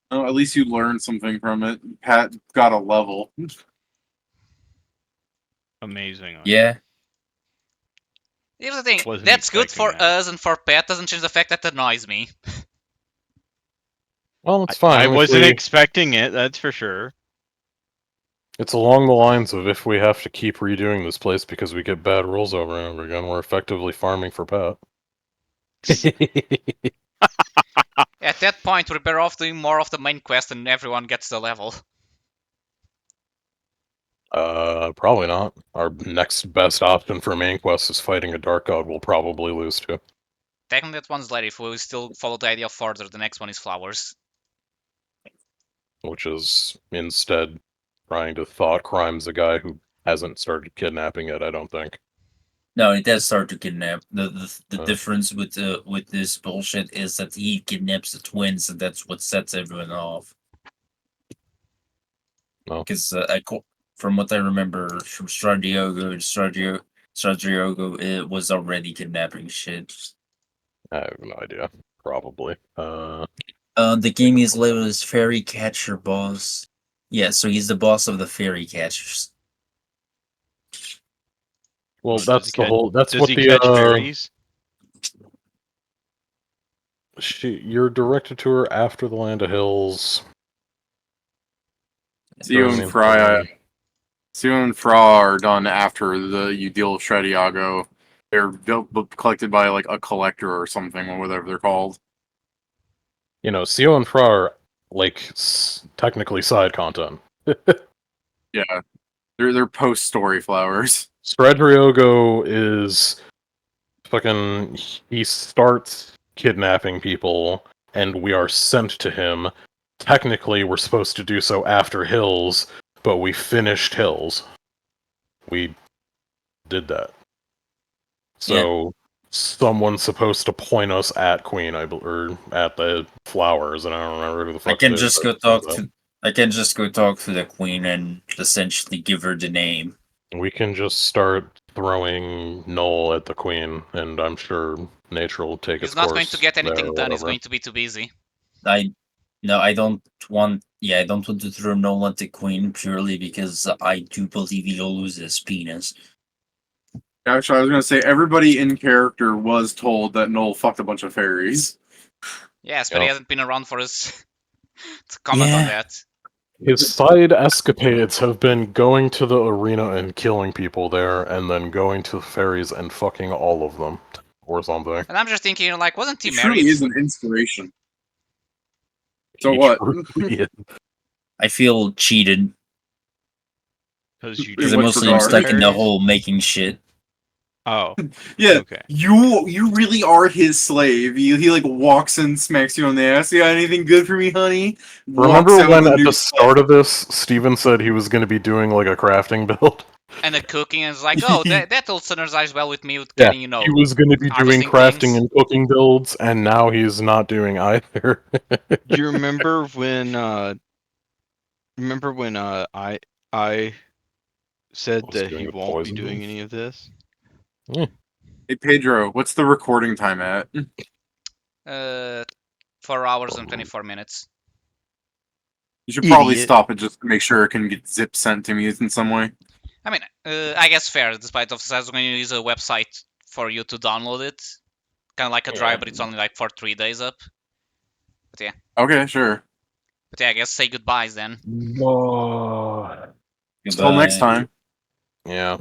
Oh, at least you learned something from it. Pat got a level. Amazing. Yeah. Here's the thing, Wasn't that's good expecting for that. us and for Pat, doesn't change the fact that it annoys me. Well, it's fine. I if wasn't we- expecting it, that's for sure. It's along the lines of if we have to keep redoing this place because we get bad rolls over and over again, we're effectively farming for Pat. At that point, we're better off doing more of the main quest and everyone gets the level. Probably not. Our next best option for main quest is fighting a Dark God we'll probably lose to. Technically, that one's later. If we still follow the idea of order, the next one is flowers. Which is instead trying to thought crimes a guy who hasn't started kidnapping yet, I don't think. No, it does start to kidnap. The Oh. difference with this bullshit is that he kidnaps the twins, and that's what sets everyone off. Oh. Because from what I remember from Stradiogo, it was already kidnapping shit. I have no idea. Probably. The game is labeled as Fairy Catcher Boss. Yeah, so he's the boss of the Fairy Catchers. Well, Does that's he the catch- whole. That's Does what he the catch fairies? You're directed to her after the Land of Hills. Sio and Fry. Sio and Fra are done after you deal with Shreddiago. They're collected by like a collector or something, or whatever they're called. You know, Sio and Fra are like technically side content. Yeah, they're post story flowers. Stradriogo is fucking. He starts kidnapping people, and we are sent to him. Technically, we're supposed to do so after Hills, but we finished Hills. We did that. So someone's supposed to point us at Queen, or at the flowers, and I don't remember who the fuck. I can just go talk to the Queen and essentially give her the name. We can just start throwing Null at the Queen, and I'm sure nature will take He's its not course. going to get anything there or done, he's whatever. going to be too busy. I don't want to throw Nolan to Queen purely because I do believe he'll lose his penis. Actually, I was gonna say everybody in character was told that Noel fucked a bunch of fairies. Yes, but he hasn't been around for us to comment on that. His side escapades have been going to the arena and killing people there, and then going to the fairies and fucking all of them, or something. And I'm just thinking, like, wasn't he He married? truly is an inspiration. So He what? truly is. I feel cheated Because you because In I what mostly am regard? stuck in the fairies? whole making shit. Oh, Yeah, okay. you really are his slave. He like walks in, smacks you on the ass. You got anything good for me, honey? Remember Walks out when with a at new the start of this, Steven said he was going to be doing like a crafting build? And the cooking is like, oh, that will synergize well with me with Yeah, getting, you know, he was going to be doing harvesting crafting things. and cooking builds, and now he's not doing either. Do you remember when? I said Was that doing he the won't be poison doing builds? any of this? Hey Pedro, what's the recording time at? 4 hours and 24 minutes. You should probably Idiot. stop it just to make sure it can get zip sent to me in some way. I mean, I guess fair, despite of I was going to use a website for you to download it. Kind of like a drive, but it's only like for 3 days up. But yeah. Okay, sure. But yeah, I guess say goodbyes then. Till next time. Yeah.